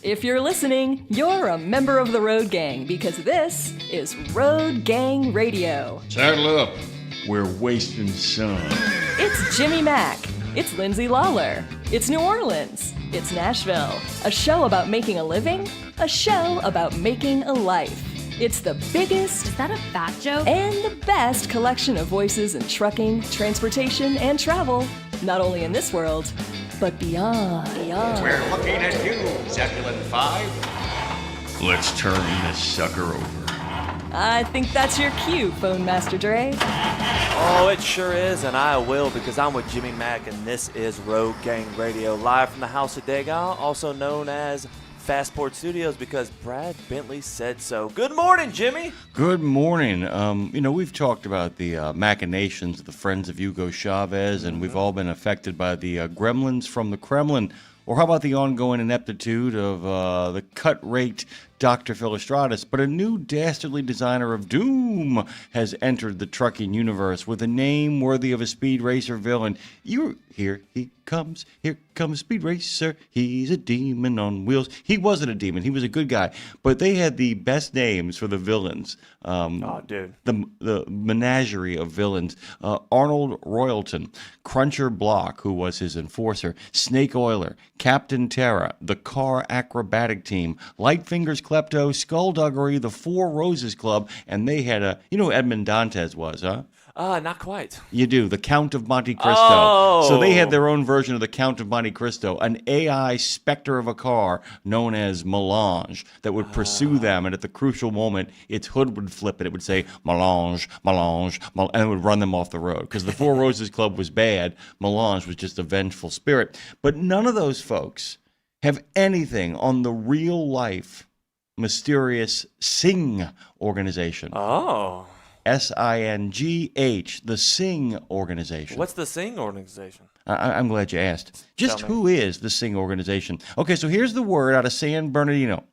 If you're listening, you're a member of the Road Gang because this is Road Gang Radio. Saddle up. We're wasting sun. It's Jimmy Mack. It's Lindsay Lawler. It's New Orleans. It's Nashville. A show about making a living. A show about making a life. It's the biggest... Is that a fat joke? And the best collection of voices in trucking, transportation, and travel. Not only in this world, but beyond. We're looking at you, Zebulon 5. Let's turn this sucker over. I think that's your cue, Phone Master Dre. Oh, it sure is, and I will because I'm with Jimmy Mack, and this is Road Gang Radio, live from the House of Dagon, also known as Fastport Studios, because Brad Bentley said so. Good morning, Jimmy. Good morning. We've talked about the machinations of the Friends of Hugo Chavez, and we've all been affected by the gremlins from the Kremlin. Or how about the ongoing ineptitude of the cut-rate Dr. Philostratus? But a new dastardly designer of doom has entered the trucking universe with a name worthy of a speed racer villain. Here comes Speed Racer. He's a demon on wheels. He wasn't a demon. He was a good guy. But they had the best names for the villains. Dude. The menagerie of villains. Arnold Royalton, Cruncher Block, who was his enforcer, Snake Oiler, Captain Terra, the Car Acrobatic Team, Lightfingers Klepto, Skullduggery, the Four Roses Club, and they had who Edmond Dantes was, huh? Not quite. You do, the Count of Monte Cristo. Oh. So they had their own version of the Count of Monte Cristo, an AI specter of a car known as Melange that would pursue them, and at the crucial moment, its hood would flip and it would say, Melange, Melange, and it would run them off the road. Because the Four Roses Club was bad, Melange was just a vengeful spirit. But none of those folks have anything on the real-life, mysterious Sing organization. Oh. SINGH, the Sing organization. What's the Sing organization? I'm glad you asked. Just Tell me. who is the Sing organization? Okay, so here's the word out of San Bernardino.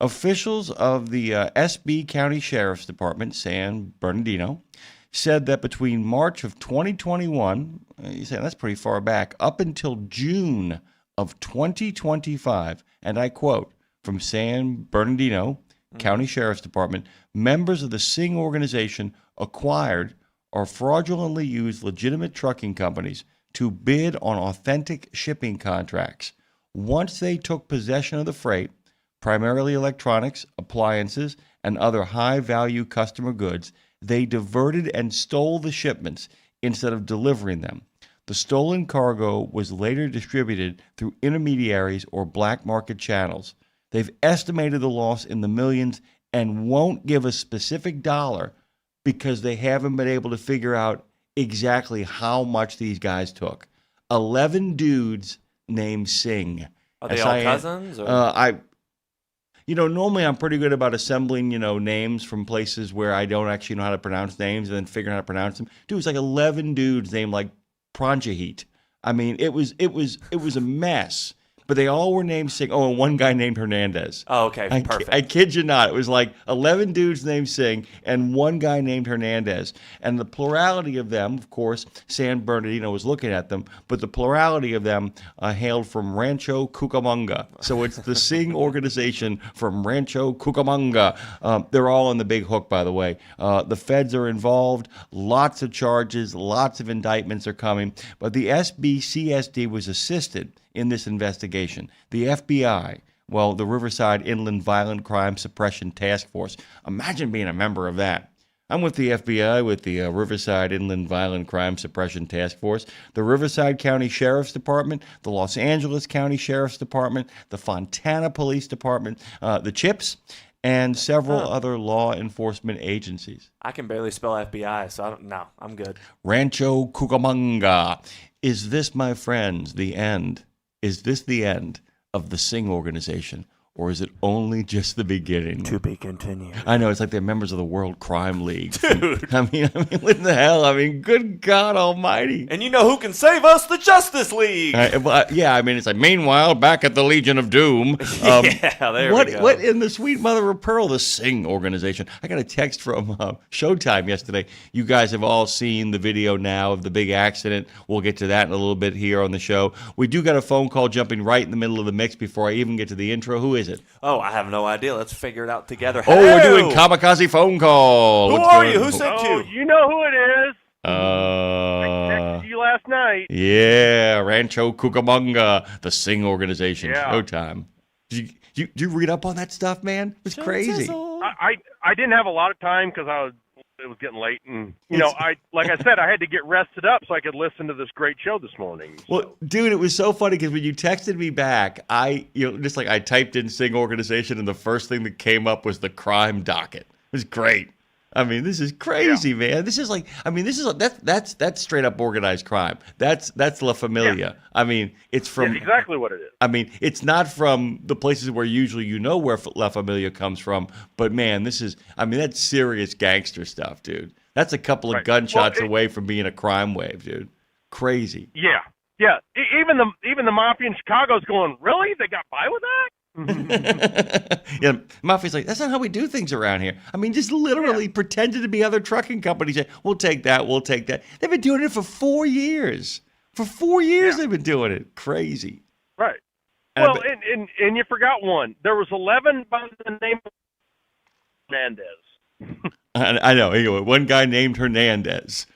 Officials of the SB County Sheriff's Department, San Bernardino, said that between March of 2021, you say that's pretty far back, up until June of 2025, and I quote, from San Bernardino County Sheriff's Department, members of the Sing organization acquired or fraudulently used legitimate trucking companies to bid on authentic shipping contracts. Once they took possession of the freight, primarily electronics, appliances, and other high-value customer goods, they diverted and stole the shipments instead of delivering them. The stolen cargo was later distributed through intermediaries or black market channels. They've estimated the loss in the millions and won't give a specific dollar because they haven't been able to figure out exactly how much these guys took. 11 dudes named Sing. Are they all cousins? Or? Normally I'm pretty good about assembling, names from places where I don't actually know how to pronounce names and then figuring out how to pronounce them. Dude, it was like 11 dudes named like Pranjahit. I mean, it was a mess. But they all were named Sing. Oh, and one guy named Hernandez. Oh, okay, perfect. I kid you not. It was like 11 dudes named Sing and one guy named Hernandez. And the plurality of them, of course, San Bernardino was looking at them, but the plurality of them hailed from Rancho Cucamonga. So it's the Sing organization from Rancho Cucamonga. They're all on the big hook, by the way. The feds are involved. Lots of charges, lots of indictments are coming. But the SBCSD was assisted in this investigation. The FBI, the Riverside Inland Violent Crime Suppression Task Force. Imagine being a member of that. I'm with the FBI, with the Riverside Inland Violent Crime Suppression Task Force, the Riverside County Sheriff's Department, the Los Angeles County Sheriff's Department, the Fontana Police Department, the CHIPS, and several other law enforcement agencies. I can barely spell FBI, so I'm good. Rancho Cucamonga. Is this, my friends, the end? Is this the end of the Sing organization? or is it only just the beginning? To be continued. I know, it's like they're members of the World Crime League. Dude. I mean, what the hell? I mean, good God almighty. And you know who can save us? The Justice League. Yeah, I mean, it's like, meanwhile, back at the Legion of Doom. There we go. What in the sweet mother of pearl, the Sing organization? I got a text from Showtime yesterday. You guys have all seen the video now of the big accident. We'll get to that in a little bit here on the show. We do got a phone call jumping right in the middle of the mix before I even get to the intro. Who is it? Oh, I have no idea. Let's figure it out together. Oh, we're doing kamikaze phone call. Who are you? Who sent you? You know who it is. I Uh, texted you last night. yeah, Rancho Cucamonga, the Sing organization. Yeah. Showtime. Did you read up on that stuff, man? It was crazy. I didn't have a lot of time because it was getting late, and like I said, I had to get rested up so I could listen to this great show this morning. So. Well, dude, it was so funny because when you texted me back, I typed in Sing organization, and the first thing that came up was the crime docket. It was great. I mean, this is crazy, man. This is like, I mean, that's straight up organized crime. That's La Familia. Yeah. I mean, it's from exactly what it is. I mean, it's not from the places where usually you know where La Familia comes from, but man, that's serious gangster stuff, dude. That's a couple of gunshots away from being a crime wave, dude. Crazy. Yeah. Even the mafia in Chicago's going, really? They got by with that? Yeah, Mafia's like, that's not how we do things around here. I mean, just literally pretended to be other trucking companies. We'll take that. They've been doing it for 4 years. For 4 years they've been doing it. Crazy. Right. And well, and you forgot one. There was 11 by the name of Hernandez. I know. One guy named Hernandez.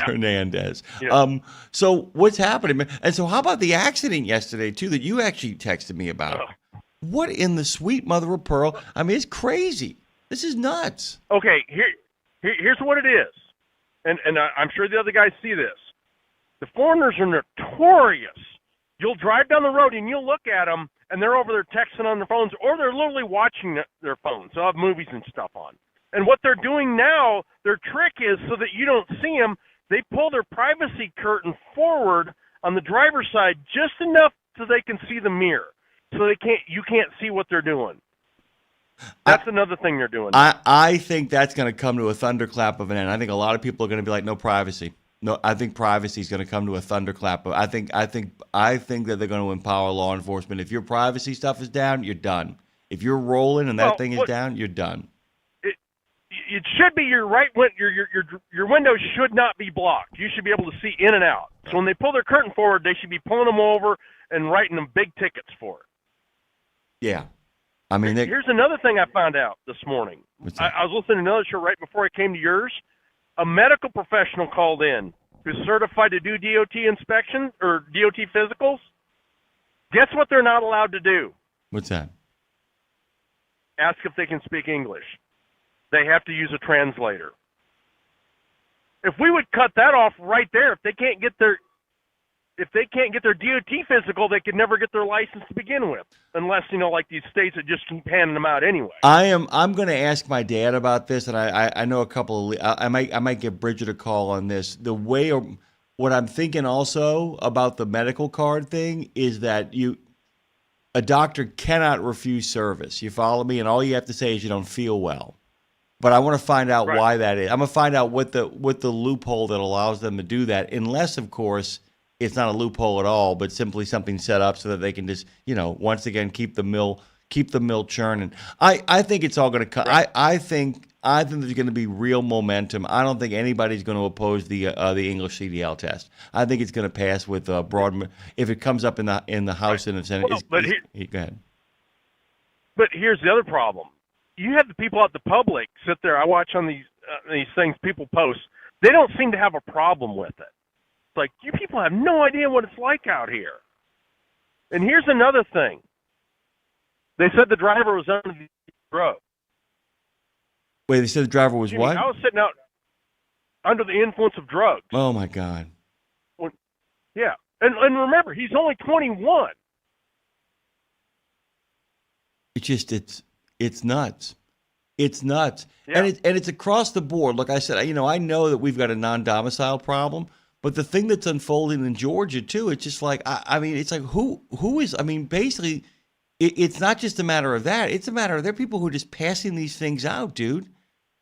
Hernandez. Yeah. So what's happening, man? And so how about the accident yesterday, too, that you actually texted me about? What in the sweet mother of pearl? I mean, it's crazy. This is nuts. Okay, here's what it is. And I'm sure the other guys see this. The foreigners are notorious. You'll drive down the road and you'll look at them, and they're over there texting on their phones, or they're literally watching their phones. They'll have movies and stuff on. And what they're doing now, their trick is so that you don't see them, they pull their privacy curtain forward on the driver's side just enough so they can see the mirror. So you can't see what they're doing. That's another thing they're doing. I think that's going to come to a thunderclap of an end. I think a lot of people are going to be like, no privacy. No, I think privacy is going to come to a thunderclap. I think that they're going to empower law enforcement. If your privacy stuff is down, you're done. If you're rolling and that thing is down, you're done. It should be your windows should not be blocked. You should be able to see in and out. So when they pull their curtain forward, they should be pulling them over and writing them big tickets for it. Yeah. I mean, here's another thing I found out this morning. I was listening to another show right before I came to yours. A medical professional called in who's certified to do DOT inspections or DOT physicals. Guess what they're not allowed to do? What's that? Ask if they can speak English. They have to use a translator. If we would cut that off right there, if they can't get their DOT physical, they could never get their license to begin with, unless like these states that just keep handing them out anyway. I'm going to ask my dad about this, and I know a couple of I might give Bridget a call on this. The way what I'm thinking also about the medical card thing is that a doctor cannot refuse service. You follow me? And all you have to say is you don't feel well. But I want to find out why that is. I'm going to find out what the loophole that allows them to do that, unless, of course, it's not a loophole at all, but simply something set up so that they can just, once again, keep the mill churning. I think it's all going to come. I think there's going to be real momentum. I don't think anybody's going to oppose the English CDL test. I think it's going to pass with broad. If it comes up in the House and the Senate, go ahead. But here's the other problem. You have the people out, the public, sit there. I watch on these things people post. They don't seem to have a problem with it. It's like, you people have no idea what it's like out here. And here's another thing. They said the driver was under the drug. Wait, they said the driver was what? I was sitting out under the influence of drugs. Oh, my God. Yeah. And remember, he's only 21. It's nuts. It's nuts. Yeah. And it's across the board. Like I said, I know that we've got a non-domicile problem, but the thing that's unfolding in Georgia too, it's just like, it's like who is, basically it's not just a matter of that. It's a matter of there are people who are just passing these things out, dude.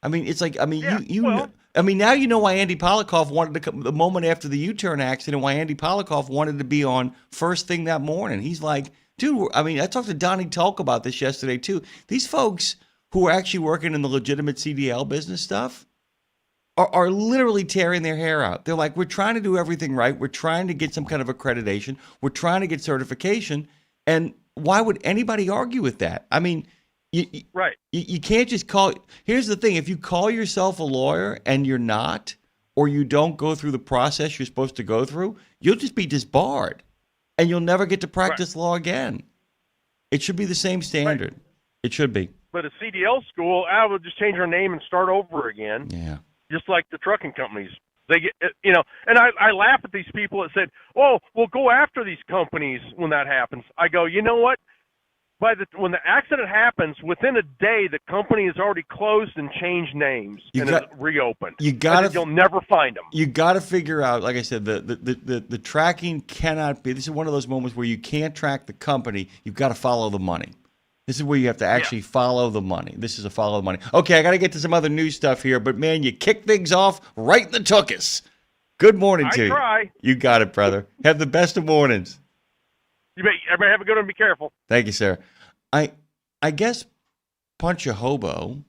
I mean, it's like, I mean, I mean, now you know why Andy Polikoff wanted to come the moment after the U-turn accident, why Andy Polikoff wanted to be on first thing that morning. He's like, dude, I mean, I talked to Donnie Tulk about this yesterday too. These folks who are actually working in the legitimate CDL business stuff are literally tearing their hair out. They're like, we're trying to do everything right. We're trying to get some kind of accreditation. We're trying to get certification. And why would anybody argue with that? I mean, you can't just call. Here's the thing. If you call yourself a lawyer and you're not, or you don't go through the process you're supposed to go through, you'll just be disbarred. And you'll never get to practice law again. It should be the same standard. Right. It should be. But a CDL school, I would just change our name and start over again. Yeah. Just like the trucking companies. They get, and I laugh at these people that said, "Oh, we'll go after these companies when that happens." I go, you know what? When the accident happens, within a day, the company has already closed and changed names and is reopened. You'll never find them. You got to figure out, like I said, the tracking cannot be. This is one of those moments where you can't track the company. You've got to follow the money. This is where you have to actually follow the money. This is a follow the money. Okay, I got to get to some other news stuff here, but man, you kick things off right in the tuchus. Good morning to you. I try. You got it, brother. Have the best of mornings. You bet. Everybody have a good one. Be careful. Thank you, sir. I guess Punch a Hobo.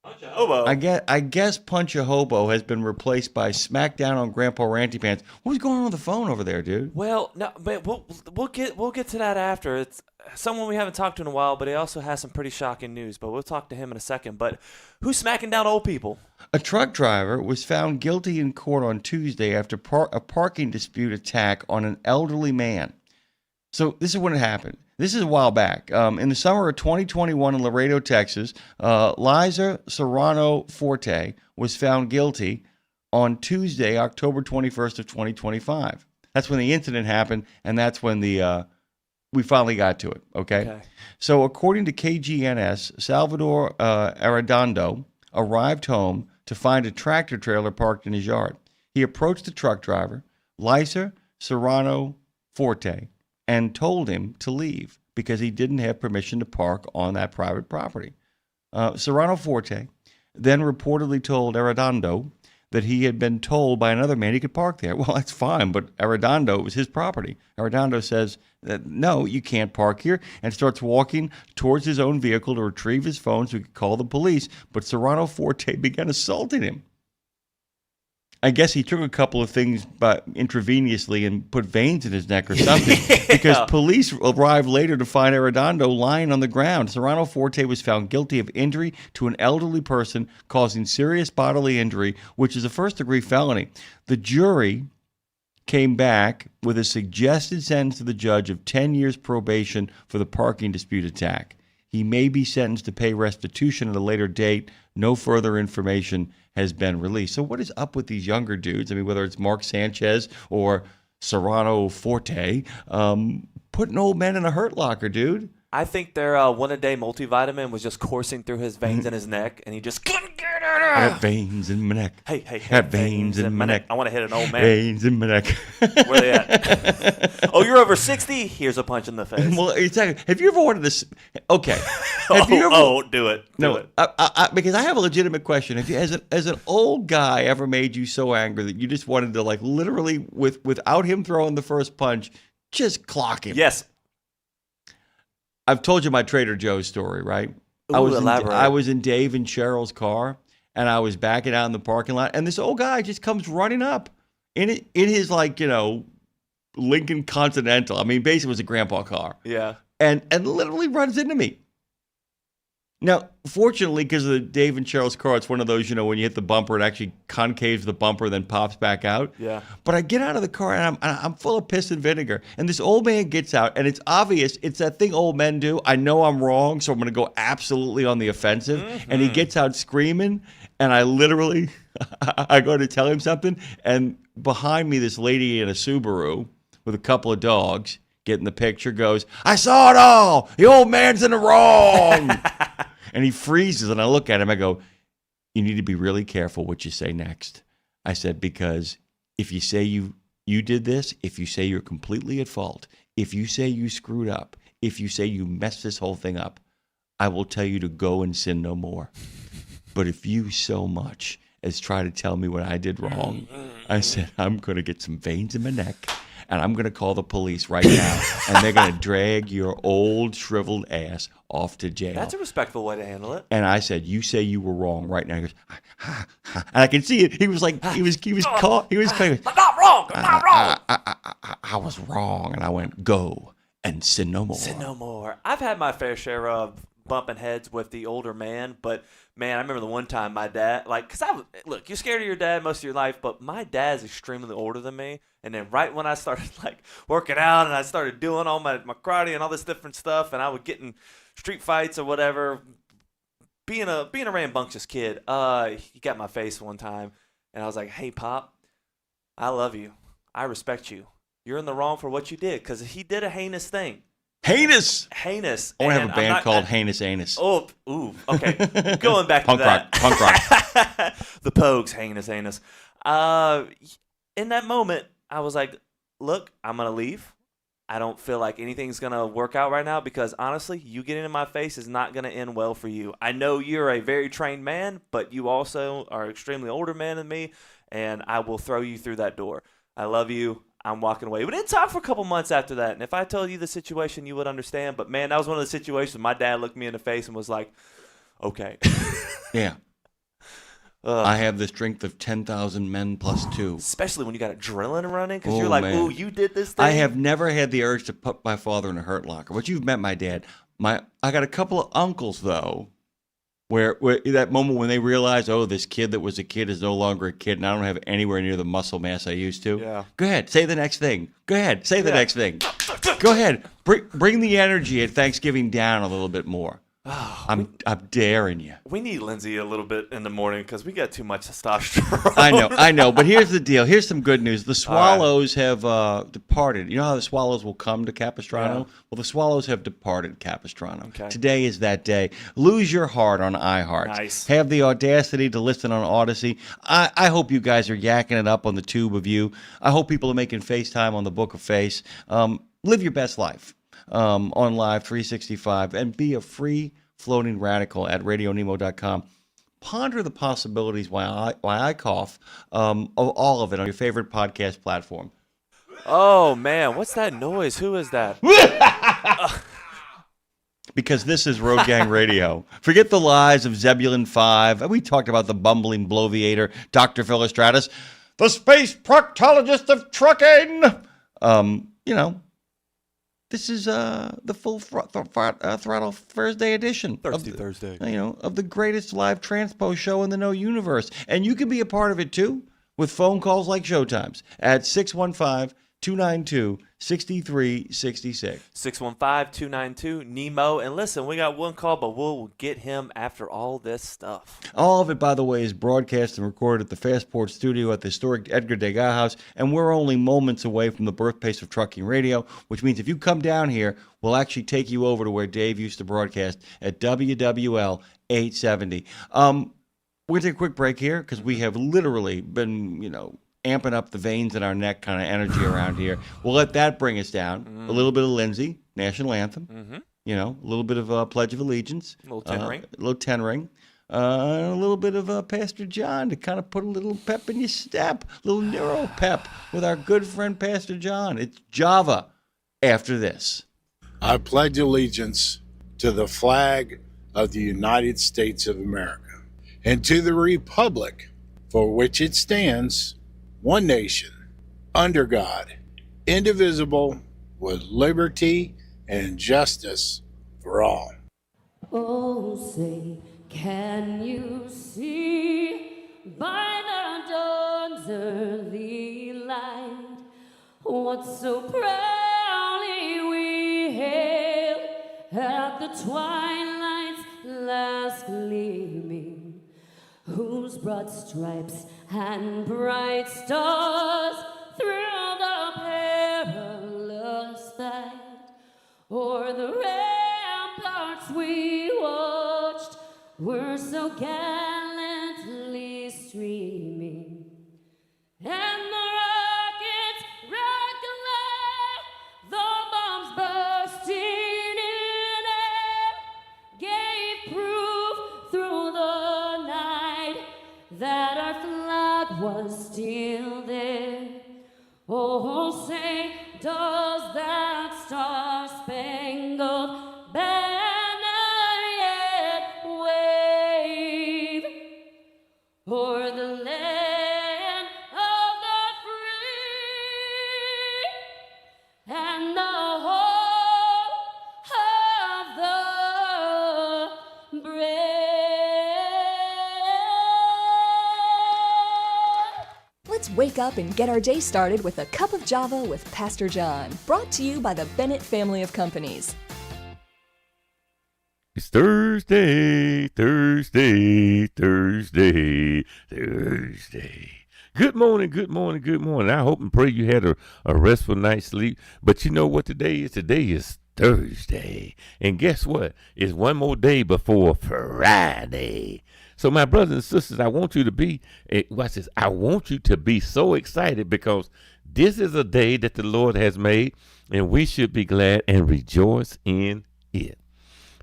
I guess Punch a Hobo has been replaced by Smackdown on Grandpa Ranty Pants. What's going on with the phone over there, dude? Well, no, but we'll get to that after. It's someone we haven't talked to in a while, but he also has some pretty shocking news. But we'll talk to him in a second. But who's smacking down old people? A truck driver was found guilty in court on Tuesday after a parking dispute attack on an elderly man. So this is when it happened. This is a while back. In the summer of 2021 in Laredo, Texas, Liza Serrano Forte was found guilty on Tuesday, October 21st of 2025. That's when the incident happened, and that's when we finally got to it, okay? So according to KGNS, Salvador Arredondo arrived home to find a tractor trailer parked in his yard. He approached the truck driver, Liza Serrano Forte, and told him to leave because he didn't have permission to park on that private property. Serrano Forte then reportedly told Arredondo that he had been told by another man he could park there. Well, that's fine, but Arredondo, it was his property. Arredondo says that, no, you can't park here, and starts walking towards his own vehicle to retrieve his phone so he could call the police, but Serrano Forte began assaulting him. I guess he took a couple of things intravenously and put veins in his neck or something because police arrived later to find Arredondo lying on the ground. Serrano Forte was found guilty of injury to an elderly person causing serious bodily injury, which is a first-degree felony. The jury came back with a suggested sentence to the judge of 10 years probation for the parking dispute attack. He may be sentenced to pay restitution at a later date. No further information has been released. So what is up with these younger dudes? I mean, whether it's Mark Sanchez or Serrano Forte, putting old men in a hurt locker, dude. I think their one-a-day multivitamin was just coursing through his veins in his neck, and he just couldn't get it out. I got veins in my neck. Hey, I got veins in my neck. I want to hit an old man. Veins in my neck. Where they at? Oh, you're over 60? Here's a punch in the face. Well, exactly. Have you ever wanted this? Okay. Do it. Because I have a legitimate question. Have you, as an old guy, ever made you so angry that you just wanted to, like, literally, without him throwing the first punch, just clock him? Yes. I've told you my Trader Joe's story, right? Elaborate. I was in Dave and Cheryl's car, and I was backing out in the parking lot, and this old guy just comes running up in his, like, Lincoln Continental. I mean, basically it was a grandpa car. Yeah. And literally runs into me. Now, fortunately, because of the Dave and Cheryl's car, it's one of those, when you hit the bumper, it actually concaves the bumper, then pops back out. Yeah. But I get out of the car, and I'm full of piss and vinegar. And this old man gets out, and it's obvious. It's that thing old men do. I know I'm wrong, so I'm going to go absolutely on the offensive. Mm-hmm. And he gets out screaming, and I literally, I go to tell him something, and behind me, this lady in a Subaru with a couple of dogs, getting the picture, goes, "I saw it all. The old man's in the wrong." And he freezes, and I look at him. I go, "You need to be really careful what you say next." I said, because if you say you did this, if you say you're completely at fault, if you say you screwed up, if you say you messed this whole thing up, I will tell you to go and sin no more. But if you so much as try to tell me what I did wrong, I said, I'm going to get some veins in my neck, and I'm going to call the police right now, and they're going to drag your old shriveled ass off to jail. That's a respectful way to handle it. And I said, you say you were wrong right now. He goes, ha, ha, ha. And I can see it. He was like, he was caught. He was kind of, I'm not wrong. I'm not wrong. I was wrong. And I went, go and sin no more. Sin no more. I've had my fair share of bumping heads with the older man, but man, I remember the one time my dad, look, you're scared of your dad most of your life, but my dad's extremely older than me. And then right when I started working out and I started doing all my karate and all this different stuff, and I would get in street fights or whatever, being a rambunctious kid, he got in my face one time, and I was like, hey, Pop, I love you. I respect you. You're in the wrong for what you did, because he did a heinous thing. Heinous. I want to have a band called Heinous Anus. Oh, ooh, okay. Going back to that. Punk rock. The Pogues, Heinous Anus. In that moment, I was like, look, I'm going to leave. I don't feel like anything's going to work out right now because, honestly, you getting in my face is not going to end well for you. I know you're a very trained man, but you also are an extremely older man than me, and I will throw you through that door. I love you. I'm walking away. We didn't talk for a couple months after that, and if I told you the situation, you would understand. But, man, that was one of the situations my dad looked me in the face and was like, okay. Yeah. I have the strength of 10,000 men plus 2. Especially when you got adrenaline running, because you're like, man. Ooh, you did this thing. I have never had the urge to put my father in a hurt locker. But you've met my dad. I got a couple of uncles, though, where that moment when they realize, oh, this kid that was a kid is no longer a kid, and I don't have anywhere near the muscle mass I used to. Yeah. Go ahead, say the next thing. Go ahead, say the next thing. Go ahead, bring the energy at Thanksgiving down a little bit more. Oh, I'm daring you. We need Lindsay a little bit in the morning because we got too much testosterone. I know. But here's the deal. Here's some good news. The Swallows have departed. You know how the Swallows will come to Capistrano? Yeah. Well, the Swallows have departed Capistrano. Okay. Today is that day. Lose your heart on iHeart. Nice. Have the audacity to listen on Odyssey. I hope you guys are yakking it up on the tube of you. I hope people are making FaceTime on the Book of Face. Live your best life on Live 365 and be a free floating radical at RadioNemo.com. Ponder the possibilities why I cough of all of it on your favorite podcast platform. Oh, man. What's that noise? Who is that? Because this is Road Gang Radio. Forget the lies of Zebulon 5. We talked about the bumbling bloviator, Dr. Philostratus, the space proctologist of trucking. This is the full throttle Thursday edition. Thursday. Of the greatest live transpo show in the known universe. And you can be a part of it, too, with phone calls like Showtime's at 615-292-6366. 615-292-NEMO. And listen, we got one call, but we'll get him after all this stuff. All of it, by the way, is broadcast and recorded at the Fastport Studio at the historic Edgar Degas House, and we're only moments away from the birthplace of trucking radio, which means if you come down here, we'll actually take you over to where Dave used to broadcast at WWL 870. We're going to take a quick break here because we have literally been, amping up the veins in our neck kind of energy around here. We'll let that bring us down. A little bit of Lindsay, national anthem. Mm-hmm. A little bit of Pledge of Allegiance. A little 10 ring. A little 10 ring. A little bit of Pastor John to kind of put a little pep in your step. A little neuro pep with our good friend Pastor John. It's Java after this. I pledge allegiance to the flag of the United States of America and to the republic for which it stands, one nation, under God, indivisible, with liberty and justice for all. Oh, say, can you see by the dawn's early light what so proudly we hailed at the twilight's last gleaming, whose broad stripes and bright stars through the perilous fight o'er the ramparts we watched were so gallantly streaming, and the rockets red glare, the bombs bursting was still there. Oh, say, does that star-spangled banner yet wave o'er the land of the free and the home of the brave? Let's wake up and get our day started with a cup of Java with Pastor John, brought to you by the Bennett family of companies. It's Thursday. Good morning. I hope and pray you had a restful night's sleep. But you know what today is? Today is Thursday. And guess what? It's one more day before Friday. So my brothers and sisters, I want you to be, watch this, I want you to be so excited because this is a day that the Lord has made and we should be glad and rejoice in it.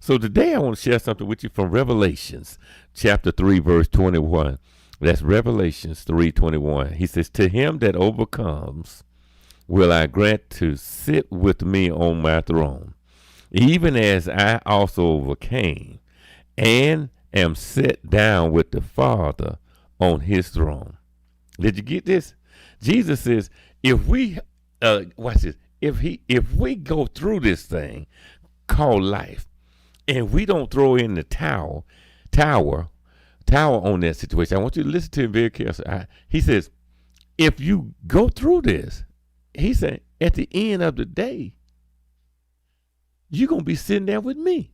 So today I want to share something with you from Revelations chapter 3, verse 21. That's Revelations 3:21. He says, to him that overcomes will I grant to sit with me on my throne, even as I also overcame and am set down with the Father on his throne. Did you get this? Jesus says, if we watch this, if we go through this thing called life and we don't throw in the tower on that situation, I want you to listen to him very carefully. He says, if you go through this, he said, at the end of the day, you're going to be sitting there with me.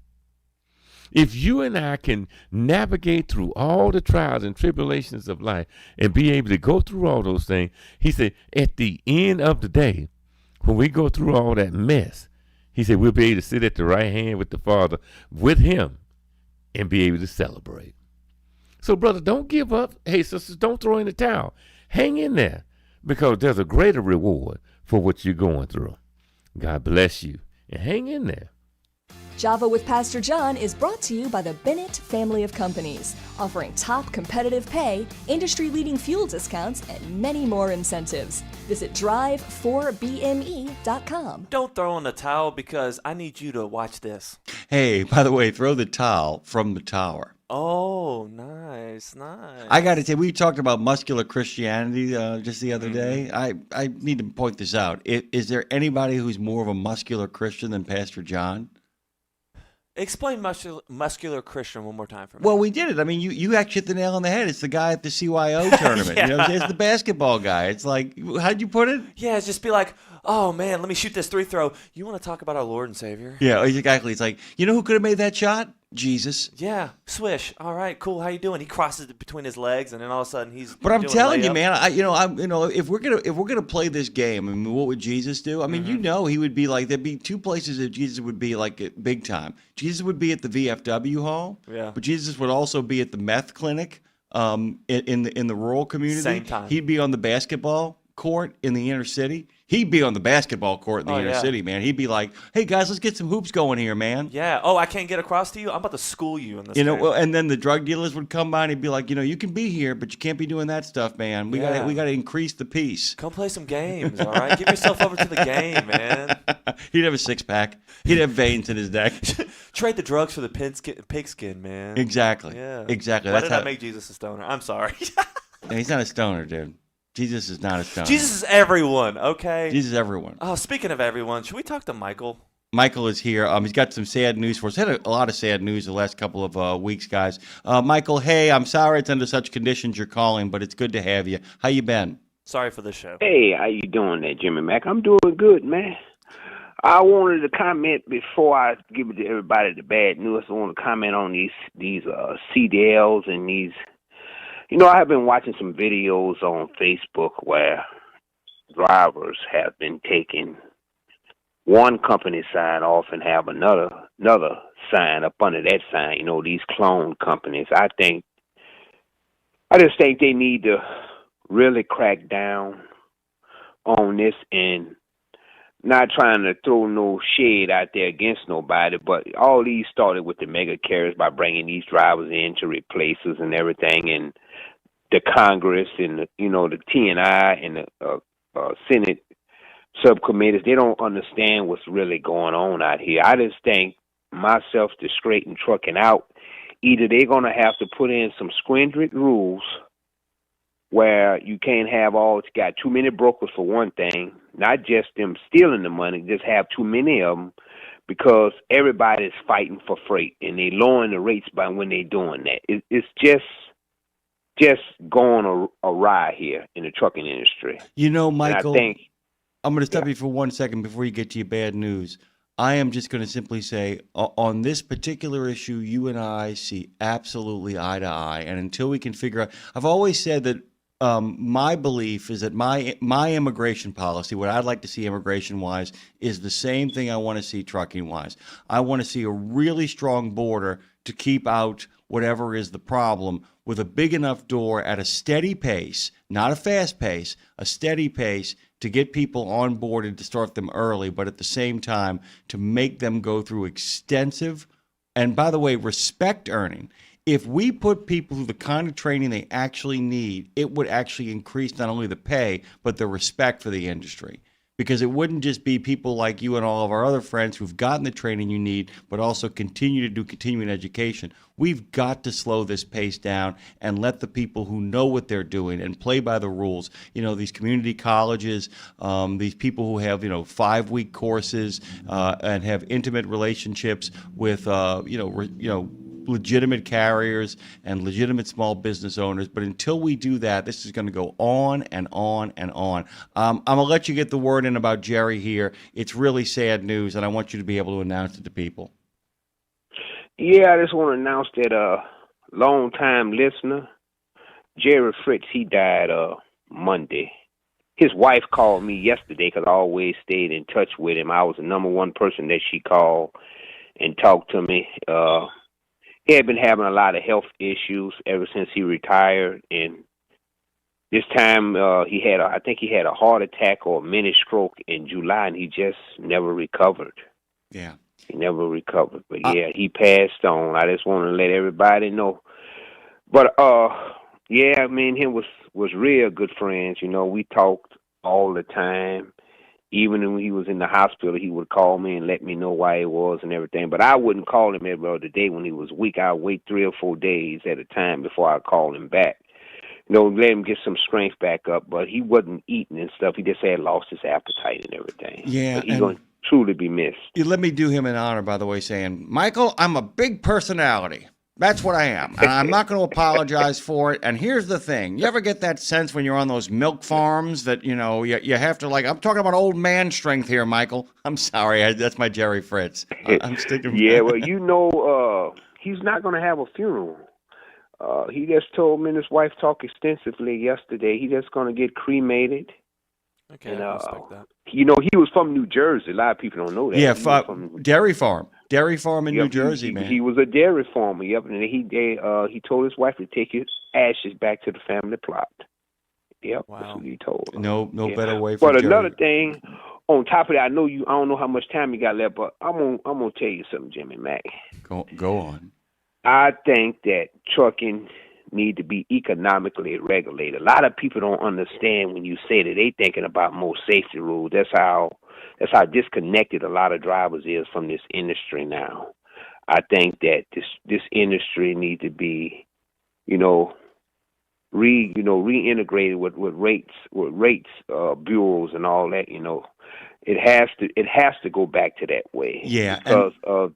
If you and I can navigate through all the trials and tribulations of life and be able to go through all those things, he said, at the end of the day, when we go through all that mess, he said, we'll be able to sit at the right hand with the Father, with him, and be able to celebrate. So, brother, don't give up. Hey, sisters, don't throw in the towel. Hang in there because there's a greater reward for what you're going through. God bless you, and hang in there. Java with Pastor John is brought to you by the Bennett family of companies, offering top competitive pay, industry-leading fuel discounts, and many more incentives. Visit drive4bme.com. Don't throw in the towel because I need you to watch this. Hey, by the way, throw the towel from the tower. Oh, nice. I got to say, we talked about muscular Christianity just the other day. I need to point this out. Is there anybody who's more of a muscular Christian than Pastor John? Explain muscular Christian one more time for me. Well, we did it. I mean, you actually hit the nail on the head. It's the guy at the CYO tournament. Yeah. You know, it's the basketball guy. It's like, how'd you put it? Yeah, it's just be like, oh, man, let me shoot this 3-throw. You want to talk about our Lord and Savior? Yeah, exactly. It's like, you know who could have made that shot? Jesus. Yeah, swish. All right, cool. How you doing? He crosses it between his legs, and then all of a sudden he's. But I'm doing telling you, layup. man. If we're gonna play this game, I mean, what would Jesus do? I mean, he would be like, there'd be two places that Jesus would be like at big time. Jesus would be at the VFW hall. Yeah. But Jesus would also be at the meth clinic, in the rural community. Same time. He'd be on the basketball court in the inner city. He'd be on the basketball court in the inner city, man. He'd be like, hey, guys, let's get some hoops going here, man. Yeah. Oh, I can't get across to you? I'm about to school you in this game. Well, and then the drug dealers would come by and he'd be like, you can be here, but you can't be doing that stuff, man. We gotta increase the peace. Come play some games, all right? Give yourself over to the game, man. He'd have a six-pack. He'd have veins in his neck. Trade the drugs for the pigskin, man. Exactly. Yeah. Exactly. Why did I make Jesus a stoner? I'm sorry. No, he's not a stoner, dude. Jesus is not a stoner. Jesus is everyone, okay? Jesus is everyone. Oh, speaking of everyone, should we talk to Michael? Michael is here. He's got some sad news for us. Had a lot of sad news the last couple of weeks, guys. Michael, hey, I'm sorry it's under such conditions you're calling, but it's good to have you. How you been? Sorry for the show. Hey, how you doing there, Jimmy Mack? I'm doing good, man. I wanted to comment before I give it to everybody the bad news. I want to comment on these CDLs and these. I have been watching some videos on Facebook where drivers have been taking one company sign off and have another sign up under that sign. These clone companies. I just think they need to really crack down on this and not trying to throw no shade out there against nobody, but all these started with the mega carriers by bringing these drivers in to replace us and everything, and the Congress and the T&I and the Senate subcommittees, they don't understand what's really going on out here. I just think myself to straighten trucking out, either they're going to have to put in some stringent rules where you can't have got too many brokers for one thing, not just them stealing the money, just have too many of them, because everybody's fighting for freight and they lowering the rates by when they're doing that. It's just going awry here in the trucking industry. Michael, I'm going to stop Yeah. you for 1 second before you get to your bad news. I am just going to simply say, on this particular issue, you and I see absolutely eye to eye. And until we can figure out, I've always said that my belief is that my immigration policy, what I'd like to see immigration-wise, is the same thing I want to see trucking-wise. I want to see a really strong border to keep out whatever is the problem, with a big enough door at a steady pace, not a fast pace, a steady pace, to get people on board and to start them early, but at the same time to make them go through extensive, and by the way, respect earning. If we put people through the kind of training they actually need, it would actually increase not only the pay, but the respect for the industry. Because it wouldn't just be people like you and all of our other friends who've gotten the training you need, but also continue to do continuing education. We've got to slow this pace down and let the people who know what they're doing and play by the rules, these community colleges, these people who have, 5-week courses and have intimate relationships with, legitimate carriers and legitimate small business owners. But until we do that, this is going to go on and on and on. I'm going to let you get the word in about Jerry here. It's really sad news, and I want you to be able to announce it to people. Yeah, I just want to announce that long-time listener, Jerry Fritz, he died Monday. His wife called me yesterday because I always stayed in touch with him. I was the number one person that she called and talked to me. He had been having a lot of health issues ever since he retired, and this time I think he had a heart attack or a mini stroke in July, and he just never recovered. Yeah. He never recovered. But he passed on. I just want to let everybody know. But me and him was real good friends. We talked all the time. Even when he was in the hospital, he would call me and let me know why he was and everything. But I wouldn't call him every other day when he was weak. I'd wait 3 or 4 days at a time before I call him back. Let him get some strength back up. But he wasn't eating and stuff. He just had lost his appetite and everything. Yeah. But he's going to truly be missed. You let me do him an honor, by the way, saying, Michael, I'm a big personality. That's what I am. And I'm not going to apologize for it. And here's the thing. You ever get that sense when you're on those milk farms that, you have to, I'm talking about old man strength here, Michael. I'm sorry. That's my Jerry Fritz. I'm sticking. Yeah, well, he's not going to have a funeral. He just told me and his wife talked extensively yesterday. He's just going to get cremated. Okay, I respect that. He was from New Jersey. A lot of people don't know that. Yeah, dairy farm in New Jersey, man. He was a dairy farmer. Yep, and he told his wife to take his ashes back to the family plot. Yep, wow. That's what he told her. No better way for But Jerry. another thing, on top of that, I don't know how much time you got left, but I'm gonna tell you something, Jimmy Mack. Go on. I think that trucking need to be economically regulated. A lot of people don't understand when you say that. They thinking about more safety rules. That's how disconnected a lot of drivers is from this industry now. I think that this industry need to be, reintegrated with rates bureaus and all that. It has to go back to that way. Yeah, because of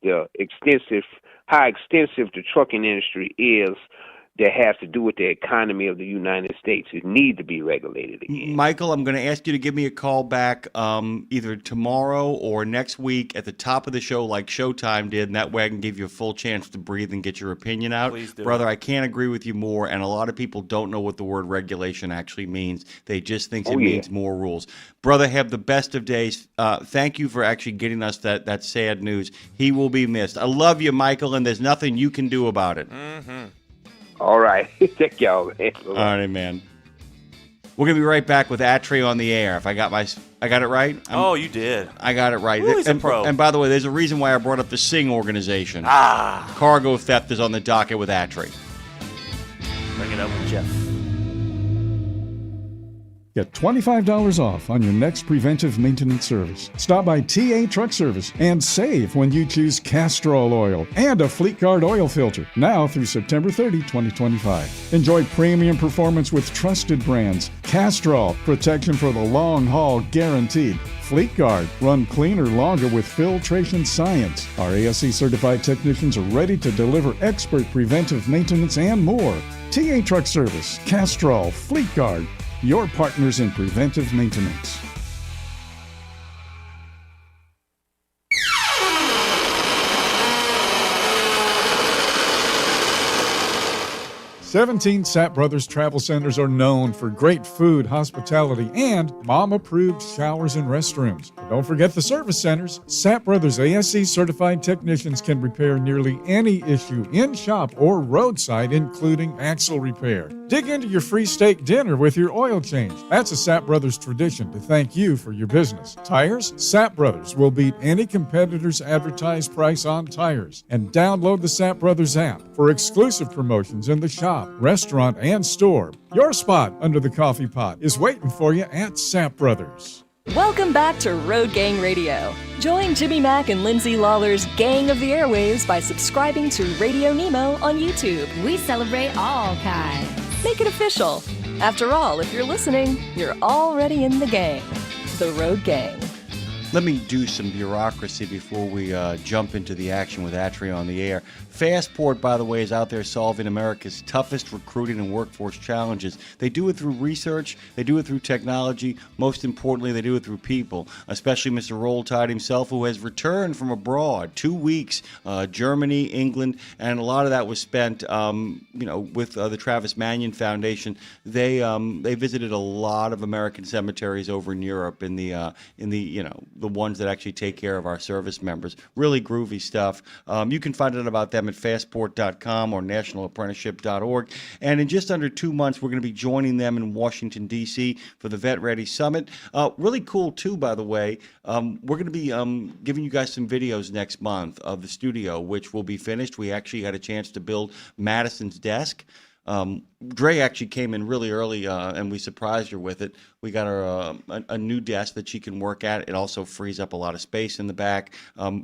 how extensive the trucking industry is. That has to do with the economy of the United States. It needs to be regulated again. Michael, I'm going to ask you to give me a call back either tomorrow or next week at the top of the show like Showtime did, and that way I can give you a full chance to breathe and get your opinion out. Please do. Brother, I can't agree with you more, and a lot of people don't know what the word regulation actually means. They just think it means more rules. Brother, have the best of days. Thank you for actually getting us that sad news. He will be missed. I love you, Michael, and there's nothing you can do about it. Mm-hmm. All right. Thank y'all, man. All right, man. We're going to be right back with Atri on the air. If I got it right? You did. I got it right. Ooh, he's a pro. And by the way, there's a reason why I brought up the Sing organization. Cargo theft is on the docket with Atri. Bring it up with Jeff. Get $25 off on your next preventive maintenance service. Stop by TA Truck Service and save when you choose Castrol oil and a Fleet Guard oil filter. Now through September 30, 2025. Enjoy premium performance with trusted brands. Castrol, protection for the long haul guaranteed. Fleet Guard, run cleaner longer with filtration science. Our ASC certified technicians are ready to deliver expert preventive maintenance and more. TA Truck Service, Castrol, Fleet Guard, your partners in preventive maintenance. 17 Sapp Brothers Travel Centers are known for great food, hospitality, and mom-approved showers and restrooms. But don't forget the service centers. Sapp Brothers ASC certified technicians can repair nearly any issue in shop or roadside, including axle repair. Dig into your free steak dinner with your oil change. That's a Sapp Brothers tradition to thank you for your business. Tires? Sapp Brothers will beat any competitor's advertised price on tires. And download the Sapp Brothers app for exclusive promotions in the shop, restaurant, and store. Your spot under the coffee pot is waiting for you at Sapp Brothers. Welcome back to Road Gang Radio. Join Jimmy Mack and Lindsay Lawler's Gang of the Airwaves by subscribing to RadioNemo on YouTube. We celebrate all kinds. Make it official. After all, if you're listening, you're already in the gang. The Road Gang. Let me do some bureaucracy before we jump into the action with Atria on the air. Fastport, by the way, is out there solving America's toughest recruiting and workforce challenges. They do it through research, they do it through technology, most importantly, they do it through people, especially Mr. Rolltide himself, who has returned from abroad, 2 weeks, Germany, England, and a lot of that was spent, with the Travis Manion Foundation. They visited a lot of American cemeteries over in Europe, in the ones that actually take care of our service members. Really groovy stuff. You can find out about them at fastport.com or nationalapprenticeship.org. And in just under 2 months, we're going to be joining them in Washington, D.C. for the Vet Ready Summit. Really cool, too, by the way. We're going to be giving you guys some videos next month of the studio, which will be finished. We actually had a chance to build Madison's desk. Dre actually came in really early, and we surprised her with it. We got her a new desk that she can work at. It also frees up a lot of space in the back,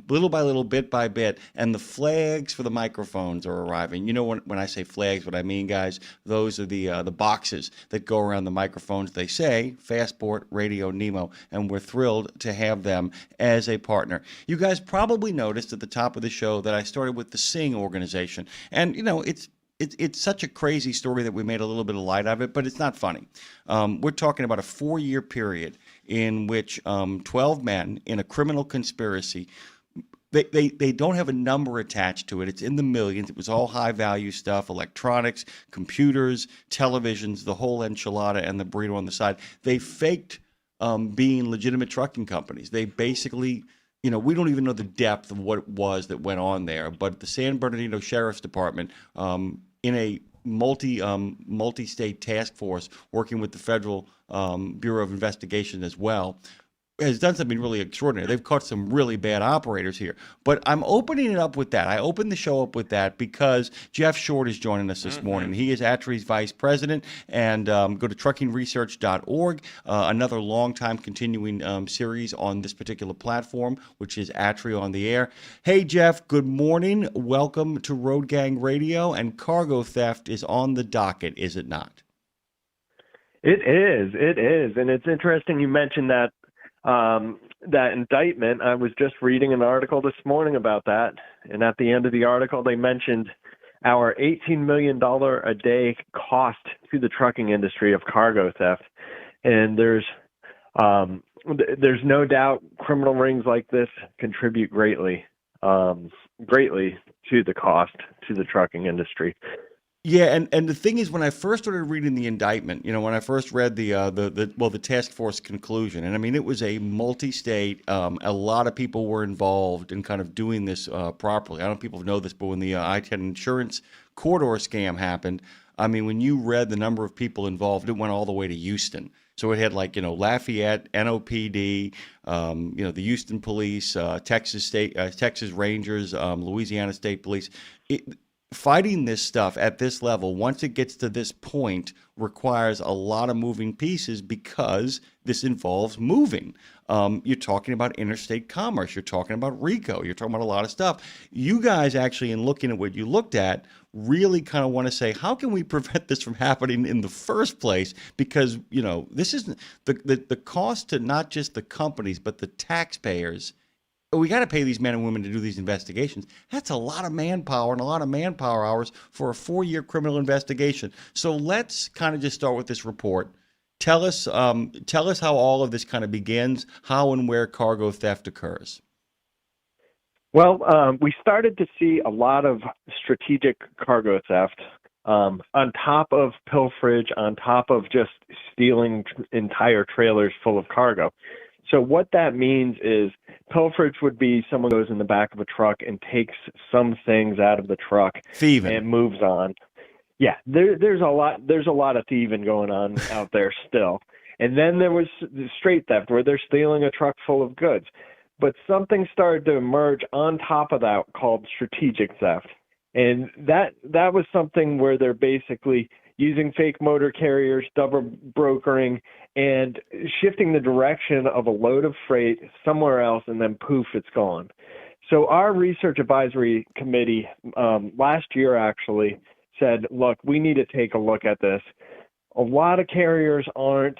little by little, bit by bit. And the flags for the microphones are arriving. You know, when I say flags, what I mean, guys, those are the boxes that go around the microphones. They say Fastport RadioNemo, and we're thrilled to have them as a partner. You guys probably noticed at the top of the show that I started with the Sing organization, and it's such a crazy story that we made a little bit of light of it, but it's not funny. We're talking about a 4-year period in which 12 men in a criminal conspiracy, they don't have a number attached to it. It's in the millions. It was all high-value stuff, electronics, computers, televisions, the whole enchilada and the burrito on the side. They faked being legitimate trucking companies. They basically... we don't even know the depth of what it was that went on there, but the San Bernardino Sheriff's Department, in a multi-state task force working with the Federal Bureau of Investigation as well, has done something really extraordinary. They've caught some really bad operators here. But I'm opening it up with that. I opened the show up with that because Jeff Short is joining us this morning. He is Atri's vice president. And go to truckingresearch.org, another long-time continuing series on this particular platform, which is Atri on the Air. Hey, Jeff, good morning. Welcome to Road Gang Radio. And cargo theft is on the docket, is it not? It is. And it's interesting you mentioned that indictment. I was just reading an article this morning about that, and at the end of the article they mentioned our $18 million a day cost to the trucking industry of cargo theft. And there's no doubt criminal rings like this contribute greatly to the cost to the trucking industry. Yeah, and the thing is, when I first started reading the indictment, when I first read the task force conclusion, and I mean, it was a multi-state, a lot of people were involved in kind of doing this properly. I don't know if people know this, but when the I-10 insurance corridor scam happened, I mean, when you read the number of people involved, it went all the way to Houston. So it had Lafayette, NOPD, the Houston Police, Texas Rangers, Louisiana State Police. fighting this stuff at this level, once it gets to this point, requires a lot of moving pieces because this involves moving. You're talking about interstate commerce. You're talking about RICO. You're talking about a lot of stuff. You guys actually, in looking at what you looked at, really kind of want to say, how can we prevent this from happening in the first place? Because, this is the cost to not just the companies, but the taxpayers. We got to pay these men and women to do these investigations. That's a lot of manpower and a lot of manpower hours for a 4-year criminal investigation. So let's kind of just start with this report. Tell us how all of this kind of begins, how and where cargo theft occurs. Well, we started to see a lot of strategic cargo theft on top of pilferage, on top of just stealing entire trailers full of cargo. So what that means is pilferage would be someone goes in the back of a truck and takes some things out of the truck thieving and moves on. Yeah, there's a lot of thieving going on out there still. And then there was straight theft where they're stealing a truck full of goods. But something started to emerge on top of that called strategic theft. And that was something where they're basically using fake motor carriers, double brokering, and shifting the direction of a load of freight somewhere else, and then poof, it's gone. So our research advisory committee last year actually said, look, we need to take a look at this. A lot of carriers aren't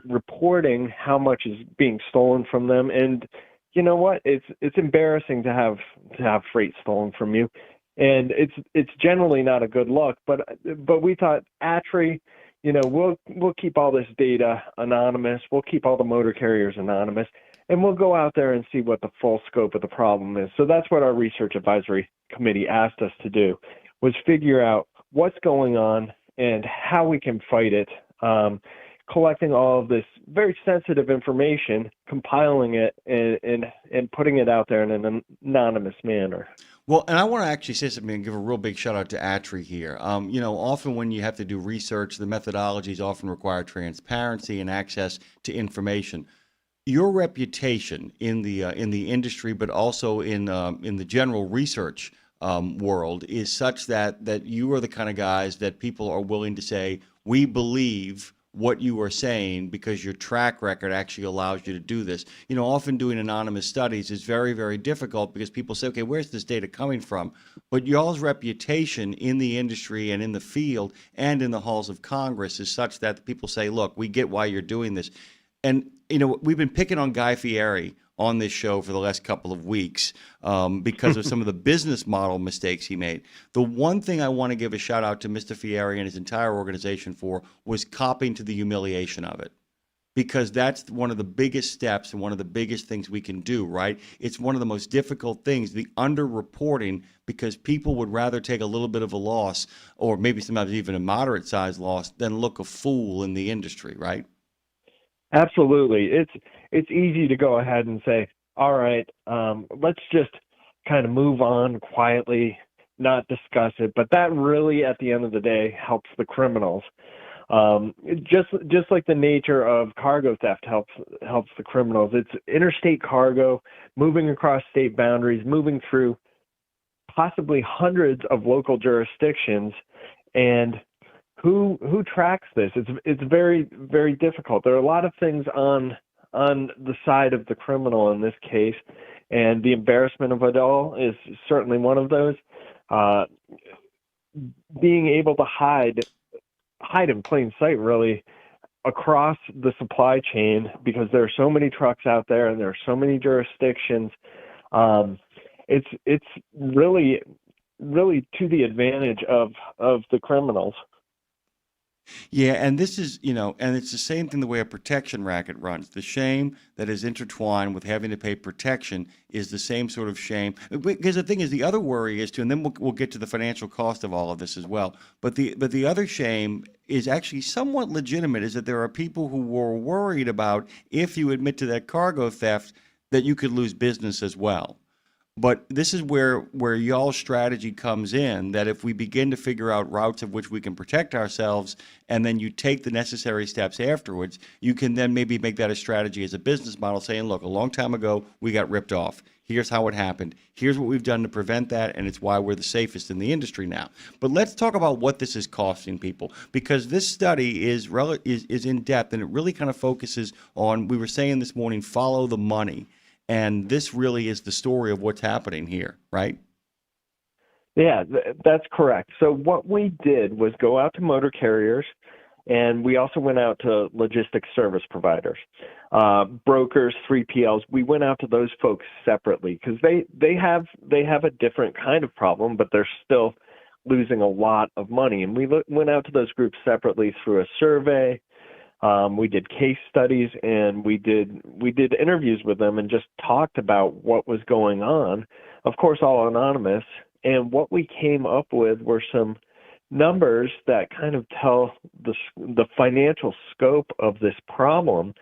reporting how much is being stolen from them, and you know what? It's embarrassing to have freight stolen from you. And it's generally not a good look, but we thought ATRI, we'll keep all this data anonymous. We'll keep all the motor carriers anonymous, and we'll go out there and see what the full scope of the problem is. So that's what our research advisory committee asked us to do, was figure out what's going on and how we can fight it, collecting all of this very sensitive information, compiling it, and putting it out there in an anonymous manner. Well, and I want to actually say something and give a real big shout out to ATRI here. Often when you have to do research, the methodologies often require transparency and access to information. Your reputation in the industry, but also in the general research world, is such that you are the kind of guys that people are willing to say, we believe what you are saying because your track record actually allows you to do this. Often doing anonymous studies is very, very difficult because people say, okay, where's this data coming from? But y'all's reputation in the industry and in the field and in the halls of Congress is such that people say, look, we get why you're doing this. And, we've been picking on Guy Fieri on this show for the last couple of weeks because of some of the business model mistakes he made. The one thing I want to give a shout out to Mr. Fieri and his entire organization for was copping to the humiliation of it, because that's one of the biggest steps and one of the biggest things we can do, right? It's one of the most difficult things, the underreporting, because people would rather take a little bit of a loss, or maybe sometimes even a moderate sized loss, than look a fool in the industry, right? Absolutely. It's easy to go ahead and say, all right, let's just kind of move on quietly, not discuss it. But that really, at the end of the day, helps the criminals. Just like the nature of cargo theft helps the criminals. It's interstate cargo, moving across state boundaries, moving through possibly hundreds of local jurisdictions, and who tracks this? It's very, very difficult. There are a lot of things on the side of the criminal in this case, and the embarrassment of it all is certainly one of those. Being able to hide in plain sight, really, across the supply chain, because there are so many trucks out there and there are so many jurisdictions. It's really to the advantage of the criminals. Yeah, and this is, and it's the same thing the way a protection racket runs. The shame that is intertwined with having to pay protection is the same sort of shame. Because the thing is, the other worry is too, and then we'll get to the financial cost of all of this as well. But the other shame is actually somewhat legitimate, is that there are people who were worried about, if you admit to that cargo theft, that you could lose business as well. But this is where y'all's strategy comes in, that if we begin to figure out routes of which we can protect ourselves, and then you take the necessary steps afterwards, you can then maybe make that a strategy as a business model, saying, look, a long time ago, we got ripped off. Here's how it happened. Here's what we've done to prevent that, and it's why we're the safest in the industry now. But let's talk about what this is costing people, because this study is in depth, and it really kind of focuses on, we were saying this morning, follow the money. And this really is the story of what's happening here, right? Yeah, that's correct. So what we did was go out to motor carriers, and we also went out to logistics service providers, brokers, 3PLs. We went out to those folks separately because they have a different kind of problem, but they're still losing a lot of money. And we went out to those groups separately through a survey. We did case studies, and we did interviews with them and just talked about what was going on, of course, all anonymous. And what we came up with were some numbers that kind of tell the financial scope of this problem.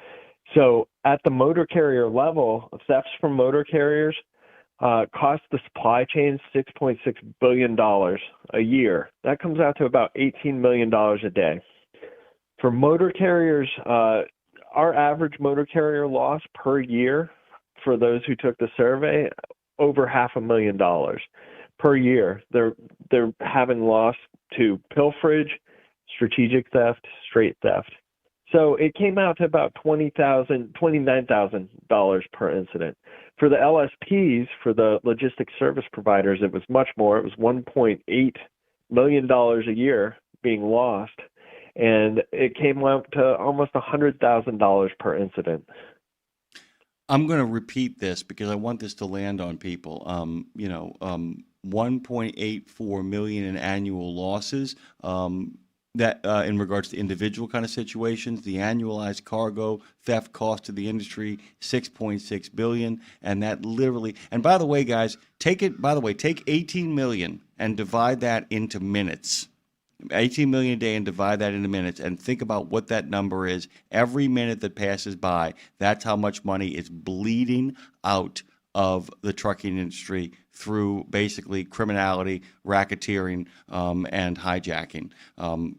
So at the motor carrier level, thefts from motor carriers cost the supply chain $6.6 billion a year. That comes out to about $18 million a day. For motor carriers, our average motor carrier loss per year for those who took the survey, over $500,000 per year. They're having loss to pilferage, strategic theft, straight theft. So it came out to about $29,000 per incident. For the LSPs, for the logistics service providers, it was much more. It was $1.8 million a year being lost. And it came out to almost $100,000 per incident. I'm going to repeat this because I want this to land on people. 1.84 million in annual losses. That in regards to individual kind of situations, the annualized cargo theft cost to the industry $6.6 billion, and that literally. And by the way, guys, take 18 million and divide that into minutes. 18 million a day and divide that into minutes and think about what that number is. Every minute that passes by, that's how much money is bleeding out of the trucking industry through basically criminality, racketeering, and hijacking,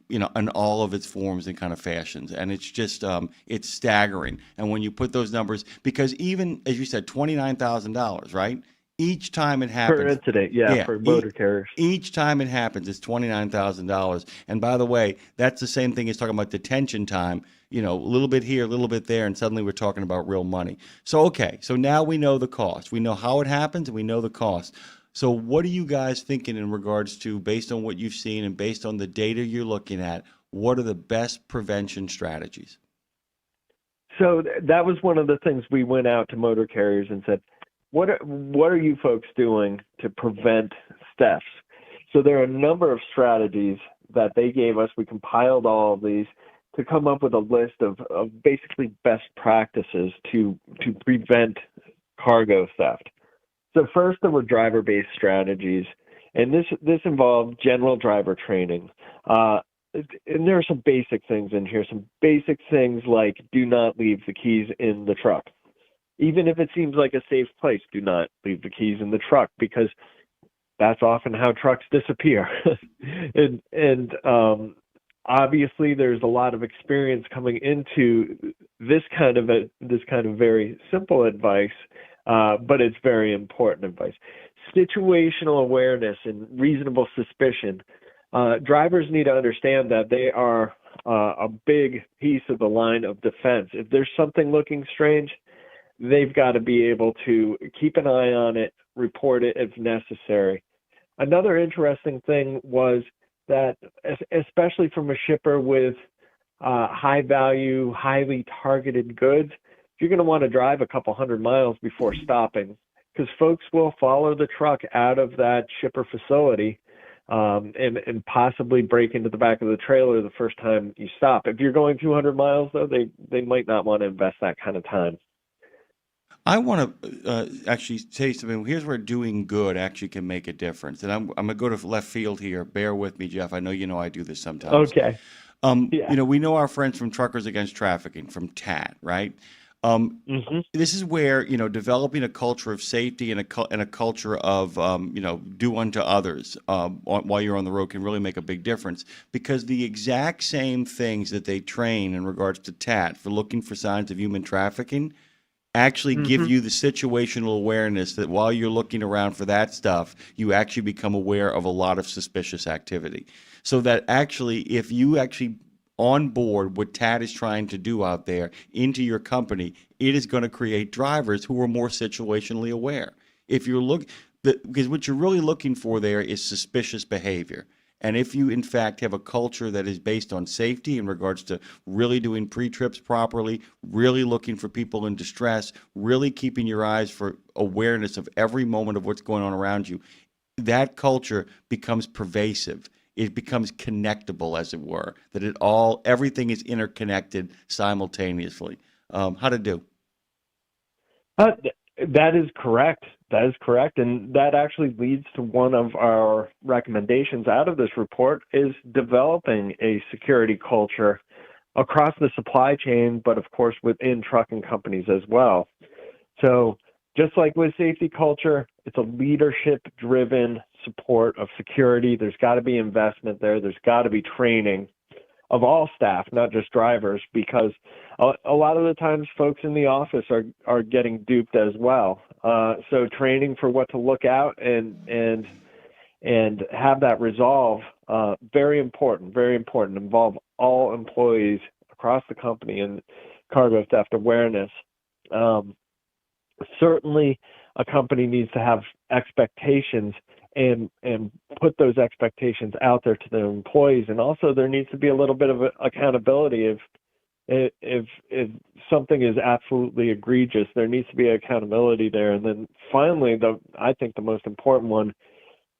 in all of its forms and kind of fashions. And it's just, it's staggering. And when you put those numbers, because even, as you said, $29,000, right? Each time it happens. Per incident, for motor carriers. Each time it happens, it's $29,000. And by the way, that's the same thing as talking about detention time, a little bit here, a little bit there, and suddenly we're talking about real money. So, okay, so now we know the cost. We know how it happens, and we know the cost. So what are you guys thinking in regards to, based on what you've seen and based on the data you're looking at, what are the best prevention strategies? So that was one of the things we went out to motor carriers and said, what are you folks doing to prevent thefts? So there are a number of strategies that they gave us. We compiled all of these to come up with a list of basically best practices to prevent cargo theft. So first, there were driver-based strategies, and this involved general driver training. And there are some basic things in here, some basic things like do not leave the keys in the truck. Even if it seems like a safe place, do not leave the keys in the truck, because that's often how trucks disappear. and obviously, there's a lot of experience coming into this kind of very simple advice, but it's very important advice. Situational awareness and reasonable suspicion. Drivers need to understand that they are a big piece of the line of defense. If there's something looking strange, they've got to be able to keep an eye on it, report it if necessary. Another interesting thing was that, especially from a shipper with high value, highly targeted goods, you're going to want to drive a couple hundred miles before stopping, because folks will follow the truck out of that shipper facility and possibly break into the back of the trailer the first time you stop. If you're going 200 miles, though, they might not want to invest that kind of time. I want to actually say something. Here's where doing good actually can make a difference. And I'm going to go to left field here. Bear with me, Jeff. I know I do this sometimes. Okay. We know our friends from Truckers Against Trafficking, from TAT, right? This is where, developing a culture of safety and a culture of, do unto others while you're on the road can really make a big difference, because the exact same things that they train in regards to TAT for looking for signs of human trafficking actually give you the situational awareness that while you're looking around for that stuff, you actually become aware of a lot of suspicious activity. So that actually, if you actually on board what TAT is trying to do out there into your company, it is going to create drivers who are more situationally aware. If you're because what you're really looking for there is suspicious behavior. And if you, in fact, have a culture that is based on safety in regards to really doing pre-trips properly, really looking for people in distress, really keeping your eyes for awareness of every moment of what's going on around you, that culture becomes pervasive. It becomes connectable, as it were, that everything is interconnected simultaneously. How to do? That is correct. That is correct. And that actually leads to one of our recommendations out of this report is developing a security culture across the supply chain, but of course within trucking companies as well. So just like with safety culture, it's a leadership-driven support of security. There's got to be investment there. There's got to be training of all staff, not just drivers, because a lot of the times folks in the office are getting duped as well. So training for what to look out and have that resolve, very important, involve all employees across the company in cargo theft awareness. Certainly a company needs to have expectations and put those expectations out there to their employees. And also there needs to be a little bit of accountability. If something is absolutely egregious, there needs to be accountability there. And then finally, I think the most important one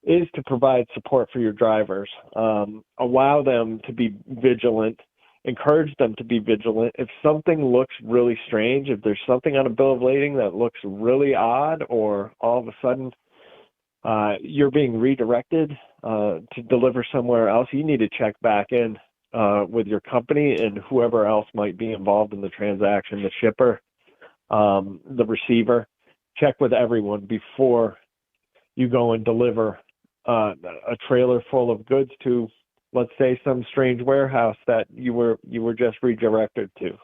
is to provide support for your drivers. Allow them to be vigilant, encourage them to be vigilant. If something looks really strange, if there's something on a bill of lading that looks really odd, or all of a sudden you're being redirected to deliver somewhere else, you need to check back in with your company and whoever else might be involved in the transaction, the shipper, the receiver. Check with everyone before you go and deliver a trailer full of goods to, let's say, some strange warehouse that you were just redirected to.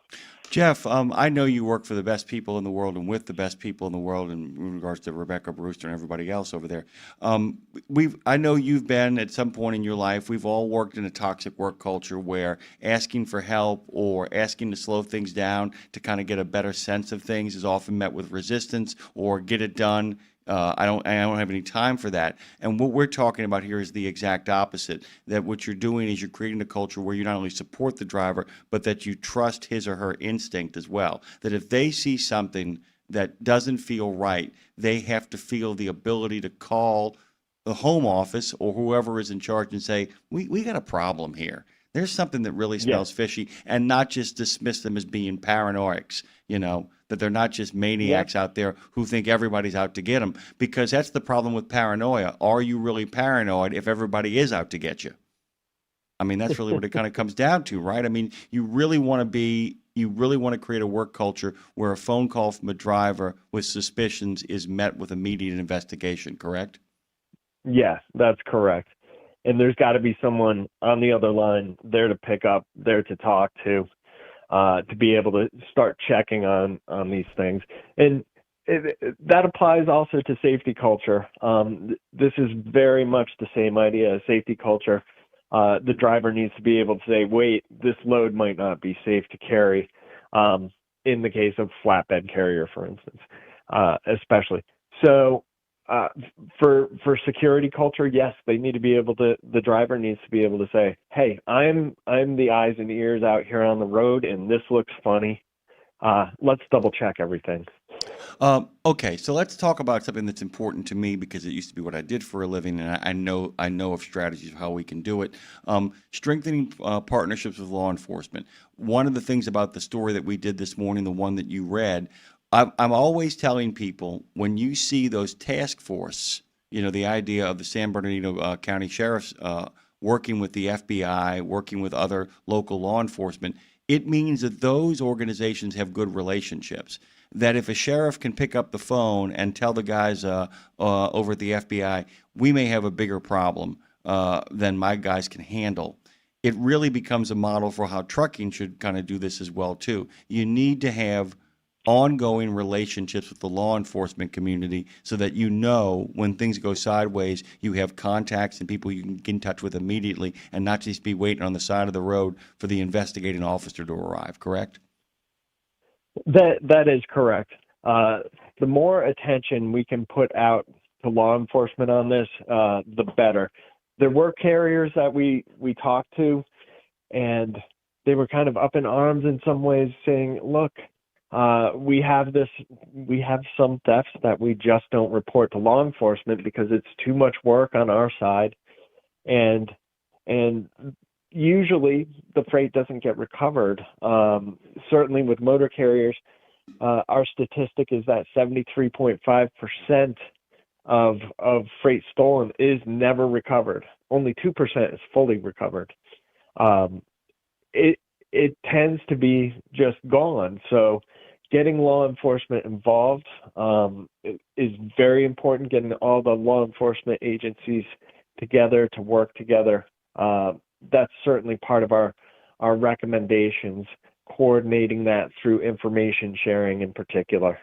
Jeff, I know you work for the best people in the world and with the best people in the world in regards to Rebecca Brewster and everybody else over there. I know you've been at some point in your life, we've all worked in a toxic work culture where asking for help or asking to slow things down to kind of get a better sense of things is often met with resistance or get it done. I don't have any time for that. And what we're talking about here is the exact opposite, that what you're doing is you're creating a culture where you not only support the driver, but that you trust his or her instinct as well. That if they see something that doesn't feel right, they have to feel the ability to call the home office or whoever is in charge and say, we got a problem here. There's something that really smells fishy, and not just dismiss them as being paranoics, that they're not just maniacs out there who think everybody's out to get them, because that's the problem with paranoia. Are you really paranoid if everybody is out to get you? I mean, that's really what it kind of comes down to, right? I mean, you really want to create a work culture where a phone call from a driver with suspicions is met with immediate investigation, correct? Yes, that's correct. And there's got to be someone on the other line there to pick up, there to talk to be able to start checking on these things. And that applies also to safety culture. This is very much the same idea as safety culture. The driver needs to be able to say, wait, this load might not be safe to carry, in the case of flatbed carrier, for instance, especially. So for security culture, yes, they need to be able to, the driver needs to be able to say, hey, I'm the eyes and ears out here on the road, and this looks funny. Let's double check everything. Okay, so let's talk about something that's important to me, because it used to be what I did for a living, and I know of strategies of how we can do it. Strengthening partnerships with law enforcement. One of the things about the story that we did this morning, the one that you read, I'm always telling people, when you see those task force, the idea of the San Bernardino County Sheriff's working with the FBI, working with other local law enforcement, it means that those organizations have good relationships. That if a sheriff can pick up the phone and tell the guys over at the FBI, we may have a bigger problem than my guys can handle, it really becomes a model for how trucking should kind of do this as well, too. You need to have ongoing relationships with the law enforcement community so that you know when things go sideways, you have contacts and people you can get in touch with immediately and not just be waiting on the side of the road for the investigating officer to arrive, correct? That is correct. The more attention we can put out to law enforcement on this, the better. There were carriers that we talked to, and they were kind of up in arms in some ways, saying, "Look, we have some thefts that we just don't report to law enforcement because it's too much work on our side, and usually the freight doesn't get recovered. Certainly with motor carriers, our statistic is that 73.5% of freight stolen is never recovered. Only 2% is fully recovered. It tends to be just gone. So getting law enforcement involved is very important, getting all the law enforcement agencies together to work together. That's certainly part of our recommendations, coordinating that through information sharing in particular.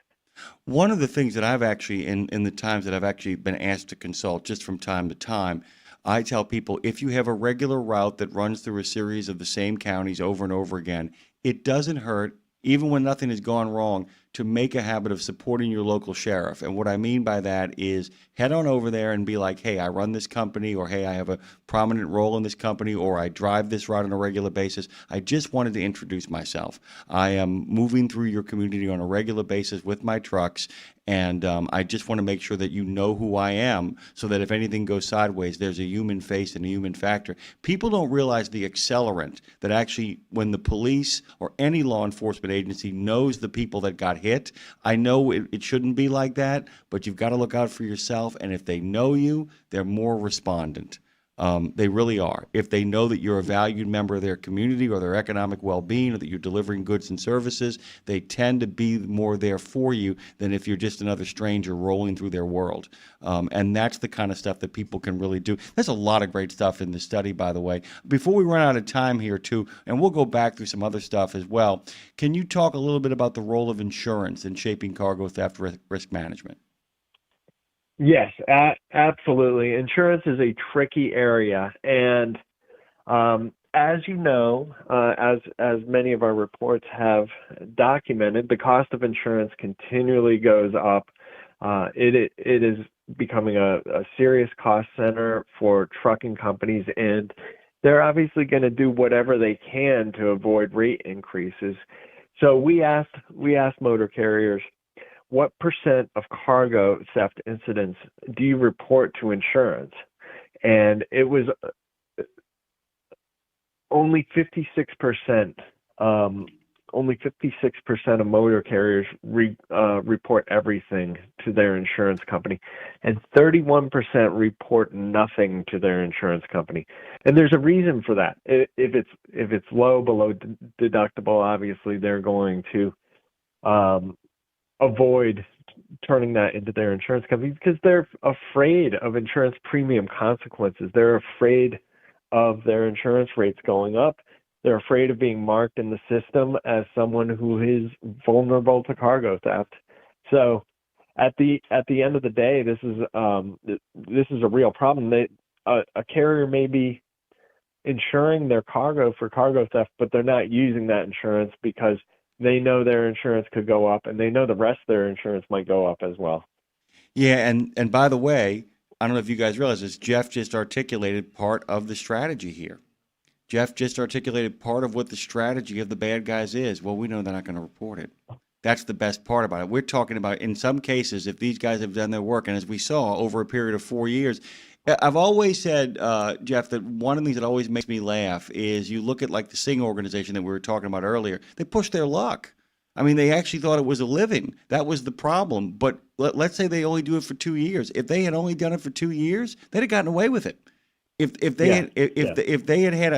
One of the things that I've actually, in the times that I've actually been asked to consult just from time to time, I tell people if you have a regular route that runs through a series of the same counties over and over again, it doesn't hurt, even when nothing has gone wrong, to make a habit of supporting your local sheriff. And what I mean by that is head on over there and be like, hey, I run this company, or hey, I have a prominent role in this company, or I drive this route on a regular basis. I just wanted to introduce myself. I am moving through your community on a regular basis with my trucks, and I just want to make sure that you know who I am so that if anything goes sideways, there's a human face and a human factor. People don't realize the accelerant that actually when the police or any law enforcement agency knows the people that got hit, I know it shouldn't be like that, but you've got to look out for yourself. And if they know you, they're more respondent. They really are. If they know that you're a valued member of their community or their economic well-being, or that you're delivering goods and services, they tend to be more there for you than if you're just another stranger rolling through their world. And that's the kind of stuff that people can really do. There's a lot of great stuff in the study, by the way. Before we run out of time here, too, and we'll go back through some other stuff as well, can you talk a little bit about the role of insurance in shaping cargo theft risk management? Yes, absolutely. Insurance is a tricky area, and as you know, as many of our reports have documented, the cost of insurance continually goes up. It is becoming a serious cost center for trucking companies, and they're obviously going to do whatever they can to avoid rate increases. So we asked motor carriers, what percent of cargo theft incidents do you report to insurance? And it was only 56%. Only 56% of motor carriers report everything to their insurance company, and 31% report nothing to their insurance company. And there's a reason for that. If it's low, below deductible, obviously they're going to avoid turning that into their insurance company because they're afraid of insurance premium consequences. They're afraid of their insurance rates going up. They're afraid of being marked in the system as someone who is vulnerable to cargo theft. So at the end of the day, this is a real problem. A carrier may be insuring their cargo for cargo theft, but they're not using that insurance because they know their insurance could go up, and they know the rest of their insurance might go up as well. Yeah, and by the way, I don't know if you guys realize this, Jeff just articulated part of the strategy here. Jeff just articulated part of what the strategy of the bad guys is. Well, we know they're not going to report it. That's the best part about it. We're talking about, in some cases, if these guys have done their work, and as we saw over a period of 4 years, I've always said, Jeff, that one of the things that always makes me laugh is you look at like the Sing organization that we were talking about earlier. They pushed their luck. I mean, they actually thought it was a living. That was the problem. But let's say they only do it for 2 years. If they had only done it for 2 years, they'd have gotten away with it. If they had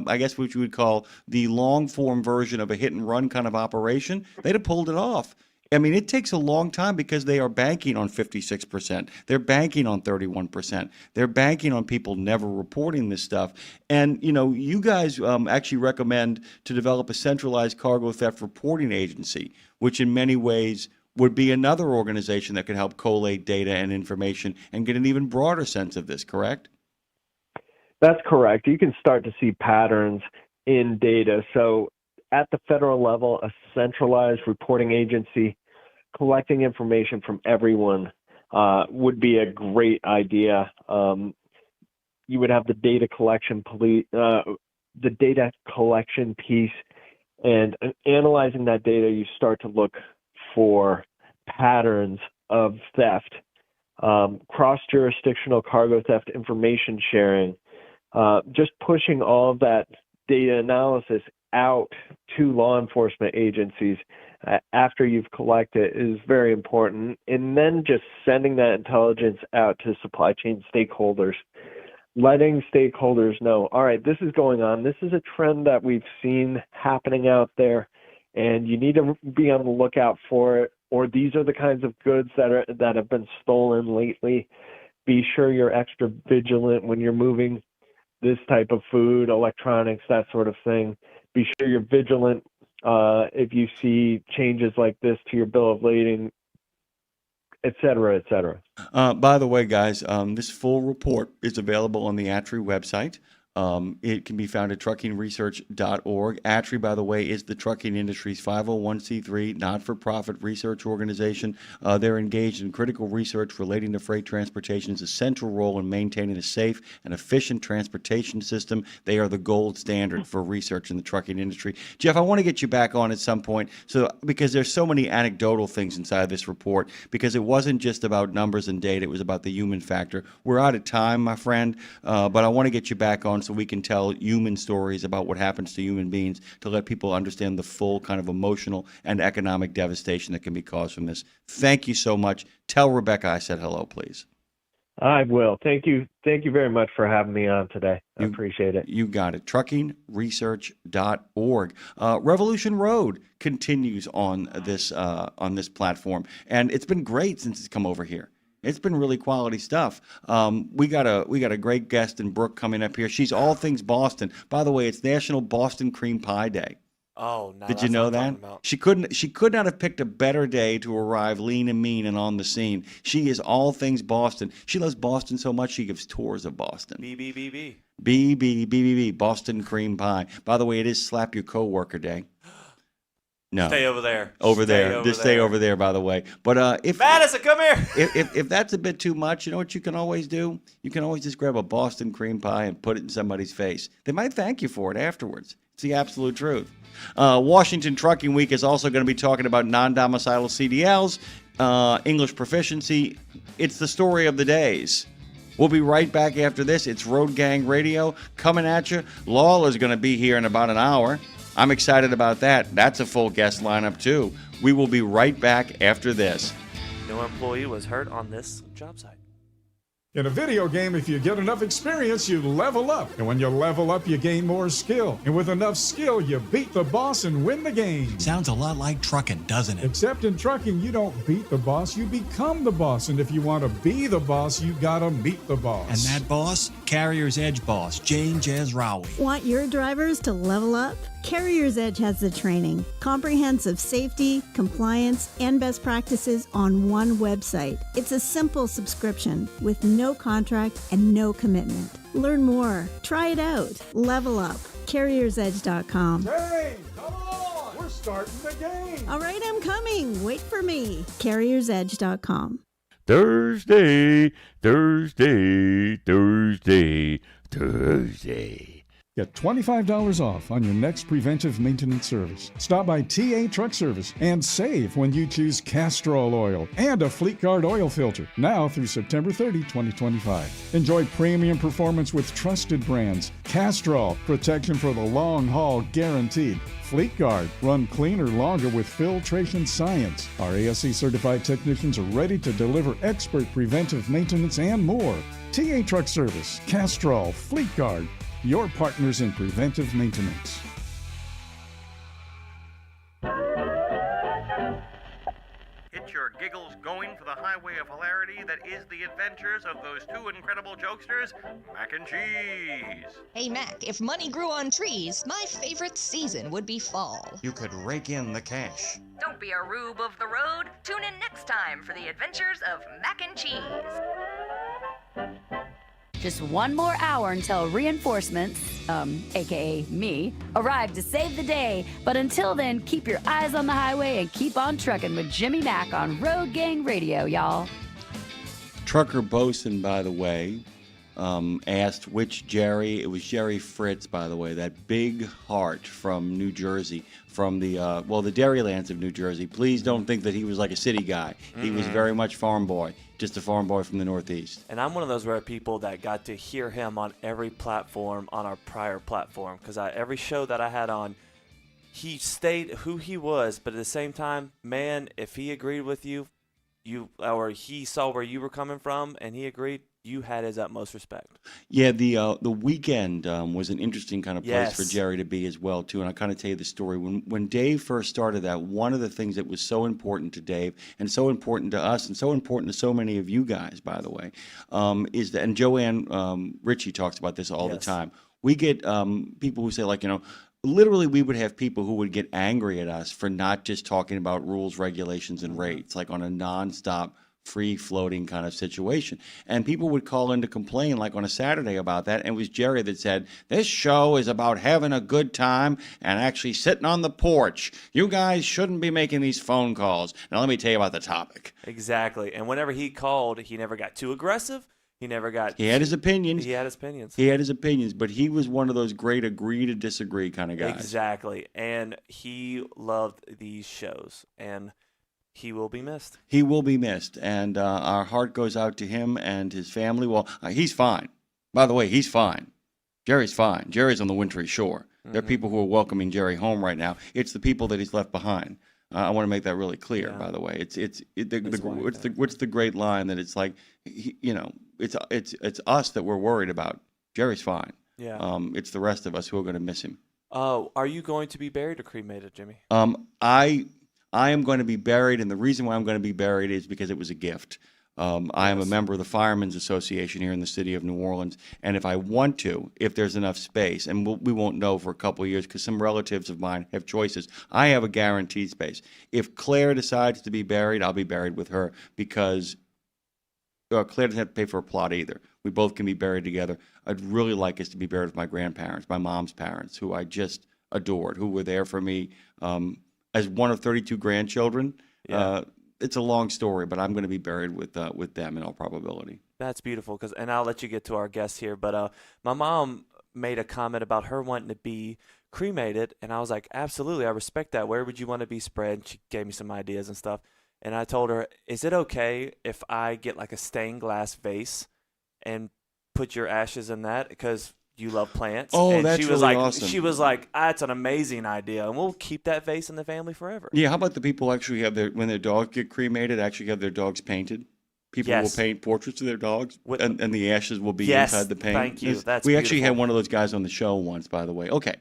I guess what you would call the long form version of a hit and run kind of operation, they'd have pulled it off. I mean, it takes a long time because they are banking on 56%. They're banking on 31%. They're banking on people never reporting this stuff. And, you guys actually recommend to develop a centralized cargo theft reporting agency, which in many ways would be another organization that could help collate data and information and get an even broader sense of this, correct? That's correct. You can start to see patterns in data. So at the federal level, a centralized reporting agency collecting information from everyone would be a great idea. You would have the data collection piece, and analyzing that data, you start to look for patterns of theft, cross-jurisdictional cargo theft information sharing, just pushing all of that data analysis out to law enforcement agencies after you've collected is very important. And then just sending that intelligence out to supply chain stakeholders, letting stakeholders know, all right, this is going on. This is a trend that we've seen happening out there, and you need to be on the lookout for it. Or these are the kinds of goods that have been stolen lately. Be sure you're extra vigilant when you're moving this type of food, electronics, that sort of thing. Be sure you're vigilant if you see changes like this to your bill of lading, et cetera, et cetera. By the way, guys, this full report is available on the ATRI website. It can be found at truckingresearch.org. ATRI, by the way, is the trucking industry's 501c3 not-for-profit research organization. They're engaged in critical research relating to freight transportation's essential role in maintaining a safe and efficient transportation system. They are the gold standard for research in the trucking industry. Jeff, I want to get you back on at some point, because there's so many anecdotal things inside of this report, because it wasn't just about numbers and data, it was about the human factor. We're out of time, my friend, but I want to get you back on so we can tell human stories about what happens to human beings to let people understand the full kind of emotional and economic devastation that can be caused from this. Thank you so much. Tell Rebecca I said hello, please. I will. Thank you. Thank you very much for having me on today. I appreciate it. You got it. Truckingresearch.org. Revolution Road continues on this platform, and it's been great since it's come over here. It's been really quality stuff. We got a great guest in Brooke coming up here. She's all things Boston. By the way, it's National Boston Cream Pie Day. Oh, no. Did you know that? She could not have picked a better day to arrive lean and mean and on the scene. She is all things Boston. She loves Boston so much she gives tours of Boston. BBBB, Boston Cream Pie. By the way, it is Slap Your Coworker Day. No. Stay over there. Stay over there, by the way. But if Madison, come here. If that's a bit too much, you know what you can always do? You can always just grab a Boston cream pie and put it in somebody's face. They might thank you for it afterwards. It's the absolute truth. Washington Trucking Week is also going to be talking about non-domiciled CDLs, English proficiency. It's the story of the days. We'll be right back after this. It's Road Gang Radio coming at you. Lawler's going to be here in about an hour. I'm excited about that. That's a full guest lineup, too. We will be right back after this. No employee was hurt on this job site. In a video game, if you get enough experience, you level up. And when you level up, you gain more skill. And with enough skill, you beat the boss and win the game. Sounds a lot like trucking, doesn't it? Except in trucking, you don't beat the boss, you become the boss. And if you want to be the boss, you gotta meet the boss. And that boss? Carrier's Edge boss, Jane Jazrawi. Want your drivers to level up? Carrier's Edge has the training, comprehensive safety, compliance, and best practices on one website. It's a simple subscription with no contract and no commitment. Learn more. Try it out. Level up. CarriersEdge.com. Hey, come on! We're starting the game! All right, I'm coming. Wait for me. CarriersEdge.com. Thursday. Get $25 off on your next preventive maintenance service. Stop by TA Truck Service and save when you choose Castrol oil and a Fleet Guard oil filter. Now through September 30, 2025. Enjoy premium performance with trusted brands. Castrol, protection for the long haul guaranteed. Fleet Guard, run cleaner longer with filtration science. Our ASC certified technicians are ready to deliver expert preventive maintenance and more. TA Truck Service, Castrol, Fleet Guard, your partners in preventive maintenance. Get your giggles going for the highway of hilarity that is the adventures of those two incredible jokesters, Mac and Cheese. Hey, Mac, if money grew on trees, my favorite season would be fall. You could rake in the cash. Don't be a rube of the road. Tune in next time for the adventures of Mac and Cheese. Just one more hour until reinforcements, aka me, arrive to save the day. But until then, keep your eyes on the highway and keep on trucking with Jimmy Mack on Road Gang Radio, y'all. Trucker Bosun, by the way, asked which Jerry. It was Jerry Fritz, by the way, that big heart from New Jersey, from the Dairylands of New Jersey. Please don't think that he was like a city guy. He was very much farm boy, just a farm boy from the Northeast. And I'm one of those rare people that got to hear him on every platform on our prior platform, because every show that I had on, he stayed who he was, but at the same time, man, if he agreed with you, or he saw where you were coming from and he agreed, you had his utmost respect. Yeah, the weekend was an interesting kind of place for Yes. Jerry to be as well too. And I'll kind of tell you the story. When Dave first started that, one of the things that was so important to Dave and so important to us and so important to so many of you guys, by the way, is that, and Joanne Ritchie talks about this all the time. We get people who say, like, literally we would have people who would get angry at us for not just talking about rules, regulations, and rates, like on a nonstop, free-floating kind of situation. And people would call in to complain, like on a Saturday, about that. And it was Jerry that said, this show is about having a good time and actually sitting on the porch. You guys shouldn't be making these phone calls. Now, let me tell you about the topic. Exactly. And whenever he called, he never got too aggressive. He never got... He had his opinions. He had his opinions. He had his opinions, but he was one of those great agree to disagree kind of guys. Exactly. And he loved these shows. And he will be missed. He will be missed, and our heart goes out to him and his family. Well, he's fine. By the way, he's fine. Jerry's fine. Jerry's on the wintry shore. There are people who are welcoming Jerry home right now. It's the people that he's left behind. I want to make that really clear. By the way, what's the great line that it's like, it's us that we're worried about. Jerry's fine. Yeah. It's the rest of us who are going to miss him. Are you going to be buried or cremated, Jimmy? I am going to be buried, and the reason why I'm going to be buried is because it was a gift. I am a member of the Firemen's Association here in the city of New Orleans, and if I want to, if there's enough space, and we won't know for a couple of years because some relatives of mine have choices, I have a guaranteed space. If Claire decides to be buried, I'll be buried with her because Claire doesn't have to pay for a plot either. We both can be buried together. I'd really like us to be buried with my grandparents, my mom's parents, who I just adored, who were there for me as one of 32 grandchildren. It's a long story, but I'm going to be buried with them in all probability. That's beautiful, and I'll let you get to our guest here, but my mom made a comment about her wanting to be cremated, and I was like, absolutely, I respect that. Where would you want to be spread? She gave me some ideas and stuff, and I told her, is it okay if I get like a stained glass vase and put your ashes in that? Because you love plants. Oh, and that's she was really like, awesome. She was like, that's an amazing idea, and we'll keep that vase in the family forever. Yeah, how about the people actually have when their dogs get cremated, actually have their dogs painted? People will paint portraits of their dogs, and the ashes will be inside the paint. Thank you. That's we actually beautiful. had one of those guys on the show once, by the way. Okay.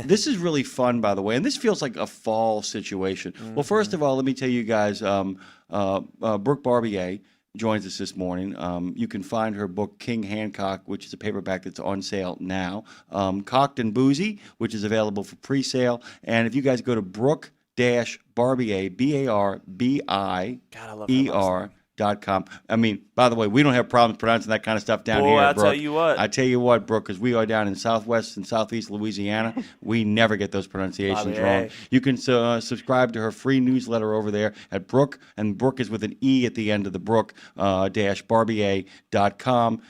This is really fun, by the way, and this feels like a fall situation. Well, first of all, let me tell you guys, Brooke Barbier joins us this morning. You can find her book, King Hancock, which is a paperback that's on sale now. Cocked and Boozy, which is available for pre-sale. And if you guys go to Brooke-Barbier, BARBIER.com. I mean, by the way, we don't have problems pronouncing that kind of stuff down here, I'll Brooke. tell you what. I tell you what, Brooke, because we are down in southwest and southeast Louisiana. We never get those pronunciations wrong. You can subscribe to her free newsletter over there at Brooke, and Brooke is with an E at the end of the Brooke-Barbier.com.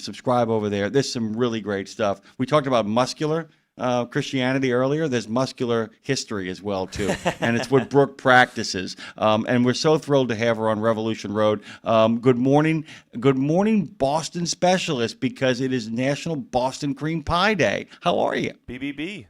Subscribe over there. There's some really great stuff. We talked about muscular Christianity earlier. There's muscular history as well, too. And it's what Brooke practices. And we're so thrilled to have her on Revolution Road. Good morning, Boston specialist, because it is National Boston Cream Pie Day. How are you? BBB.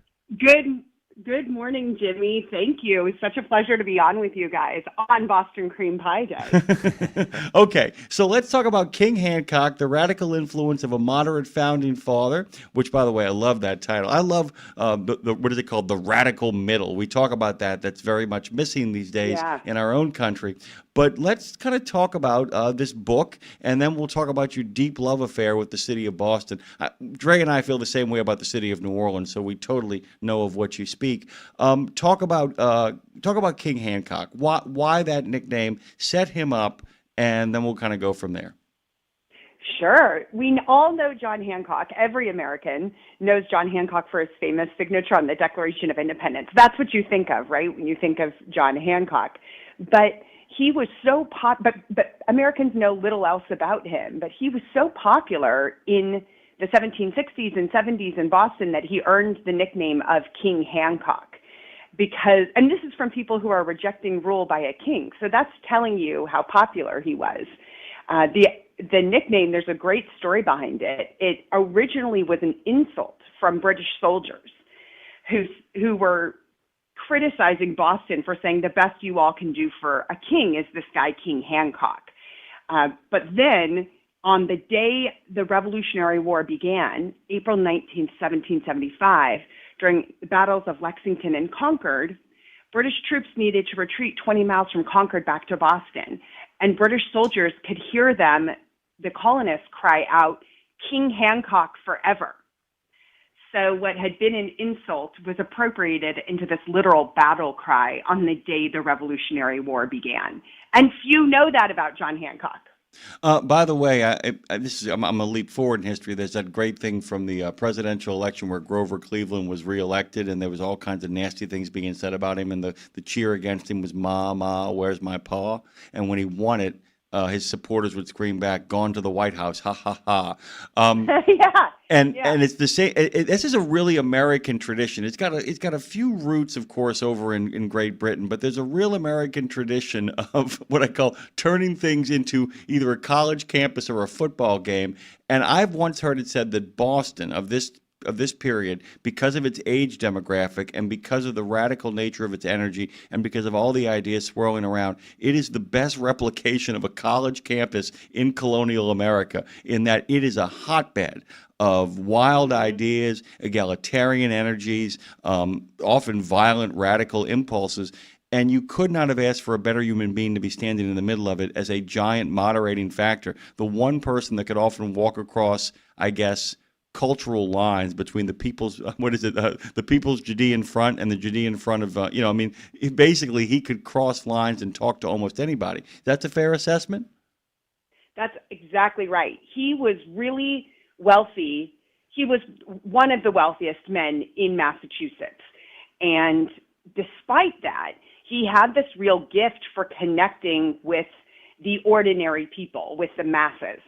Good morning, Jimmy. Thank you. It's such a pleasure to be on with you guys on Boston Cream Pie Day. Okay, so let's talk about King Hancock, the radical influence of a moderate founding father, which, by the way, I love that title. I love, what is it called? The radical middle. We talk about that. That's very much missing these days in our own country. But let's kind of talk about this book, and then we'll talk about your deep love affair with the city of Boston. Dre and I feel the same way about the city of New Orleans, so we totally know of what you speak. Talk about King Hancock. Why that nickname? Set him up, and then we'll kind of go from there. Sure. We all know John Hancock. Every American knows John Hancock for his famous signature on the Declaration of Independence. That's what you think of, right, when you think of John Hancock. But he was so but Americans know little else about him. But he was so popular in the 1760s and 70s in Boston that he earned the nickname of King Hancock. Because, and this is from people who are rejecting rule by a king. So that's telling you how popular he was. The nickname, there's a great story behind it. It originally was an insult from British soldiers who were criticizing Boston for saying the best you all can do for a king is this guy, King Hancock. But then on the day the Revolutionary War began, April 19th, 1775, during the battles of Lexington and Concord, British troops needed to retreat 20 miles from Concord back to Boston. And British soldiers could hear them, the colonists, cry out, "King Hancock forever." So what had been an insult was appropriated into this literal battle cry on the day the Revolutionary War began. And few know that about John Hancock. By the way, I'm going to leap forward in history. There's that great thing from the presidential election where Grover Cleveland was reelected, and there was all kinds of nasty things being said about him, and the cheer against him was "Ma, Ma, where's my paw?" And when he won it, his supporters would scream back, "Gone to the White House, ha ha ha." And it's the same. This is a really American tradition. It's got a few roots, of course, over in Great Britain, but there's a real American tradition of what I call turning things into either a college campus or a football game. And I've once heard it said that Boston of this period, because of its age demographic and because of the radical nature of its energy and because of all the ideas swirling around, it is the best replication of a college campus in colonial America, in that it is a hotbed of wild ideas, egalitarian energies, often violent, radical impulses. And you could not have asked for a better human being to be standing in the middle of it as a giant moderating factor. The one person that could often walk across, I guess, cultural lines between the people's, the people's Judean front and the Judean front of, basically he could cross lines and talk to almost anybody. That's a fair assessment? That's exactly right. He was really wealthy. He was one of the wealthiest men in Massachusetts. And despite that, he had this real gift for connecting with the ordinary people, with the masses.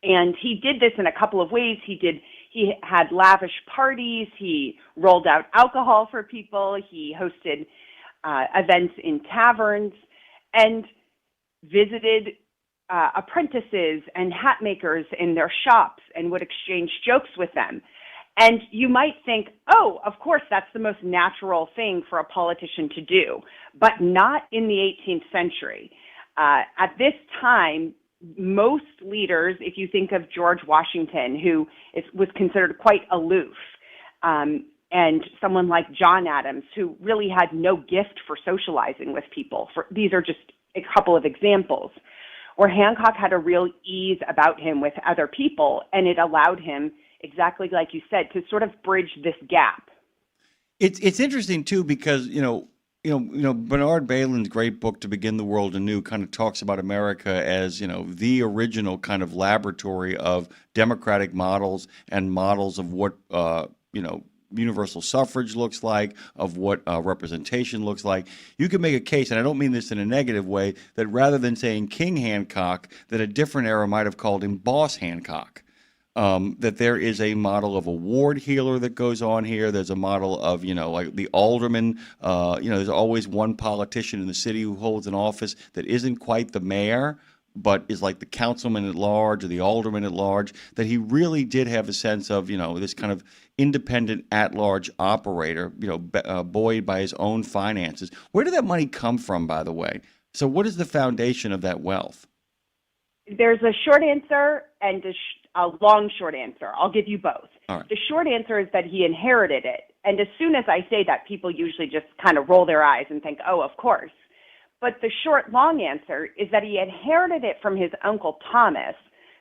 And he did this in a couple of ways. He had lavish parties. He rolled out alcohol for people. He hosted events in taverns and visited apprentices and hat makers in their shops and would exchange jokes with them. And you might think, oh, of course, that's the most natural thing for a politician to do, but not in the 18th century. At this time, most leaders, if you think of George Washington, who was considered quite aloof, and someone like John Adams, who really had no gift for socializing with people. These are just a couple of examples, where Hancock had a real ease about him with other people, and it allowed him, exactly like you said, to sort of bridge this gap. It's interesting too because Bernard Bailyn's great book To Begin the World Anew kind of talks about America as the original kind of laboratory of democratic models and models of what universal suffrage looks like, of what representation looks like. You can make a case, and I don't mean this in a negative way, that rather than saying King Hancock, that a different era might have called him Boss Hancock. That there is a model of a ward healer that goes on here. There's a model of, like the alderman. There's always one politician in the city who holds an office that isn't quite the mayor, but is like the councilman at large or the alderman at large, that he really did have a sense of, this kind of independent at-large operator, buoyed by his own finances. Where did that money come from, by the way? So what is the foundation of that wealth? There's a short answer and a long short answer. I'll give you both. All right. The short answer is that he inherited it. And as soon as I say that, people usually just kind of roll their eyes and think, oh, of course. But the short, long answer is that he inherited it from his uncle Thomas,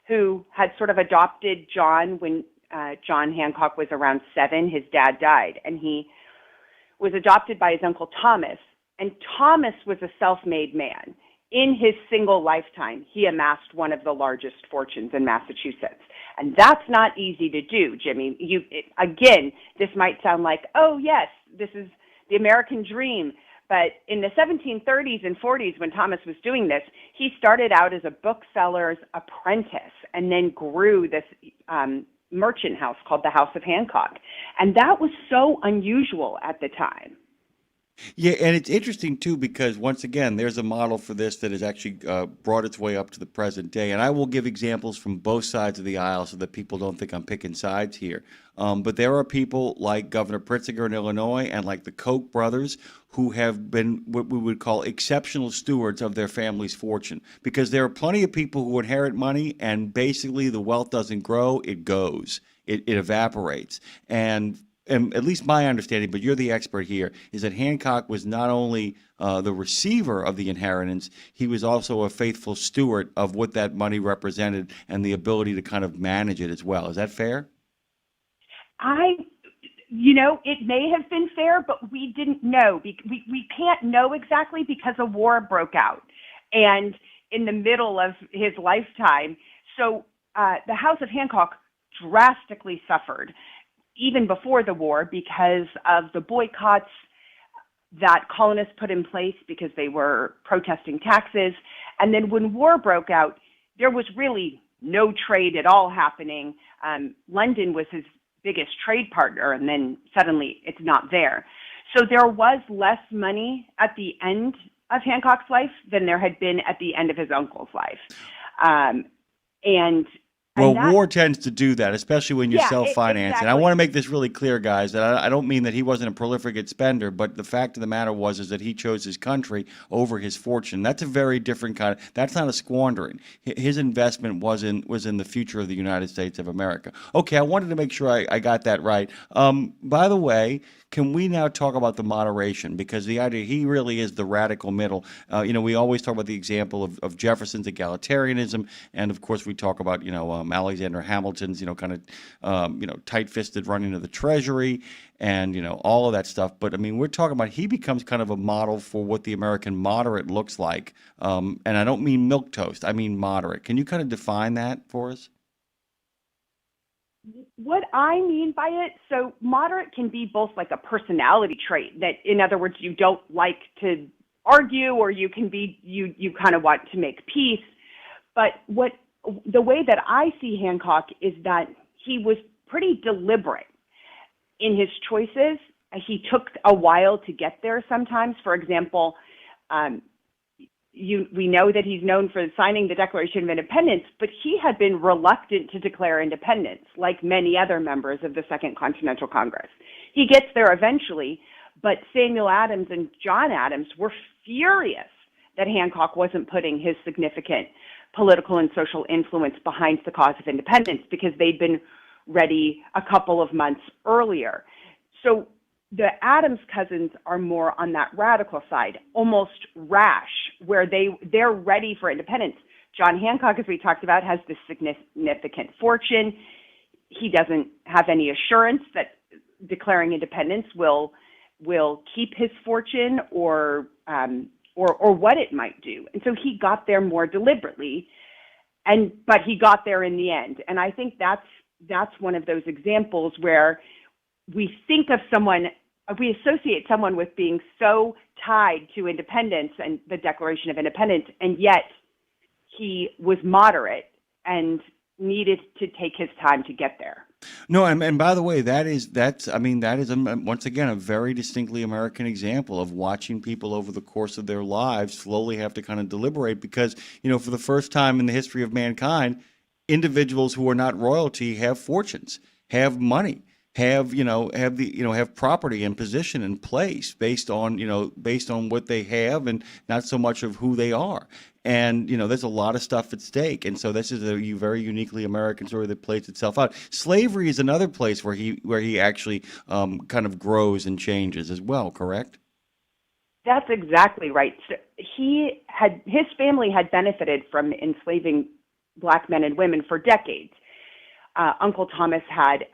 who had sort of adopted John when John Hancock was around 7. His dad died, and he was adopted by his uncle Thomas. And Thomas was a self-made man. In his single lifetime, he amassed one of the largest fortunes in Massachusetts. And that's not easy to do, Jimmy. Again, this might sound like, oh, yes, this is the American dream. But in the 1730s and 40s, when Thomas was doing this, he started out as a bookseller's apprentice and then grew this merchant house called the House of Hancock. And that was so unusual at the time. Yeah, and it's interesting, too, because once again, there's a model for this that has actually brought its way up to the present day. And I will give examples from both sides of the aisle so that people don't think I'm picking sides here. But there are people like Governor Pritzker in Illinois and like the Koch brothers who have been what we would call exceptional stewards of their family's fortune. Because there are plenty of people who inherit money and basically the wealth doesn't grow, it goes. It evaporates. And at least my understanding, but you're the expert here, is that Hancock was not only the receiver of the inheritance, he was also a faithful steward of what that money represented and the ability to kind of manage it as well. Is that fair? It may have been fair, but we didn't know. We can't know exactly because a war broke out and in the middle of his lifetime. So the House of Hancock drastically suffered even before the war because of the boycotts that colonists put in place because they were protesting taxes. And then when war broke out, there was really no trade at all happening. London was his biggest trade partner, and then suddenly it's not there. So there was less money at the end of Hancock's life than there had been at the end of his uncle's life. War tends to do that, especially when you're self-financing. Exactly. I want to make this really clear, guys, that I don't mean that he wasn't a prolific spender, but the fact of the matter is that he chose his country over his fortune. That's a very different kind of, that's not a squandering. His investment was in the future of the United States of America. Okay, I wanted to make sure I got that right. By the way, can we now talk about the moderation? Because the idea, he really is the radical middle. We always talk about the example of Jefferson's egalitarianism, and of course we talk about, Alexander Hamilton's, tight-fisted running of the Treasury and, all of that stuff. But, we're talking about he becomes kind of a model for what the American moderate looks like. And I don't mean milquetoast. I mean moderate. Can you kind of define that for us? What I mean by it, so moderate can be both like a personality trait that, in other words, you don't like to argue or you can be, you kind of want to make peace. But the way that I see Hancock is that he was pretty deliberate in his choices. He took a while to get there sometimes. For example, we know that he's known for signing the Declaration of Independence, but he had been reluctant to declare independence, like many other members of the Second Continental Congress. He gets there eventually, but Samuel Adams and John Adams were furious that Hancock wasn't putting his significant political and social influence behind the cause of independence because they'd been ready a couple of months earlier. So the Adams cousins are more on that radical side, almost rash, where they're ready for independence. John Hancock, as we talked about, has this significant fortune. He doesn't have any assurance that declaring independence will keep his fortune or what it might do. And so he got there more deliberately, but he got there in the end. And I think that's one of those examples where we associate someone with being so tied to independence and the Declaration of Independence, and yet he was moderate and needed to take his time to get there. No, and by the way, that is once again a very distinctly American example of watching people over the course of their lives slowly have to kind of deliberate because, for the first time in the history of mankind, individuals who are not royalty have fortunes, have money, have property and position and place based on what they have and not so much of who they are. And there's a lot of stuff at stake, and so this is a very uniquely American story that plays itself out. Slavery is another place where he actually kind of grows and changes as well. Correct? That's exactly right. So his family had benefited from enslaving Black men and women for decades. Uncle Thomas had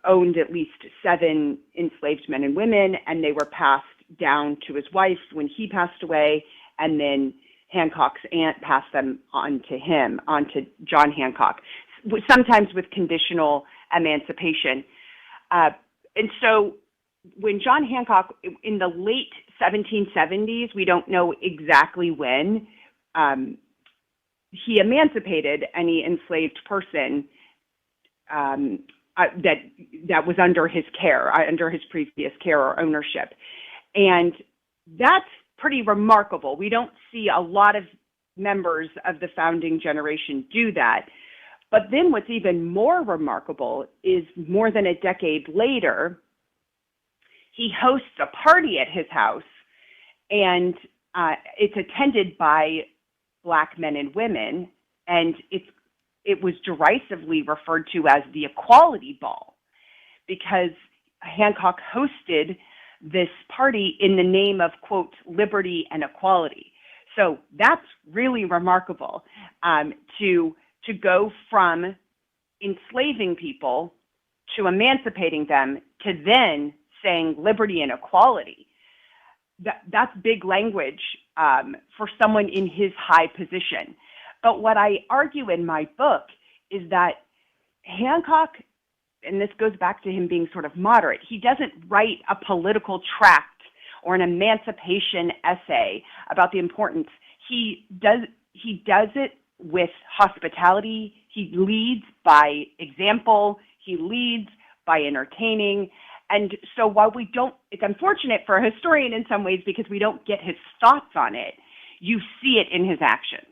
owned at least 7 enslaved men and women, and they were passed down to his wife when he passed away. And then Hancock's aunt passed them on to John Hancock, sometimes with conditional emancipation. And so when John Hancock, in the late 1770s, we don't know exactly when, he emancipated any enslaved person that was under his care, under his previous care or ownership. And that's pretty remarkable. We don't see a lot of members of the founding generation do that. But then what's even more remarkable is more than a decade later, he hosts a party at his house, and it's attended by Black men and women, and it was derisively referred to as the Equality Ball because Hancock hosted this party in the name of, quote, liberty and equality. So that's really remarkable, to go from enslaving people to emancipating them to then saying liberty and equality. That's big language for someone in his high position. But what I argue in my book is that Hancock, and this goes back to him being sort of moderate, he doesn't write a political tract or an emancipation essay about the importance. He does it with hospitality. He leads by example. He leads by entertaining. And so while it's unfortunate for a historian in some ways because we don't get his thoughts on it, you see it in his actions.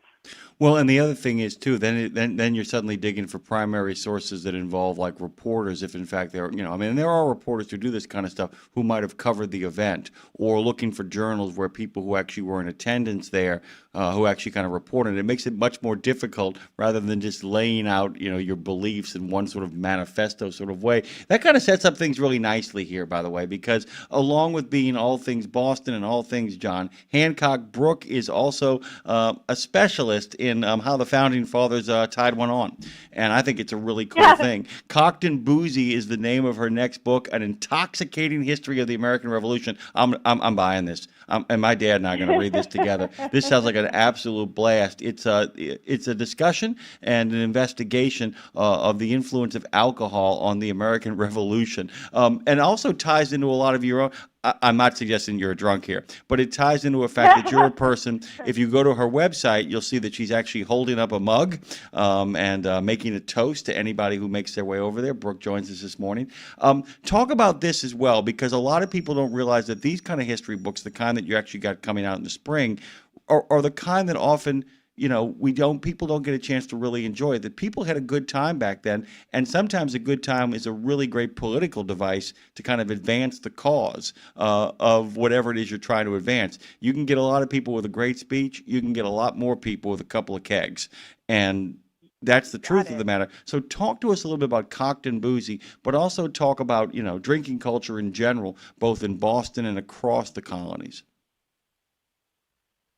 Well, and the other thing is too, then you're suddenly digging for primary sources that involve like reporters, if in fact there are reporters who do this kind of stuff who might have covered the event, or looking for journals where people who actually were in attendance there, who actually kind of reported. It makes it much more difficult rather than just laying out, your beliefs in one sort of manifesto sort of way. That kind of sets up things really nicely here, by the way, because along with being all things Boston and all things John, Hancock Brooke is also a specialist in how the Founding Fathers tied one on. And I think it's a really cool thing. Cocked and Boozy is the name of her next book, An Intoxicating History of the American Revolution. I'm buying this. And my dad and I are going to read this together. This sounds like an absolute blast. It's a discussion and an investigation of the influence of alcohol on the American Revolution. And also ties into a lot of your own. I'm not suggesting you're a drunk here, but it ties into a fact that you're a person. If you go to her website, you'll see that she's actually holding up a mug and making a toast to anybody who makes their way over there. Brooke joins us this morning. Talk about this as well, because a lot of people don't realize that these kind of history books, the kind that you actually got coming out in the spring, are the kind that often people don't get a chance to really enjoy it. That people had a good time back then, and sometimes a good time is a really great political device to kind of advance the cause of whatever it is you're trying to advance. You can get a lot of people with a great speech. You can get a lot more people with a couple of kegs, and that's the truth of the matter. So talk to us a little bit about Cocked and Boozy, but also talk about drinking culture in general, both in Boston and across the colonies.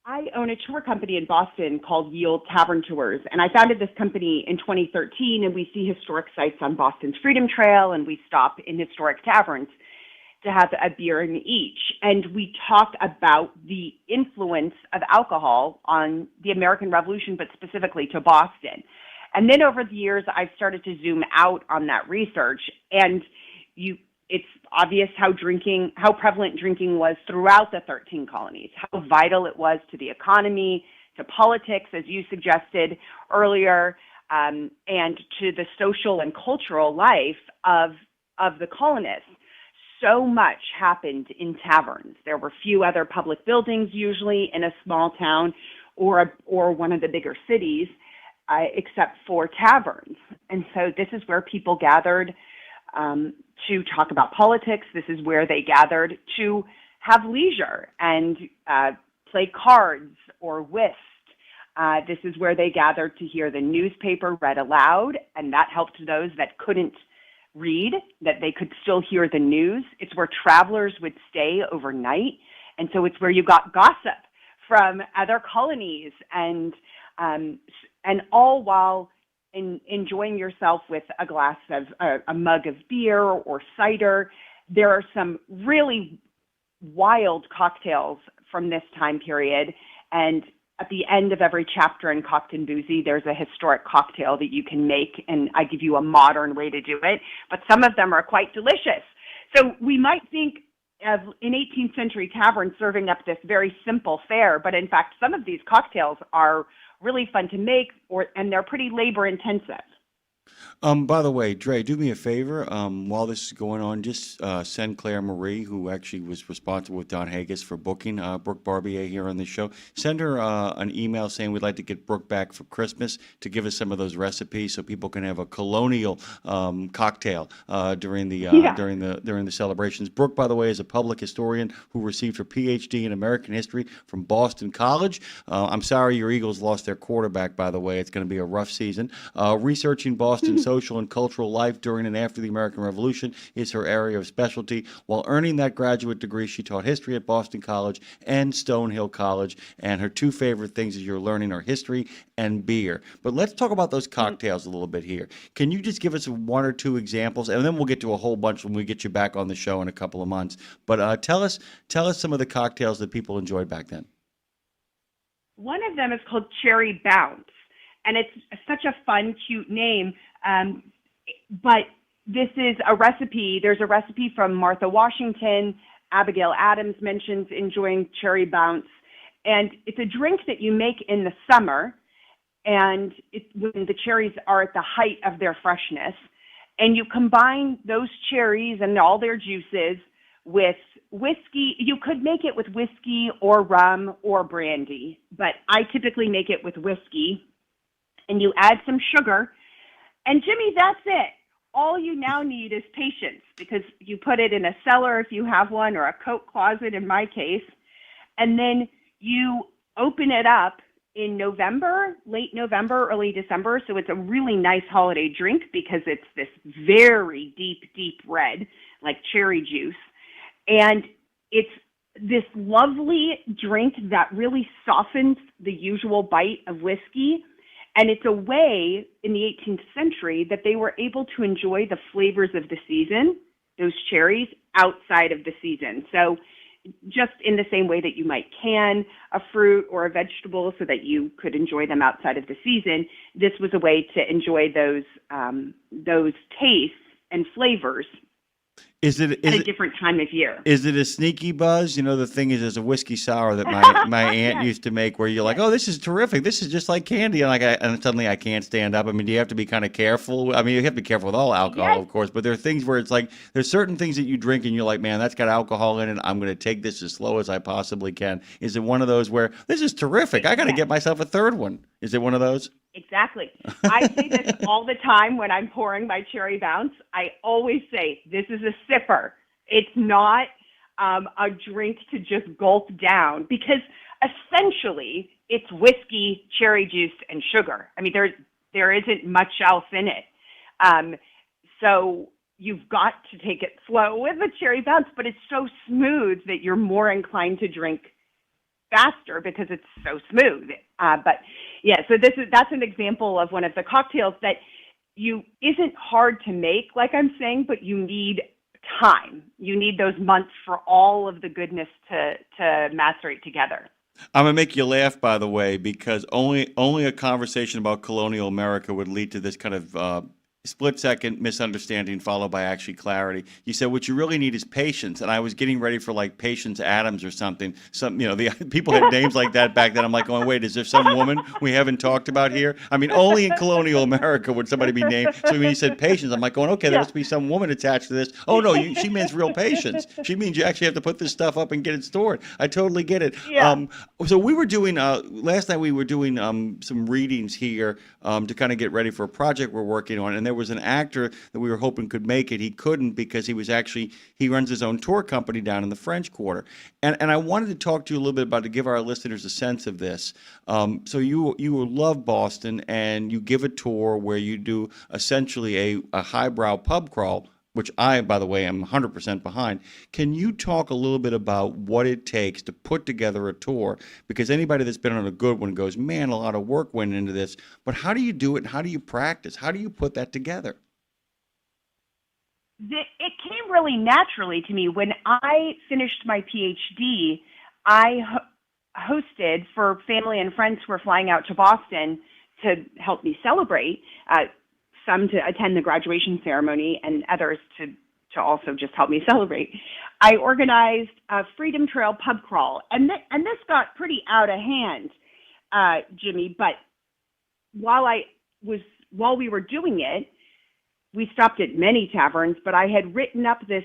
I own a tour company in Boston called Yield Tavern Tours, and I founded this company in 2013, and we see historic sites on Boston's Freedom Trail, and we stop in historic taverns to have a beer in each. And we talk about the influence of alcohol on the American Revolution, but specifically to Boston. And then over the years, I've started to zoom out on that research, and it's obvious how prevalent drinking was throughout the 13 colonies, how vital it was to the economy, to politics, as you suggested earlier, and to the social and cultural life of the colonists. So much happened in taverns. There were few other public buildings, usually in a small town or one of the bigger cities, except for taverns. And so this is where people gathered to talk about politics. This is where they gathered to have leisure and play cards or whist. This is where they gathered to hear the newspaper read aloud, and that helped those that couldn't read, that they could still hear the news. It's where travelers would stay overnight, and so it's where you got gossip from other colonies, and all while enjoying yourself with a glass of a mug of beer or cider. There are some really wild cocktails from this time period, and at the end of every chapter in Cocked and Boozy, there's a historic cocktail that you can make, and I give you a modern way to do it, but some of them are quite delicious. So we might think of an 18th century tavern serving up this very simple fare, but in fact, some of these cocktails are really fun to make, and they're pretty labor intensive. By the way, Dre, do me a favor. While this is going on, just send Claire Marie, who actually was responsible with Don Haggis for booking Brooke Barbier here on the show. Send her an email saying we'd like to get Brooke back for Christmas to give us some of those recipes so people can have a colonial cocktail during the celebrations. Brooke, by the way, is a public historian who received her PhD in American history from Boston College. I'm sorry your Eagles lost their quarterback, by the way. It's going to be a rough season. Researching Boston social and cultural life during and after the American Revolution is her area of specialty. While earning that graduate degree, she taught history at Boston College and Stonehill College, and her two favorite things as you're learning are history and beer. But let's talk about those cocktails a little bit here. Can you just give us one or two examples, and then we'll get to a whole bunch when we get you back on the show in a couple of months. But tell us some of the cocktails that people enjoyed back then. One of them is called Cherry Bounce, and it's such a fun, cute name. But this is a recipe. There's a recipe from Martha Washington. Abigail Adams mentions enjoying Cherry Bounce. And it's a drink that you make in the summer, and when the cherries are at the height of their freshness. And you combine those cherries and all their juices with whiskey. You could make it with whiskey or rum or brandy, but I typically make it with whiskey. And you add some sugar. And Jimmy, that's it. All you now need is patience, because you put it in a cellar if you have one, or a coat closet in my case, and then you open it up in November, late November, early December. So it's a really nice holiday drink because it's this very deep red, like cherry juice. And it's this lovely drink that really softens the usual bite of whiskey. And it's a way in the 18th century that they were able to enjoy the flavors of the season, those cherries, outside of the season. So just in the same way that you might can a fruit or a vegetable so that you could enjoy them outside of the season, this was a way to enjoy those tastes and flavors at a different time of year. Is it a sneaky buzz? You know, the thing is, there's a whiskey sour that my aunt used to make, where you're like, oh, this is terrific. This is just like candy. And suddenly I can't stand up. I mean, do you have to be kind of careful? I mean, you have to be careful with all alcohol, of course, but there are things where it's like, there's certain things that you drink and you're like, man, that's got alcohol in it. I'm going to take this as slow as I possibly can. Is it one of those where this is terrific? I got to get myself a third one. Is it one of those? Exactly. I say this all the time when I'm pouring my Cherry Bounce. I always say, this is a sipper. It's not a drink to just gulp down, because essentially it's whiskey, cherry juice, and sugar. I mean, there isn't much else in it. So you've got to take it slow with the Cherry Bounce, but it's so smooth that you're more inclined to drink faster because it's so smooth. But yeah, so that's an example of one of the cocktails that isn't hard to make, like I'm saying, but you need time. You need those months for all of the goodness to macerate together. I'm gonna make you laugh, by the way, because only a conversation about colonial America would lead to this kind of split-second misunderstanding followed by actually clarity. You said what you really need is patience, and I was getting ready for like Patience Adams or something. The people had names like that back then. I'm like going, wait, is there some woman we haven't talked about here? I mean, only in colonial America would somebody be named. So when you said patience, I'm like going, okay, there must be some woman attached to this. Oh no, she means real patience. She means you actually have to put this stuff up and get it stored. I totally get it. Yeah. So we were doing last night. We were doing some readings here to kind of get ready for a project we're working on, and there was an actor that we were hoping could make it. He couldn't because he runs his own tour company down in the French Quarter, and I wanted to talk to you a little bit about to give our listeners a sense of this. So you love Boston, and you give a tour where you do essentially a highbrow pub crawl, which I, by the way, am 100% behind. Can you talk a little bit about what it takes to put together a tour? Because anybody that's been on a good one goes, man, a lot of work went into this. But how do you do it, and how do you practice? How do you put that together? It came really naturally to me. When I finished my PhD, I hosted for family and friends who were flying out to Boston to help me celebrate, some to attend the graduation ceremony and others to also just help me celebrate. I organized a Freedom Trail pub crawl, and this got pretty out of hand, Jimmy. But while we were doing it, we stopped at many taverns. But I had written up this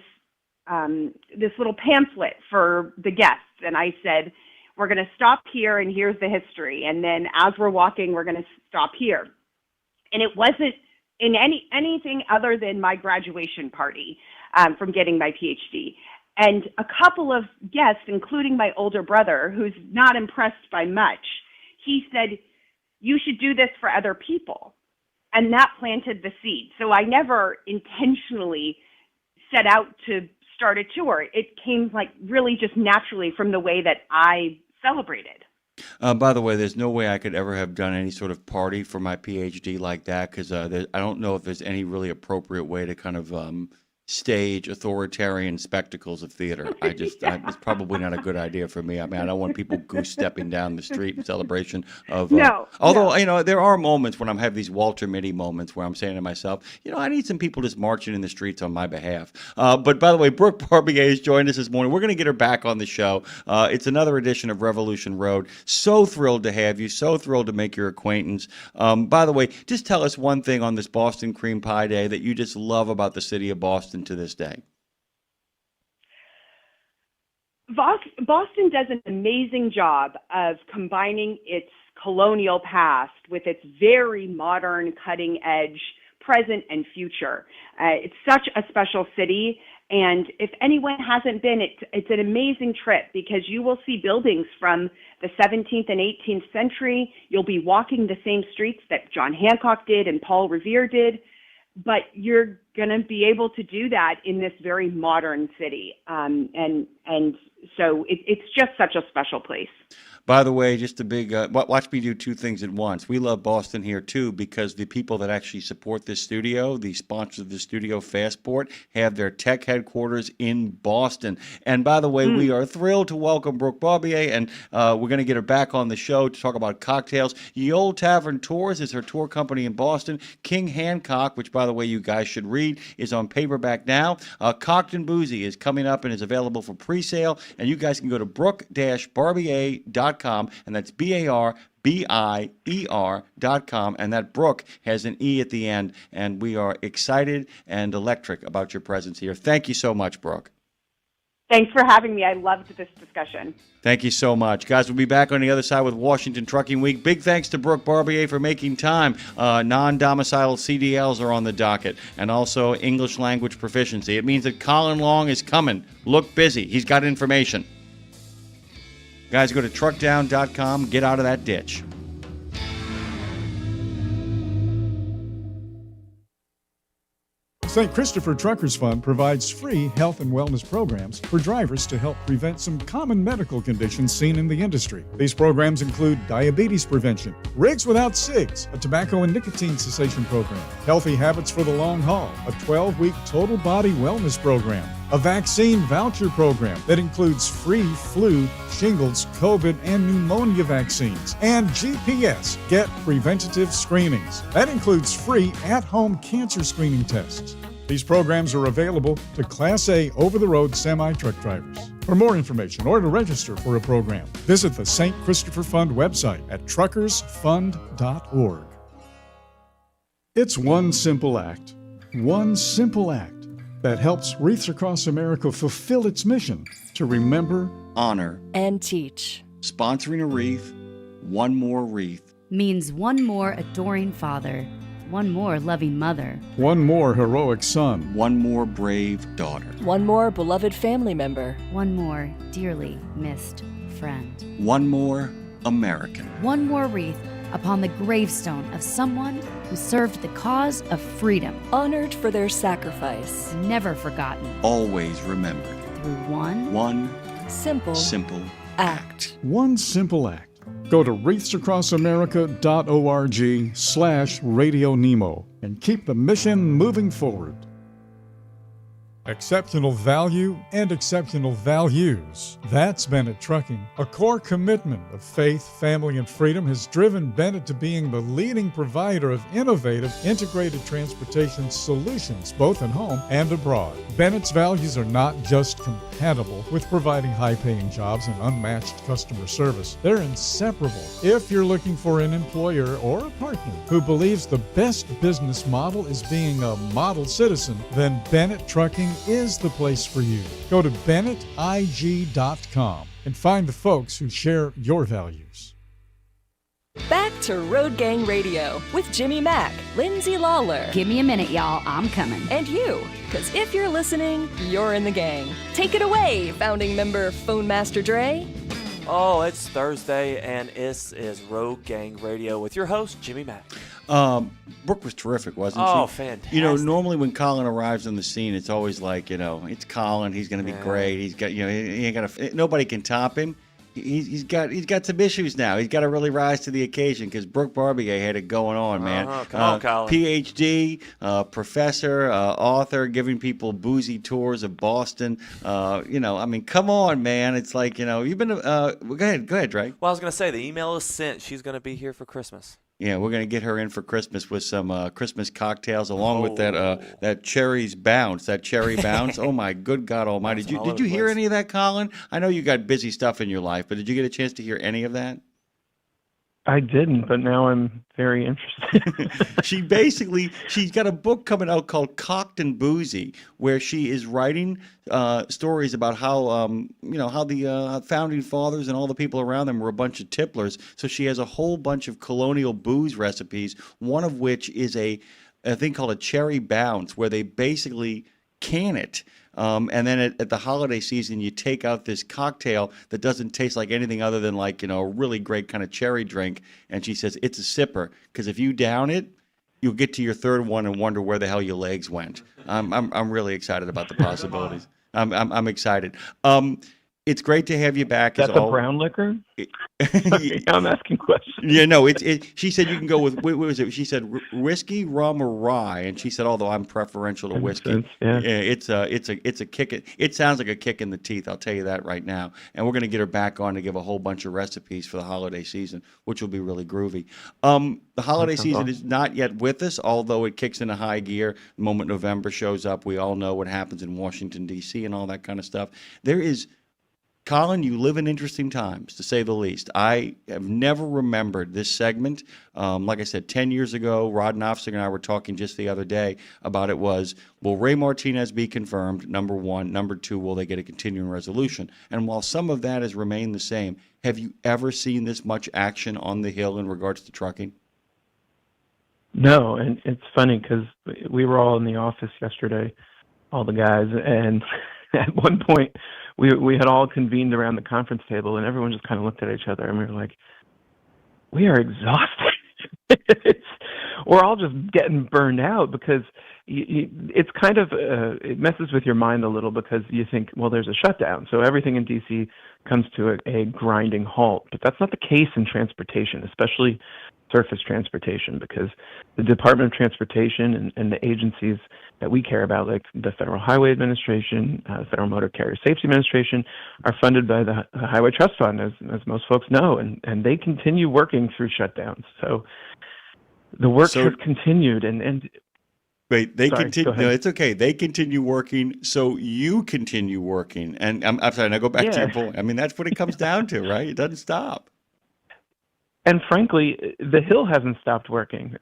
little pamphlet for the guests, and I said, we're going to stop here, and here's the history. And then as we're walking, we're going to stop here. And it wasn't in anything other than my graduation party from getting my PhD. And a couple of guests, including my older brother, who's not impressed by much, he said, you should do this for other people. And that planted the seed. So I never intentionally set out to start a tour. It came like really just naturally from the way that I celebrated. By the way, there's no way I could ever have done any sort of party for my PhD like that, because I don't know if there's any really appropriate way to kind of stage authoritarian spectacles of theater. It's probably not a good idea for me. I mean, I don't want people goose stepping down the street in celebration of. Although there are moments when I have these Walter Mitty moments where I'm saying to myself, I need some people just marching in the streets on my behalf. But by the way, Brooke Barbier has joined us this morning. We're going to get her back on the show. It's another edition of Revolution Road. So thrilled to have you. So thrilled to make your acquaintance. By the way, just tell us one thing on this Boston Cream Pie Day that you just love about the city of Boston to this day. Boston does an amazing job of combining its colonial past with its very modern, cutting-edge present and future. It's such a special city, and if anyone hasn't been, it's an amazing trip because you will see buildings from the 17th and 18th century. You'll be walking the same streets that John Hancock did and Paul Revere did, but you're going to be able to do that in this very modern city. And so it's just such a special place. By the way, just a big, watch me do two things at once. We love Boston here, too, because the people that actually support this studio, the sponsors of the studio, Fastport, have their tech headquarters in Boston. And by the way, we are thrilled to welcome Brooke Barbier, and we're going to get her back on the show to talk about cocktails. Ye Old Tavern Tours is her tour company in Boston. King Hancock, which, by the way, you guys should read, is on paperback now. Cocked and Boozy is coming up and is available for pre-sale. And you guys can go to brooke-barbier.com. And that's BARBIER.com, and that Brooke has an E at the end, and we are excited and electric about your presence here. Thank you so much, Brooke. Thanks for having me. I loved this discussion. Thank you so much. Guys, we'll be back on the other side with Washington Trucking Week. Big thanks to Brooke Barbier for making time. Non-domiciled CDLs are on the docket, and also English language proficiency. It means that Colin Long is coming. Look busy. He's got information. Guys, go to truckdown.com. Get out of that ditch. St. Christopher Truckers Fund provides free health and wellness programs for drivers to help prevent some common medical conditions seen in the industry. These programs include diabetes prevention, Rigs Without Cigs, a tobacco and nicotine cessation program, Healthy Habits for the Long Haul, a 12-week total body wellness program, a vaccine voucher program that includes free flu, shingles, COVID, and pneumonia vaccines, and GPS, Get Preventative Screenings. That includes free at-home cancer screening tests. These programs are available to Class A over-the-road semi-truck drivers. For more information or to register for a program, visit the St. Christopher Fund website at truckersfund.org. It's one simple act that helps Wreaths Across America fulfill its mission to remember, honor, and teach. Sponsoring a wreath, one more wreath. Means one more adoring father, one more loving mother, one more heroic son, one more brave daughter, one more beloved family member, one more dearly missed friend, one more American, one more wreath upon the gravestone of someone who served the cause of freedom, honored for their sacrifice, never forgotten, always remembered, through one simple act. One simple act. Go to wreathsacrossamerica.org/RadioNemo and keep the mission moving forward. Exceptional value and exceptional values. That's Bennett Trucking. A core commitment of faith, family, and freedom has driven Bennett to being the leading provider of innovative, integrated transportation solutions, both at home and abroad. Bennett's values are not just compatible with providing high-paying jobs and unmatched customer service. They're inseparable. If you're looking for an employer or a partner who believes the best business model is being a model citizen, then Bennett Trucking is the place for you. Go to BennettIG.com and find the folks who share your values. Back to Road Gang Radio with Jimmy Mack, Lindsay Lawler. Give me a minute, y'all. I'm coming. And you, because if you're listening, you're in the gang. Take it away, founding member Phone Master Dre. Oh, it's Thursday, and this is Road Gang Radio with your host, Jimmy Mack. Brooke was terrific, wasn't she? Oh, fantastic. You know, normally when Colin arrives on the scene, it's always like, you know, it's Colin. He's going to be great. He's got, you know, he ain't got nobody can top him. He's got some issues now. He's got to really rise to the occasion because Brooke Barbier had it going on, man. Come on, Colin. PhD, professor, author, giving people boozy tours of Boston. You know, I mean, come on, man. It's like, you know, you've been. Go ahead, Drake. Well, I was going to say the email is sent. She's going to be here for Christmas. Yeah, we're gonna get her in for Christmas with some Christmas cocktails, along with that cherries bounce, that cherry bounce. Oh my good God Almighty! Did you hear any of that, Colin? I know you got busy stuff in your life, but did you get a chance to hear any of that? I didn't, but now I'm very interested. She's got a book coming out called Cocked and Boozy, where she is writing stories about how how the founding fathers and all the people around them were a bunch of tipplers. So she has a whole bunch of colonial booze recipes, one of which is a thing called a cherry bounce, where they basically can it. And then at the holiday season, you take out this cocktail that doesn't taste like anything other than like, you know, a really great kind of cherry drink. And she says it's a sipper because if you down it, you'll get to your third one and wonder where the hell your legs went. I'm really excited about the possibilities. I'm excited. It's great to have you back. That's a brown liquor? Sorry, I'm asking questions. Yeah, no, she said you can go with, what was it? She said whiskey, rum, or rye. And she said, although I'm preferential to whiskey. Yeah. It's a kick. It sounds like a kick in the teeth, I'll tell you that right now. And we're going to get her back on to give a whole bunch of recipes for the holiday season, which will be really groovy. The holiday season is not yet with us, although it kicks into high gear the moment November shows up. We all know what happens in Washington, D.C. and all that kind of stuff. Colin, you live in interesting times, to say the least. I have never remembered this segment. Like I said, 10 years ago, Rod Knopfler and I were talking just the other day about it was, will Ray Martinez be confirmed, number one? Number two, will they get a continuing resolution? And while some of that has remained the same, have you ever seen this much action on the Hill in regards to trucking? No, and it's funny because we were all in the office yesterday, all the guys, and at one point we had all convened around the conference table, and everyone just kind of looked at each other, and we were like, we are exhausted. we're all just getting burned out because it's kind of it messes with your mind a little because you think, well, there's a shutdown, so everything in D.C. comes to a grinding halt. But that's not the case in transportation, especially surface transportation, because the Department of Transportation and the agencies that we care about, like the Federal Highway Administration, Federal Motor Carrier Safety Administration, are funded by the Highway Trust Fund, as most folks know, and they continue working through shutdowns. So the work has continued, and wait, they sorry, continue. No, it's okay. They continue working, so you continue working. And I'm sorry. Now go back to your point. I mean, that's what it comes down to, right? It doesn't stop. And frankly, the Hill hasn't stopped working.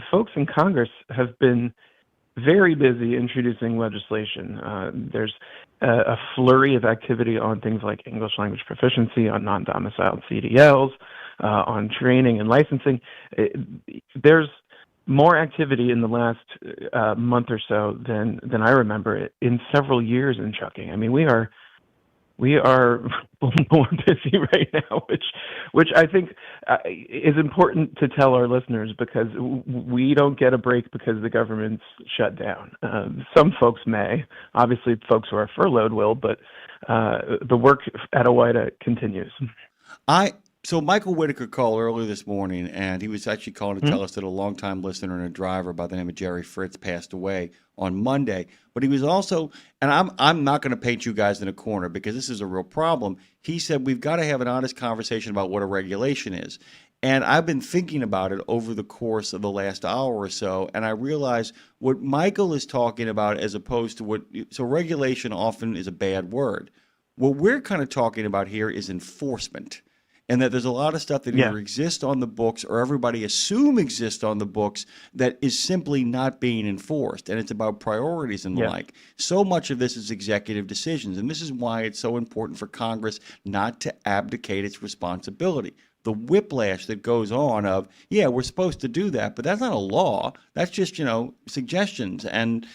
Folks in Congress have been very busy introducing legislation. There's a flurry of activity on things like English language proficiency, on non-domiciled CDLs, on training and licensing. There's more activity in the last month or so than I remember in several years in trucking. I mean, we are more busy right now, which I think is important to tell our listeners, because we don't get a break because the government's shut down. Some folks may. Obviously, folks who are furloughed will, but the work at OOIDA continues. So Michael Whitaker called earlier this morning, and he was actually calling to tell us that a longtime listener and a driver by the name of Jerry Fritz passed away on Monday. But he was also, and I'm not going to paint you guys in a corner because this is a real problem. He said we've got to have an honest conversation about what a regulation is. And I've been thinking about it over the course of the last hour or so, and I realize what Michael is talking about as opposed to so regulation often is a bad word. What we're kind of talking about here is enforcement. And that there's a lot of stuff that either exists on the books or everybody assume exists on the books that is simply not being enforced. And it's about priorities and the like. So much of this is executive decisions. And this is why it's so important for Congress not to abdicate its responsibility. The whiplash that goes on of, we're supposed to do that, but that's not a law. That's just, suggestions and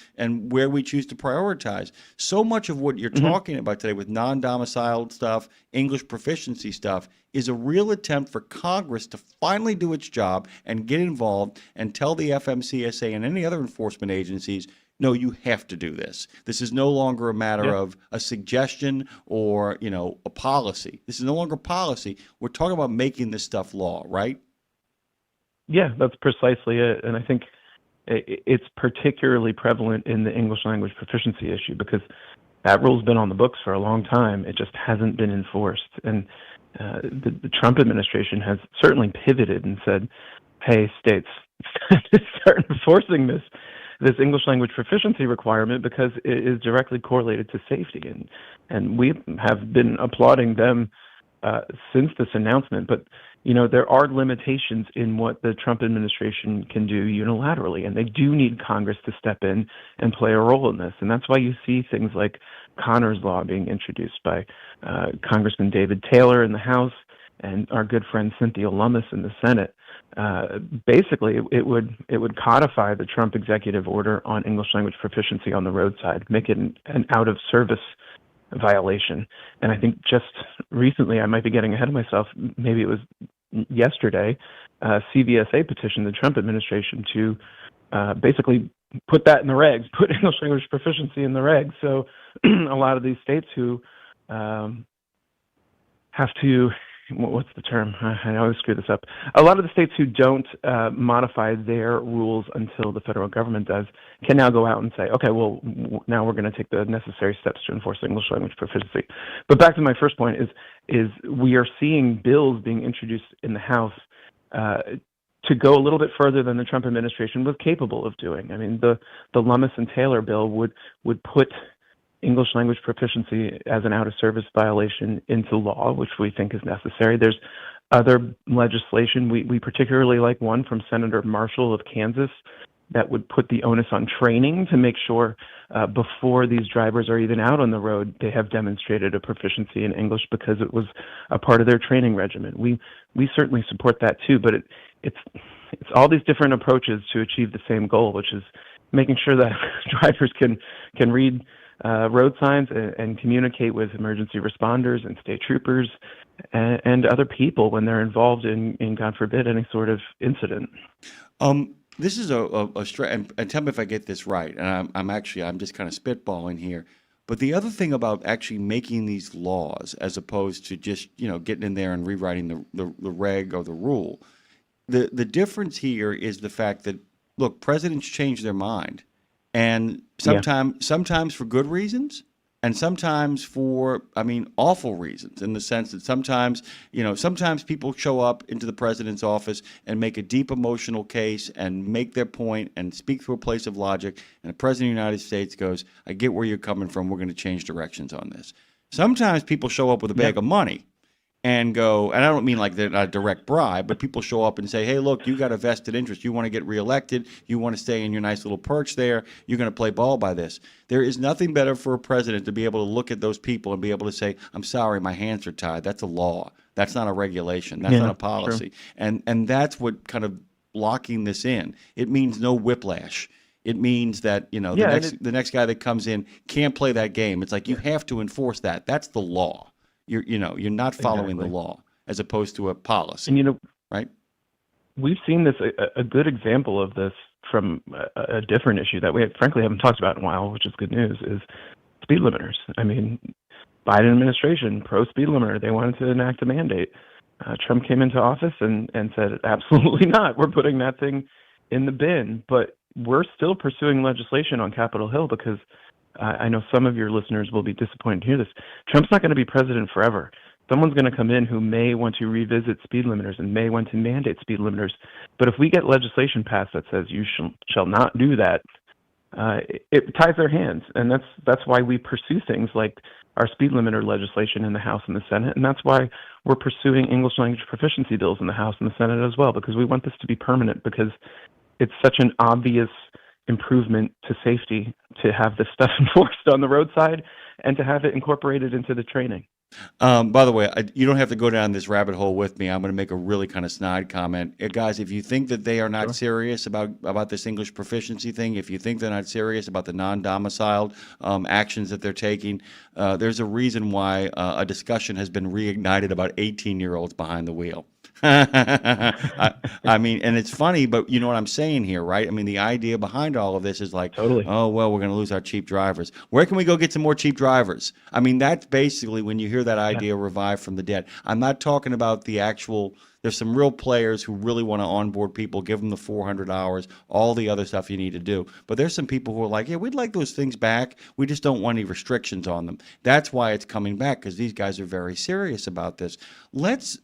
where we choose to prioritize. So much of what you're talking about today with non-domiciled stuff, English proficiency stuff, is a real attempt for Congress to finally do its job and get involved and tell the FMCSA and any other enforcement agencies, no, you have to do this. This is no longer a matter of a suggestion or, a policy. This is no longer policy. We're talking about making this stuff law, right? Yeah, that's precisely it. And I think it's particularly prevalent in the English language proficiency issue because that rule's been on the books for a long time. It just hasn't been enforced. And the Trump administration has certainly pivoted and said, hey, states, start enforcing this English language proficiency requirement because it is directly correlated to safety. And we have been applauding them since this announcement. But, there are limitations in what the Trump administration can do unilaterally, and they do need Congress to step in and play a role in this. And that's why you see things like Connor's Law being introduced by Congressman David Taylor in the House and our good friend Cynthia Lummis in the Senate. Basically, it would codify the Trump executive order on English language proficiency on the roadside, make it an out-of-service violation. And I think just recently, I might be getting ahead of myself, maybe it was yesterday, CVSA petitioned the Trump administration to basically put that in the regs, put English language proficiency in the regs. So a lot of these states who have to, what's the term? I always screw this up. A lot of the states who don't modify their rules until the federal government does can now go out and say, okay, well, now we're going to take the necessary steps to enforce English language proficiency. But back to my first point is we are seeing bills being introduced in the House to go a little bit further than the Trump administration was capable of doing. I mean, the Lummis and Taylor bill would put English language proficiency as an out-of-service violation into law, which we think is necessary. There's other legislation. We particularly like one from Senator Marshall of Kansas that would put the onus on training to make sure before these drivers are even out on the road, they have demonstrated a proficiency in English because it was a part of their training regimen. We certainly support that too, but it's all these different approaches to achieve the same goal, which is making sure that drivers can read road signs and communicate with emergency responders and state troopers and other people when they're involved in God forbid, any sort of incident. this is and tell me if I get this right. And I'm just kind of spitballing here. But the other thing about actually making these laws, as opposed to just getting in there and rewriting the reg or the rule, the difference here is the fact that, look, presidents change their mind, and sometimes for good reasons, and sometimes for, awful reasons, in the sense that sometimes people show up into the president's office and make a deep emotional case and make their point and speak through a place of logic, and the president of the United States goes, I get where you're coming from, we're going to change directions on this. Sometimes people show up with a bag of money and go, and I don't mean like they're not a direct bribe, but people show up and say, hey, look, you got a vested interest. You want to get reelected. You want to stay in your nice little perch there. You're going to play ball by this. There is nothing better for a president to be able to look at those people and be able to say, I'm sorry, my hands are tied. That's a law. That's not a regulation. That's not a policy. Sure. And that's what kind of locking this in. It means no whiplash. It means that, the next guy that comes in can't play that game. It's like you have to enforce that. That's the law. You're not following the law, as opposed to a policy. And right? We've seen this a good example of this from a different issue that we frankly haven't talked about in a while, which is good news, is speed limiters. Biden administration, pro speed limiter, they wanted to enact a mandate. Trump came into office and said, absolutely not. We're putting that thing in the bin. But we're still pursuing legislation on Capitol Hill because I know some of your listeners will be disappointed to hear this. Trump's not going to be president forever. Someone's going to come in who may want to revisit speed limiters and may want to mandate speed limiters. But if we get legislation passed that says you shall not do that, it ties their hands. And that's why we pursue things like our speed limiter legislation in the House and the Senate. And that's why we're pursuing English language proficiency bills in the House and the Senate as well, because we want this to be permanent, because it's such an obvious improvement to safety to have this stuff enforced on the roadside and to have it incorporated into the training. By the way, you don't have to go down this rabbit hole with me. I'm going to make a really kind of snide comment. Guys, if you think that they are not serious about this English proficiency thing, if you think they're not serious about the non-domiciled actions that they're taking, there's a reason why a discussion has been reignited about 18-year-olds behind the wheel. And it's funny, but you know what I'm saying here, right? The idea behind all of this is like, oh, well, we're going to lose our cheap drivers. Where can we go get some more cheap drivers? That's basically when you hear that idea revived from the dead. I'm not talking about the actual. There's some real players who really want to onboard people, give them the 400 hours, all the other stuff you need to do. But there's some people who are like, yeah, we'd like those things back. We just don't want any restrictions on them. That's why it's coming back, because these guys are very serious about this. Let's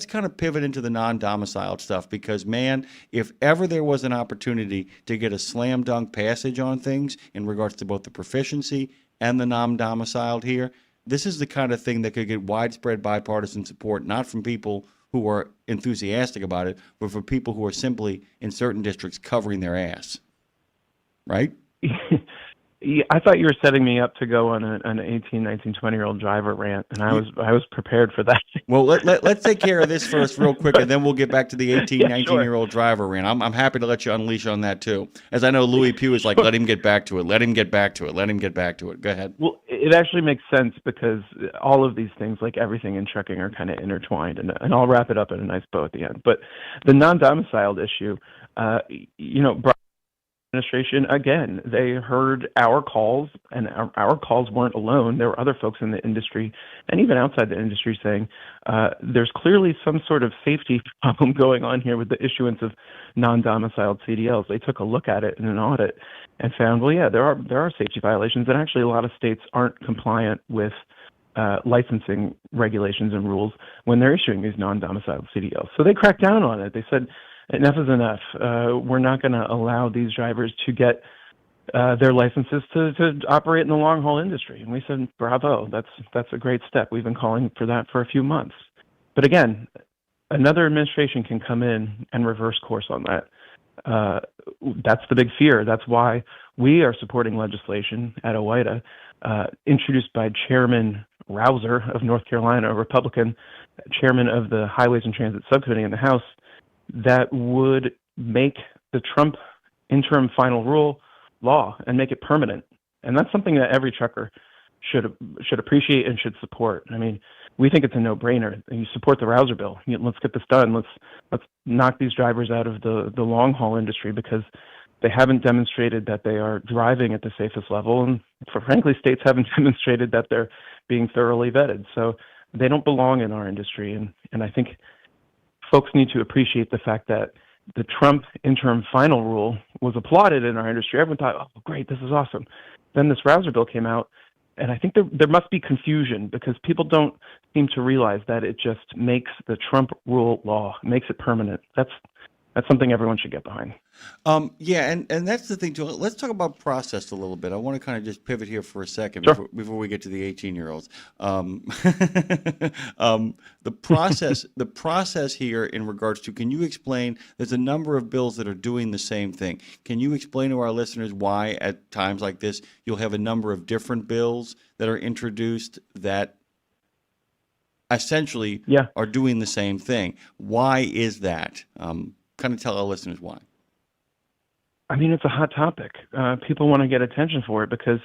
kind of pivot into the non-domiciled stuff, because, man, if ever there was an opportunity to get a slam dunk passage on things in regards to both the proficiency and the non-domiciled here, this is the kind of thing that could get widespread bipartisan support, not from people who are enthusiastic about it, but for people who are simply, in certain districts, covering their ass. Right? I thought you were setting me up to go on an 18, 19, 20-year-old driver rant, and I was prepared for that. Well, let's take care of this first real quick, and then we'll get back to the 18, 19-year-old driver rant. I'm happy to let you unleash on that, too. As I know, Louis Pugh is like, let him get back to it, let him get back to it, let him get back to it. Go ahead. Well, it actually makes sense, because all of these things, like everything in trucking, are kind of intertwined, and I'll wrap it up in a nice bow at the end. But the non-domiciled issue, administration, again, they heard our calls, and our calls weren't alone. There were other folks in the industry and even outside the industry saying there's clearly some sort of safety problem going on here with the issuance of non-domiciled CDLs. They took a look at it in an audit and found, well, yeah, there are safety violations, and actually a lot of states aren't compliant with licensing regulations and rules when they're issuing these non-domiciled CDLs. So they cracked down on it. They said, enough is enough. We're not going to allow these drivers to get their licenses to operate in the long-haul industry. And we said, bravo, that's a great step. We've been calling for that for a few months. But again, another administration can come in and reverse course on that. That's the big fear. That's why we are supporting legislation at OOIDA, introduced by Chairman Rouser of North Carolina, a Republican, chairman of the Highways and Transit Subcommittee in the House, that would make the Trump interim final rule law and make it permanent. And that's something that every trucker should appreciate and should support. I mean, we think it's a no-brainer. You support the Rouser bill. Let's get this done. Let's knock these drivers out of the long-haul industry because they haven't demonstrated that they are driving at the safest level, and frankly, states haven't demonstrated that they're being thoroughly vetted. So they don't belong in our industry, and I think folks need to appreciate the fact that the Trump interim final rule was applauded in our industry. Everyone thought, oh, great, this is awesome. Then this Rouser bill came out, and I think there must be confusion because people don't seem to realize that it just makes the Trump rule law, makes it permanent. That's something everyone should get behind. Yeah, and that's the thing too. Let's talk about process a little bit. I want to kind of just pivot here for a second before we get to the 18-year-olds. The process here in regards to, can you explain? There's a number of bills that are doing the same thing. Can you explain to our listeners why at times like this you'll have a number of different bills that are introduced that essentially are doing the same thing? Why is that? Kind of tell our listeners why. I mean, it's a hot topic. People want to get attention for it because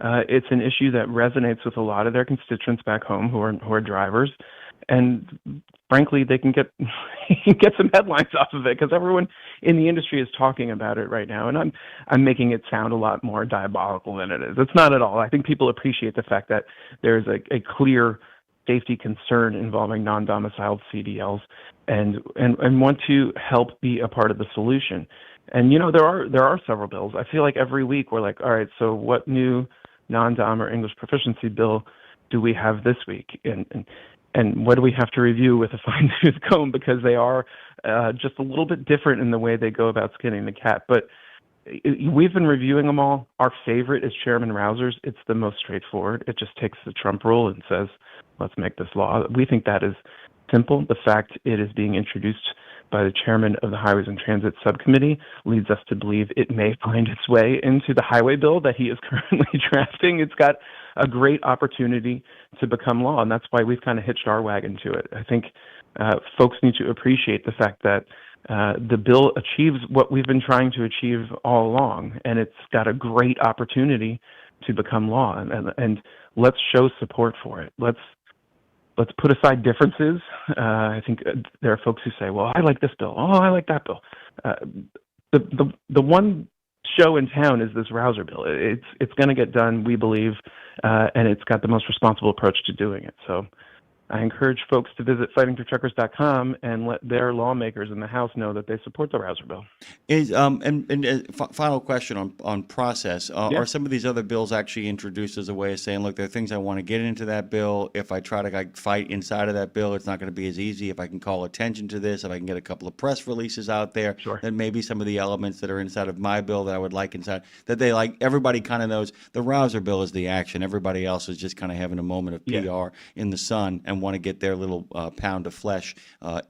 it's an issue that resonates with a lot of their constituents back home who are drivers, and frankly, they can get some headlines off of it because everyone in the industry is talking about it right now. And I'm making it sound a lot more diabolical than it is. It's not at all. I think people appreciate the fact that there is a clear safety concern involving non-domiciled CDLs and want to help be a part of the solution. And, there are several bills. I feel like every week we're like, all right, so what new non-dom or English proficiency bill do we have this week? And what do we have to review with a fine-tooth comb because they are just a little bit different in the way they go about skinning the cat. But we've been reviewing them all. Our favorite is Chairman Rouser's. It's the most straightforward. It just takes the Trump rule and says, let's make this law. We think that is simple. The fact it is being introduced by the chairman of the Highways and Transit Subcommittee leads us to believe it may find its way into the highway bill that he is currently drafting. It's got a great opportunity to become law, and that's why we've kind of hitched our wagon to it. I think folks need to appreciate the fact that the bill achieves what we've been trying to achieve all along, and it's got a great opportunity to become law, and let's show support for it. Let's put aside differences. I think there are folks who say, well, I like this bill. Oh, I like that bill. The one show in town is this Rouser bill. It's going to get done, we believe, and it's got the most responsible approach to doing it. So I encourage folks to visit fightingfortruckers.com and let their lawmakers in the House know that they support the Rouser bill. Final question on process. Are some of these other bills actually introduced as a way of saying, look, there are things I want to get into that bill. If I try to fight inside of that bill, it's not going to be as easy. If I can call attention to this, if I can get a couple of press releases out there, then maybe some of the elements that are inside of my bill that I would like inside, that they like, everybody kind of knows the Rouser bill is the action. Everybody else is just kind of having a moment of PR in the sun and want to get their little pound of flesh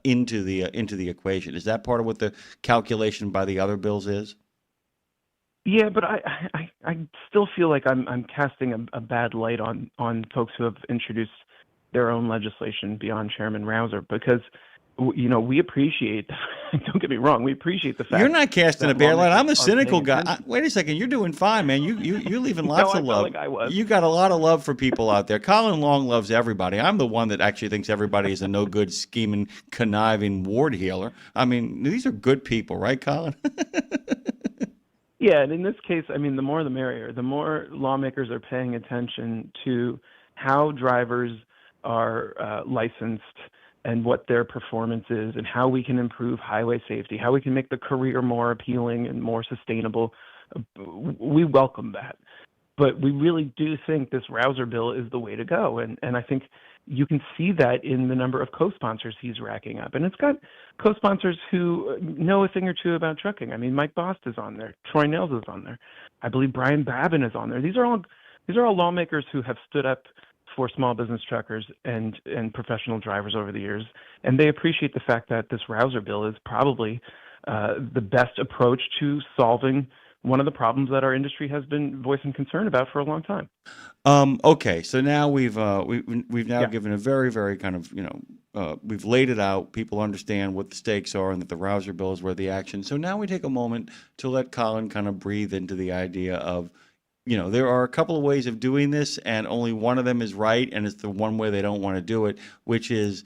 into the equation. Is that part of what the calculation by the other bills is? Yeah, but I still feel like I'm casting a bad light on folks who have introduced their own legislation beyond Chairman Rouser because we appreciate. Don't get me wrong, we appreciate the fact you're not casting a bad light. I'm a cynical guy. Wait a second, you're doing fine, man. You're leaving lots of love. Like I was. You got a lot of love for people out there. Colin Long loves everybody. I'm the one that actually thinks everybody is a no good, scheming, conniving ward healer. I mean, these are good people, right, Colin? Yeah, and in this case, I mean, the more the merrier. The more lawmakers are paying attention to how drivers are licensed and what their performance is and how we can improve highway safety, how we can make the career more appealing and more sustainable. We welcome that. But we really do think this Rouser bill is the way to go. And I think you can see that in the number of co-sponsors he's racking up. And it's got co-sponsors who know a thing or two about trucking. I mean, Mike Bost is on there. Troy Nails is on there. I believe Brian Babin is on there. These are all lawmakers who have stood up for small business truckers and professional drivers over the years. And they appreciate the fact that this Rouser bill is probably the best approach to solving one of the problems that our industry has been voicing concern about for a long time. Okay, so now we've now given a very, very kind of, we've laid it out. People understand what the stakes are and that the Rouser bill is where the action. So now we take a moment to let Colin kind of breathe into the idea of there are a couple of ways of doing this, and only one of them is right, and it's the one way they don't want to do it, which is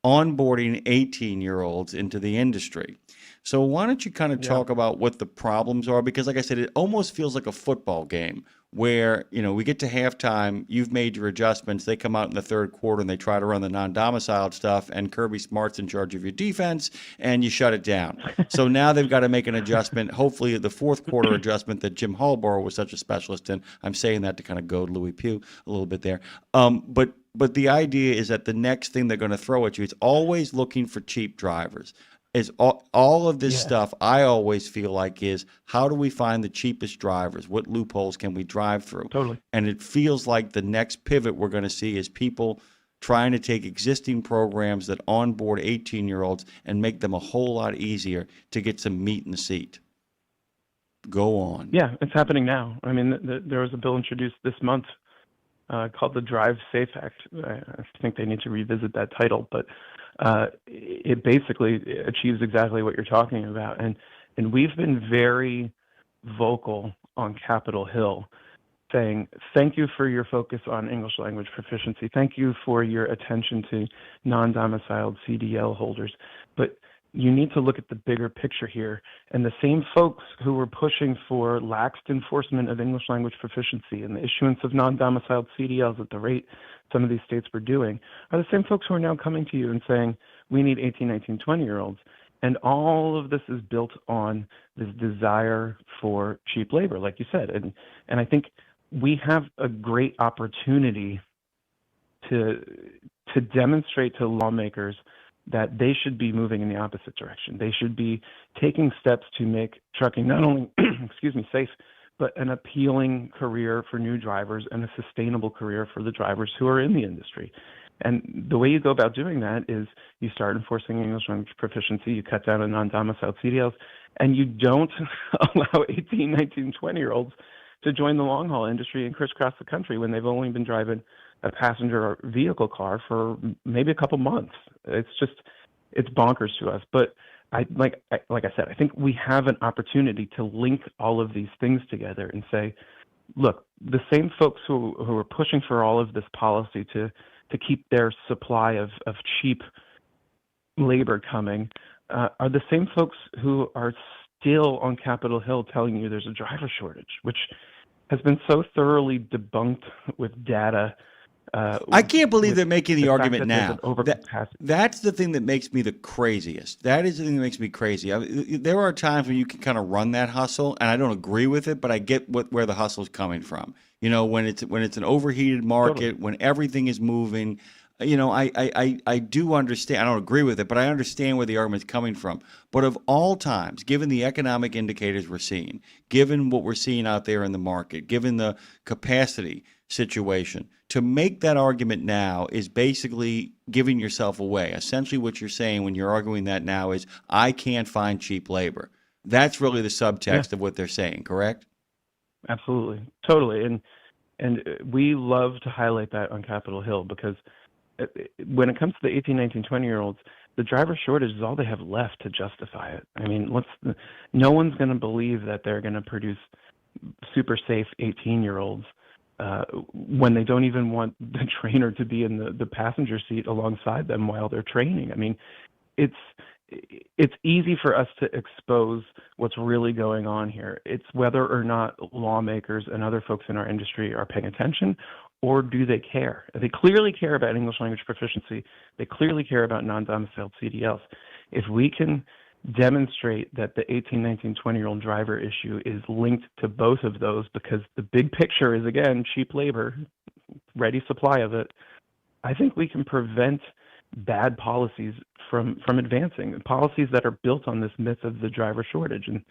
onboarding 18-year-olds into the industry. So why don't you kind of talk about what the problems are? Because like I said, it almost feels like a football game where, we get to halftime, you've made your adjustments, they come out in the third quarter and they try to run the non-domiciled stuff, and Kirby Smart's in charge of your defense, and you shut it down. So now they've got to make an adjustment, hopefully the fourth quarter adjustment that Jim Harbaugh was such a specialist in. I'm saying that to kind of goad Louis Pugh a little bit there. But the idea is that the next thing they're going to throw at you, it's always looking for cheap drivers. Is all of this stuff, I always feel like, is how do we find the cheapest drivers? What loopholes can we drive through? Totally. And it feels like the next pivot we're going to see is people trying to take existing programs that onboard 18-year-olds and make them a whole lot easier to get some meat in the seat. Go on. Yeah, it's happening now. I mean, there was a bill introduced this month called the Drive Safe Act. I think they need to revisit that title, but it basically achieves exactly what you're talking about. And we've been very vocal on Capitol Hill saying, thank you for your focus on English language proficiency. Thank you for your attention to non-domiciled CDL holders. But you need to look at the bigger picture here. And the same folks who were pushing for laxed enforcement of English language proficiency and the issuance of non-domiciled CDLs at the rate some of these states were doing are the same folks who are now coming to you and saying, we need 18, 19, 20-year-olds. And all of this is built on this desire for cheap labor, like you said. And I think we have a great opportunity to demonstrate to lawmakers that they should be moving in the opposite direction. They should be taking steps to make trucking not only safe, but an appealing career for new drivers and a sustainable career for the drivers who are in the industry. And the way you go about doing that is you start enforcing English language proficiency, you cut down on non-domiciled CDLs, and you don't allow 18, 19, 20-year-olds to join the long-haul industry and crisscross the country when they've only been driving a passenger vehicle car for maybe a couple months. It's bonkers to us. But like I said, I think we have an opportunity to link all of these things together and say, look, the same folks who are pushing for all of this policy to keep their supply of cheap labor coming are the same folks who are still on Capitol Hill telling you there's a driver shortage, which has been so thoroughly debunked with data. I can't believe they're making the argument now. That's the thing that makes me the craziest. That is the thing that makes me crazy. There are times when you can kind of run that hustle, and I don't agree with it, but I get where the hustle is coming from. When it's an overheated market, when everything is moving, I do understand. I don't agree with it, but I understand where the argument's coming from. But of all times, given the economic indicators we're seeing, given what we're seeing out there in the market, given the capacity situation, to make that argument now is basically giving yourself away. Essentially what you're saying when you're arguing that now is, I can't find cheap labor. That's really the subtext of what they're saying, correct? Absolutely. Totally. And we love to highlight that on Capitol Hill because when it comes to the 18, 19, 20-year-olds, the driver shortage is all they have left to justify it. I mean, no one's going to believe that they're going to produce super safe 18-year-olds when they don't even want the trainer to be in the passenger seat alongside them while they're training. I mean, it's easy for us to expose what's really going on here. It's whether or not lawmakers and other folks in our industry are paying attention, or do they care? They clearly care about English language proficiency. They clearly care about non-domiciled CDLs. If we can demonstrate that the 18, 19, 20-year-old driver issue is linked to both of those, because the big picture is, again, cheap labor, ready supply of it, I think we can prevent bad policies from advancing, policies that are built on this myth of the driver shortage. And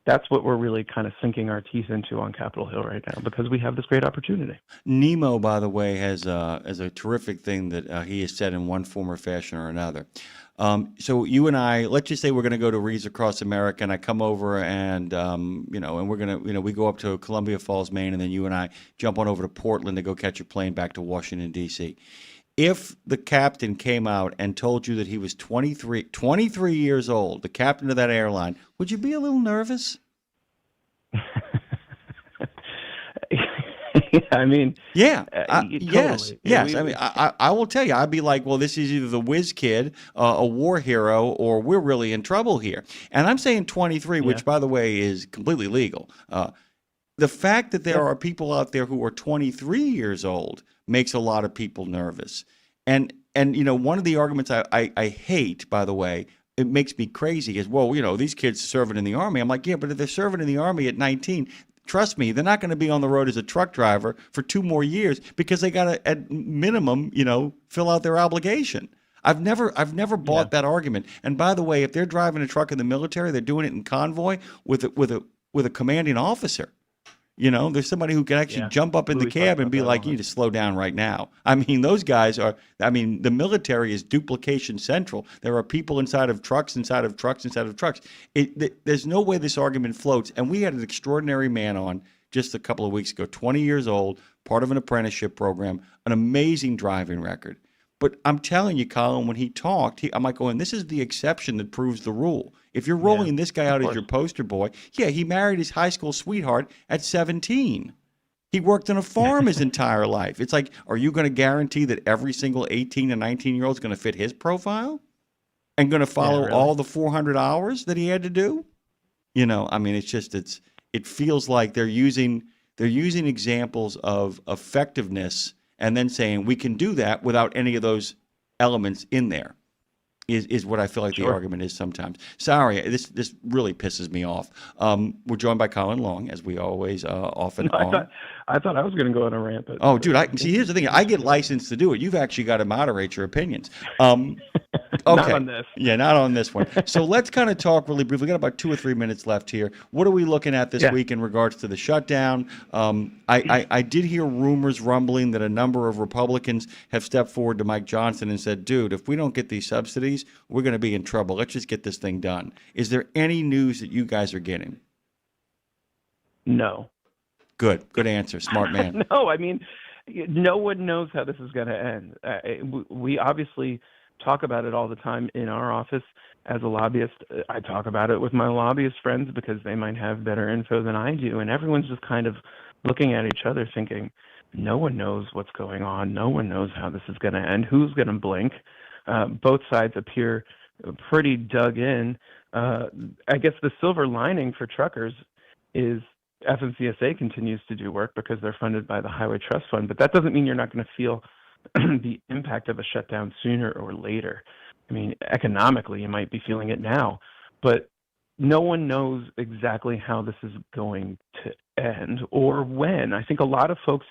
that's what we're really kind of sinking our teeth into on Capitol Hill right now, because we have this great opportunity. Nemo, by the way, has a terrific thing that he has said in one form or fashion or another. So you and I, let's just say we're going to go to Reads Across America, and I come over and, and we're going to, we go up to Columbia Falls, Maine, and then you and I jump on over to Portland to go catch a plane back to Washington, D.C. If the captain came out and told you that he was 23 years old, the captain of that airline, would you be a little nervous? I mean, Yeah. totally. Yes. Yeah, Yes. I mean, I will tell you, I'd be like, well, this is either the whiz kid, a war hero, or we're really in trouble here. And I'm saying 23, which, by the way, is completely legal. The fact that there are people out there who are 23 years old makes a lot of people nervous. And one of the arguments I hate, by the way, it makes me crazy is, well, these kids serving in the Army. I'm like, yeah, but if they're serving in the Army at 19, trust me, they're not going to be on the road as a truck driver for 2 more years because they got to, at minimum, fill out their obligation. I've never bought that argument. And by the way, if they're driving a truck in the military, they're doing it in convoy with a commanding officer. There's somebody who can actually jump up in the cab and be like, you need to slow down right now. I mean, those guys the military is duplication central. There are people inside of trucks. There's no way this argument floats. And we had an extraordinary man on just a couple of weeks ago, 20 years old, part of an apprenticeship program, an amazing driving record. But I'm telling you, Colin, when he talked, I'm like going, this is the exception that proves the rule. If you're rolling this guy out as your poster boy, he married his high school sweetheart at 17. He worked on a farm his entire life. It's like, are you going to guarantee that every single 18 and 19-year-old is going to fit his profile and going to follow all the 400 hours that he had to do? I mean, it feels like they're using examples of effectiveness and then saying we can do that without any of those elements in there. Is what I feel like the argument is sometimes. Sorry, this really pisses me off. We're joined by Colin Long, as we always often are. I thought I was going to go on a rant. But oh, dude, see, here's the thing. I get licensed to do it. You've actually got to moderate your opinions. Okay. Not on this. Yeah, not on this one. So let's kind of talk really briefly. We've got about 2 or 3 minutes left here. What are we looking at this week in regards to the shutdown? I did hear rumors rumbling that a number of Republicans have stepped forward to Mike Johnson and said, dude, if we don't get these subsidies, we're going to be in trouble. Let's just get this thing done. Is there any news that you guys are getting? No. Good answer. Smart man. No, I mean, no one knows how this is going to end. We obviously talk about it all the time in our office as a lobbyist. I talk about it with my lobbyist friends because they might have better info than I do. And everyone's just kind of looking at each other thinking, no one knows what's going on. No one knows how this is going to end. Who's going to blink? Both sides appear pretty dug in. I guess the silver lining for truckers is FMCSA continues to do work because they're funded by the Highway Trust Fund. But that doesn't mean you're not going to feel the impact of a shutdown sooner or later. I mean, economically, you might be feeling it now, but no one knows exactly how this is going to end or when. I think a lot of folks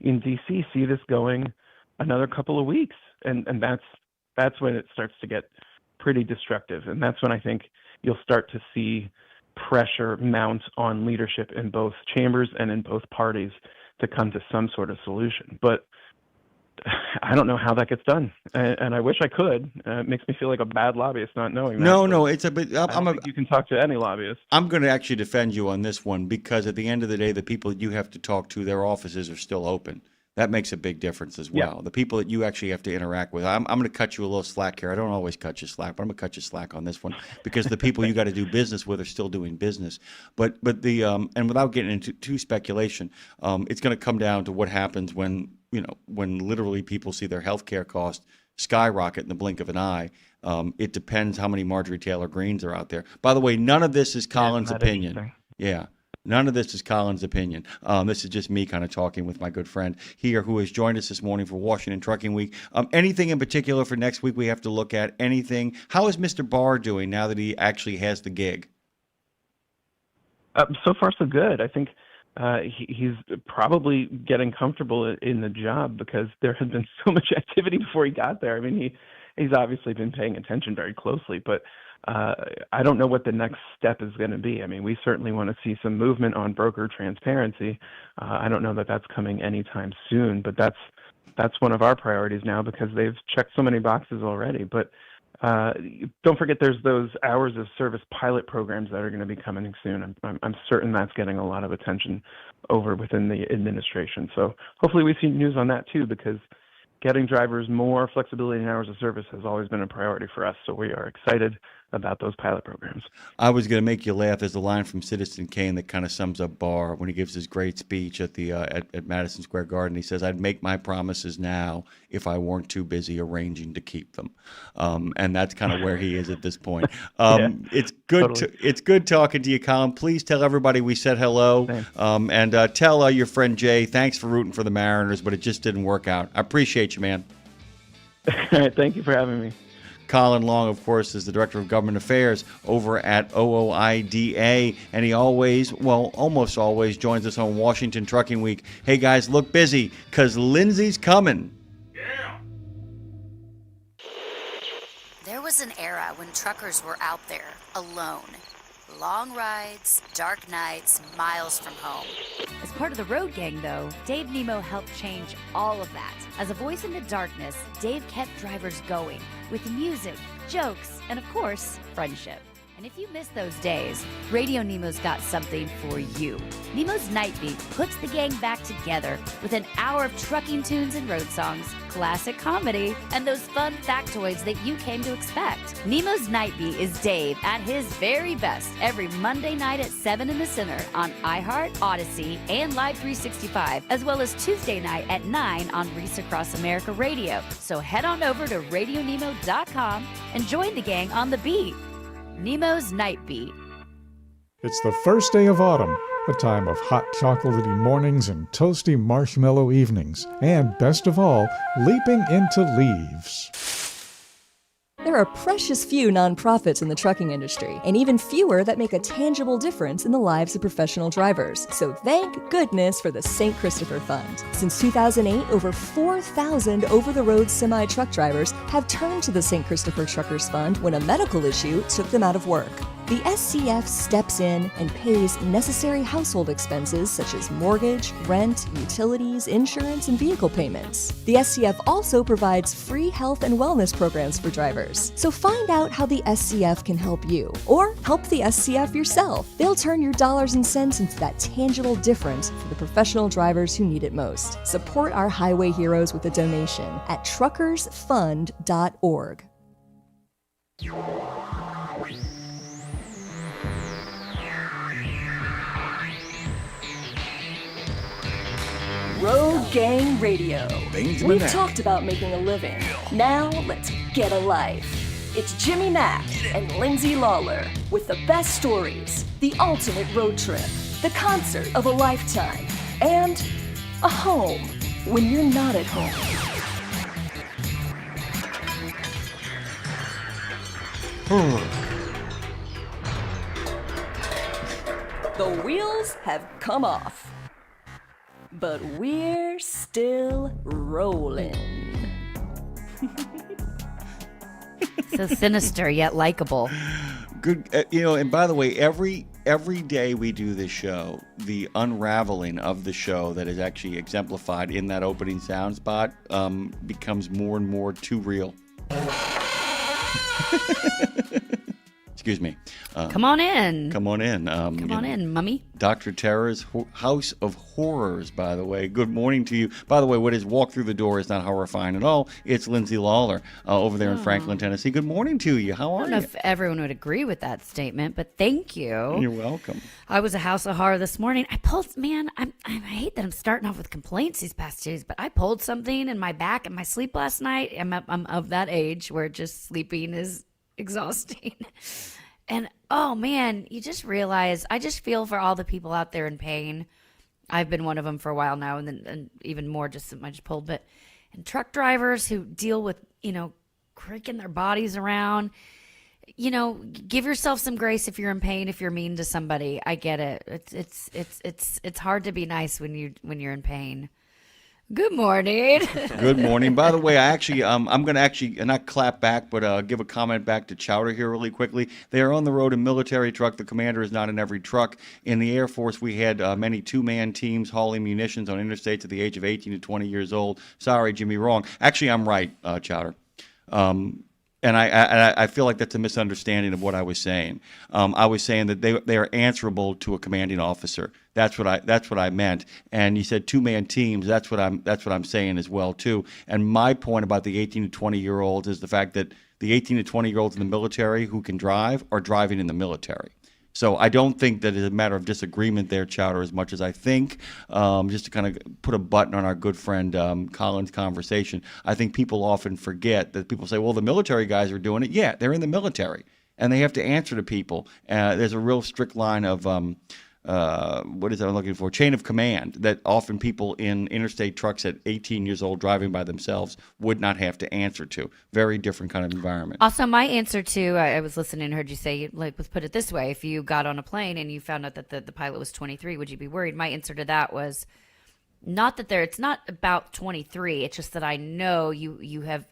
in D.C. see this going another couple of weeks, and that's when it starts to get pretty destructive, and that's when I think you'll start to see pressure mount on leadership in both chambers and in both parties to come to some sort of solution. But I don't know how that gets done, and I wish I could. It makes me feel like a bad lobbyist not knowing that. No, it's a bit. You can talk to any lobbyist. I'm going to actually defend you on this one because at the end of the day, the people you have to talk to, their offices are still open. That makes a big difference as well. Yeah. The people that you actually have to interact with. I'm going to cut you a little slack here. I don't always cut you slack, but I'm going to cut you slack on this one because the people you got to do business with are still doing business. But the and without getting into too speculation, it's going to come down to what happens when literally people see their health care costs skyrocket in the blink of an eye. It depends how many Marjorie Taylor Greens are out there. By the way, none of this is Colin's opinion. Yeah. None of this is Colin's opinion. This is just me kind of talking with my good friend here who has joined us this morning for Washington Trucking Week. Anything in particular for next week we have to look at? Anything? How is Mr. Barr doing now that he actually has the gig? So far, so good. I think he's probably getting comfortable in the job because there has been so much activity before he got there. I mean, he's obviously been paying attention very closely, but I don't know what the next step is going to be. I mean, we certainly want to see some movement on broker transparency. I don't know that that's coming anytime soon, but that's one of our priorities now because they've checked so many boxes already. But don't forget there's those hours of service pilot programs that are going to be coming soon. I'm certain that's getting a lot of attention over within the administration. So hopefully we see news on that too, because getting drivers more flexibility in hours of service has always been a priority for us. So we are excited about those pilot programs. I was going to make you laugh. There's a line from Citizen Kane that kind of sums up Barr when he gives his great speech at the at Madison Square Garden. He says, "I'd make my promises now if I weren't too busy arranging to keep them," and that's kind of where he is at this point. It's good. Totally. It's good talking to you, Colin. Please tell everybody we said hello, and tell your friend Jay thanks for rooting for the Mariners, but it just didn't work out. I appreciate you, man. All right, thank you for having me. Colin Long, of course, is the Director of Government Affairs over at OOIDA, and he always, well, almost always joins us on Washington Trucking Week. Hey, guys, look busy, because Lindsay's coming. There was an era when truckers were out there, alone. Long rides, dark nights, miles from home. As part of the Road Gang, though, Dave Nemo helped change all of that. As a voice in the darkness, Dave kept drivers going with music, jokes, and of course, friendship. And if you miss those days, RadioNemo's got something for you. Nemo's Night Beat puts the gang back together with an hour of trucking tunes and road songs, classic comedy, and those fun factoids that you came to expect. Nemo's Night Beat is Dave at his very best every Monday night at 7 in the Center on iHeart, Odyssey, and Live 365, as well as Tuesday night at 9 on Reese Across America Radio. So head on over to RadioNemo.com and join the gang on the beat. Nemo's Night Beat. It's the first day of autumn, a time of hot chocolatey mornings and toasty marshmallow evenings, and best of all, leaping into leaves. There are precious few nonprofits in the trucking industry, and even fewer that make a tangible difference in the lives of professional drivers. So thank goodness for the St. Christopher Fund. Since 2008, over 4,000 over-the-road semi-truck drivers have turned to the St. Christopher Truckers Fund when a medical issue took them out of work. The SCF steps in and pays necessary household expenses such as mortgage, rent, utilities, insurance, and vehicle payments. The SCF also provides free health and wellness programs for drivers. So find out how the SCF can help you, or help the SCF yourself. They'll turn your dollars and cents into that tangible difference for the professional drivers who need it most. Support our highway heroes with a donation at truckersfund.org. Road Gang Radio. We've talked about making a living. Now let's get a life. It's Jimmy Mack and Lindsay Lawler with the best stories, the ultimate road trip, the concert of a lifetime, and a home when you're not at home. The wheels have come off, but we're still rolling. So sinister yet likable. Good, and by the way, every day we do this show, the unraveling of the show that is actually exemplified in that opening sound spot becomes more and more too real. Excuse me. Come on in. Come on in. Come on in, mummy. Dr. Terror's House of Horrors, by the way. Good morning to you. By the way, what is walk through the door is not horrifying at all. It's Lindsay Lawler over there in Franklin, Tennessee. Good morning to you. How are you? I don't know if everyone would agree with that statement, but thank you. You're welcome. I was a house of horror this morning. I hate that I'm starting off with complaints these past days, but I pulled something in my back in my sleep last night. I'm of that age where just sleeping is exhausting. And oh man, you just realize, I just feel for all the people out there in pain. I've been one of them for a while now, and even more just I just pulled, and truck drivers who deal with, creaking their bodies around. Give yourself some grace if you're in pain, if you're mean to somebody. I get it. It's hard to be nice when you're in pain. Good morning. Good morning. By the way, I'm going to actually not clap back, but give a comment back to Chowder here really quickly. They are on the road in military truck. The commander is not in every truck. In the Air Force, we had many two-man teams hauling munitions on interstates at the age of 18 to 20 years old. Sorry, Jimmy, wrong. Actually, I'm right, Chowder. And I feel like that's a misunderstanding of what I was saying. I was saying that they are answerable to a commanding officer. That's what I meant. And you said 2-man teams. That's what I'm saying as well too. And my point about the 18 to 20-year-olds is the fact that the 18 to 20-year-olds in the military who can drive are driving in the military. So I don't think that it's a matter of disagreement there, Chowder, as much as I think, just to kind of put a button on our good friend Colin's conversation, I think people often forget that people say, well, the military guys are doing it. Yeah, they're in the military, and they have to answer to people. There's a real strict line of what is that I'm looking for? Chain of command that often people in interstate trucks at 18 years old driving by themselves would not have to answer to. Very different kind of environment. Also, my answer to, I was listening and heard you say, like, let's put it this way. If you got on a plane and you found out that the pilot was 23, would you be worried? My answer to that was not that it's not about 23. It's just that I know you have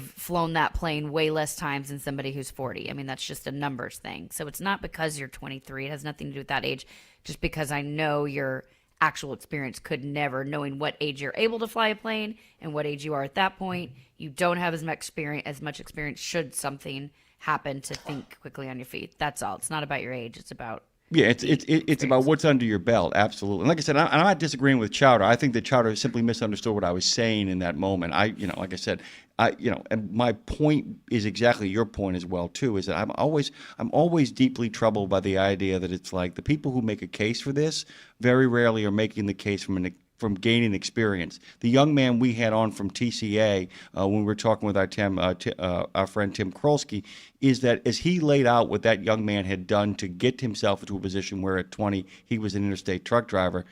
flown that plane way less times than somebody who's 40. I mean, that's just a numbers thing. So it's not because you're 23. It has nothing to do with that age. Just because I know your actual experience could never, knowing what age you're able to fly a plane and what age you are at that point, you don't have as much experience should something happen to think quickly on your feet. That's all. It's not about your age. It's about it's about what's under your belt, absolutely. And like I said, I'm not disagreeing with Chowder. I think that Chowder simply misunderstood what I was saying in that moment. Like I said, and my point is exactly your point as well too. Is that I'm always deeply troubled by the idea that it's like the people who make a case for this very rarely are making the case from gaining experience. The young man we had on from TCA when we were talking with our friend Tim Krolsky, is that as he laid out what that young man had done to get himself into a position where at 20 he was an interstate truck driver,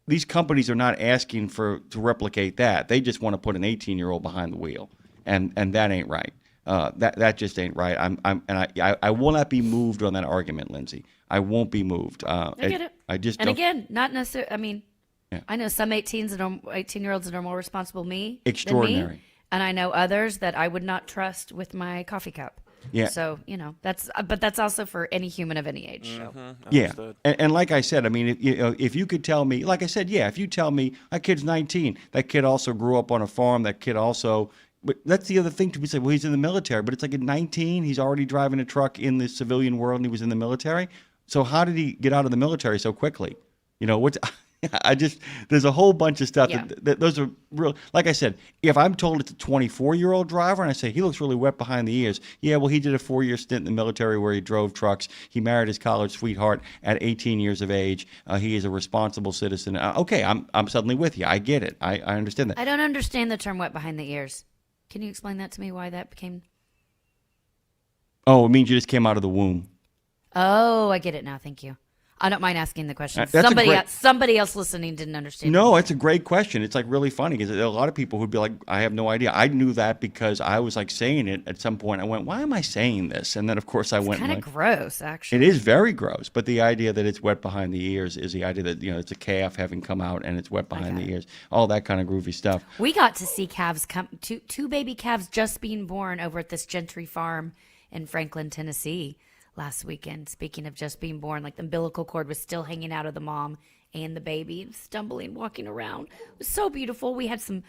these companies are not asking to replicate that. They just want to put an 18-year-old behind the wheel, and that ain't right. That just ain't right. I will not be moved on that argument, Lindsay. I won't be moved. I get it. I just and don't. Again, not necessarily. I mean, yeah. I know some 18-year-olds that are more responsible than me. Extraordinary. And I know others that I would not trust with my coffee cup. Yeah. So, but that's also for any human of any age. So. Yeah. And like I said, I mean, if you could tell me, like I said, yeah, if you tell me that kid's 19, that kid also grew up on a farm, that kid also, but that's the other thing to be said, well, he's in the military, but it's like at 19, he's already driving a truck in the civilian world and he was in the military. So how did he get out of the military so quickly? There's a whole bunch of stuff that those are real. Like I said, if I'm told it's a 24-year-old driver and I say he looks really wet behind the ears, yeah, well, he did a 4-year stint in the military where he drove trucks. He married his college sweetheart at 18 years of age. He is a responsible citizen. Okay, I'm suddenly with you. I get it. I understand that. I don't understand the term wet behind the ears. Can you explain that to me, why that became? Oh, it means you just came out of the womb. Oh, I get it now. Thank you. I don't mind asking the question. That's Somebody else listening didn't understand. No, it's a great question. It's like really funny because a lot of people would be like, I have no idea. I knew that because I was like saying it at some point. I went, why am I saying this? And then of course I went. Kind of gross, actually. It is very gross. But the idea that it's wet behind the ears is the idea that it's a calf having come out and it's wet behind the ears. All that kind of groovy stuff. We got to see calves two baby calves just being born over at this Gentry farm in Franklin, Tennessee. Last weekend, speaking of just being born, like the umbilical cord was still hanging out of the mom and the baby, and stumbling, walking around. It was so beautiful. We had some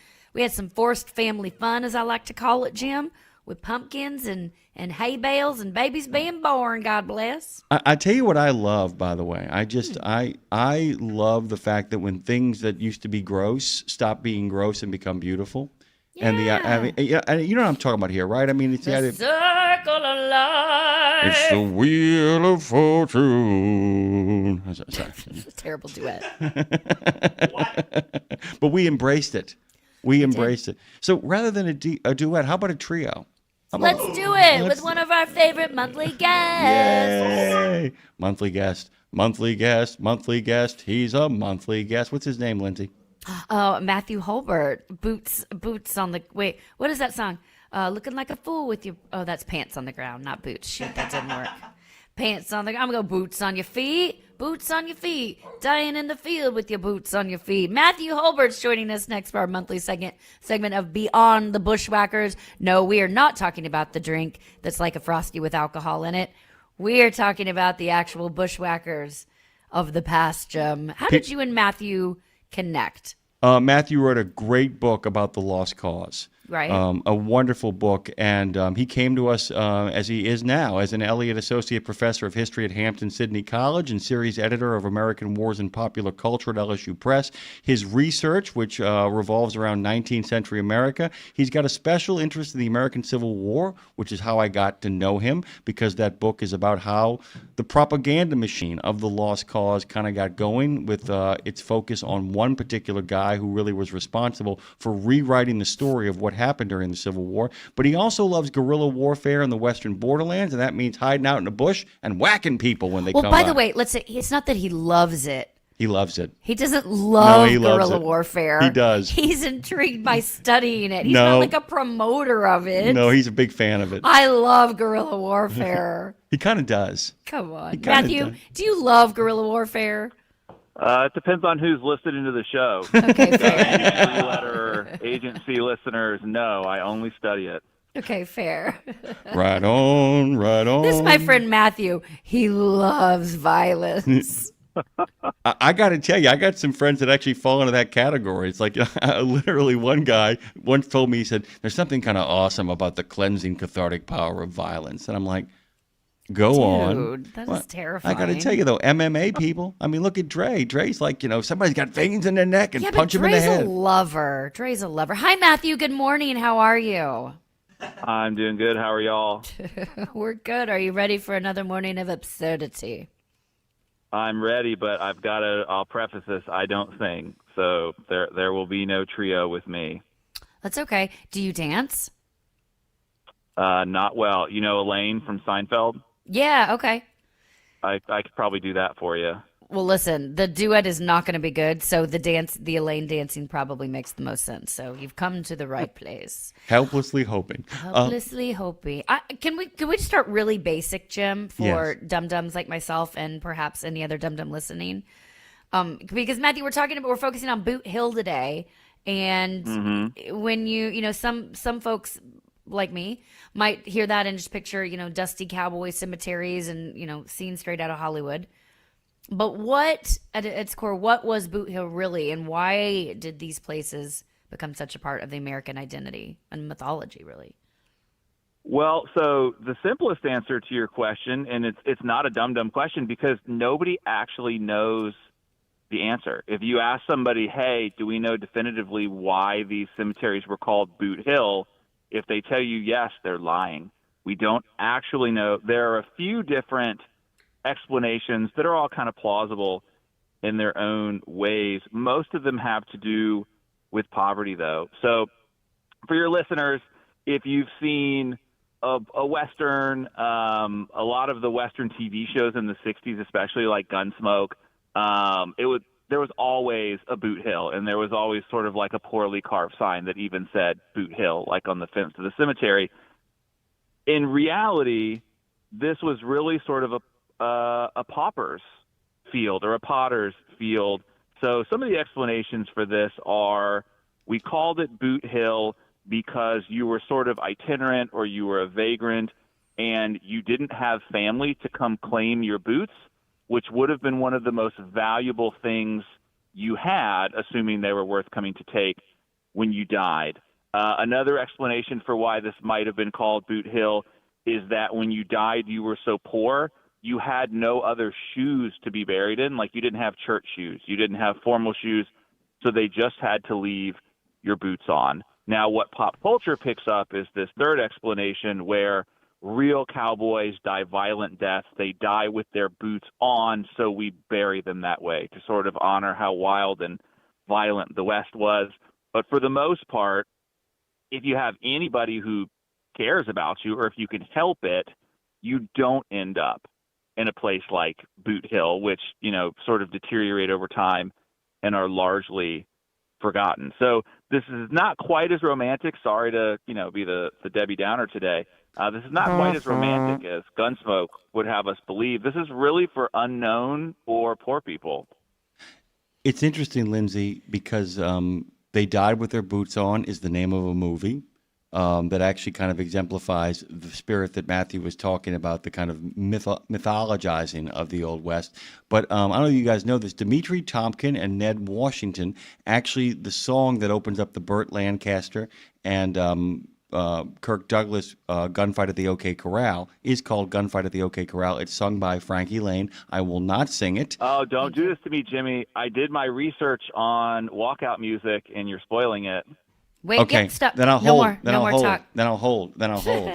forced family fun, as I like to call it, Jim, with pumpkins and hay bales and babies being born. God bless. I tell you what I love, by the way. I love the fact that when things that used to be gross stop being gross and become beautiful. Yeah. And you know what I'm talking about here, right? I mean, it's the idea. Circle of life. It's the wheel of fortune. Sorry. Terrible duet. But we embraced it. We embraced it. So rather than a duet, how about a trio? Let's do it with one of our favorite monthly guests. Yay! Monthly guest. He's a monthly guest. What's his name, Lindsay? Oh, Matthew Holbert. Boots on the... Wait, what is that song? Looking like a fool with your... Oh, that's Pants on the Ground, not Boots. Shoot, that didn't work. Pants on the... I'm going to go boots on your feet. Boots on your feet. Dying in the field with your boots on your feet. Matthew Holbert's joining us next for our monthly segment of Beyond the Bushwhackers. No, we are not talking about the drink that's like a Frosty with alcohol in it. We are talking about the actual bushwhackers of the past, Jim. How did you and Matthew connect? Matthew wrote a great book about the Lost Cause. Right. A wonderful book. And he came to us as he is now, as an Elliott Associate Professor of History at Hampton-Sydney College and series editor of American Wars and Popular Culture at LSU Press. His research, which revolves around 19th century America, he's got a special interest in the American Civil War, which is how I got to know him, because that book is about how the propaganda machine of the Lost Cause kind of got going with its focus on one particular guy who really was responsible for rewriting the story of what happened during the Civil War. But he also loves guerrilla warfare in the western borderlands, and that means hiding out in the bush and whacking people when they come Well, by the out. way, let's say it's not that he loves it. He loves it. He doesn't love he loves guerrilla it. warfare. He does. He's intrigued by studying it. He's No. not like a promoter of it. No, he's a big fan of it. I love guerrilla warfare. He kind of does. Come on. kinda Matthew, does. do you love guerrilla warfare? It depends on who's listening to the show. Okay, Three-letter agency listeners, no, I only study it. Okay, fair. Right on, right on. This is my friend Matthew. He loves violence. I got to tell you, I got some friends that actually fall into that category. It's like literally one guy once told me, he said, there's something kind of awesome about the cleansing cathartic power of violence. And I'm like, go on. Dude, that is terrifying. I got to tell you, though, MMA people, I mean, look at Dre. Dre's like, somebody's got veins in their neck and Yeah, punch but him in the Dre's head. a lover. Dre's a lover. Hi, Matthew. Good morning. How are you? I'm doing good. How are y'all? We're good. Are you ready for another morning of absurdity? I'm ready, but I'll preface this, I don't sing, so there will be no trio with me. That's okay. Do you dance? Not well. You know Elaine from Seinfeld? Yeah, okay. I could probably do that for you. Well, listen, the duet is not going to be good, so the Elaine dancing probably makes the most sense. So you've come to the right place. Helplessly hoping. Helplessly hoping. Can we just start really basic, Jim, for Yes. dum-dums like myself and perhaps any other dum-dum listening? Because Matthew, we're focusing on Boot Hill today, and when some folks like me might hear that and just picture dusty cowboy cemeteries and scenes straight out of Hollywood. But what, at its core, what was Boot Hill really, and why did these places become such a part of the American identity and mythology, really? Well, so the simplest answer to your question, and it's not a dumb question, because nobody actually knows the answer. If you ask somebody, hey, do we know definitively why these cemeteries were called Boot Hill? If they tell you yes, they're lying. We don't actually know. There are a few different explanations that are all kind of plausible in their own ways. Most of them have to do with poverty, though. So for your listeners, if you've seen a Western, a lot of the Western TV shows in the 60s, especially like Gunsmoke, there was always a Boot Hill, and there was always sort of like a poorly carved sign that even said Boot Hill, like on the fence of the cemetery. In reality, this was really sort of a pauper's field or a potter's field. So some of the explanations for this are, we called it Boot Hill because you were sort of itinerant or you were a vagrant and you didn't have family to come claim your boots, which would have been one of the most valuable things you had, assuming they were worth coming to take when you died. Another explanation for why this might have been called Boot Hill is that when you died, you were so poor, you had no other shoes to be buried in. Like, you didn't have church shoes. You didn't have formal shoes. So they just had to leave your boots on. Now, what pop culture picks up is this third explanation where real cowboys die violent deaths. They die with their boots on, so we bury them that way to sort of honor how wild and violent the West was. But for the most part, if you have anybody who cares about you, or if you can help it, you don't end up in a place like Boot Hill, which, sort of deteriorate over time and are largely forgotten. So this is not quite as romantic. Sorry to, be the Debbie Downer today. This is not quite as romantic as Gunsmoke would have us believe. This is really for unknown or poor people. It's interesting, Lindsay, because They Died with Their Boots On is the name of a movie. that actually kind of exemplifies the spirit that Matthew was talking about, the kind of mythologizing of the Old West. But I don't know if you guys know this. Dimitri Tompkin and Ned Washington, actually the song that opens up the Burt Lancaster and Kirk Douglas Gunfight at the OK Corral is called Gunfight at the OK Corral. It's sung by Frankie Lane. I will not sing it. Oh, don't do this to me, Jimmy. I did my research on walkout music, and you're spoiling it. Wait, okay, yep, stop. Then I'll no hold. More, then no I'll more hold. talk. Then I'll hold. Then I'll hold.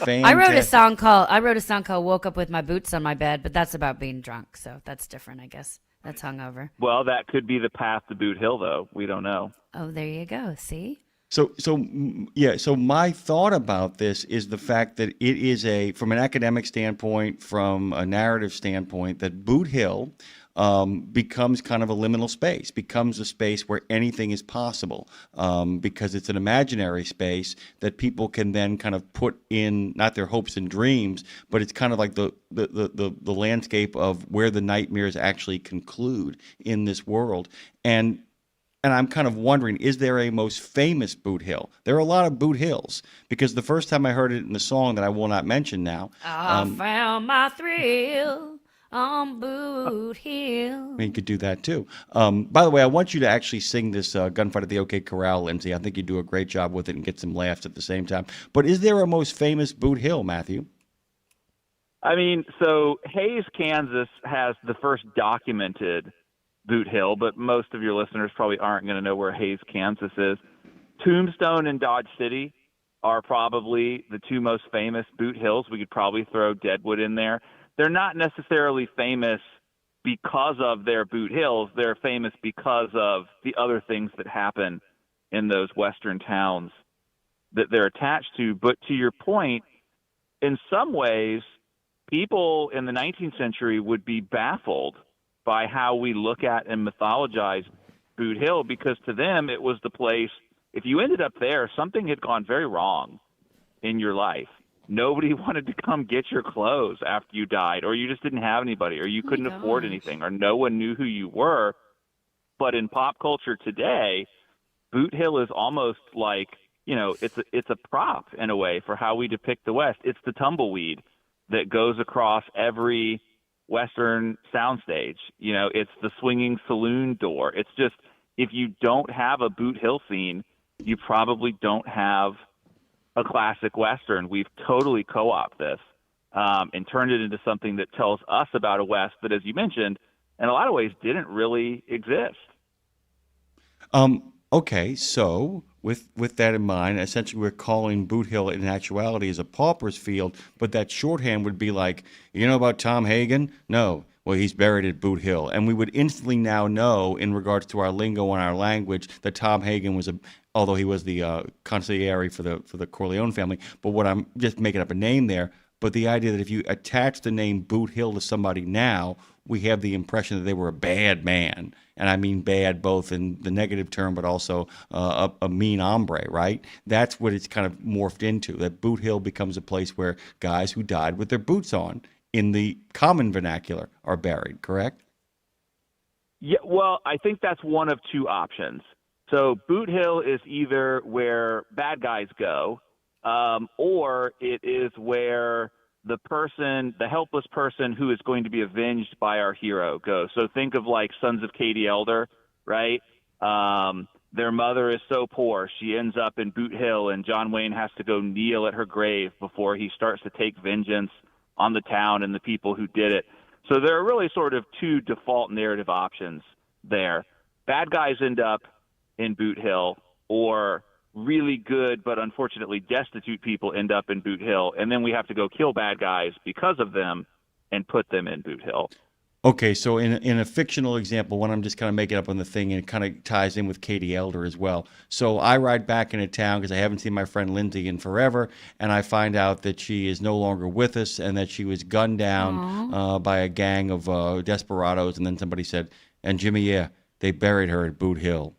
I wrote a song called "Woke Up with My Boots on My Bed," but that's about being drunk, so that's different, I guess. That's hungover. Well, that could be the path to Boot Hill, though. We don't know. Oh, there you go. See. So my thought about this is the fact that it is from an academic standpoint, from a narrative standpoint, that Boot Hill becomes kind of a liminal space, becomes a space where anything is possible, because it's an imaginary space that people can then kind of put in, not their hopes and dreams, but it's kind of like the landscape of where the nightmares actually conclude in this world. And I'm kind of wondering, is there a most famous Boot Hill? There are a lot of Boot Hills, because the first time I heard it in the song that I will not mention now. I found my thrill on Boot Hill. You could do that too. By the way, I want you to actually sing this Gunfight at the OK Corral, Lindsay. I think you do a great job with it and get some laughs at the same time. But is there a most famous Boot Hill, Matthew? I mean, so Hays, Kansas has the first documented Boot Hill, but most of your listeners probably aren't going to know where Hays, Kansas is. Tombstone and Dodge City are probably the two most famous Boot Hills. We could probably throw Deadwood in there. They're not necessarily famous because of their Boot Hills. They're famous because of the other things that happen in those western towns that they're attached to. But to your point, in some ways, people in the 19th century would be baffled by how we look at and mythologize Boot Hill, because to them it was the place, if you ended up there, something had gone very wrong in your life. Nobody wanted to come get your clothes after you died, or you just didn't have anybody, or you couldn't afford anything, or no one knew who you were. But in pop culture today, Boot Hill is almost like, it's a prop in a way for how we depict the West. It's the tumbleweed that goes across every Western soundstage. It's the swinging saloon door. It's just, if you don't have a Boot Hill scene, you probably don't have a classic Western. We've totally co-opted this and turned it into something that tells us about a West that, as you mentioned, in a lot of ways didn't really exist. Okay, so with that in mind, essentially we're calling Boot Hill in actuality as a pauper's field, but that shorthand would be like, you know about Tom Hagen? No. Well, he's buried at Boot Hill. And we would instantly now know, in regards to our lingo and our language, that Tom Hagen was although he was the consigliere for the Corleone family, but what I'm just making up a name there, but the idea that if you attach the name Boot Hill to somebody now, we have the impression that they were a bad man. And I mean bad both in the negative term, but also a mean hombre, right? That's what it's kind of morphed into, that Boot Hill becomes a place where guys who died with their boots on, in the common vernacular, are buried, correct? Yeah, well, I think that's one of two options. So Boot Hill is either where bad guys go, or it is where the helpless person who is going to be avenged by our hero goes. So think of like Sons of Katie Elder, right? Their mother is so poor, she ends up in Boot Hill, and John Wayne has to go kneel at her grave before he starts to take vengeance on the town and the people who did it. So there are really sort of two default narrative options there. Bad guys end up in Boot Hill, or really good but unfortunately destitute people end up in Boot Hill, and then we have to go kill bad guys because of them and put them in Boot Hill. Okay, so in a fictional example, one I'm just kind of making up on the thing, and it kind of ties in with Katie Elder as well. So I ride back into town because I haven't seen my friend Lindsay in forever, and I find out that she is no longer with us and that she was gunned down by a gang of desperados, and then somebody said, and Jimmy, yeah, they buried her at Boot Hill.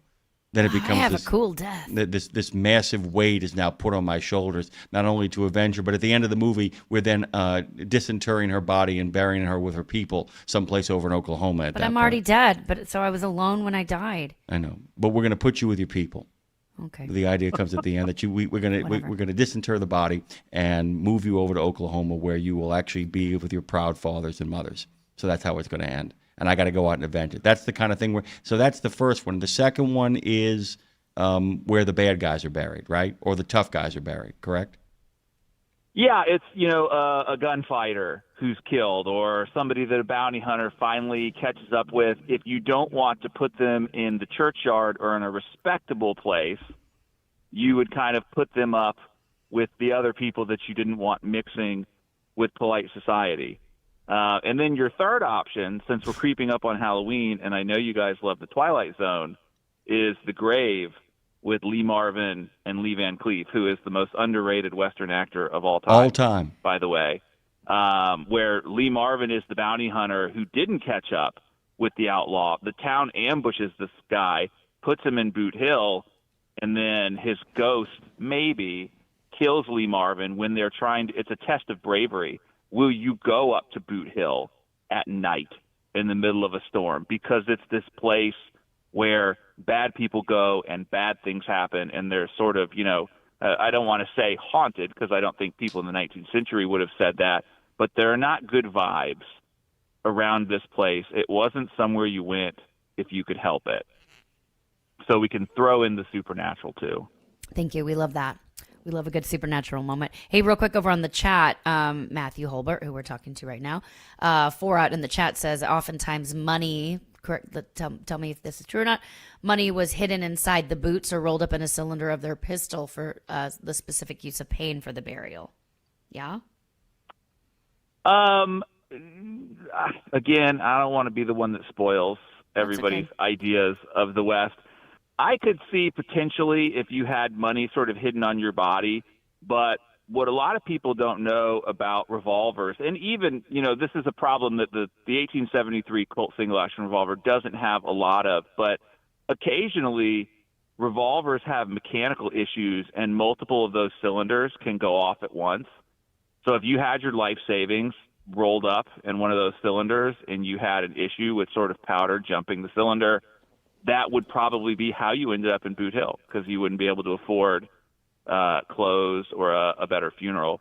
Then it becomes I have a cool death. This massive weight is now put on my shoulders, not only to avenge her, but at the end of the movie, we're then disinterring her body and burying her with her people someplace over in Oklahoma. But I'm already dead. So I was alone when I died. I know, but we're going to put you with your people. Okay. The idea comes at the end that we're gonna disinter the body and move you over to Oklahoma, where you will actually be with your proud fathers and mothers. So that's how it's going to end. And I got to go out and event it. That's the kind of thing where. So that's the first one. The second one is where the bad guys are buried, right? Or the tough guys are buried. Correct? Yeah, it's a gunfighter who's killed, or somebody that a bounty hunter finally catches up with. If you don't want to put them in the churchyard or in a respectable place, you would kind of put them up with the other people that you didn't want mixing with polite society. And then your third option, since we're creeping up on Halloween, and I know you guys love the Twilight Zone, is the grave with Lee Marvin and Lee Van Cleef, who is the most underrated Western actor of all time. All time. By the way, where Lee Marvin is the bounty hunter who didn't catch up with the outlaw. The town ambushes this guy, puts him in Boot Hill, and then his ghost maybe kills Lee Marvin when they're trying to. It's a test of bravery. Will you go up to Boot Hill at night in the middle of a storm? Because it's this place where bad people go and bad things happen, and they're sort of, I don't want to say haunted, because I don't think people in the 19th century would have said that, but there are not good vibes around this place. It wasn't somewhere you went if you could help it. So we can throw in the supernatural too. Thank you. We love that. We love a good supernatural moment. Hey, real quick over on the chat, Matthew Holbert, who we're talking to right now, 4 out in the chat says, oftentimes money, correct, tell me if this is true or not, money was hidden inside the boots or rolled up in a cylinder of their pistol for the specific use of pain for the burial. Yeah? Again, I don't want to be the one that spoils everybody's ideas of the West. I could see potentially if you had money sort of hidden on your body, but what a lot of people don't know about revolvers, and even, this is a problem that the 1873 Colt single-action revolver doesn't have a lot of, but occasionally revolvers have mechanical issues, and multiple of those cylinders can go off at once. So if you had your life savings rolled up in one of those cylinders and you had an issue with sort of powder jumping the cylinder, that would probably be how you ended up in Boot Hill, because you wouldn't be able to afford clothes or a better funeral.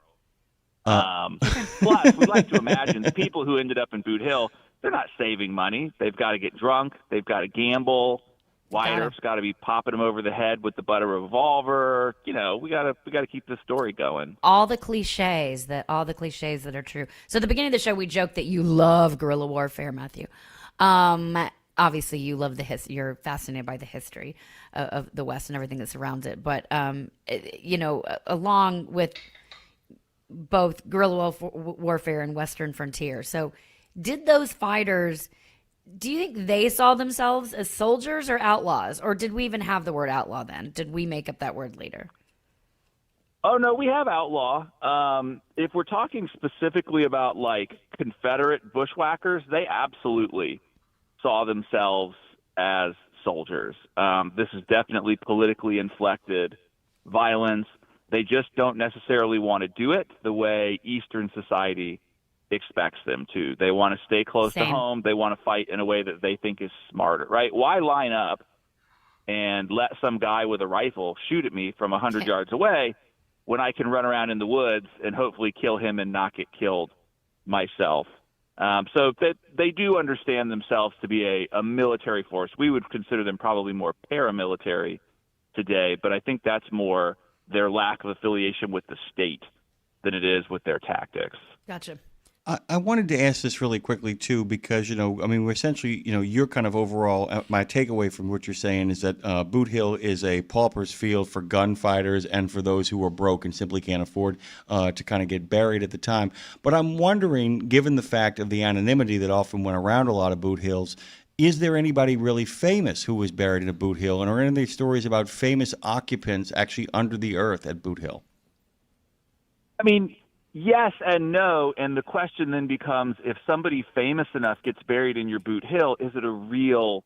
Plus, we like to imagine the people who ended up in Boot Hill, they're not saving money. They've got to get drunk. They've got to gamble. Wyatt Earp's got to be popping them over the head with the butt of a revolver. We got to keep this story going. All the cliches that are true. So at the beginning of the show, we joked that you love guerrilla warfare, Matthew. Obviously, you love you're fascinated by the history of the West and everything that surrounds it. But, along with both guerrilla warfare and Western frontier. So did those fighters, do you think they saw themselves as soldiers or outlaws? Or did we even have the word outlaw then? Did we make up that word later? Oh, no, we have outlaw. If we're talking specifically about, like, Confederate bushwhackers, they absolutely saw themselves as soldiers. This is definitely politically inflected violence. They just don't necessarily want to do it the way Eastern society expects them to. They want to stay close to home. They want to fight in a way that they think is smarter, right? Why line up and let some guy with a rifle shoot at me from 100 yards away when I can run around in the woods and hopefully kill him and not get killed myself? So that they do understand themselves to be a military force. We would consider them probably more paramilitary today, but I think that's more their lack of affiliation with the state than it is with their tactics. Gotcha. I wanted to ask this really quickly, too, because, we're essentially, you're kind of overall, my takeaway from what you're saying is that Boot Hill is a pauper's field for gunfighters and for those who are broke and simply can't afford to kind of get buried at the time. But I'm wondering, given the fact of the anonymity that often went around a lot of Boot Hills, is there anybody really famous who was buried in a Boot Hill? And are any stories about famous occupants actually under the earth at Boot Hill? I mean, yes and no, and the question then becomes, if somebody famous enough gets buried in your Boot Hill, is it a real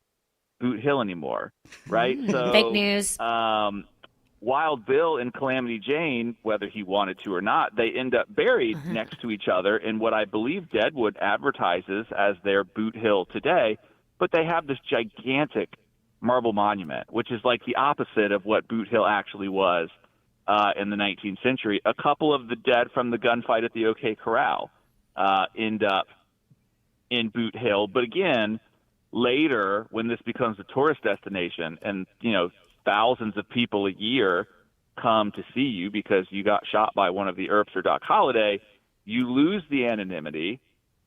Boot Hill anymore, right? So fake news. Wild Bill and Calamity Jane, whether he wanted to or not, they end up buried next to each other in what I believe Deadwood advertises as their Boot Hill today, but they have this gigantic marble monument, which is like the opposite of what Boot Hill actually was in the 19th century. A couple of the dead from the gunfight at the OK Corral end up in Boot Hill. But again, later, when this becomes a tourist destination and, thousands of people a year come to see you because you got shot by one of the Earps or Doc Holliday, you lose the anonymity,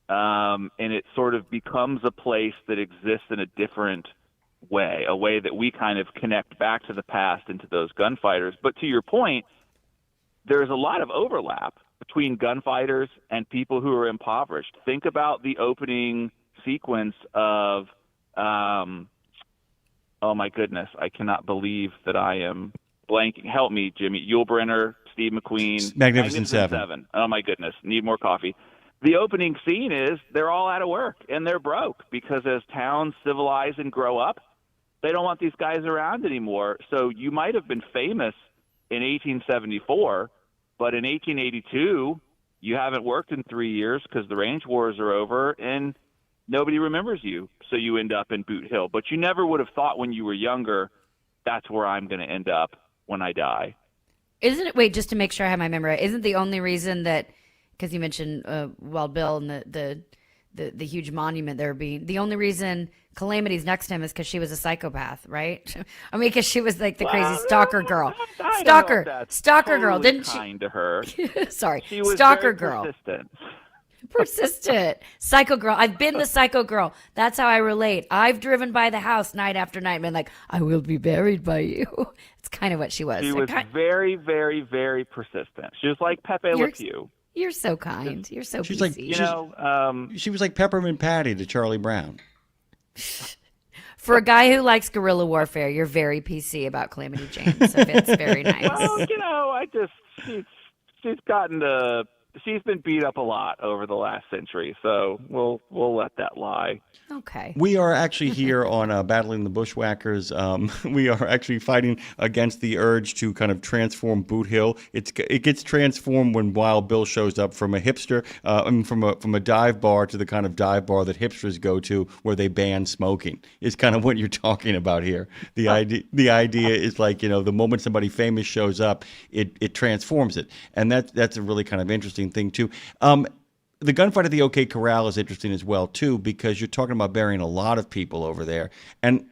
and it sort of becomes a place that exists in a different way, a way that we kind of connect back to the past and to those gunfighters. But to your point, there's a lot of overlap between gunfighters and people who are impoverished. Think about the opening sequence of, oh my goodness, I cannot believe that I am blanking. Help me, Jimmy. Yul Brynner, Steve McQueen. Magnificent Seven. Oh my goodness, need more coffee. The opening scene is they're all out of work and they're broke because as towns civilize and grow up, they don't want these guys around anymore. So you might have been famous in 1874, but in 1882, you haven't worked in 3 years because the range wars are over and nobody remembers you. So you end up in Boot Hill. But you never would have thought when you were younger, that's where I'm going to end up when I die. Isn't it, wait, just to make sure I have my memory right, isn't the only reason that, because you mentioned Wild Bill and the huge monument there being, the only reason Calamity's next to him is because she was a psychopath, right? I mean, because she was like the crazy stalker girl. Stalker girl, didn't she? Kind to her. Sorry, She was stalker very girl. Persistent. Psycho girl. I've been the psycho girl. That's how I relate. I've driven by the house night after night and been like, I will be buried by you. It's kind of what she was. She was very, very, very persistent. She was like Pepe Le Pew. You're so kind. You're so She's PC. she was like Peppermint Patty to Charlie Brown. For a guy who likes guerrilla warfare, you're very PC about Calamity Jane. So it's very nice. Well, she's been beat up a lot over the last century, so we'll let that lie. Okay. We are actually here on Battling the Bushwhackers. We are actually fighting against the urge to kind of transform Boot Hill. It gets transformed when Wild Bill shows up from a hipster, from a dive bar to the kind of dive bar that hipsters go to, where they ban smoking. Is kind of what you're talking about here. The idea is like, the moment somebody famous shows up, it transforms it, and that's a really kind of interesting thing too. The gunfight at the OK Corral is interesting as well too, because you're talking about burying a lot of people over there, and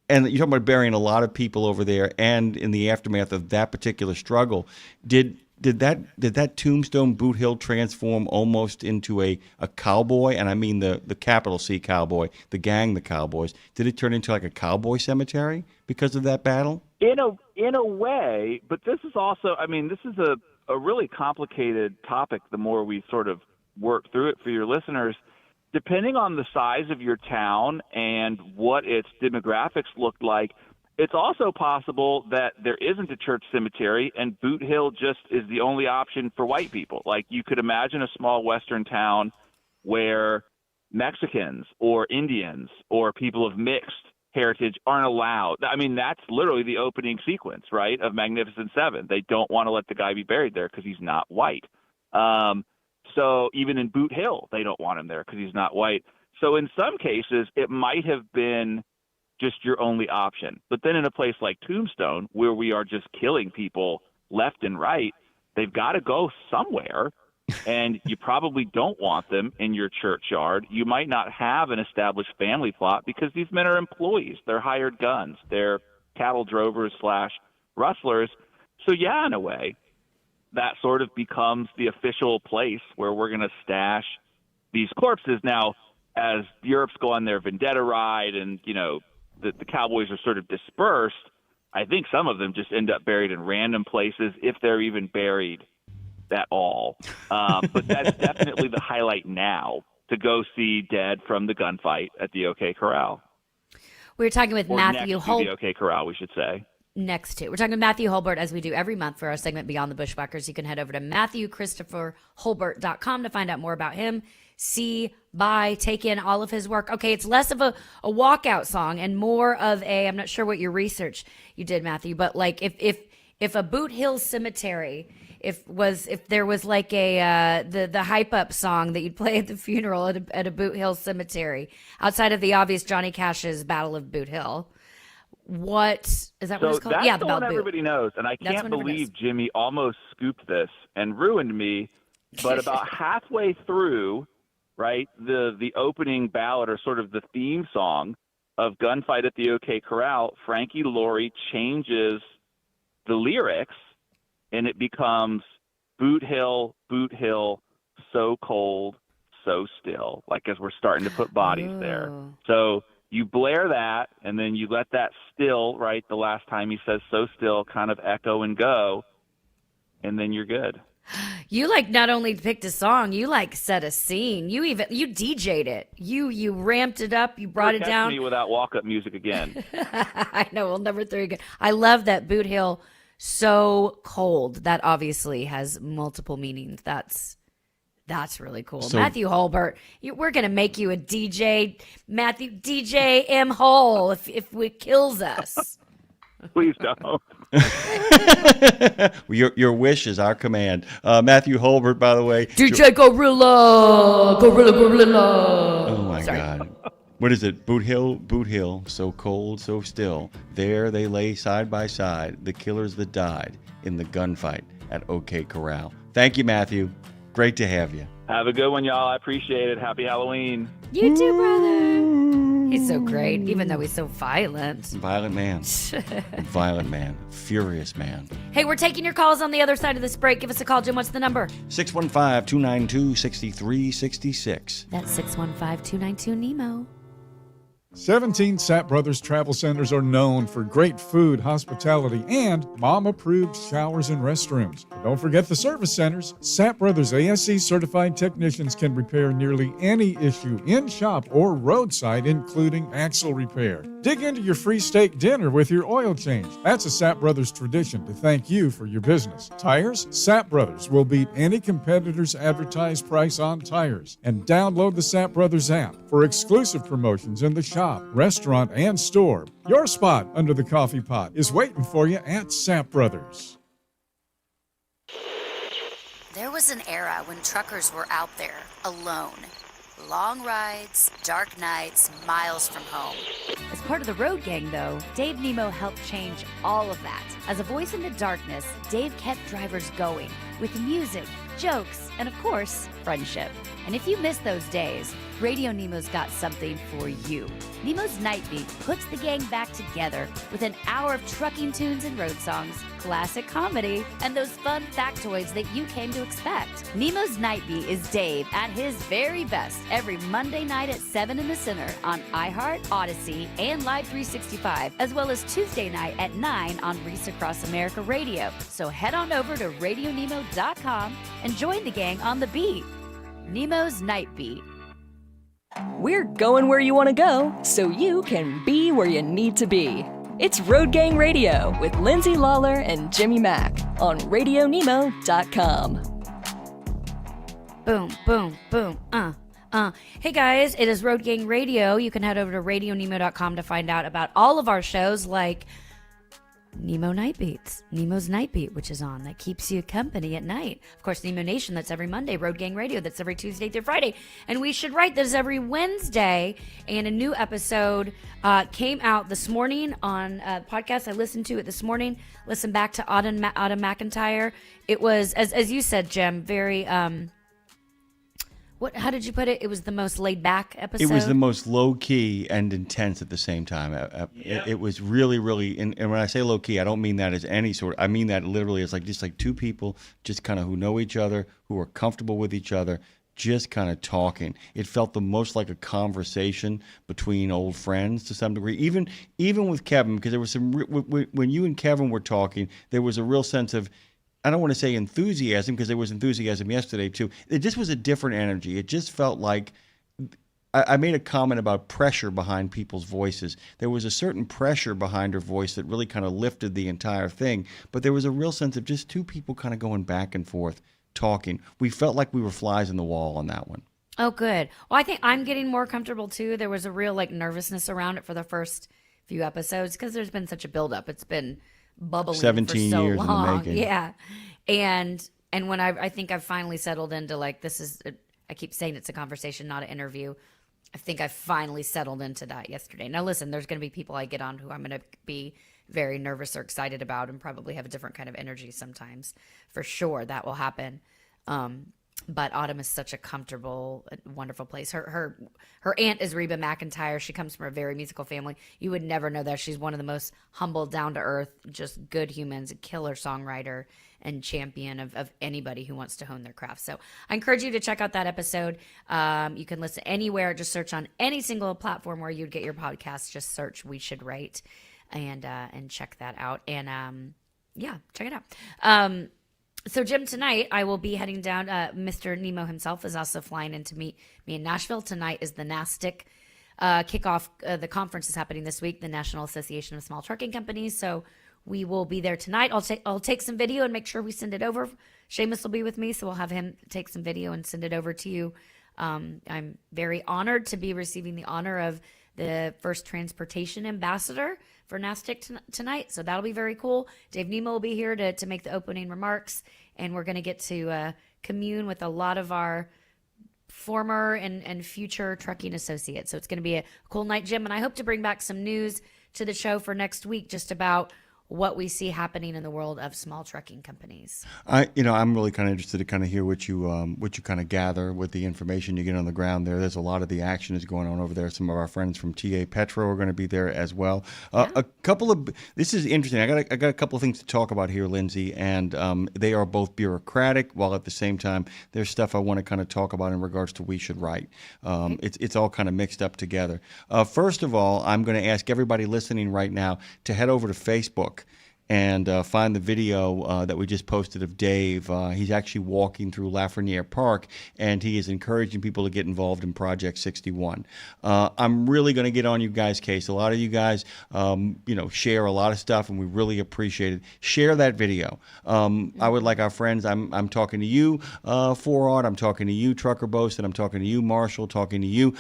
you're talking about burying a lot of people over there, and in the aftermath of that particular struggle, did that tombstone Boot Hill transform almost into a cowboy? And I mean the capital C cowboy, the gang, the Cowboys. Did it turn into like a cowboy cemetery because of that battle? In a way, but this is also, this is a really complicated topic the more we sort of work through it for your listeners. Depending on the size of your town and what its demographics looked like, it's also possible that there isn't a church cemetery and Boot Hill just is the only option for white people. Like you could imagine a small western town where Mexicans or Indians or people of mixed heritage aren't allowed. I mean, that's literally the opening sequence, right, of Magnificent Seven. They don't want to let the guy be buried there because he's not white. So even in Boot Hill, they don't want him there because he's not white. So in some cases, it might have been just your only option. But then in a place like Tombstone, where we are just killing people left and right, they've got to go somewhere. And you probably don't want them in your churchyard. You might not have an established family plot because these men are employees. They're hired guns. They're cattle drovers / rustlers. So yeah, in a way, that sort of becomes the official place where we're going to stash these corpses. Now, as the Europe's go on their vendetta ride and, the Cowboys are sort of dispersed, I think some of them just end up buried in random places if they're even buried at all. But that's definitely the highlight now, to go see dead from the gunfight at the OK Corral. We were talking with Matthew Holbert. The OK Corral, we should say. Next to. We're talking to Matthew Holbert, as we do every month for our segment Beyond the Bushwhackers. You can head over to MatthewChristopherHolbert.com to find out more about him. See, buy, take in all of his work. Okay, it's less of a walkout song and more of a, I'm not sure what your research you did, Matthew, but like if a Boot Hill cemetery, if there was like the hype up song that you'd play at the funeral at a Boot Hill cemetery, outside of the obvious Johnny Cash's Battle of Boot Hill, What is that? So what it's called? that's Yeah, the the one belt boot. everybody knows, and I That's can't one everybody believe Jimmy almost scooped this and ruined me. But about halfway through, right, the opening ballad or sort of the theme song of Gunfight at the OK Corral, Frankie Laurie changes the lyrics, and it becomes Boot Hill, so cold, so still, like as we're starting to put bodies there. So you blare that, and then you let that still, right, the last time he says so still, kind of echo and go, and then you're good. You like not only picked a song, you like set a scene. You DJ'd it. You ramped it up. You brought it Catch down. me without walk-up music again. I know, we'll never throw you again. I love that Boot Hill, so cold. That obviously has multiple meanings. That's really cool. So- Matthew Holbert, we're going to make you a DJ. Matthew, DJ M. Hole, if it kills us. Please don't. Your wish is our command. Matthew Holbert, by the way. DJ Gorilla. Oh, my God. What is it? Boot Hill, so cold, so still. There they lay side by side, the killers that died in the gunfight at OK Corral. Thank you, Matthew. Great to have you. Have a good one, y'all. I appreciate it. Happy Halloween. You too, brother. He's so great, even though he's so violent. Violent man. Violent man. Furious man. Hey, we're taking your calls on the other side of this break. Give us a call, Jim. What's the number? 615-292-6366. That's 615-292-NEMO. 17 Sapp Brothers Travel Centers are known for great food, hospitality, and mom-approved showers and restrooms. But don't forget the service centers. Sapp Brothers ASE certified technicians can repair nearly any issue in shop or roadside, including axle repair. Dig into your free steak dinner with your oil change. That's a Sapp Brothers tradition to thank you for your business. Tires? Sapp Brothers will beat any competitor's advertised price on tires. And download the Sapp Brothers app for exclusive promotions in the shop, restaurant, and store. Your spot under the coffee pot is waiting for you at Sapp Brothers. There was an era when truckers were out there, alone. Long rides, dark nights, miles from home. As part of the Road Gang, though, Dave Nemo helped change all of that. As a voice in the darkness, Dave kept drivers going with music, jokes, and of course, friendship. And if you miss those days, Radio Nemo's got something for you. Nemo's Night Beat puts the gang back together with an hour of trucking tunes and road songs, classic comedy, and those fun factoids that you came to expect. Nemo's Night Beat is Dave at his very best every Monday night at 7 in the Center on iHeart, Odyssey, and Live 365, as well as Tuesday night at 9 on Reese Across America Radio. So head on over to RadioNemo.com and join the gang on the beat. Nemo's Night Beat. We're going where you want to go, so you can be where you need to be. It's Road Gang Radio with Lindsay, Lawler, and Jimmy Mack on RadioNemo.com. Boom, boom, boom, Hey guys, it is Road Gang Radio. You can head over to RadioNemo.com to find out about all of our shows like Nemo Night Beats, Nemo's Night Beat, which is on, that keeps you company at night. Of course, Nemo Nation, that's every Monday. Road Gang Radio, that's every Tuesday through Friday. And We Should Write, that is every Wednesday. And a new episode came out this morning on a podcast. I listened to it this morning. Listened back to Autumn McIntyre. It was, as you said, Jim, very... How did you put it? It was the most laid back episode. It was the most low key and intense at the same time. It was really, really, and when I say low key, I don't mean that as any sort. I mean that literally as just like two people, just kind of who know each other, who are comfortable with each other, just kind of talking. It felt the most like a conversation between old friends to some degree. Even with Kevin, because there was some when you and Kevin were talking, there was a real sense of, I don't want to say enthusiasm, because there was enthusiasm yesterday too. It just was a different energy. It just felt like, I made a comment about pressure behind people's voices. There was a certain pressure behind her voice that really kind of lifted the entire thing. But there was a real sense of just two people kind of going back and forth, talking. We felt like we were flies in the wall on that one. Oh, good. Well, I think I'm getting more comfortable too. There was a real nervousness around it for the first few episodes because there's been such a buildup. It's been bubbling 17 for so years long. in the making. Yeah. And when I think I've finally settled into this is, I keep saying it's a conversation, not an interview. I think I finally settled into that yesterday. Now, listen, there's going to be people I get on who I'm going to be very nervous or excited about and probably have a different kind of energy sometimes. For sure, that will happen. But Autumn is such a comfortable, wonderful place. Her aunt is Reba McEntire. She comes from a very musical family. You would never know that. She's one of the most humble, down-to-earth, just good humans, a killer songwriter and champion of anybody who wants to hone their craft. So I encourage you to check out that episode. You can listen anywhere. Just search on any single platform where you'd get your podcast. Just search We Should Write and check that out. And, check it out. So, Jim, tonight I will be heading down. Mr. Nemo himself is also flying in to meet me in Nashville. Tonight is the NASTC kickoff. The conference is happening this week, the National Association of Small Trucking Companies. So we will be there tonight. I'll take some video and make sure we send it over. Seamus will be with me, so we'll have him take some video and send it over to you. I'm very honored to be receiving the honor of the first transportation ambassador for NASTC tonight, so that'll be very cool. Dave Nemo will be here to make the opening remarks, and we're going to get to commune with a lot of our former and future trucking associates. So it's going to be a cool night, Jim, and I hope to bring back some news to the show for next week just about what we see happening in the world of small trucking companies. I'm really kind of interested to kind of hear what you kind of gather with the information you get on the ground there. There's a lot of the action is going on over there. Some of our friends from TA Petro are going to be there as well. This is interesting. I got a couple of things to talk about here, Lindsay, and they are both bureaucratic, while at the same time there's stuff I want to kind of talk about in regards to We Should Write. It's all kind of mixed up together. First of all, I'm going to ask everybody listening right now to head over to Facebook and find the video that we just posted of Dave. He's actually walking through Lafreniere Park, and he is encouraging people to get involved in Project 61. I'm really going to get on you guys' case. A lot of you guys, share a lot of stuff, and we really appreciate it. Share that video. I would like our friends. I'm talking to you, Forart. I'm talking to you, Trucker Boast, and I'm talking to you, Marshall. Talking to you,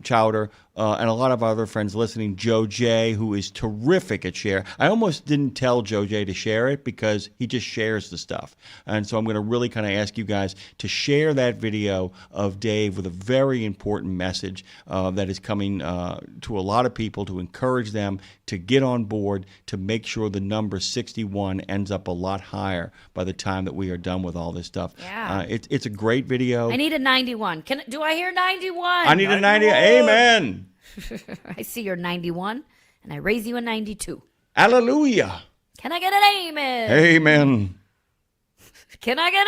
Chowder. And a lot of other friends listening, Joe J, who is terrific at share. I almost didn't tell Joe J to share it because he just shares the stuff. And so I'm going to really kind of ask you guys to share that video of Dave with a very important message that is coming to a lot of people to encourage them to get on board, to make sure the number 61 ends up a lot higher by the time that we are done with all this stuff. Yeah. It's a great video. I need a 91. Do I hear 91? I need a 90. Amen. I see you're 91, and I raise you a 92. Hallelujah. Can I get an amen? Amen. Can I get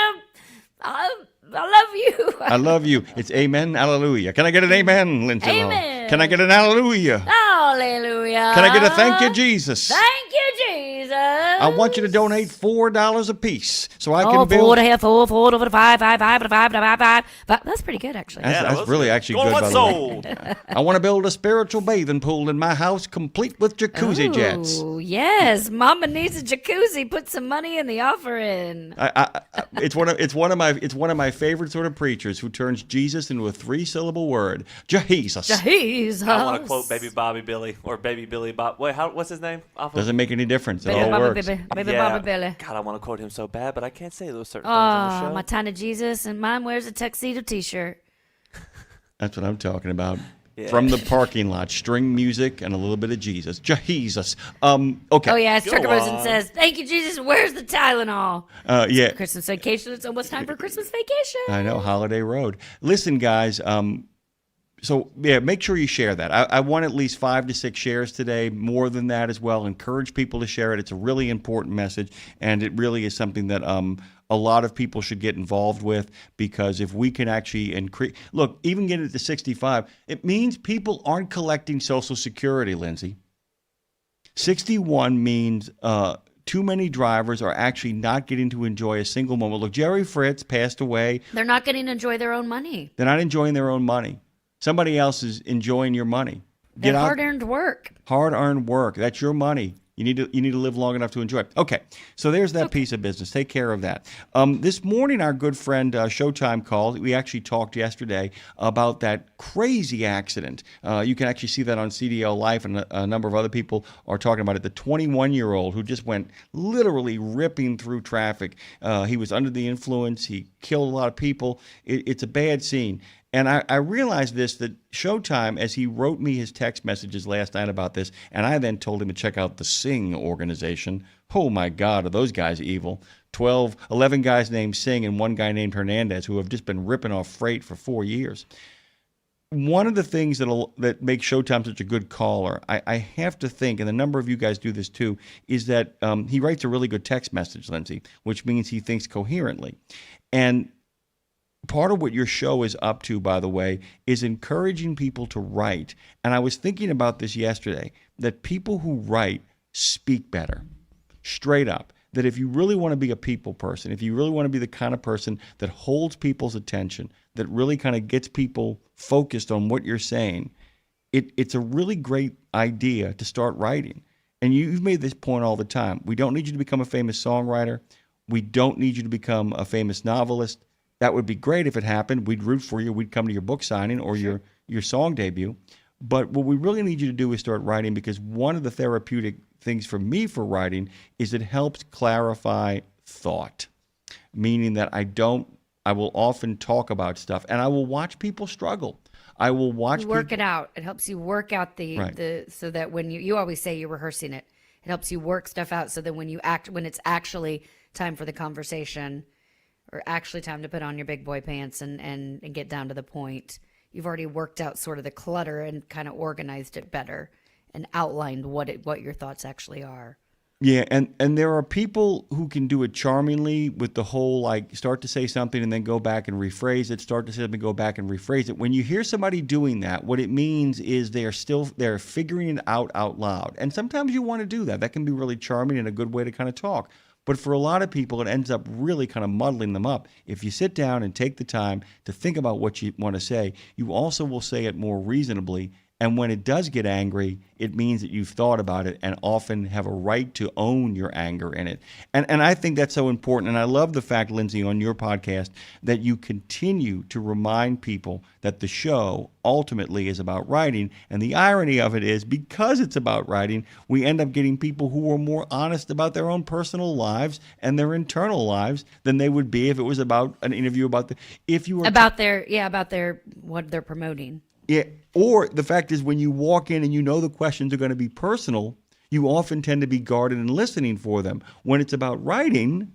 I love you. I love you. It's amen, hallelujah. Can I get an amen, Lindsay? Amen. Can I get an hallelujah? Hallelujah. Can I get a thank you, Jesus? Thank you, Jesus. I want you to donate $4 a piece so I can build. 4 to 5. That's pretty good, actually. That's really actually good, by the way. I want to build a spiritual bathing pool in my house, complete with jacuzzi jets. Oh, yes. Mama needs a jacuzzi. Put some money in the offering. It's one of my favorite sort of preachers who turns Jesus into a 3-syllable word. Jesus. Jesus. I want to quote Baby Bobby Billy or Baby Billy Bob. Wait, what's his name? Doesn't make any difference. It Baby all Bobby works. Baby Bobby Billy. God, I want to quote him so bad, but I can't say those certain things on the show. My tiny Jesus, and mine wears a tuxedo T-shirt. That's what I'm talking about. Yeah. From the parking lot, string music and a little bit of Jesus. Jesus. Okay. Oh, yeah, Trucker Rosen says, thank you, Jesus. Where's the Tylenol? Yeah. Christmas vacation. It's almost time for Christmas vacation. I know, Holiday Road. Listen, guys, so, yeah, make sure you share that. I want at least 5 to 6 shares today, more than that as well. Encourage people to share it. It's a really important message, and it really is something that a lot of people should get involved with, because if we can actually increase – look, even getting it to 65, it means people aren't collecting Social Security, Lindsay. 61 means too many drivers are actually not getting to enjoy a single moment. Look, Jerry Fritz passed away. They're not getting to enjoy their own money. They're not enjoying their own money. Somebody else is enjoying your money. Their hard-earned work. Hard-earned work. That's your money. You need to live long enough to enjoy it. Okay, so there's that piece of business. Take care of that. This morning, our good friend Showtime called. We actually talked yesterday about that crazy accident. You can actually see that on CDL Life, and a number of other people are talking about it. The 21-year-old who just went literally ripping through traffic. He was under the influence. He killed a lot of people. It's a bad scene. And I realized that Showtime, as he wrote me his text messages last night about this, and I then told him to check out the Sing organization. Oh my God, are those guys evil? 11 guys named Sing and one guy named Hernandez who have just been ripping off freight for 4 years. One of the things that makes Showtime such a good caller, I have to think, and a number of you guys do this too, is that he writes a really good text message, Lindsay, which means he thinks coherently. And part of what your show is up to, by the way, is encouraging people to write. And I was thinking about this yesterday, that people who write speak better, straight up. That if you really want to be a people person, if you really want to be the kind of person that holds people's attention, that really kind of gets people focused on what you're saying, it's a really great idea to start writing. And you've made this point all the time. We don't need you to become a famous songwriter. We don't need you to become a famous novelist. That would be great if it happened. We'd root for you. We'd come to your book signing or your song debut. But what we really need you to do is start writing, because one of the therapeutic things for me for writing is it helps clarify thought, meaning that I will often talk about stuff and I will watch people struggle. I will watch you work it out. It helps you work out the so that when you always say you're rehearsing it. It helps you work stuff out so that when it's actually time for the conversation, or actually time to put on your big boy pants and get down to the point, you've already worked out sort of the clutter and kind of organized it better and outlined what your thoughts actually are. Yeah, and there are people who can do it charmingly with the whole, like, start to say something and then go back and rephrase it, start to say something, go back and rephrase it. When you hear somebody doing that, what it means is they're figuring it out loud. And sometimes you want to do that. That can be really charming and a good way to kind of talk. But for a lot of people, it ends up really kind of muddling them up. If you sit down and take the time to think about what you want to say, you also will say it more reasonably. And when it does get angry, it means that you've thought about it and often have a right to own your anger in it. And I think that's so important. And I love the fact, Lindsay, on your podcast, that you continue to remind people that the show ultimately is about writing. And the irony of it is, because it's about writing, we end up getting people who are more honest about their own personal lives and their internal lives than they would be if it was about an interview about what they're promoting. Yeah, or the fact is, when you walk in and you know the questions are going to be personal, you often tend to be guarded and listening for them. When it's about writing,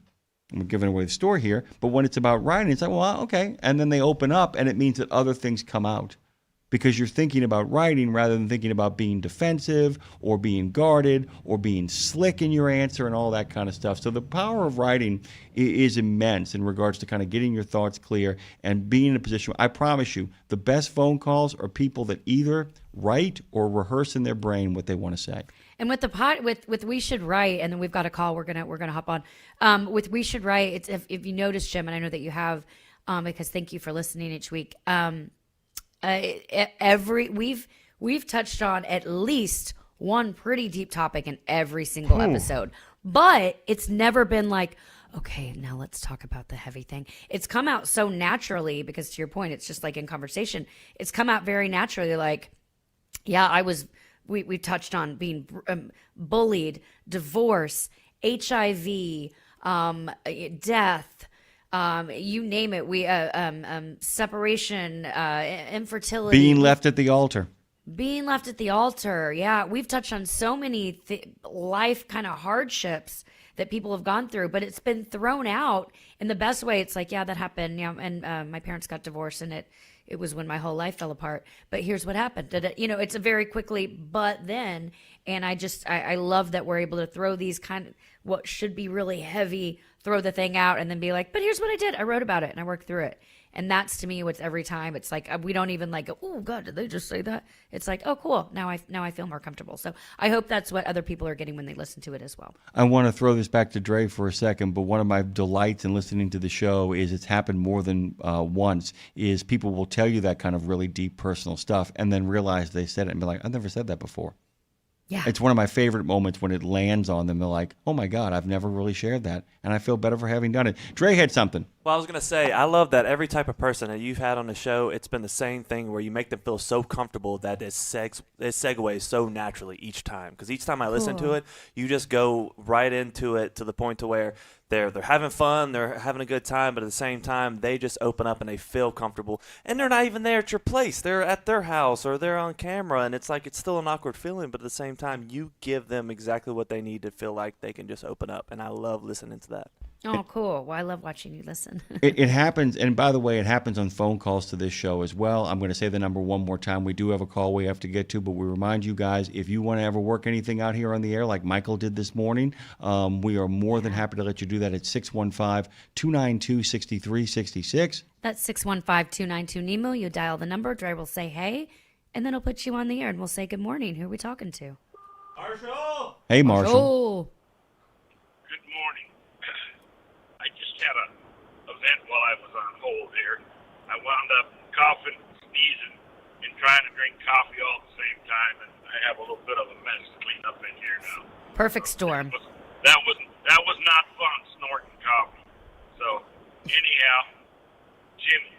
I'm giving away the story here, but when it's about writing, it's like, well, okay. And then they open up and it means that other things come out because you're thinking about writing rather than thinking about being defensive or being guarded or being slick in your answer and all that kind of stuff. So the power of writing is immense in regards to kind of getting your thoughts clear and being in a position. I promise you, the best phone calls are people that either write or rehearse in their brain what they want to say. And with the with We Should Write, and then we've got a call we're gonna hop on. With We Should Write, it's if you notice, Jim, and I know that you have, because thank you for listening each week. We've touched on at least one pretty deep topic in every single episode, but it's never been like, okay, now let's talk about the heavy thing. It's come out so naturally because, to your point, it's just like in conversation. It's come out very naturally. Like, yeah, we touched on being bullied, divorce, HIV, death. You name it. We separation, infertility, being left at the altar. Being left at the altar. Yeah, we've touched on so many life kind of hardships that people have gone through, but it's been thrown out in the best way. It's like, yeah, that happened. Yeah, and my parents got divorced, and it was when my whole life fell apart. But here's what happened. It's a very quickly, but then, and I love that we're able to throw these kind of what should be really heavy, throw the thing out, and then be like, but here's what I did. I wrote about it and I worked through it. And that's, to me, what's every time. It's like, we don't even like, oh God, did they just say that? It's like, oh, cool. Now I feel more comfortable. So I hope that's what other people are getting when they listen to it as well. I want to throw this back to Dre for a second, but one of my delights in listening to the show is it's happened more than once, is people will tell you that kind of really deep personal stuff and then realize they said it and be like, I've never said that before. Yeah. It's one of my favorite moments when it lands on them. They're like, oh my God, I've never really shared that. And I feel better for having done it. Dre had something. Well, I was going to say, I love that every type of person that you've had on the show, it's been the same thing where you make them feel so comfortable that it segues so naturally each time. Because each time I listen to Cool. it, you just go right into it to the point to where they're having fun, they're having a good time, but at the same time, they just open up and they feel comfortable. And they're not even there at your place. They're at their house or they're on camera, and it's like it's still an awkward feeling, but at the same time, you give them exactly what they need to feel like they can just open up. And I love listening to that. Oh, cool. Well, I love watching you listen. It happens, and by the way, it happens on phone calls to this show as well. I'm going to say the number one more time. We do have a call we have to get to, but we remind you guys, if you want to ever work anything out here on the air like Michael did this morning, we are more than happy to let you do that at 615-292-6366. That's 615-292-NEMO. You dial the number, Dre will say hey, and then he'll put you on the air, and we'll say good morning. Who are we talking to? Marshall! Hey, Marshall. Oh. Good morning. I just had an event while I was on hold here. I wound up coughing, sneezing, and trying to drink coffee all at the same time, and I have a little bit of a mess to clean up in here now. Perfect storm. That was not fun, snorting coffee. So, anyhow, Jimmy,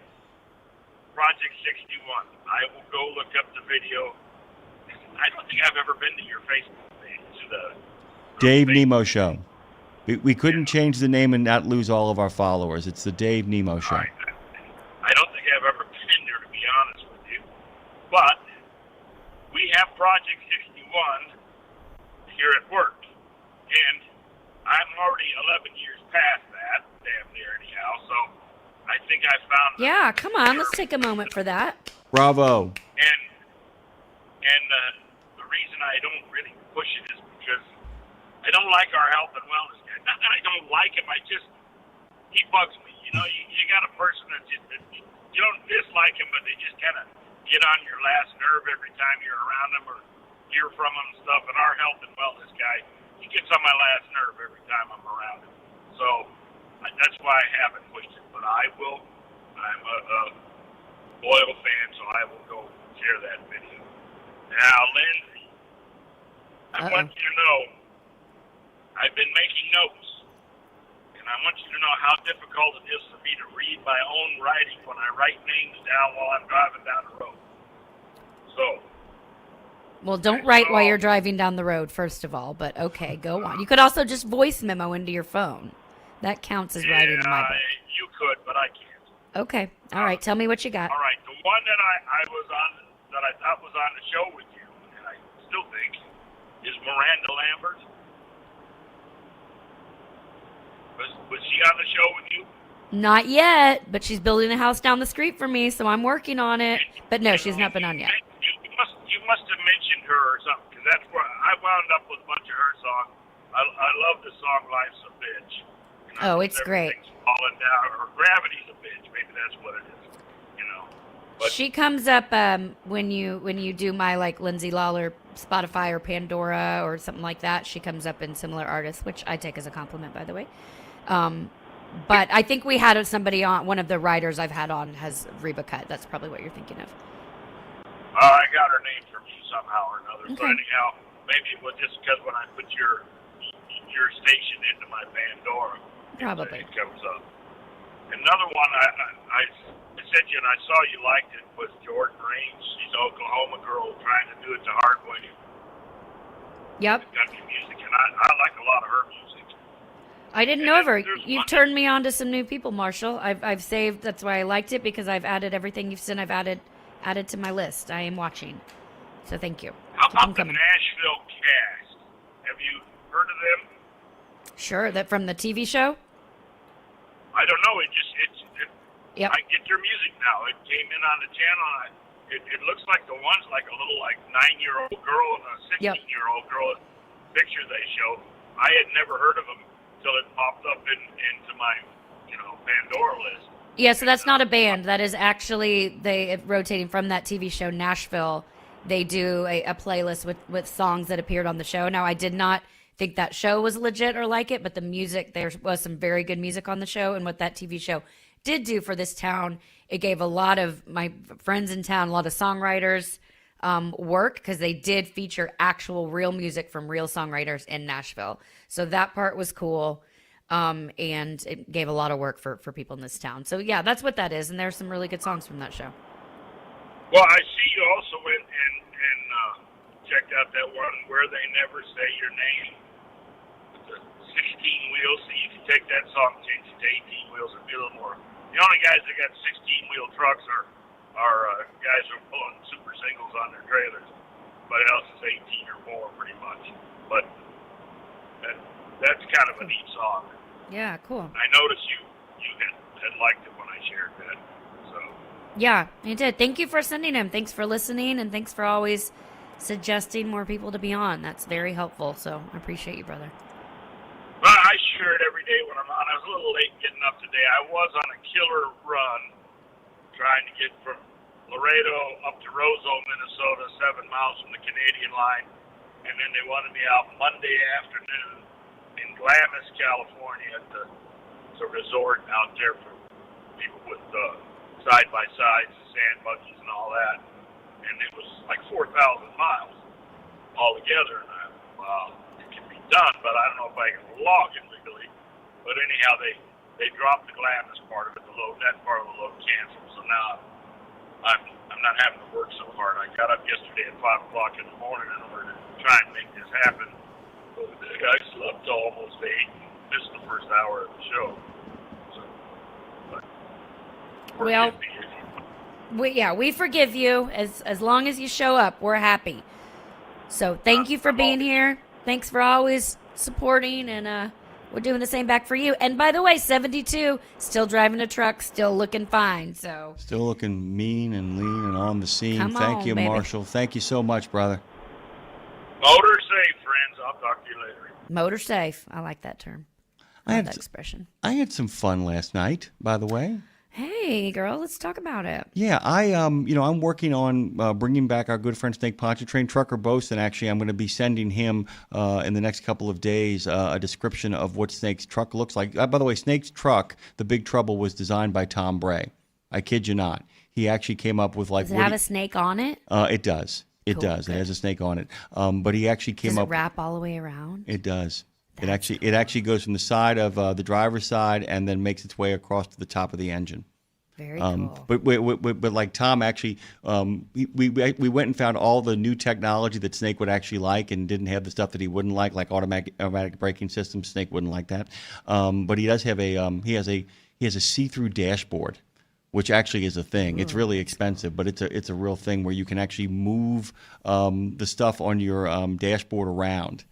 Project 61. I will go look up the video. I don't think I've ever been to your Facebook page, to the Dave Nemo Show. We couldn't change the name and not lose all of our followers. It's the Dave Nemo Show. I don't think I've ever been there, to be honest with you. But we have Project 61 here at work. And I'm already 11 years past that, damn near anyhow. So I think I found... Yeah, come on. Let's take a moment for that. Bravo. And the reason I don't really push it is because I don't like our health and wellness guy. Not that I don't like him, he bugs me. You know, you got a person that you don't dislike him, but they just kind of get on your last nerve every time you're around them or hear from him and stuff. And our health and wellness guy, he gets on my last nerve every time I'm around him. So that's why I haven't pushed it. But I will. I'm a loyal fan, so I will go share that video. Now, Lindsay, I want you to know, I've been making notes, and I want you to know how difficult it is for me to read my own writing when I write names down while I'm driving down the road. So. Well, don't write while you're driving down the road, first of all, but okay, go on. You could also just voice memo into your phone. That counts as writing in my book. You could, but I can't. Okay. All right. Tell me what you got. All right. The one that I was on, that I thought was on the show with you, and I still think, is Miranda Lambert. Was she on the show with you? Not yet, but she's building a house down the street for me, so I'm working on it. But no, she's not been on yet. You must have mentioned her or something, because that's where I wound up with a bunch of her songs. I love the song "Life's a Bitch." Oh, it's great. Falling down, or "Gravity's a Bitch." Maybe that's what it is. You know. But She comes up when you do my like Lindsay Lawler Spotify or Pandora or something like that. She comes up in similar artists, which I take as a compliment, by the way. But I think we had somebody on, one of the writers I've had on has Reba Cut. That's probably what you're thinking of. I got her name from you somehow or another. Okay. So anyhow, maybe it was just because when I put your station into my Pandora, Probably. it comes up. Another one I sent you and I saw you liked it was Jordan Raines. She's an Oklahoma girl trying to do it the hard way. Yep. Country music, and I like a lot of her music. I didn't know of her. You've turned me on to some new people, Marshall. I've saved. That's why I liked it, because I've added everything you've said. I've added to my list. I am watching. So thank you. How Keep 'em about the coming. Nashville Cast? Have you heard of them? Sure, that from the TV show. I don't know. Yep. I get their music now. It came in on the channel. It looks like the one's like a little 9-year-old girl and a 16-year-old girl. Picture they show. I had never heard of them until it popped up into my Pandora list. Yeah, so that's not a band. That is actually rotating from that TV show Nashville. They do a playlist with songs that appeared on the show. Now, I did not think that show was legit or like it, but the music, there was some very good music on the show, and what that TV show did do for this town, it gave a lot of my friends in town, a lot of songwriters work, because they did feature actual real music from real songwriters in Nashville. So that part was cool. and it gave a lot of work for people in this town. So yeah, that's what that is. And there's some really good songs from that show. Well, I see you also went and checked out that one where they never say your name. The 16 wheels, so you can take that song, change it to 18 wheels, and be a little more. The only guys that got 16-wheel trucks are guys who are pulling super singles on their trailers. Everybody else is 18 or more, pretty much. But that's kind of a neat song. Yeah, cool. I noticed you had liked it when I shared that. So Yeah, you did. Thank you for sending them. Thanks for listening, and thanks for always suggesting more people to be on. That's very helpful. So I appreciate you, brother. well, I share it every day when I'm on. I was a little late getting up today. I was on a killer run trying to get from Laredo up to Roseville, Minnesota, 7 miles from the Canadian line. And then they wanted me out Monday afternoon in Glamis, California at the resort out there for people with side-by-sides, sand buggies and all that. And it was like 4,000 miles altogether. And it can be done, but I don't know if I can log it legally. But anyhow, they dropped the Glamis part of it, that part of the load canceled. So now I'm not having to work so hard. I got up yesterday at 5 o'clock in the morning in order to try and make this happen. But I slept till almost 8 and missed the first hour of the show. So, Well, we forgive you. As long as you show up, we're happy. So thank you for being here. Thanks for always supporting, and we're doing the same back for you. And by the way, 72, still driving a truck, still looking fine. So Still looking mean and lean and on the scene. Come Thank on, you, baby. Marshall. Thank you so much, brother. motor safe, friends. I'll talk to you later. motor safe. I like that term. I like that expression. I had some fun last night, by the way. Hey, girl, let's talk about it. Yeah, I'm working on bringing back our good friend Snake Pontchartrain, Trucker Boast, and actually I'm going to be sending him in the next couple of days a description of what Snake's truck looks like. By the way, Snake's truck, the Big Trouble, was designed by Tom Bray. I kid you not. He actually came up with like. Does it have a snake on it? It does. It Cool, does. good. It has a snake on it. But he actually came Does up. it wrap all the way around? It does. It actually goes from the side of the driver's side and then makes its way across to the top of the engine. Very cool. But like Tom actually, we went and found all the new technology that Snake would actually like and didn't have the stuff that he wouldn't like automatic braking systems. Snake wouldn't like that. But he does have he has a see-through dashboard, which actually is a thing. It's really expensive, but it's a real thing where you can actually move the stuff on your dashboard around.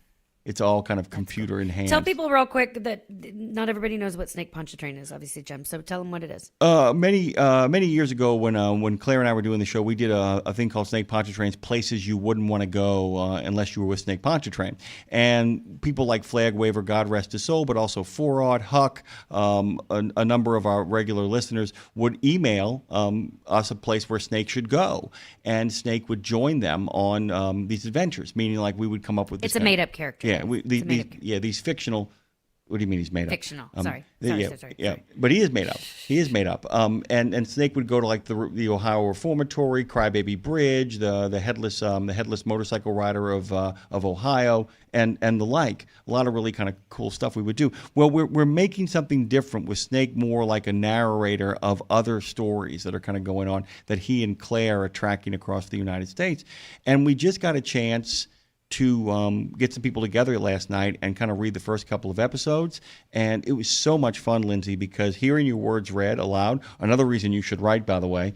It's all kind of computer enhanced. Tell people real quick that not everybody knows what Snake Pontchartrain is, obviously, Jem. So tell them what it is. Many years ago, when Claire and I were doing the show, we did a thing called Snake Pontchartrain's Places You Wouldn't Want to Go Unless You Were with Snake Pontchartrain. And people like Flag Waver, God rest his soul, but also Forod, Huck, a number of our regular listeners would email us a place where Snake should go, and Snake would join them on these adventures. Meaning, like we would come up with. It's a made-up character. Yeah, these fictional. What do you mean he's made up? Fictional. Sorry. But he is made up. He is made up. And Snake would go to like the Ohio Reformatory, Crybaby Bridge, the headless motorcycle rider of Ohio, and the like. A lot of really kind of cool stuff we would do. Well, we're making something different with Snake, more like a narrator of other stories that are kind of going on that he and Claire are tracking across the United States, and we just got a chance to get some people together last night and kind of read the first couple of episodes. And it was so much fun, Lindsay, because hearing your words read aloud, another reason you should write, by the way,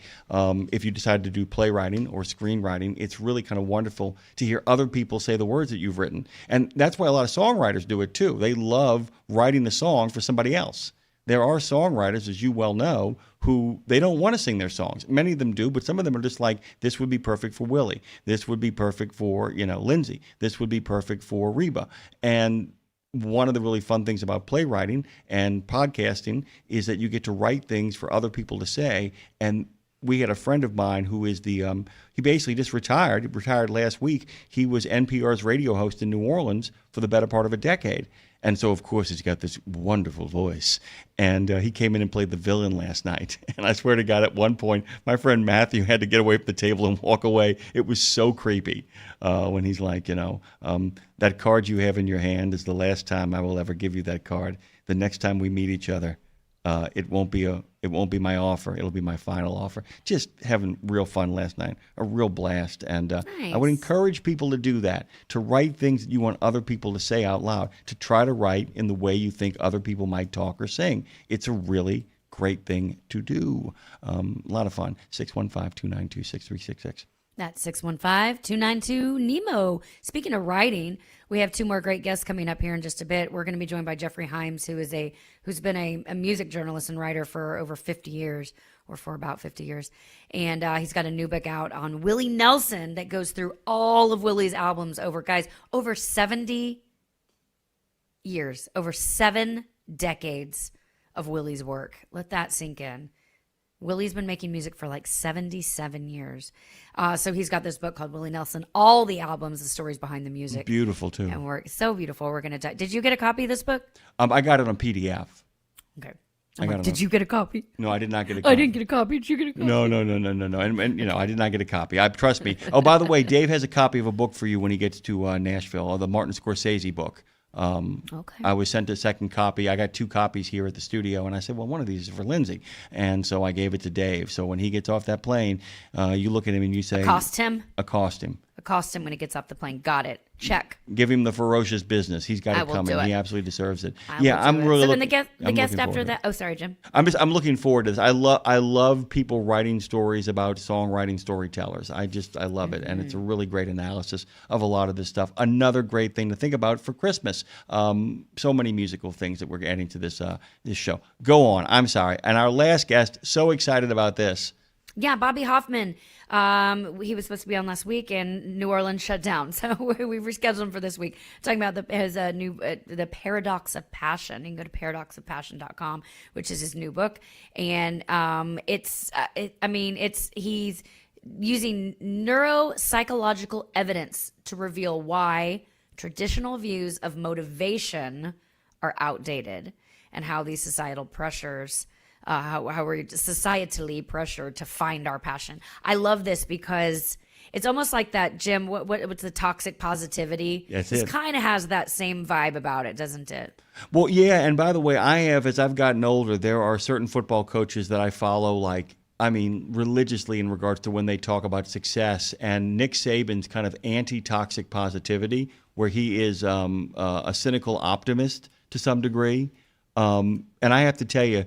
if you decide to do playwriting or screenwriting, it's really kind of wonderful to hear other people say the words that you've written. And that's why a lot of songwriters do it too. They love writing the song for somebody else. There are songwriters, as you well know, who they don't want to sing their songs. Many of them do, but some of them are just like, this would be perfect for Willie. This would be perfect for, Lindsay. This would be perfect for Reba. And one of the really fun things about playwriting and podcasting is that you get to write things for other people to say. And we had a friend of mine who is he basically just retired last week. He was NPR's radio host in New Orleans for the better part of a decade. And so, of course, he's got this wonderful voice. And he came in and played the villain last night. And I swear to God, at one point, my friend Matthew had to get away from the table and walk away. It was so creepy when he's like, that card you have in your hand is the last time I will ever give you that card. the next time we meet each other, it won't be my offer. It'll be my final offer. Just having real fun last night, a real blast. And I would encourage people to do that, to write things that you want other people to say out loud, to try to write in the way you think other people might talk or sing. It's a really great thing to do. A lot of fun. 615-292-6366. That's 615-292-NEMO. Speaking of writing, we have two more great guests coming up here in just a bit. We're going to be joined by Jeffrey Himes, who's been a music journalist and writer for over 50 years, or for about 50 years. And he's got a new book out on Willie Nelson that goes through all of Willie's albums over 70 years, over 7 decades of Willie's work. Let that sink in. Willie's been making music for like 77 years. So he's got this book called Willie Nelson, all the albums, the stories behind the music. Beautiful, too. And we're so beautiful. We're going to Did you get a copy of this book? I got it on PDF. Okay. Did you get a copy? No, I did not get a copy. I didn't get a copy. Did you get a copy? No. And you know, I did not get a copy. Trust me. Oh, by the way, Dave has a copy of a book for you when he gets to Nashville, the Martin Scorsese book. Okay. I was sent a second copy. I got 2 copies here at the studio, and I said, well, one of these is for Lindsay. And so I gave it to Dave. So when he gets off that plane, you look at him and you say... Accost him? Accost him. Accost him when he gets off the plane. Got it. Check. Give him the ferocious business. He's got it coming. He absolutely deserves it. I'm really. So then the guest after that. Oh, sorry, Jim. I'm looking forward to this. I love people writing stories about songwriting storytellers. I love it, and it's a really great analysis of a lot of this stuff. Another great thing to think about for Christmas. So many musical things that we're adding to this show. Go on. I'm sorry. And our last guest, so excited about this. Yeah, Bobby Hoffman. He was supposed to be on last week, and New Orleans shut down, so we rescheduled him for this week. Talking about his new The Paradox of Passion. You can go to paradoxofpassion.com, which is his new book, and he's using neuropsychological evidence to reveal why traditional views of motivation are outdated, and how these societal pressures. How we're societally pressured to find our passion. I love this because it's almost like that, Jim. What's the toxic positivity? It kind of has that same vibe about it, doesn't it? Well, yeah. And by the way, as I've gotten older, there are certain football coaches that I follow, religiously in regards to when they talk about success. And Nick Saban's kind of anti-toxic positivity, where he is a cynical optimist to some degree. And I have to tell you,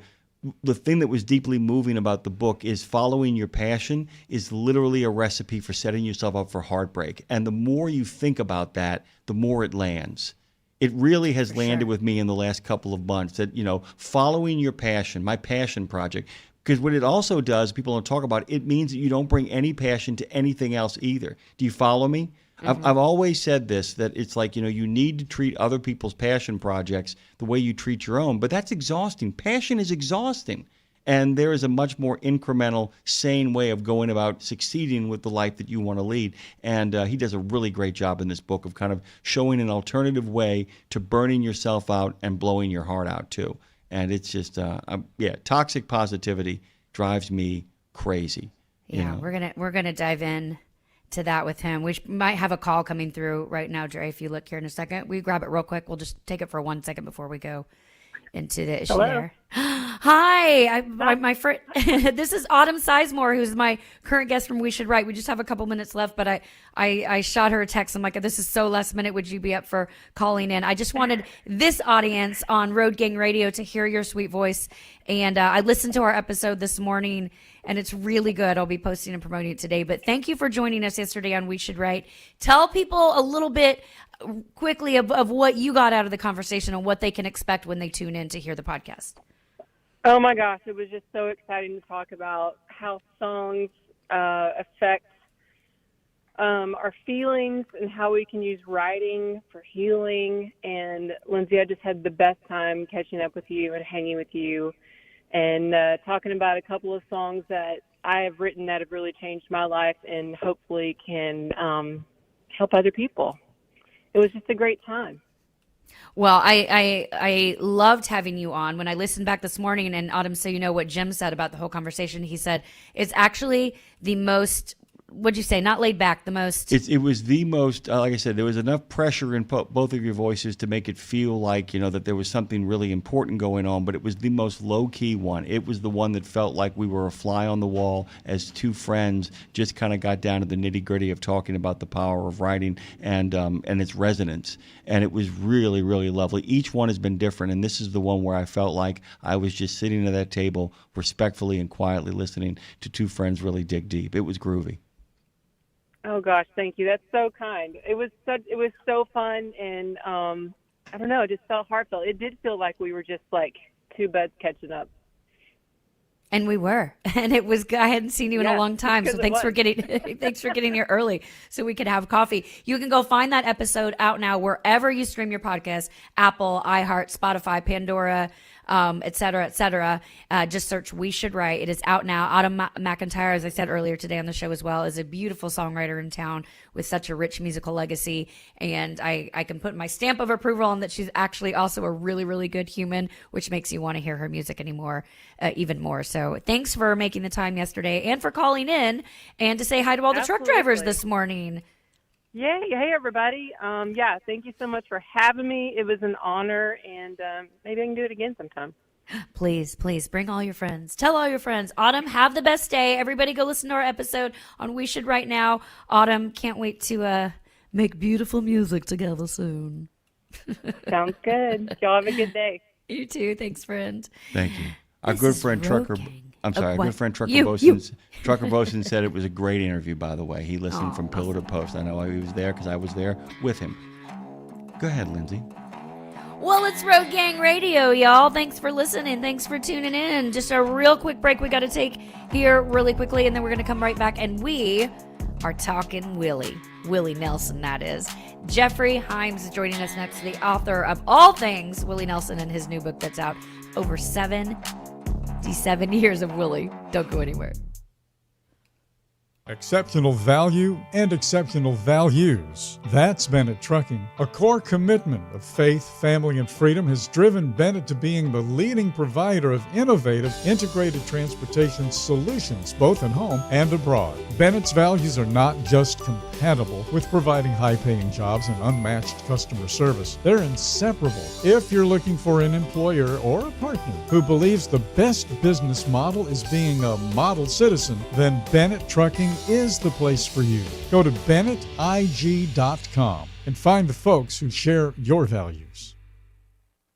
the thing that was deeply moving about the book is following your passion is literally a recipe for setting yourself up for heartbreak. And the more you think about that, the more it lands. It really has landed with me in the last couple of months that, following your passion, my passion project, because what it also does, people don't talk about, it means that you don't bring any passion to anything else either. Do you follow me? Mm-hmm. I've always said this, that it's like, you need to treat other people's passion projects the way you treat your own, but that's exhausting. Passion is exhausting. And there is a much more incremental, sane way of going about succeeding with the life that you want to lead. And he does a really great job in this book of kind of showing an alternative way to burning yourself out and blowing your heart out too. And it's just, toxic positivity drives me crazy. Yeah, we're gonna dive in to that with him. We might have a call coming through right now, Dre, if you look here in a second. We grab it real quick. We'll just take it for 1 second before we go into the issue. Hello? There. Hi, my friend. This is Autumn Sizemore, who's my current guest from We Should Write. We just have a couple minutes left, but I shot her a text. I'm like, this is so last minute. Would you be up for calling in? I just wanted this audience on Road Gang Radio to hear your sweet voice. And I listened to our episode this morning, and it's really good. I'll be posting and promoting it today. But thank you for joining us yesterday on We Should Write. Tell people a little bit quickly of what you got out of the conversation and what they can expect when they tune in to hear the podcast. Oh my gosh, it was just so exciting to talk about how songs affect our feelings and how we can use writing for healing. And Lindsay, I just had the best time catching up with you and hanging with you and talking about a couple of songs that I have written that have really changed my life and hopefully can help other people. It was just a great time. Well, I loved having you on. When I listened back this morning, and Autumn, so you know what Jim said about the whole conversation, he said it's actually the most what'd you say? Not laid back, the most. It was the most, like I said, there was enough pressure in both of your voices to make it feel like, that there was something really important going on, but it was the most low-key one. It was the one that felt like we were a fly on the wall as two friends just kind of got down to the nitty-gritty of talking about the power of writing and its resonance. And it was really, really lovely. Each one has been different, and this is the one where I felt like I was just sitting at that table respectfully and quietly listening to two friends really dig deep. It was groovy. Oh gosh, thank you. That's so kind. It was so fun, and I don't know, it just felt heartfelt. It did feel like we were just like two buds catching up. And we were, and it was. I hadn't seen you in a long time, so thanks for getting here early, so we could have coffee. You can go find that episode out now wherever you stream your podcast: Apple, iHeart, Spotify, Pandora, et cetera, et cetera. Just search "We Should Write." It is out now. Autumn McIntyre, as I said earlier today on the show as well, is a beautiful songwriter in town with such a rich musical legacy, and I can put my stamp of approval on that. She's actually also a really, really good human, which makes you want to hear her music anymore, even more. So thanks for making the time yesterday and for calling in and to say hi to all the truck drivers this morning. Yay. Hey, everybody. Thank you so much for having me. It was an honor, and maybe I can do it again sometime. Please bring all your friends. Tell all your friends. Autumn, have the best day. Everybody go listen to our episode on We Should Right Now. Autumn, can't wait to make beautiful music together soon. Sounds good. Y'all have a good day. You too. Thanks, friend. Thank you. Our good friend Trucker Bosun said it was a great interview, by the way. He listened from pillar to post. I know he was there because I was there with him. Go ahead, Lindsay. Well, it's Road Gang Radio, y'all. Thanks for listening. Thanks for tuning in. Just a real quick break we got to take here really quickly, and then we're going to come right back, and we are talking Willie Nelson, that is. Jeffrey Himes is joining us next, the author of all things Willie Nelson and his new book that's out, over 77 years of Willie. Don't go anywhere. Exceptional value and exceptional values. That's Bennett Trucking. A core commitment of faith, family, and freedom has driven Bennett to being the leading provider of innovative, integrated transportation solutions, both at home and abroad. Bennett's values are not just compatible with providing high-paying jobs and unmatched customer service. They're inseparable. If you're looking for an employer or a partner who believes the best business model is being a model citizen, then Bennett Trucking is the place for you. Go to BennettIG.com and find the folks who share your values.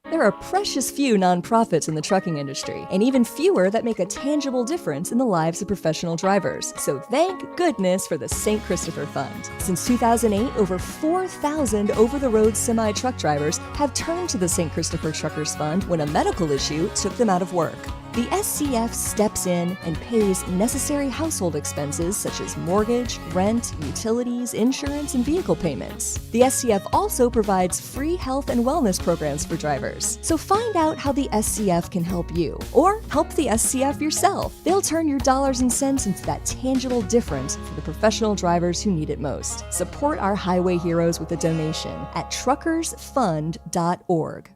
There are precious few nonprofits in the trucking industry, and even fewer that make a tangible difference in the lives of professional drivers. So thank goodness for the St. Christopher Fund. Since 2008, over 4,000 over-the-road semi-truck drivers have turned to the St. Christopher Truckers Fund when a medical issue took them out of work. The SCF steps in and pays necessary household expenses such as mortgage, rent, utilities, insurance, and vehicle payments. The SCF also provides free health and wellness programs for drivers. So find out how the SCF can help you, or help the SCF yourself. They'll turn your dollars and cents into that tangible difference for the professional drivers who need it most. Support our highway heroes with a donation at truckersfund.org.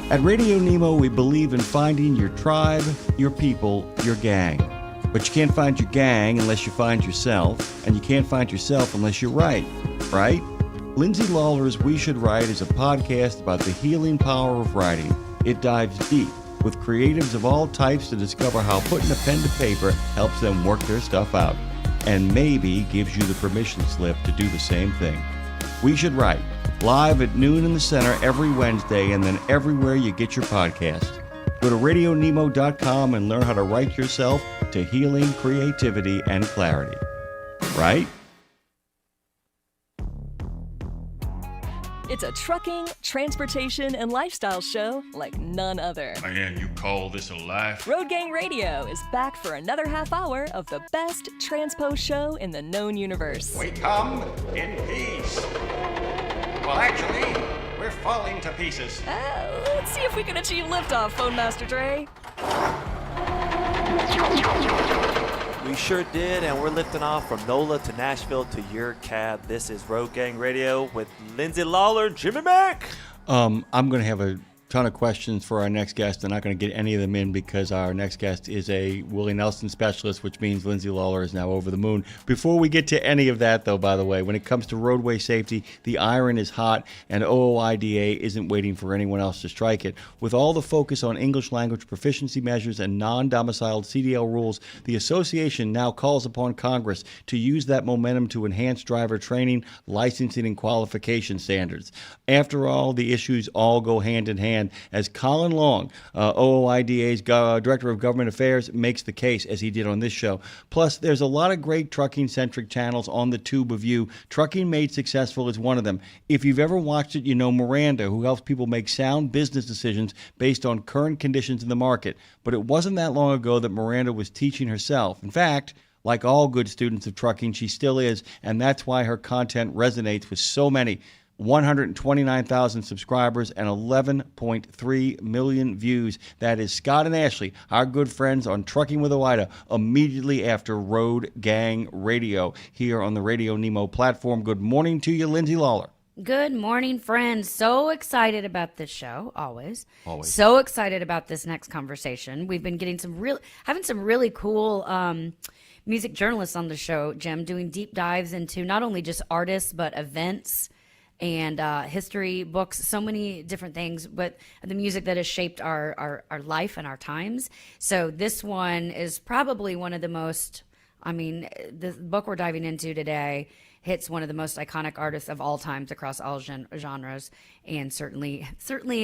At RadioNemo, we believe in finding your tribe, your people, your gang. But you can't find your gang unless you find yourself, and you can't find yourself unless you write, right? Lindsay Lawler's We Should Write is a podcast about the healing power of writing. It dives deep with creatives of all types to discover how putting a pen to paper helps them work their stuff out, and maybe gives you the permission slip to do the same thing. We Should Write, live at noon in the center every Wednesday, and then everywhere you get your podcast. Go to RadioNemo.com and learn how to write yourself to healing, creativity, and clarity. Right? It's a trucking, transportation, and lifestyle show like none other. Man, you call this a life? Road Gang Radio is back for another half hour of the best transpo show in the known universe. We come in peace. Well, actually, we're falling to pieces. Let's see if we can achieve liftoff, Phone Master Dre. We sure did, and we're lifting off from NOLA to Nashville to your cab. This is Road Gang Radio with Lindsay Lawler and Jimmy Mack. I'm going to have a ton of questions for our next guest. I'm not going to get any of them in because our next guest is a Willie Nelson specialist, which means Lindsay Lawler is now over the moon. Before we get to any of that, though, by the way, when it comes to roadway safety, the iron is hot, and OOIDA isn't waiting for anyone else to strike it. With all the focus on English language proficiency measures and non-domiciled CDL rules, the association now calls upon Congress to use that momentum to enhance driver training, licensing, and qualification standards. After all, the issues all go hand in hand, as Colin Long, OOIDA's Director of Government Affairs, makes the case, as he did on this show. Plus, there's a lot of great trucking-centric channels on the tube of you. Trucking Made Successful is one of them. If you've ever watched it, you know Miranda, who helps people make sound business decisions based on current conditions in the market. But it wasn't that long ago that Miranda was teaching herself. In fact, like all good students of trucking, she still is, and that's why her content resonates with so many. 129,000 subscribers and 11.3 million views. That is Scott and Ashley, our good friends on Trucking with Oida, immediately after Road Gang Radio here on the RadioNemo platform. Good morning to you, Lindsay Lawler. Good morning, friends. So excited about this show, always. So excited about this next conversation. We've been getting having some really cool music journalists on the show, Jim, doing deep dives into not only just artists, but events and history, books, so many different things, but the music that has shaped our life and our times. So this one is probably one of the most, the book we're diving into today hits one of the most iconic artists of all times across all genres, and certainly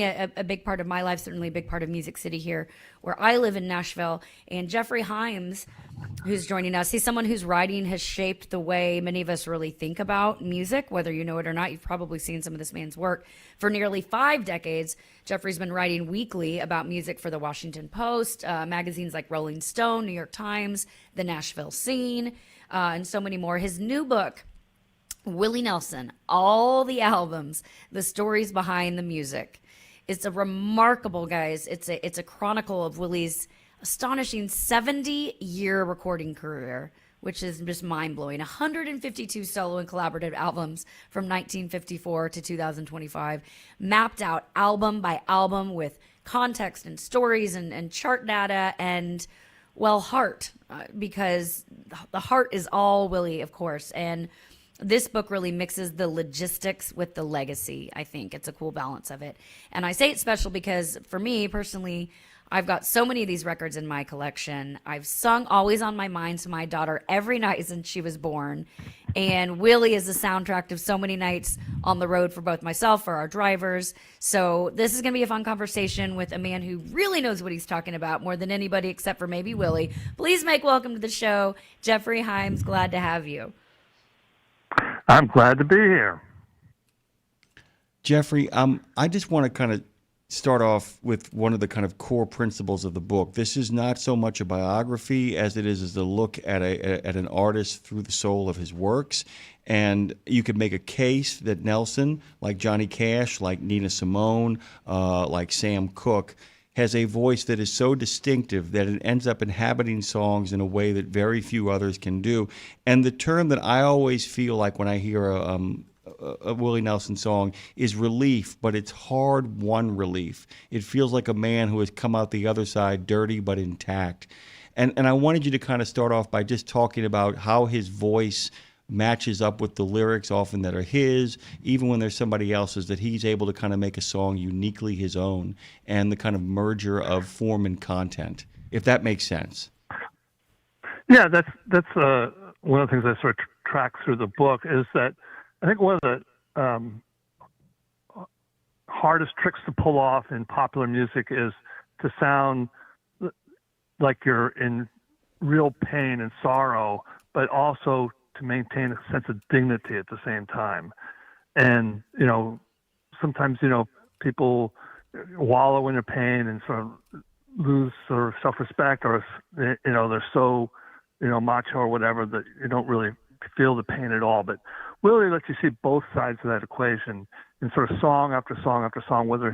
a big part of my life, certainly a big part of Music City here, where I live in Nashville. And Jeffrey Himes, who's joining us, he's someone whose writing has shaped the way many of us really think about music, whether you know it or not. You've probably seen some of this man's work. For nearly 5 decades, Jeffrey's been writing weekly about music for the Washington Post, magazines like Rolling Stone, New York Times, the Nashville Scene, and so many more. His new book, Willie Nelson, All the Albums, the Stories Behind the Music. It's a remarkable, guys. It's a chronicle of Willie's astonishing 70-year recording career, which is just mind-blowing. 152 solo and collaborative albums from 1954 to 2025, mapped out album by album with context and stories and chart data and, well, heart, because the heart is all Willie, of course. And this book really mixes the logistics with the legacy. I think it's a cool balance of it. And I say it's special because for me personally, I've got so many of these records in my collection. I've sung Always on My Mind to my daughter every night since she was born. And Willie is the soundtrack of so many nights on the road for both myself, for our drivers. So this is going to be a fun conversation with a man who really knows what he's talking about more than anybody except for maybe Willie. Please make welcome to the show, Jeffrey Himes. Glad to have you. I'm glad to be here. Jeffrey, I just want to kind of start off with one of the kind of core principles of the book. This is not so much a biography as it is a look at an artist through the soul of his works. And you could make a case that Nelson, like Johnny Cash, like Nina Simone, like Sam Cooke, has a voice that is so distinctive that it ends up inhabiting songs in a way that very few others can do. And the term that I always feel like when I hear a Willie Nelson song is relief, but it's hard-won relief. It feels like a man who has come out the other side dirty but intact. And I wanted you to kind of start off by just talking about how his voice matches up with the lyrics often that are his, even when there's somebody else's, that he's able to kind of make a song uniquely his own, and the kind of merger of form and content, if that makes sense. Yeah, that's one of the things I sort of track through the book is that I think one of the hardest tricks to pull off in popular music is to sound like you're in real pain and sorrow, but also to maintain a sense of dignity at the same time. And, sometimes, people wallow in their pain and sort of lose sort of self-respect, or, they're so, macho or whatever that you don't really feel the pain at all. But Willie lets you see both sides of that equation in sort of song after song after song, whether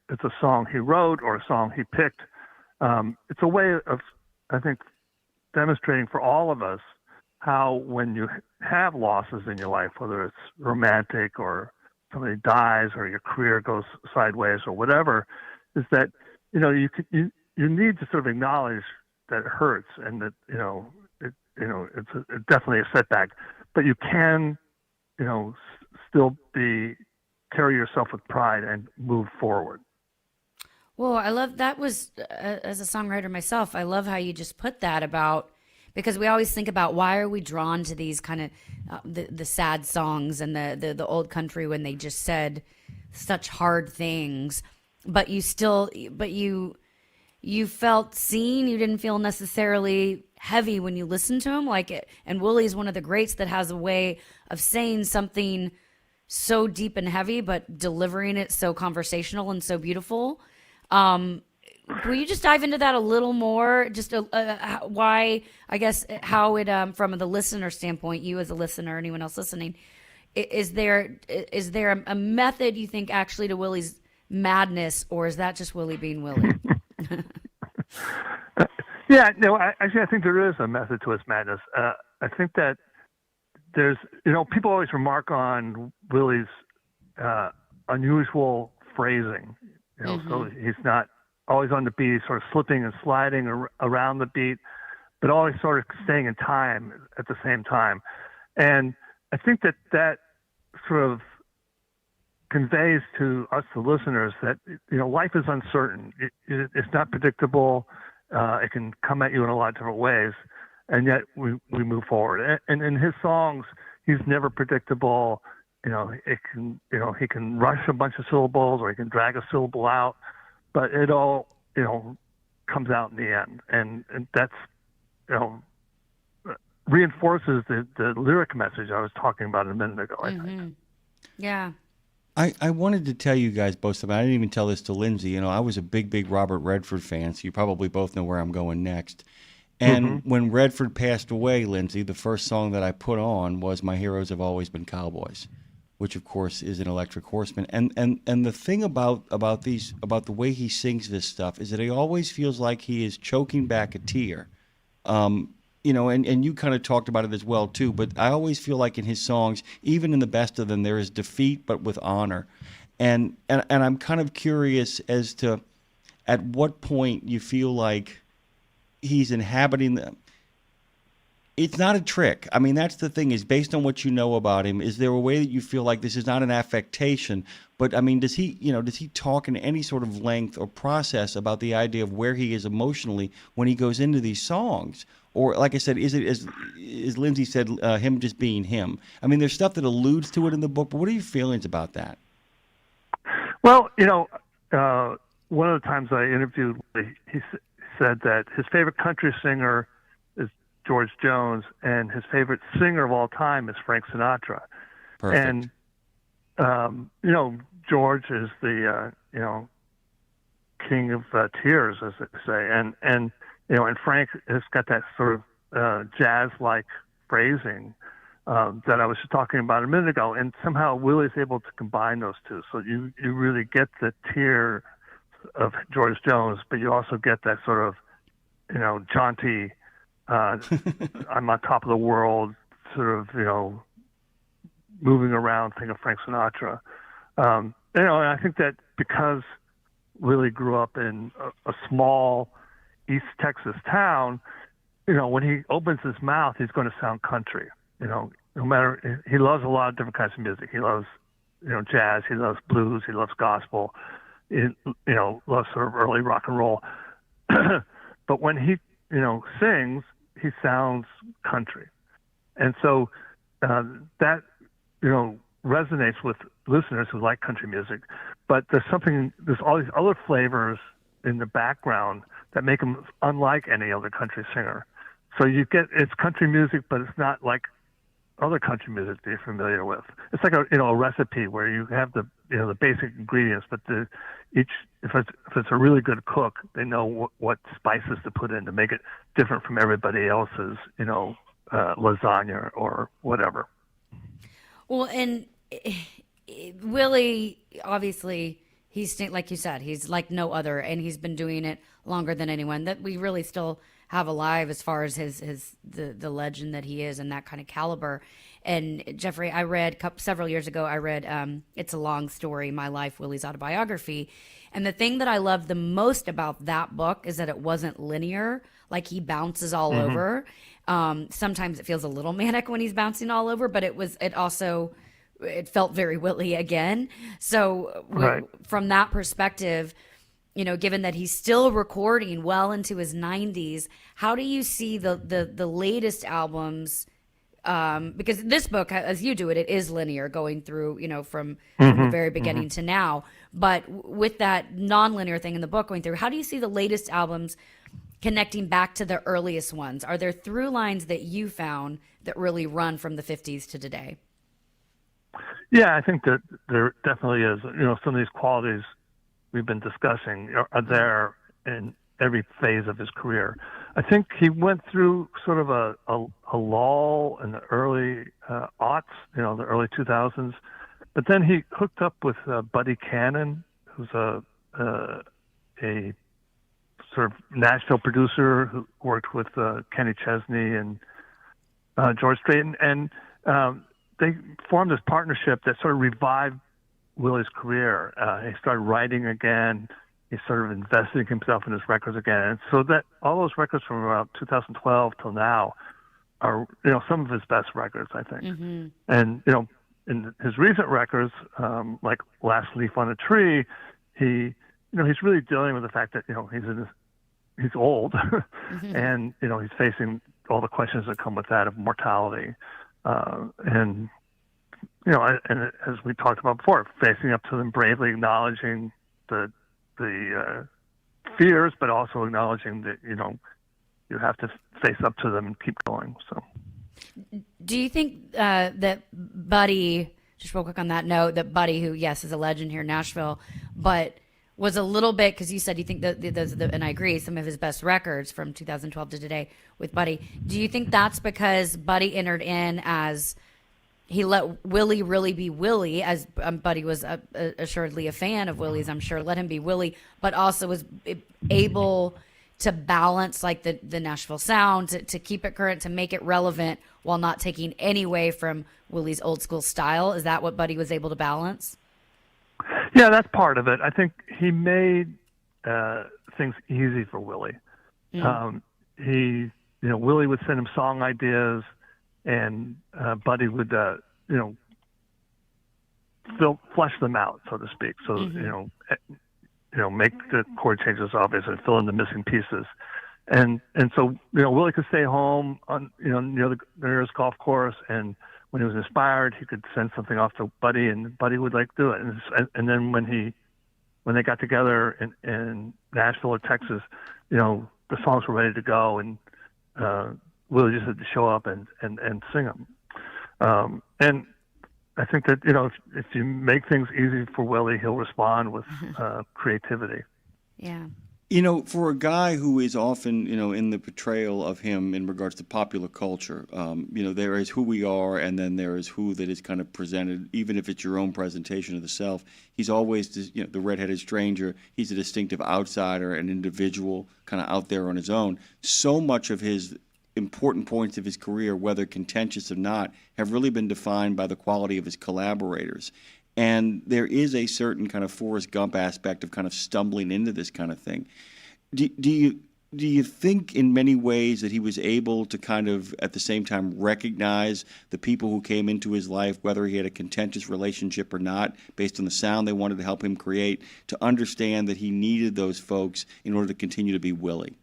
it's a song he wrote or a song he picked. It's a way of, I think, demonstrating for all of us how when you have losses in your life, whether it's romantic or somebody dies or your career goes sideways or whatever, is that you need to sort of acknowledge that it hurts and that it's definitely a setback, but you can still carry yourself with pride and move forward. Well, I love that was as a songwriter myself. I love how you just put that about, because we always think about why are we drawn to these kind of the sad songs and the old country when they just said such hard things, but you felt seen. You didn't feel necessarily heavy when you listened to him, like it. And Willie's one of the greats that has a way of saying something so deep and heavy, but delivering it so conversational and so beautiful. Will you just dive into that a little more? Just why, I guess, how it from the listener standpoint, you as a listener, anyone else listening, is there a method you think actually to Willie's madness, or is that just Willie being Willie? Yeah, no, I think there is a method to his madness. I think that there's, people always remark on Willie's unusual phrasing. So he's not always on the beat, sort of slipping and sliding around the beat, but always sort of staying in time at the same time. And I think that sort of conveys to us, the listeners, that life is uncertain. It's not predictable. It can come at you in a lot of different ways, and yet we move forward. And in his songs, he's never predictable. He can rush a bunch of syllables, or he can drag a syllable out, but it all comes out in the end, and that's reinforces the lyric message I was talking about a minute ago. I think. Yeah. I wanted to tell you guys both something. I didn't even tell this to Lindsay. I was a big Robert Redford fan, so you probably both know where I'm going next. And when Redford passed away, Lindsay, the first song that I put on was "My Heroes Have Always Been Cowboys," which of course is an Electric Horseman. And the thing about the way he sings this stuff is that he always feels like he is choking back a tear. And you kind of talked about it as well too, but I always feel like in his songs, even in the best of them, there is defeat but with honor. And I'm kind of curious as to at what point you feel like he's inhabiting them. It's not a trick. I mean, that's the thing, is based on what you know about him, is there a way that you feel like this is not an affectation, but I mean, does he talk in any sort of length or process about the idea of where he is emotionally when he goes into these songs? Or, like I said, is it, as Lindsay said, him just being him? I mean, there's stuff that alludes to it in the book, but what are your feelings about that? Well, one of the times I interviewed Willie, he said that his favorite country singer is George Jones, and his favorite singer of all time is Frank Sinatra. Perfect. And, George is the, king of tears, as they say. And Frank has got that sort of jazz-like phrasing that I was talking about a minute ago. And somehow Willie's able to combine those two. So you really get the tear of George Jones, but you also get that sort of, jaunty, I'm on top of the world, sort of, moving around thing of Frank Sinatra. And I think that because Willie grew up in a small East Texas town, when he opens his mouth, he's going to sound country. No matter, he loves a lot of different kinds of music. He loves, jazz. He loves blues. He loves gospel. He, loves sort of early rock and roll. But when he, sings, he sounds country. And so that, resonates with listeners who like country music. But there's all these other flavors in the background that make him unlike any other country singer. So it's country music, but it's not like other country music that you're familiar with. It's like a recipe where you have the basic ingredients, but if it's a really good cook, they know what spices to put in to make it different from everybody else's, lasagna or whatever. Well, and Willie, obviously, he's like you said, he's like no other, and he's been doing it longer than anyone. That we really still have alive as far as the legend that he is and that kind of caliber. And Jeffrey, I read several years ago, It's a Long Story, My Life, Willie's autobiography. And the thing that I loved the most about that book is that it wasn't linear. Like, he bounces all over. Sometimes it feels a little manic when he's bouncing all over, but it felt very Willie again. So from that perspective, given that he's still recording well into his 90s, how do you see the latest albums? Because this book, as you do it is linear, going through, from the very beginning to now. But with that non-linear thing in the book going through, how do you see the latest albums connecting back to the earliest ones? Are there through lines that you found that really run from the 50s to today? Yeah, I think that there definitely is. Some of these qualities we've been discussing are there in every phase of his career. I think he went through sort of a lull in the early aughts, the early 2000s, but then he hooked up with Buddy Cannon, who's a sort of Nashville producer who worked with Kenny Chesney and George Strait, and they formed this partnership that sort of revived Willie's career. He started writing again. He sort of invested himself in his records again. And so that all those records from around 2012 till now are, some of his best records, I think. Mm-hmm. And, in his recent records, like Last Leaf on a Tree, he's really dealing with the fact that, he's old Mm-hmm. and, he's facing all the questions that come with that of mortality. And as we talked about before, facing up to them bravely, acknowledging the fears, but also acknowledging that, you have to face up to them and keep going. So, do you think that Buddy, just real quick on that note, that Buddy, who, yes, is a legend here in Nashville, but was a little bit, because you said you think that and I agree, some of his best records from 2012 to today with Buddy, do you think that's because Buddy entered in as he let Willie really be Willie, as Buddy was assuredly a fan of Willie's, I'm sure, let him be Willie, but also was able to balance like the Nashville sound, to keep it current, to make it relevant while not taking any away from Willie's old school style? Is that what Buddy was able to balance? Yeah, that's part of it. I think he made things easy for Willie. Willie would send him song ideas, and Buddy would, flesh them out, so to speak. So, make the chord changes obvious and fill in the missing pieces. And so, Willie could stay home on, near the nearest golf course, and when he was inspired, he could send something off to Buddy, and Buddy would do it. And then when they got together in Nashville or Texas, the songs were ready to go, and Willie just had to show up and sing them. And I think that, if you make things easy for Willie, he'll respond with creativity. Yeah. For a guy who is often, in the portrayal of him in regards to popular culture, there is who we are, and then there is who that is kind of presented, even if it's your own presentation of the self. He's always, the redheaded stranger. He's a distinctive outsider, an individual kind of out there on his own. So much of his important points of his career, whether contentious or not, have really been defined by the quality of his collaborators. And there is a certain kind of Forrest Gump aspect of kind of stumbling into this kind of thing. Do you think in many ways that he was able to kind of at the same time recognize the people who came into his life, whether he had a contentious relationship or not, based on the sound they wanted to help him create, to understand that he needed those folks in order to continue to be Willie?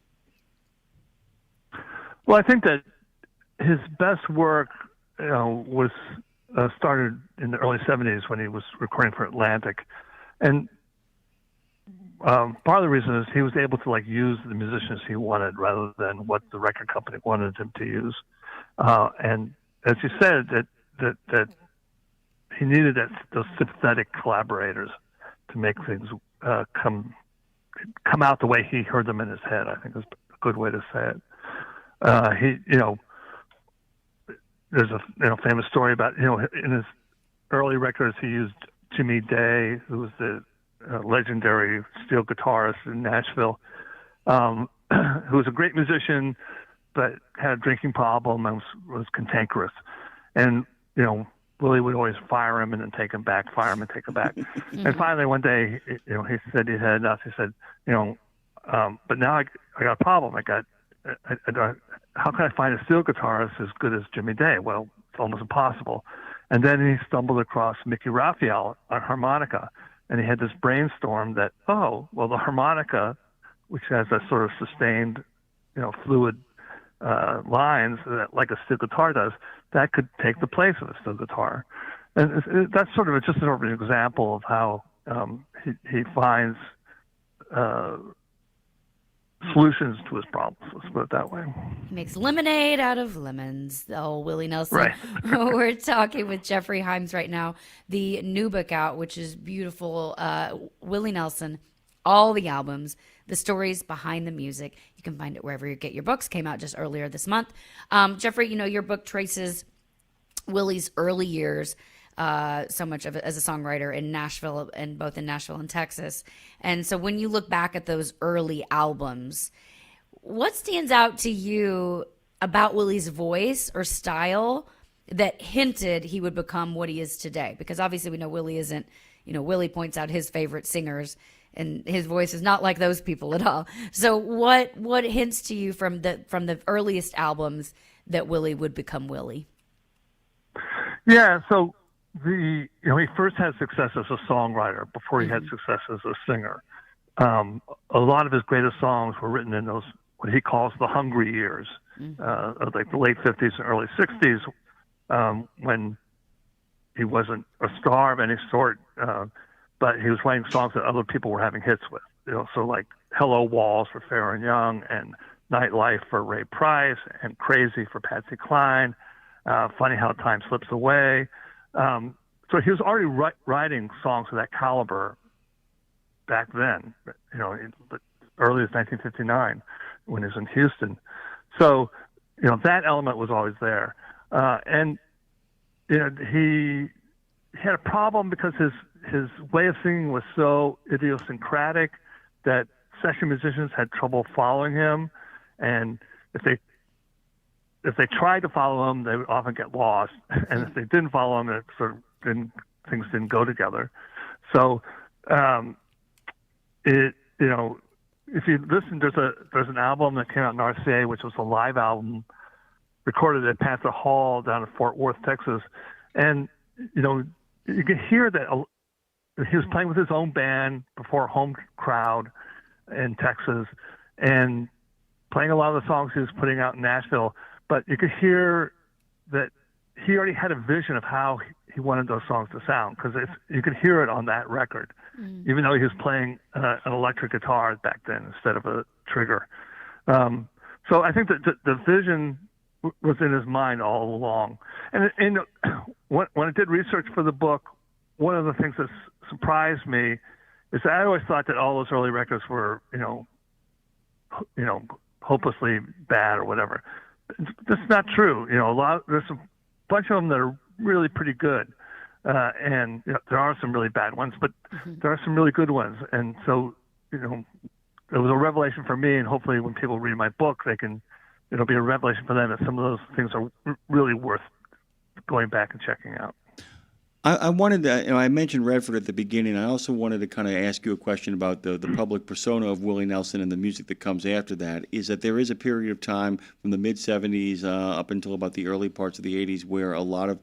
Well, I think that his best work, was started in the early 70s when he was recording for Atlantic. And part of the reason is he was able to use the musicians he wanted rather than what the record company wanted him to use. And as you said, that he needed those sympathetic collaborators to make things come out the way he heard them in his head, I think is a good way to say it. There's a famous story about, in his early records, he used Jimmy Day, who was the legendary steel guitarist in Nashville. who was a great musician, but had a drinking problem and was cantankerous. And, Willie would always fire him and then take him back, fire him and take him back. And finally one day, he said he had enough. He said, but now I got a problem. How can I find a steel guitarist as good as Jimmy Day? Well, it's almost impossible. And then he stumbled across Mickey Raphael on harmonica, and he had this brainstorm that, the harmonica, which has a sort of sustained, fluid lines that, like a steel guitar does, that could take the place of a steel guitar. And that's sort of an example of how he finds solutions to his problems. Let's put it that way. He makes lemonade out of lemons. Oh, Willie Nelson. Right. We're talking with Jeffrey Himes right now. The new book out, which is beautiful. Willie Nelson, all the albums, the stories behind the music. You can find it wherever you get your books. Came out just earlier this month. Jeffrey, your book traces Willie's early years, so much of it as a songwriter in Nashville, and both in Nashville and Texas. And so when you look back at those early albums, what stands out to you about Willie's voice or style that hinted he would become what he is today? Because obviously we know Willie isn't, Willie points out his favorite singers, and his voice is not like those people at all. So what hints to you from the earliest albums that Willie would become Willie? Yeah, so he first had success as a songwriter before he had success as a singer. A lot of his greatest songs were written in those, what he calls the hungry years, of like the late 50s and early 60s, when he wasn't a star of any sort, but he was writing songs that other people were having hits with. So like Hello Walls for Farrah Young, and Nightlife for Ray Price, and Crazy for Patsy Cline, Funny How Time Slips Away. So he was already writing songs of that caliber back then, early as 1959 when he was in Houston. So, that element was always there. And he had a problem because his way of singing was so idiosyncratic that session musicians had trouble following him. And if they tried to follow him, they would often get lost. And if they didn't follow him, it sort of things didn't go together. So, if you listen, there's an album that came out in RCA, which was a live album recorded at Panther Hall down in Fort Worth, Texas. And, you can hear that he was playing with his own band before a home crowd in Texas and playing a lot of the songs he was putting out in Nashville. But you could hear that he already had a vision of how he wanted those songs to sound, because you could hear it on that record, even though he was playing an electric guitar back then instead of a trigger. So I think that the vision was in his mind all along. And when I did research for the book, one of the things that surprised me is that I always thought that all those early records were, hopelessly bad or whatever. That's not true. There's a bunch of them that are really pretty good, and there are some really bad ones, but there are some really good ones. And so, it was a revelation for me, and hopefully when people read my book, it'll be a revelation for them that some of those things are really worth going back and checking out. I wanted to, I mentioned Redford at the beginning. I also wanted to kind of ask you a question about the public persona of Willie Nelson and the music that comes after that. Is that there is a period of time from the mid-'70s up until about the early parts of the '80s where a lot of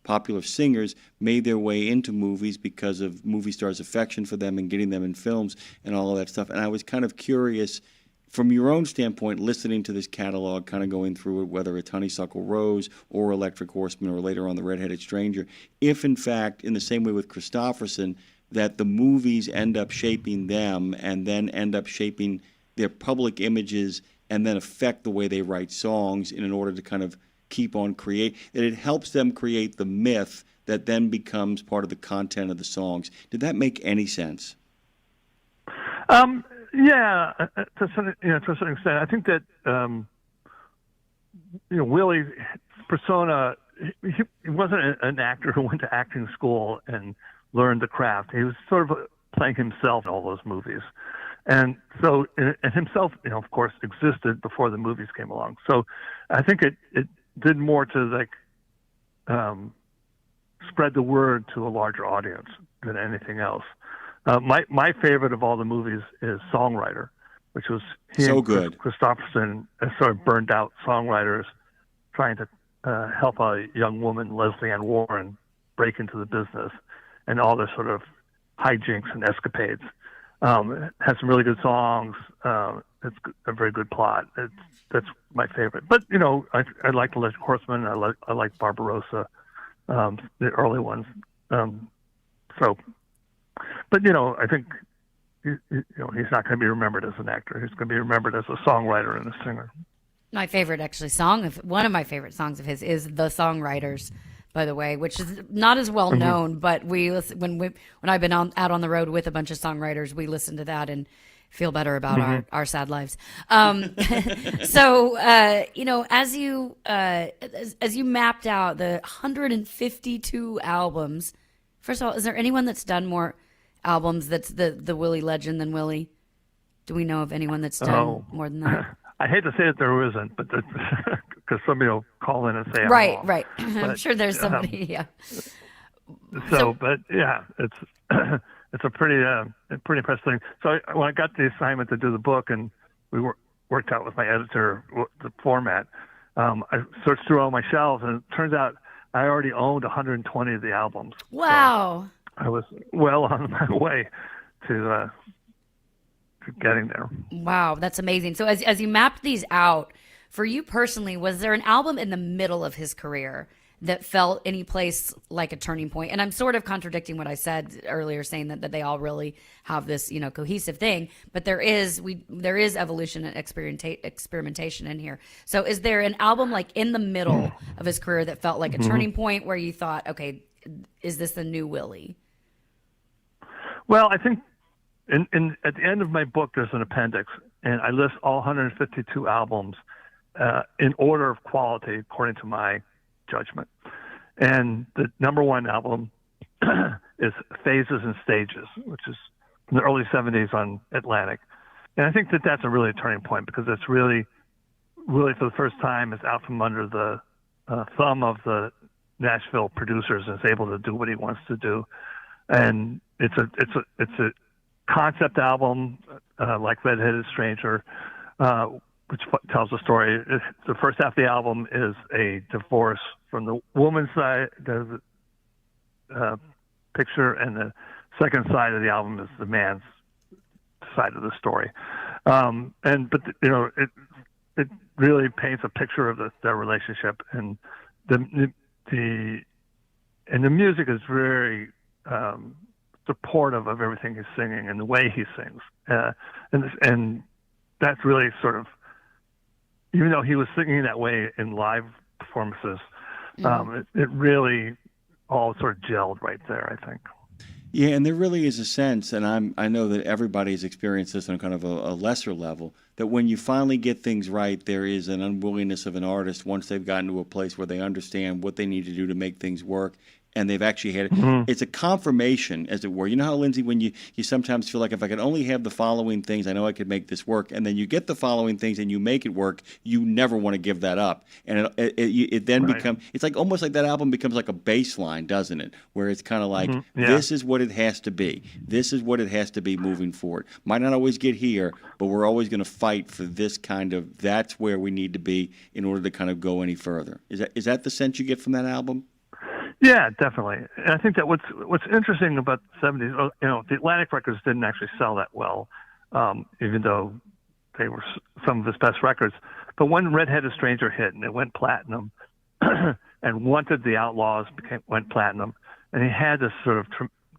popular singers made their way into movies because of movie stars' affection for them and getting them in films and all of that stuff. And I was kind of curious, from your own standpoint, listening to this catalog, kind of going through it, whether it's Honeysuckle Rose or Electric Horseman or later on The Red-Headed Stranger, if in fact, in the same way with Christofferson, that the movies end up shaping them and then end up shaping their public images and then affect the way they write songs in order to kind of keep on that it helps them create the myth that then becomes part of the content of the songs. Did that make any sense? Yeah, to a certain extent. I think that Willie's persona, he wasn't an actor who went to acting school and learned the craft. He was sort of playing himself in all those movies, And so, and himself, of course, existed before the movies came along. So I think it did more to spread the word to a larger audience than anything else. My favorite of all the movies is Songwriter, which was he so and good. Christopherson, sort of burned out songwriters trying to help a young woman, Leslie Ann Warren, break into the business, and all their sort of hijinks and escapades. It has some really good songs. It's a very good plot. That's my favorite. But I like The Legend Horseman. I like Barbarossa, the early ones. But I think he's not going to be remembered as an actor. He's going to be remembered as a songwriter and a singer. My favorite, actually, one of my favorite songs of his is "The Songwriters," by the way, which is not as well known. But when I've been out on the road with a bunch of songwriters, we listen to that and feel better about our sad lives. So as you mapped out the 152 albums, first of all, is there anyone that's done more albums that's the Willie legend than Willie? Do we know of anyone that's done more than that? I hate to say that there isn't, but because somebody will call in and say I'm right, wrong. right. But, I'm sure there's somebody. Yeah. But yeah, it's a pretty impressive thing. So when I got the assignment to do the book, and we worked out with my editor the format, I searched through all my shelves, and it turns out I already owned 120 of the albums. Wow. So I was well on my way to getting there. Wow, that's amazing. So as you mapped these out, for you personally, was there an album in the middle of his career that felt any place like a turning point? And I'm sort of contradicting what I said earlier, saying that they all really have this, cohesive thing, but there is evolution and experimentation in here. So is there an album like in the middle of his career that felt like a turning point where you thought, okay, is this the new Willie? Well, I think at the end of my book, there's an appendix, and I list all 152 albums in order of quality according to my judgment. And the number one album is Phases and Stages, which is from the early 70s on Atlantic. And I think that's a really turning point because it's really, really for the first time is out from under the thumb of the Nashville producers and is able to do what he wants to do. And it's a concept album like Red-Headed Stranger, which tells a story. The first half of the album is a divorce from the woman's side, the picture, and the second side of the album is the man's side of the story. It really paints a picture of their relationship, and the music is very supportive of everything he's singing and the way he sings, and that's really sort of, even though he was singing that way in live performances, it really all sort of gelled right there, I think. Yeah, and there really is a sense, and I know that everybody's experienced this on kind of a lesser level, that when you finally get things right, there is an unwillingness of an artist once they've gotten to a place where they understand what they need to do to make things work, and they've actually had it. It's a confirmation, as it were. You know how, Lindsay, when you sometimes feel like if I could only have the following things, I know I could make this work, and then you get the following things and you make it work, you never want to give that up. And it then becomes, it's like almost like that album becomes like a baseline, doesn't it? Where it's kind of like, this is what it has to be. This is what it has to be moving forward. Might not always get here, but we're always going to fight for this kind of, that's where we need to be in order to kind of go any further. Is that the sense you get from that album? Yeah, definitely. And I think that what's interesting about the 70s, the Atlantic records didn't actually sell that well, even though they were some of his best records. But when Red-Headed Stranger hit and it went platinum, and Wanted the Outlaws went platinum, and he had this sort of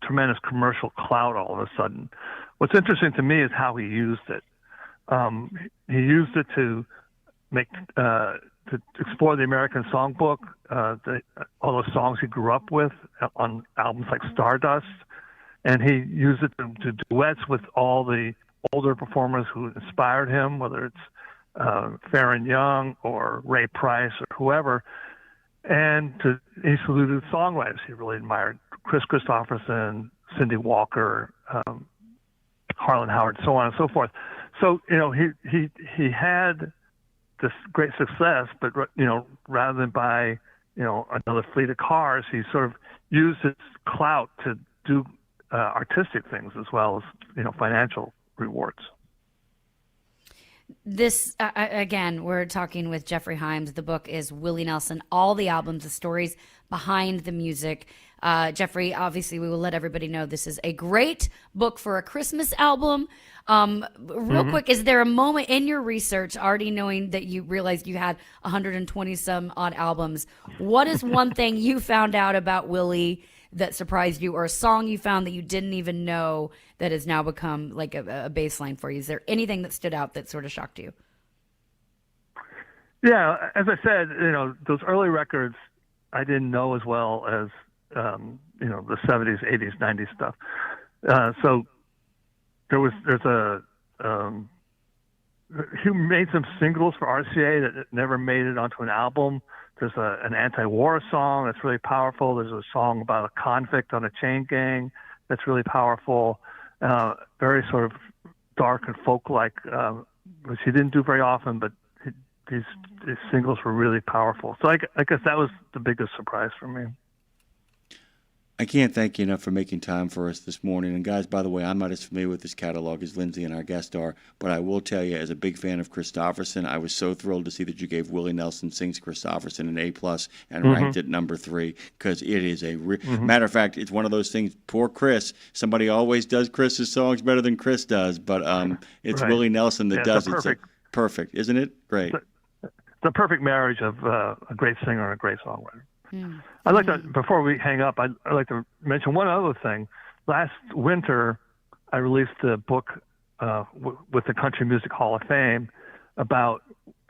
tremendous commercial clout all of a sudden. What's interesting to me is how he used it. He used it to make to explore the American songbook, all those songs he grew up with on albums like Stardust, and he used it to duets with all the older performers who inspired him, whether it's Farron Young or Ray Price or whoever, and he saluted songwriters he really admired: Chris Christopherson, Cindy Walker, Harlan Howard, so on and so forth. So, he had this great success, but, rather than buy, another fleet of cars, he sort of used his clout to do artistic things as well as, financial rewards. This, again, we're talking with Jeffrey Himes. The book is Willie Nelson, all the albums, the stories behind the music. Jeffrey, obviously, we will let everybody know this is a great book for a Christmas album. Real quick, is there a moment in your research, already knowing that you realized you had 120 some odd albums, what is one thing you found out about Willie that surprised you, or a song you found that you didn't even know that has now become like a baseline for you? Is there anything that stood out that sort of shocked you? Yeah, as I said, those early records I didn't know as well as, the 70s, 80s, 90s stuff. So he made some singles for RCA that never made it onto an album. There's an anti-war song that's really powerful. There's a song about a convict on a chain gang that's really powerful. Very sort of dark and folk-like, which he didn't do very often, but these singles were really powerful. So I guess that was the biggest surprise for me. I can't thank you enough for making time for us this morning. And guys, by the way, I'm not as familiar with this catalog as Lindsay and our guest are, but I will tell you, as a big fan of Christofferson, I was so thrilled to see that you gave Willie Nelson Sings Christofferson an A+ and ranked it number 3, because it is a matter of fact, it's one of those things. Poor Chris. Somebody always does Chris's songs better than Chris does, but it's Willie Nelson that does it. So, perfect, isn't it? Great. It's a perfect marriage of a great singer and a great songwriter. I'd like to, before we hang up, I'd like to mention one other thing. Last winter, I released a book with the Country Music Hall of Fame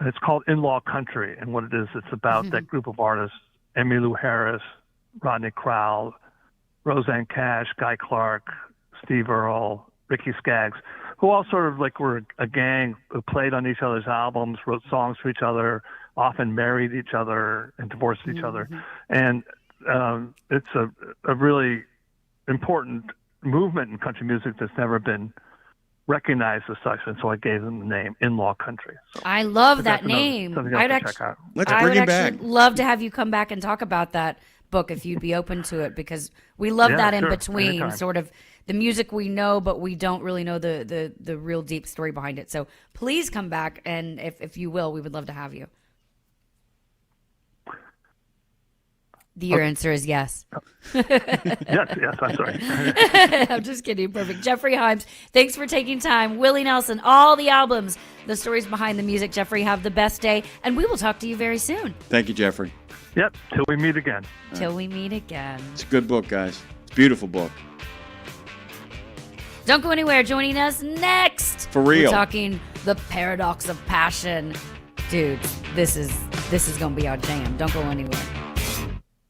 it's called In-Law Country, and what it is, it's about that group of artists, Emmylou Harris, Rodney Crowell, Roseanne Cash, Guy Clark, Steve Earle, Ricky Skaggs, who all sort of were a gang who played on each other's albums, wrote songs for each other, often married each other and divorced each other. And it's a really important movement in country music that's never been recognized as such, and so I gave them the name In-Law Country. So I love that name. I'd actually, Let's bring him back. Love to have you come back and talk about that book if you'd be open to it, because we love that in between. Anytime. Sort of the music we know, but we don't really know the real deep story behind it. So please come back, and if you will, we would love to have you. Your answer is yes. yes, I'm sorry. I'm just kidding. Perfect. Jeffrey Himes, thanks for taking time. Willie Nelson, all the albums, the stories behind the music. Jeffrey, have the best day, and we will talk to you very soon. Thank you, Jeffrey. Yep, till we meet again. Till we meet again. It's a good book, guys. It's a beautiful book. Don't go anywhere. Joining us next. For real. We're talking the paradox of passion. Dude, this is going to be our jam. Don't go anywhere.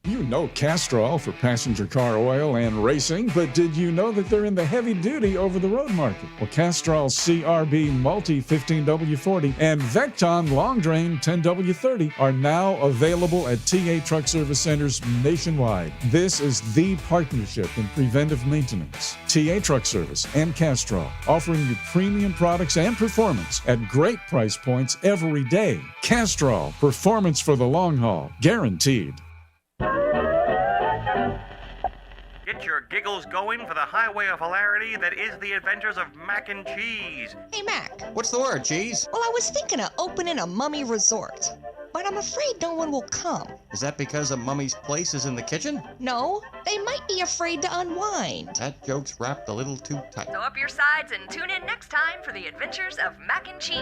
You know Castrol for passenger car oil and racing, but did you know that they're in the heavy-duty over-the-road market? Well, Castrol's CRB Multi 15W40 and Vecton Long Drain 10W30 are now available at TA Truck Service Centers nationwide. This is the partnership in preventive maintenance. TA Truck Service and Castrol, offering you premium products and performance at great price points every day. Castrol, performance for the long haul, guaranteed. Get your giggles going for the highway of hilarity that is the adventures of Mac and Cheese. Hey, Mac. What's the word, Cheese? Well, I was thinking of opening a mummy resort, but I'm afraid no one will come. Is that because a mummy's place is in the kitchen? No, they might be afraid to unwind. That joke's wrapped a little too tight. Sew up your sides and tune in next time for the adventures of Mac and Cheese.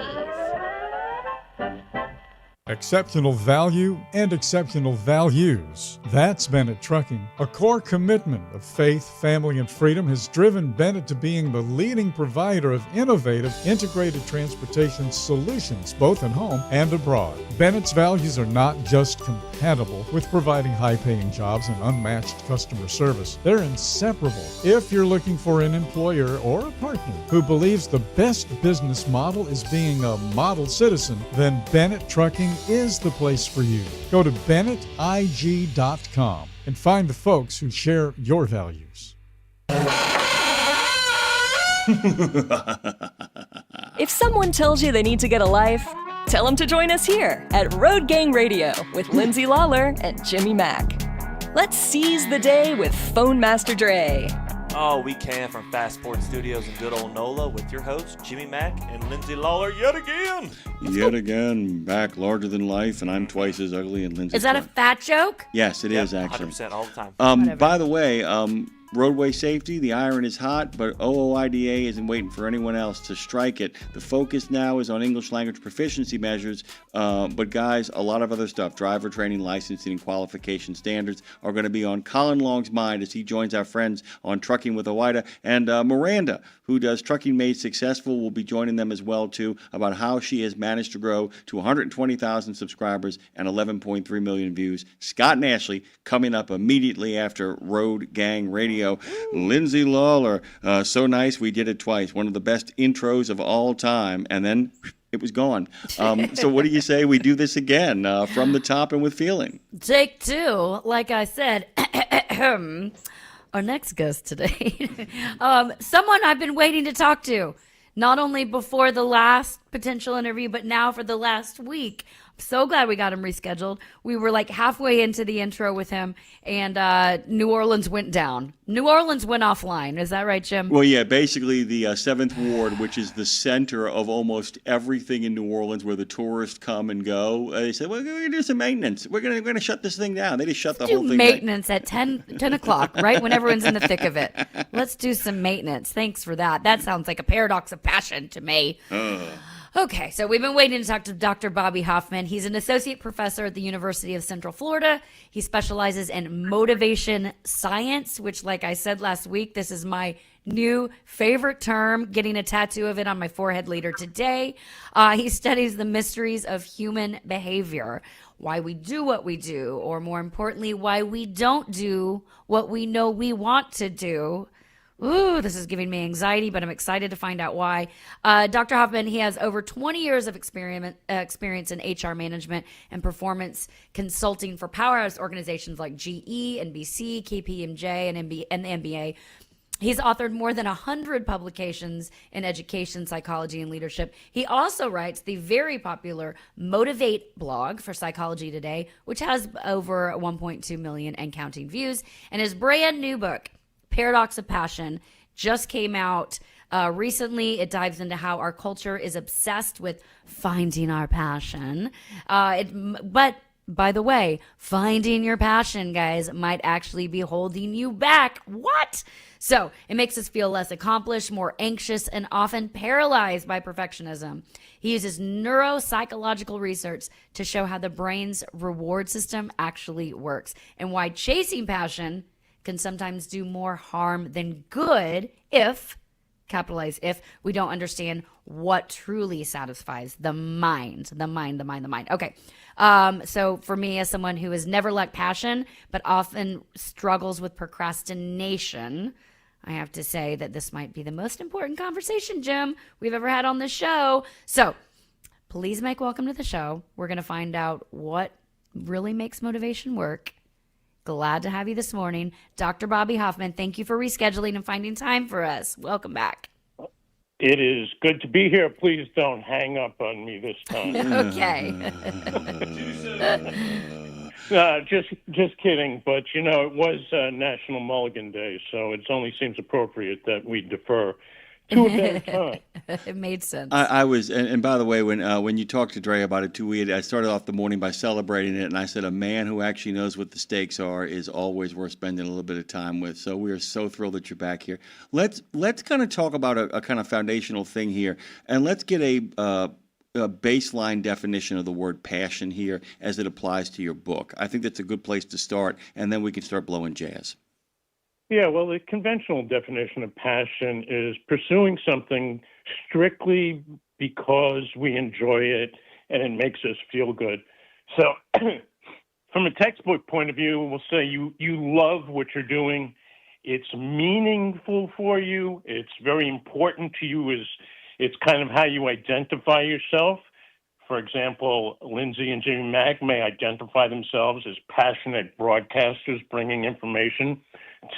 Exceptional value and exceptional values. That's Bennett Trucking. A core commitment of faith, family, and freedom has driven Bennett to being the leading provider of innovative, integrated transportation solutions, both at home and abroad. Bennett's values are not just compatible with providing high-paying jobs and unmatched customer service. They're inseparable. If you're looking for an employer or a partner who believes the best business model is being a model citizen, then Bennett Trucking is the place for you. Go to BennettIG.com and find the folks who share your values. If someone tells you they need to get a life, tell them to join us here at Road Gang Radio with Lindsay Lawler and Jimmy Mack. Let's seize the day with Phone Master Dre. Oh, we can from Fast Sports Studios in good old NOLA with your hosts, Jimmy Mack and Lindsay Lawler yet again. Yet again, back larger than life, and I'm twice as ugly, and Lindsay's Is that a fat joke? Yes, it is actually. 100% all the time. By the way, roadway safety, the iron is hot, but OOIDA isn't waiting for anyone else to strike it. The focus now is on English language proficiency measures, but guys, a lot of other stuff, driver training, licensing, and qualification standards are going to be on Colin Long's mind as he joins our friends on Trucking with OOIDA. And Miranda, who does Trucking Made Successful, will be joining them as well, too, about how she has managed to grow to 120,000 subscribers and 11.3 million views. Scott and Ashley coming up immediately after Road Gang Radio. Lindsay Lawler, so nice we did it twice. One of the best intros of all time, and then it was gone. So what do you say we do this again from the top and with feeling? Take two. Like I said, our next guest today, someone I've been waiting to talk to, not only before the last potential interview, but now for the last week. So glad we got him rescheduled. We were like halfway into the intro with him, and New Orleans went down. New Orleans went offline. Is that right, Jim? Well, yeah, basically the 7th Ward, which is the center of almost everything in New Orleans where the tourists come and go. They said, well, we're going to do some maintenance. We're going to shut this thing down. They just shut the whole thing down. Maintenance at 10 o'clock, right when everyone's in the thick of it. Let's do some maintenance. Thanks for that. That sounds like a paradox of passion to me. Okay, so we've been waiting to talk to Dr. Bobby Hoffman. He's an associate professor at the University of Central Florida. He specializes in motivation science, which, like I said last week, this is my new favorite term, getting a tattoo of it on my forehead later today. He studies the mysteries of human behavior, why we do what we do, or more importantly, why we don't do what we know we want to do. Ooh, this is giving me anxiety, but I'm excited to find out why. Dr. Hoffman, he has over 20 years of experience in HR management and performance consulting for powerhouse organizations like GE, NBC, KPMG, and the NBA. He's authored more than 100 publications in education, psychology, and leadership. He also writes the very popular Motivate blog for Psychology Today, which has over 1.2 million and counting views. And his brand new book, Paradox of Passion, just came out recently. It dives into how our culture is obsessed with finding our passion. But by the way, finding your passion, guys, might actually be holding you back. What? So it makes us feel less accomplished, more anxious, and often paralyzed by perfectionism. He uses neuropsychological research to show how the brain's reward system actually works and why chasing passion can sometimes do more harm than good if, capitalize if, we don't understand what truly satisfies the mind. Okay. So for me, as someone who has never lacked passion, but often struggles with procrastination, I have to say that this might be the most important conversation, Jim, we've ever had on the show. So please make welcome to the show. We're going to find out what really makes motivation work. Glad to have you this morning. Dr. Bobby Hoffman, thank you for rescheduling and finding time for us. Welcome back. It is good to be here. Please don't hang up on me this time. Okay. Just kidding. But, it was National Mulligan Day, so it only seems appropriate that we defer to a better time. It made sense. I was, and by the way, when you talked to Dre about it too, I started off the morning by celebrating it, and I said a man who actually knows what the stakes are is always worth spending a little bit of time with. So we are so thrilled that you're back here. Let's kind of talk about a kind of foundational thing here, and let's get a baseline definition of the word passion here as it applies to your book. I think that's a good place to start, and then we can start blowing jazz. Yeah, well, the conventional definition of passion is pursuing something strictly because we enjoy it and it makes us feel good. So from a textbook point of view, we'll say you love what you're doing. It's meaningful for you. It's very important to you. It's kind of how you identify yourself. For example, Lindsay and Jimmy Mack may identify themselves as passionate broadcasters bringing information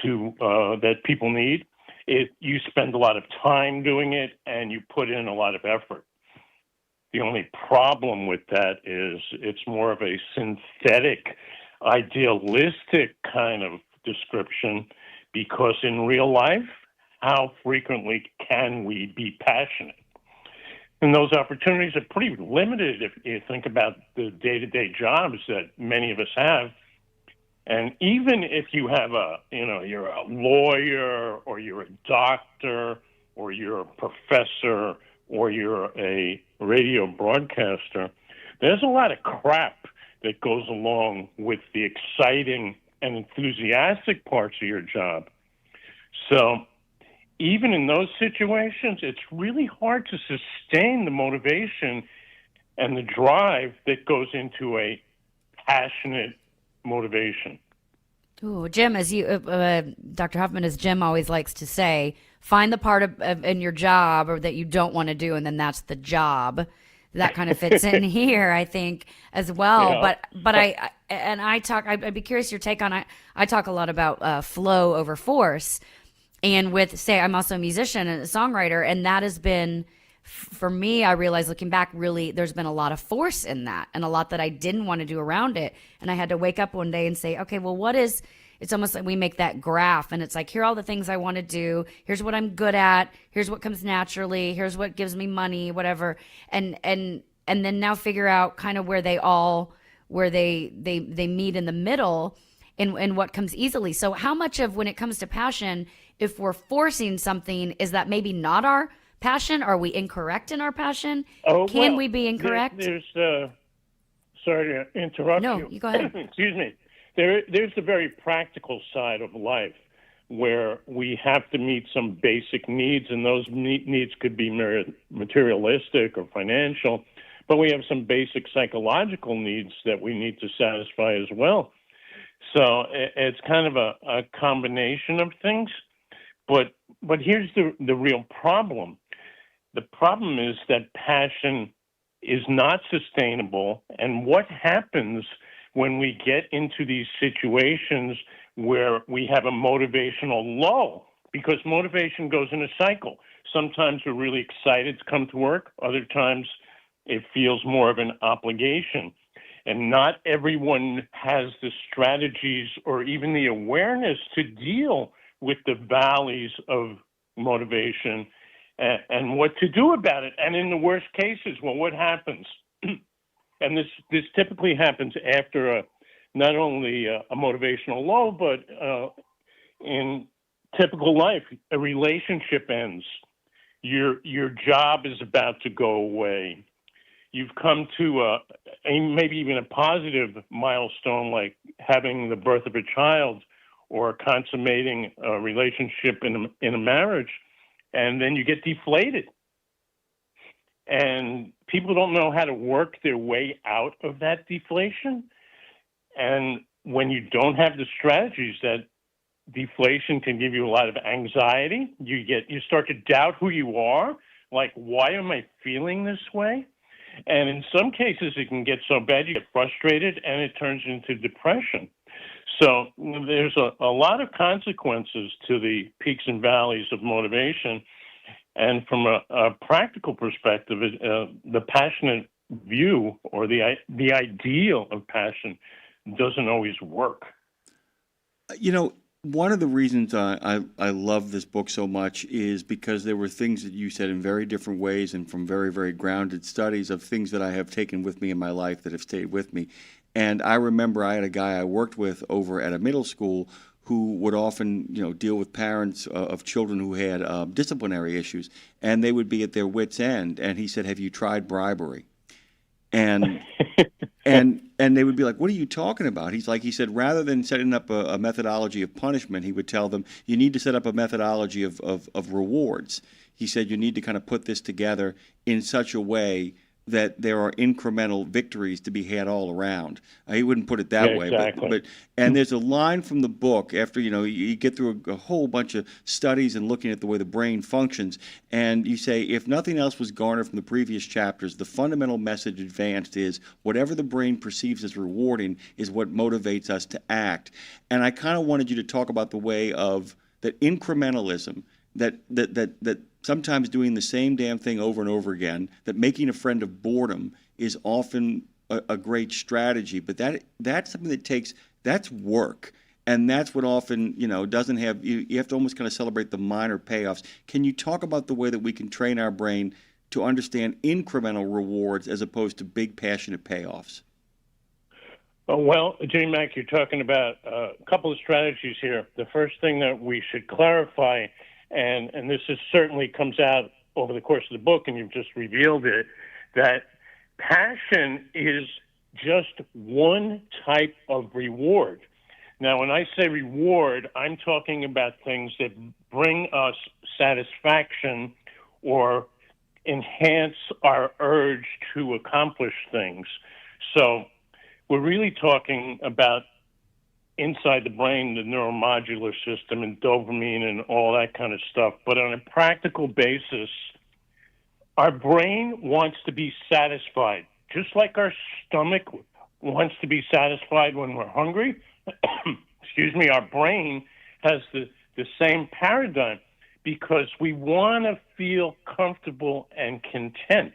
to that people need. you spend a lot of time doing it and you put in a lot of effort. The only problem with that is it's more of a synthetic, idealistic kind of description, because in real life, how frequently can we be passionate? And those opportunities are pretty limited if you think about the day-to-day jobs that many of us have. And even if you have you're a lawyer, or you're a doctor, or you're a professor, or you're a radio broadcaster, there's a lot of crap that goes along with the exciting and enthusiastic parts of your job. So even in those situations, it's really hard to sustain the motivation and the drive that goes into a passionate motivation. Ooh, Jim, as you, Dr. Huffman, as Jim always likes to say, find the part of in your job or that you don't want to do, and then that's the job. That kind of fits in here, I think, as well. Yeah. But I'd be curious your take on. I talk a lot about flow over force. And I'm also a musician and a songwriter, and that has been, for me, I realized looking back, really, there's been a lot of force in that and a lot that I didn't want to do around it. And I had to wake up one day and say, okay, well, it's almost like we make that graph, and it's like, here are all the things I want to do. Here's what I'm good at. Here's what comes naturally. Here's what gives me money, whatever. And then now figure out kind of where they meet in the middle and what comes easily. So how much of, when it comes to passion, if we're forcing something, is that maybe not our passion? Are we incorrect in our passion? Can we be incorrect? There's sorry to interrupt you. No, you go ahead. Excuse me. There's the very practical side of life where we have to meet some basic needs, and those needs could be materialistic or financial, but we have some basic psychological needs that we need to satisfy as well. So it's kind of a combination of things. But here's the real problem. The problem is that passion is not sustainable. And what happens when we get into these situations where we have a motivational lull? Because motivation goes in a cycle. Sometimes we're really excited to come to work. Other times it feels more of an obligation. And not everyone has the strategies or even the awareness to deal with the valleys of motivation and what to do about it. And in the worst cases, well, what happens? And this typically happens after not only a motivational low, but in typical life, a relationship ends. Your job is about to go away. You've come to maybe even a positive milestone, like having the birth of a child or consummating a relationship in a marriage, and then you get deflated. And people don't know how to work their way out of that deflation. And when you don't have the strategies, that deflation can give you a lot of anxiety. You start to doubt who you are. Like, why am I feeling this way? And in some cases, it can get so bad you get frustrated, and it turns into depression. So there's a lot of consequences to the peaks and valleys of motivation. And from a practical perspective, the passionate view or the ideal of passion doesn't always work. You know, one of the reasons I love this book so much is because there were things that you said in very different ways and from very, very grounded studies of things that I have taken with me in my life that have stayed with me. And I remember I had a guy I worked with over at a middle school who would often, deal with parents of children who had disciplinary issues, and they would be at their wits' end. And he said, "Have you tried bribery?" And and they would be like, "What are you talking about?" He said, rather than setting up a methodology of punishment, he would tell them, "You need to set up a methodology of rewards." He said, "You need to kind of put this together in such a way that there are incremental victories to be had all around." He wouldn't put it that way, exactly. but and there's a line from the book after you get through a whole bunch of studies and looking at the way the brain functions, and you say, if nothing else was garnered from the previous chapters, the fundamental message advanced is whatever the brain perceives as rewarding is what motivates us to act. And I kind of wanted you to talk about the way of that incrementalism that sometimes doing the same damn thing over and over again, that making a friend of boredom is often a great strategy, but that's something that's work. And that's what often, doesn't have, you have to almost kind of celebrate the minor payoffs. Can you talk about the way that we can train our brain to understand incremental rewards as opposed to big, passionate payoffs? Well, Jimmy Mack, you're talking about a couple of strategies here. The first thing that we should clarify, and this certainly comes out over the course of the book, and you've just revealed it, that passion is just one type of reward. Now, when I say reward, I'm talking about things that bring us satisfaction or enhance our urge to accomplish things. So we're really talking about inside the brain, the neuromodular system and dopamine and all that kind of stuff. But on a practical basis, our brain wants to be satisfied, just like our stomach wants to be satisfied when we're hungry. Excuse me, our brain has the same paradigm because we want to feel comfortable and content.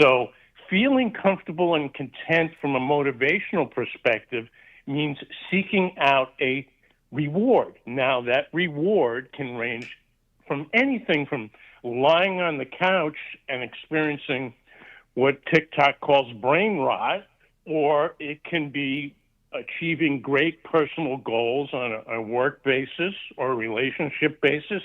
So feeling comfortable and content from a motivational perspective means seeking out a reward. Now, that reward can range from anything from lying on the couch and experiencing what TikTok calls brain rot, or it can be achieving great personal goals on a work basis or a relationship basis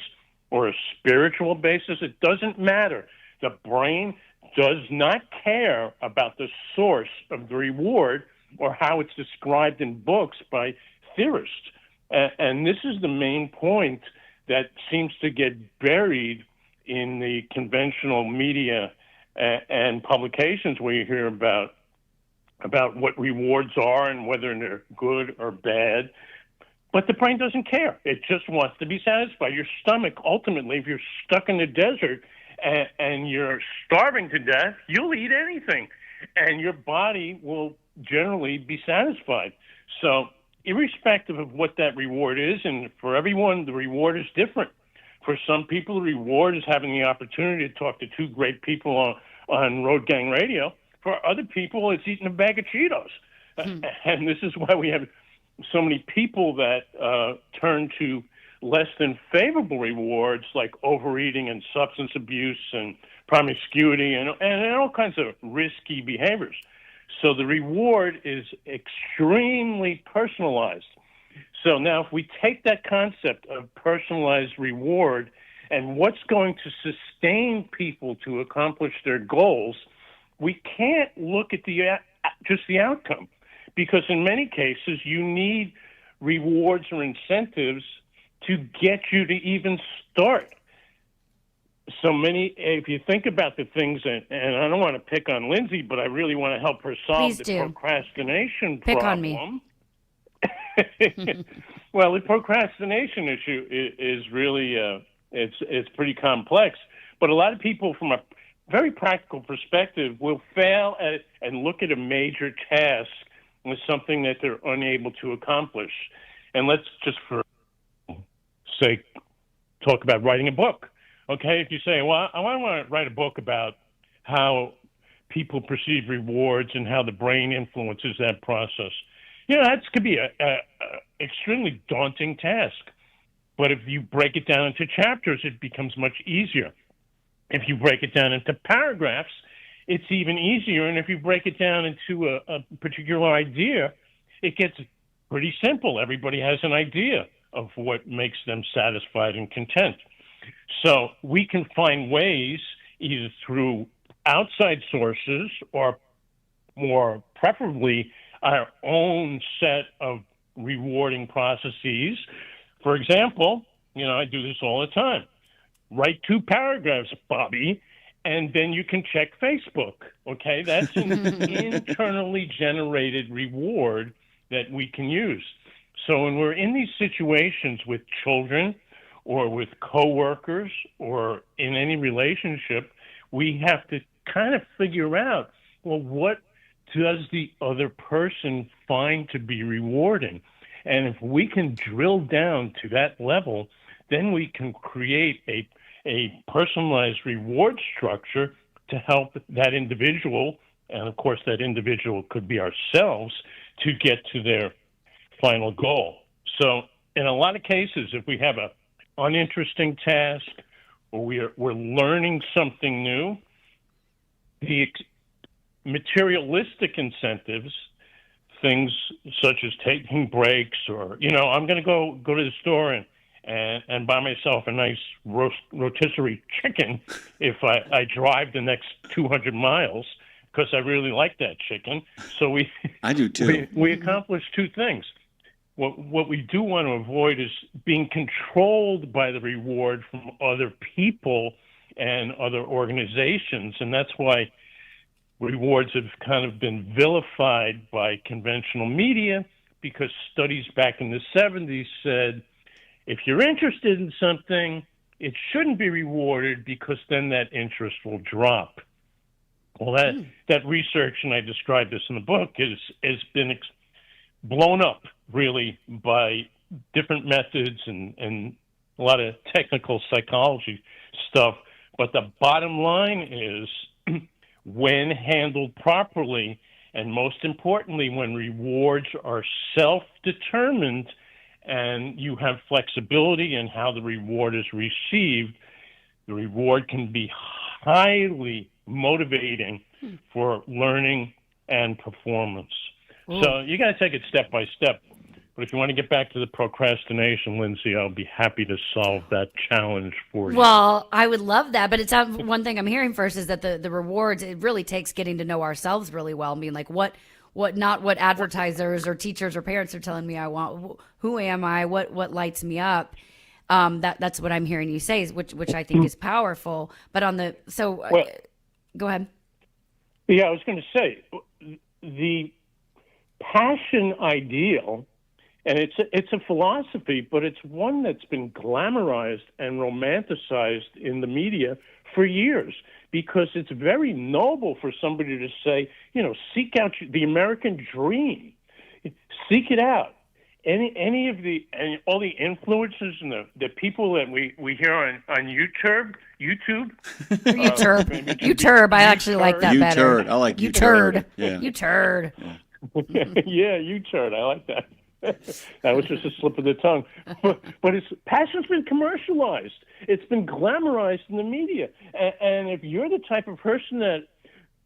or a spiritual basis. It doesn't matter. The brain does not care about the source of the reward or how it's described in books by theorists. And this is the main point that seems to get buried in the conventional media and publications where you hear about what rewards are and whether they're good or bad. But the brain doesn't care. It just wants to be satisfied. Your stomach, ultimately, if you're stuck in the desert and you're starving to death, you'll eat anything. And your body will generally be satisfied. So irrespective of what that reward is, and for everyone, the reward is different. For some people, the reward is having the opportunity to talk to two great people on Road Gang Radio. For other people, it's eating a bag of Cheetos. And this is why we have so many people that turn to less than favorable rewards like overeating and substance abuse and promiscuity and all kinds of risky behaviors. So the reward is extremely personalized. So now if we take that concept of personalized reward and what's going to sustain people to accomplish their goals, we can't look at just the outcome, because in many cases you need rewards or incentives to get you to even start. So if you think about the things, and I don't want to pick on Lindsay, but I really want to help her solve the procrastination Pick problem. on me. Well, the procrastination issue is really, it's pretty complex. But a lot of people from a very practical perspective will fail at and look at a major task as something that they're unable to accomplish. And let's just for sake talk about writing a book. Okay, if you say, well, I want to write a book about how people perceive rewards and how the brain influences that process. That could be a extremely daunting task. But if you break it down into chapters, it becomes much easier. If you break it down into paragraphs, it's even easier. And if you break it down into a particular idea, it gets pretty simple. Everybody has an idea of what makes them satisfied and content. So we can find ways, either through outside sources or more preferably our own set of rewarding processes. For example, I do this all the time. Write 2 paragraphs, Bobby, and then you can check Facebook. Okay, that's an internally generated reward that we can use. So when we're in these situations with children or with coworkers or in any relationship, we have to kind of figure out, well, what does the other person find to be rewarding? And if we can drill down to that level, then we can create a personalized reward structure to help that individual, and of course that individual could be ourselves, to get to their final goal. So in a lot of cases, if we have a uninteresting task or we're learning something new, the materialistic incentives, things such as taking breaks, or I'm going to go to the store and buy myself a nice rotisserie chicken if I drive the next 200 miles because I really like that chicken. So I do too. We accomplish two things. What we do want to avoid is being controlled by the reward from other people and other organizations, and that's why rewards have kind of been vilified by conventional media, because studies back in the 70s said if you're interested in something, it shouldn't be rewarded because then that interest will drop. Well, that research, and I described this in the book, has been blown up really by different methods and a lot of technical psychology stuff. But the bottom line is when handled properly, and most importantly, when rewards are self-determined and you have flexibility in how the reward is received, the reward can be highly motivating for learning and performance. So you got to take it step by step. But if you want to get back to the procrastination, Lindsay, I'll be happy to solve that challenge for you. Well, I would love that. But it's one thing I'm hearing first is that the rewards, it really takes getting to know ourselves really well. I mean, like what advertisers or teachers or parents are telling me I want. Who am I? What lights me up? That's what I'm hearing you say, which I think is powerful. But go ahead. Yeah, I was going to say the passion ideal, and it's a philosophy, but it's one that's been glamorized and romanticized in the media for years, because it's very noble for somebody to say, seek out the American dream, seek it out. Any of all the influencers and the people that we hear on YouTube. YouTube. I actually like that better. I like U-turd. Yeah. U-turd. Yeah, U-turd. I like that. That was just a slip of the tongue. But passion's been commercialized. It's been glamorized in the media. And if you're the type of person that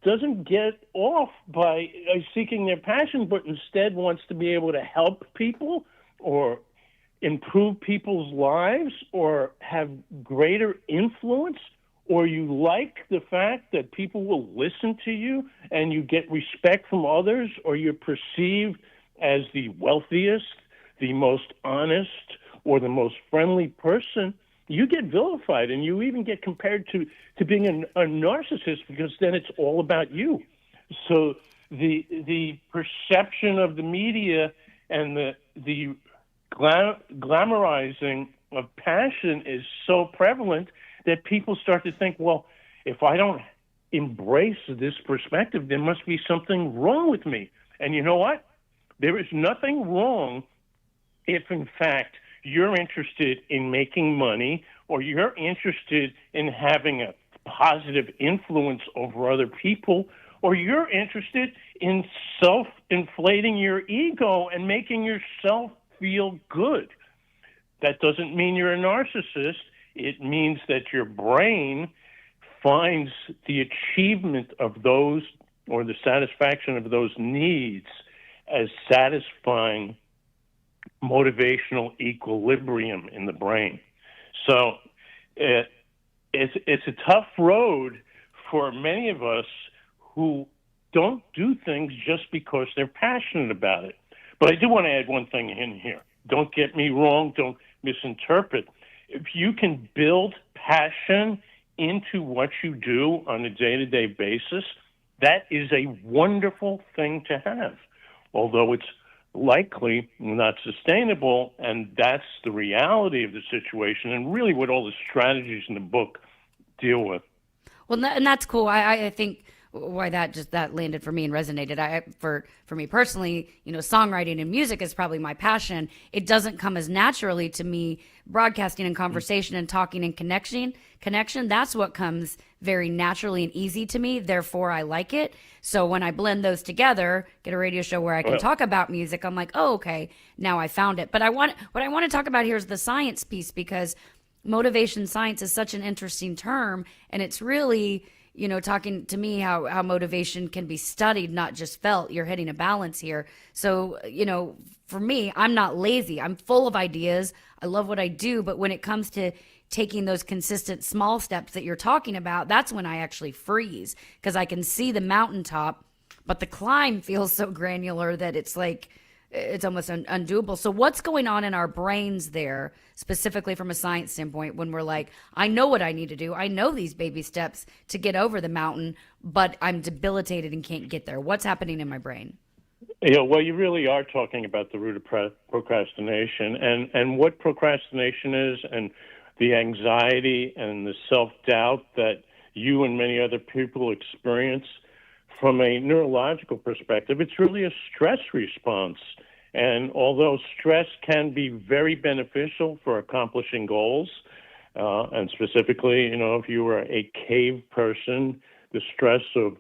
doesn't get off by seeking their passion, but instead wants to be able to help people or improve people's lives or have greater influence, or you like the fact that people will listen to you and you get respect from others, or you're perceived as the wealthiest, the most honest, or the most friendly person, you get vilified, and you even get compared to being a narcissist, because then it's all about you. So the perception of the media and the glamorizing of passion is so prevalent that people start to think, well, if I don't embrace this perspective, there must be something wrong with me. And you know what? There is nothing wrong if, in fact, you're interested in making money, or you're interested in having a positive influence over other people, or you're interested in self-inflating your ego and making yourself feel good. That doesn't mean you're a narcissist. It means that your brain finds the achievement of those, or the satisfaction of those needs, as satisfying motivational equilibrium in the brain. So it's a tough road for many of us who don't do things just because they're passionate about it. But I do want to add one thing in here. Don't get me wrong. Don't misinterpret. If you can build passion into what you do on a day-to-day basis, that is a wonderful thing to have, although it's likely not sustainable, and that's the reality of the situation, and really what all the strategies in the book deal with. Well, and that's cool. I think why that landed for me and resonated. For me personally, songwriting and music is probably my passion. It doesn't come as naturally to me. Broadcasting and conversation and talking and connection, that's what comes very naturally and easy to me. Therefore, I like it. So when I blend those together, get a radio show where I can talk about music, I'm like, oh, okay, now I found it. But what I want to talk about here is the science piece, because motivation science is such an interesting term, and it's really, talking to me how motivation can be studied, not just felt. You're hitting a balance here. So, for me, I'm not lazy. I'm full of ideas. I love what I do. But when it comes to taking those consistent small steps that you're talking about, that's when I actually freeze, because I can see the mountaintop, but the climb feels so granular that it's like, it's almost undoable. So what's going on in our brains there, specifically from a science standpoint, when we're like, I know what I need to do. I know these baby steps to get over the mountain, but I'm debilitated and can't get there. What's happening in my brain? Yeah, well, you really are talking about the root of procrastination, and what procrastination is, and the anxiety and the self-doubt that you and many other people experience. From a neurological perspective, it's really a stress response. And although stress can be very beneficial for accomplishing goals, and specifically, if you were a cave person, the stress of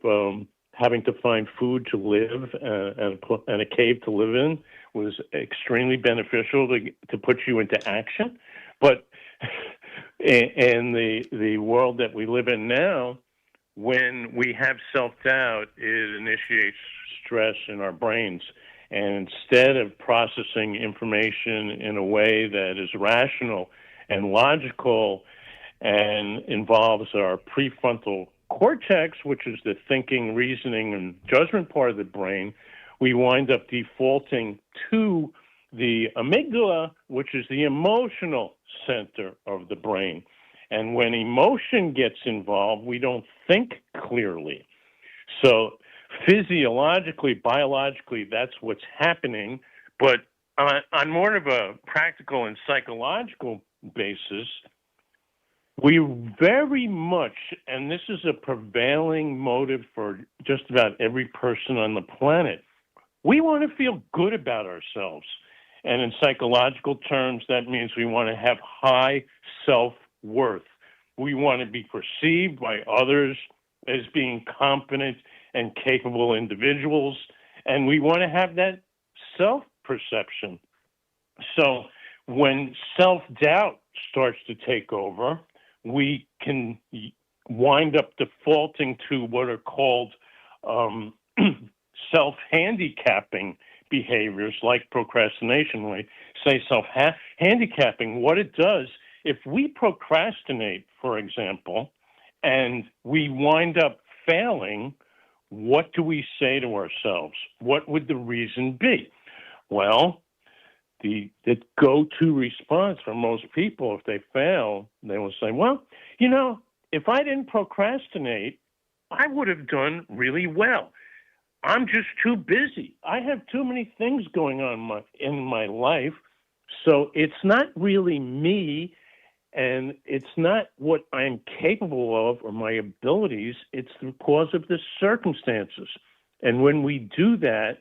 having to find food to live and a cave to live in was extremely beneficial to put you into action. But in the world that we live in now, when we have self-doubt, it initiates stress in our brains. And instead of processing information in a way that is rational and logical and involves our prefrontal cortex, which is the thinking, reasoning, and judgment part of the brain, we wind up defaulting to the amygdala, which is the emotional center of the brain. And when emotion gets involved, we don't think clearly. So physiologically, biologically, that's what's happening. But on more of a practical and psychological basis, we very much, and this is a prevailing motive for just about every person on the planet, we want to feel good about ourselves. And in psychological terms, that means we want to have high self-worth. We want to be perceived by others as being competent and capable individuals, and we want to have that self-perception. So when self-doubt starts to take over, we can wind up defaulting to what are called self-handicapping behaviors, like procrastination. When I say self-handicapping, what it does, if we procrastinate, for example, and we wind up failing, what do we say to ourselves? What would the reason be? Well, the go-to response for most people, if they fail, they will say, well, if I didn't procrastinate, I would have done really well. I'm just too busy. I have too many things going on in my life, so it's not really me, and it's not what I'm capable of or my abilities. It's because of the circumstances. And when we do that,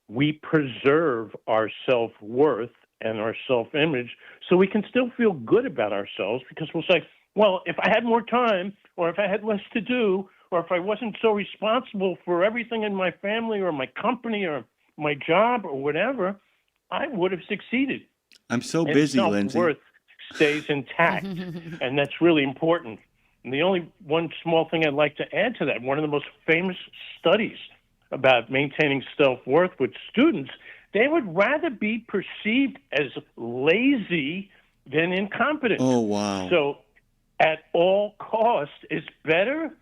we preserve our self-worth and our self-image so we can still feel good about ourselves, because we'll say, well, if I had more time, or if I had less to do, or if I wasn't so responsible for everything in my family or my company or my job or whatever, I would have succeeded. I'm so busy, Lindsay. Self-worth stays intact, and that's really important. And the only one small thing I'd like to add to that, one of the most famous studies about maintaining self-worth with students, they would rather be perceived as lazy than incompetent. Oh, wow. So at all costs, it's better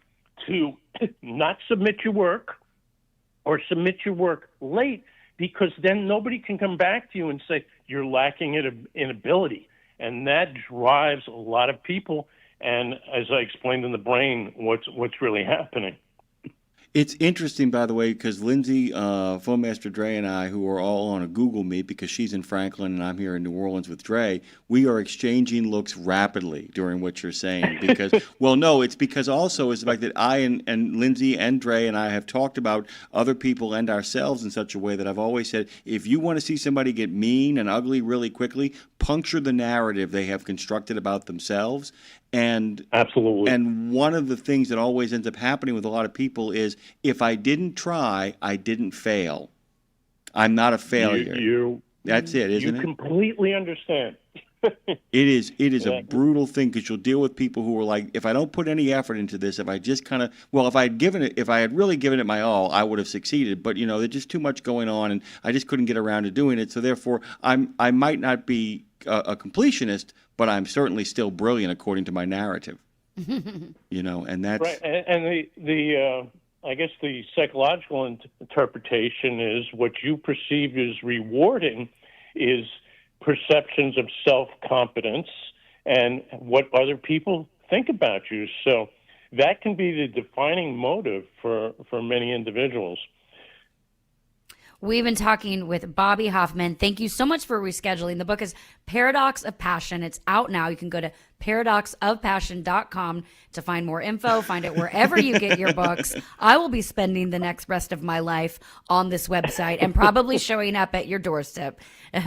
to not submit your work or submit your work late, because then nobody can come back to you and say you're lacking in ability. And that drives a lot of people. And as I explained in the brain, what's really happening. It's interesting, by the way, because Lindsay, Phone Master Dre, and I, who are all on a Google Meet because she's in Franklin and I'm here in New Orleans with Dre, we are exchanging looks rapidly during what you're saying. Because, well, no, it's because also it's the fact that I and Lindsay and Dre and I have talked about other people and ourselves in such a way that I've always said, if you want to see somebody get mean and ugly really quickly, puncture the narrative they have constructed about themselves. And absolutely. And one of the things that always ends up happening with a lot of people is, if I didn't try, I didn't fail. I'm not a failure. That's it, isn't it? You completely understand. It is a brutal thing, because you'll deal with people who are like, if I don't put any effort into this, if I just kind of, well, if I had really given it my all, I would have succeeded. But there's just too much going on, and I just couldn't get around to doing it. So therefore, I might not be a completionist, but I'm certainly still brilliant according to my narrative. And that's right. And the I guess the psychological interpretation is what you perceive as rewarding is perceptions of self-competence and what other people think about you. So that can be the defining motive for many individuals. We've been talking with Bobby Hoffman. Thank you so much for rescheduling. The book is Paradox of Passion. It's out now. You can go to paradoxofpassion.com to find more info. Find it wherever you get your books. I will be spending the next rest of my life on this website and probably showing up at your doorstep,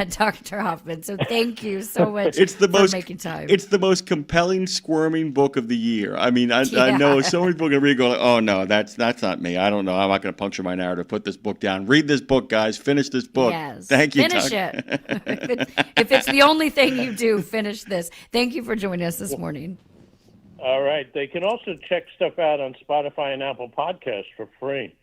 Dr. Hoffman. So thank you so much for making time. It's the most compelling, squirming book of the year. I mean, I know so many people are going to read it going, oh, no, that's not me. I don't know. I'm not going to puncture my narrative. Put this book down. Read this book, guys. Finish this book. Yes. Thank you, Finish it. If it's the only thing you do, finish this. Thank you for joining us this morning. All right. They can also check stuff out on Spotify and Apple Podcasts for free.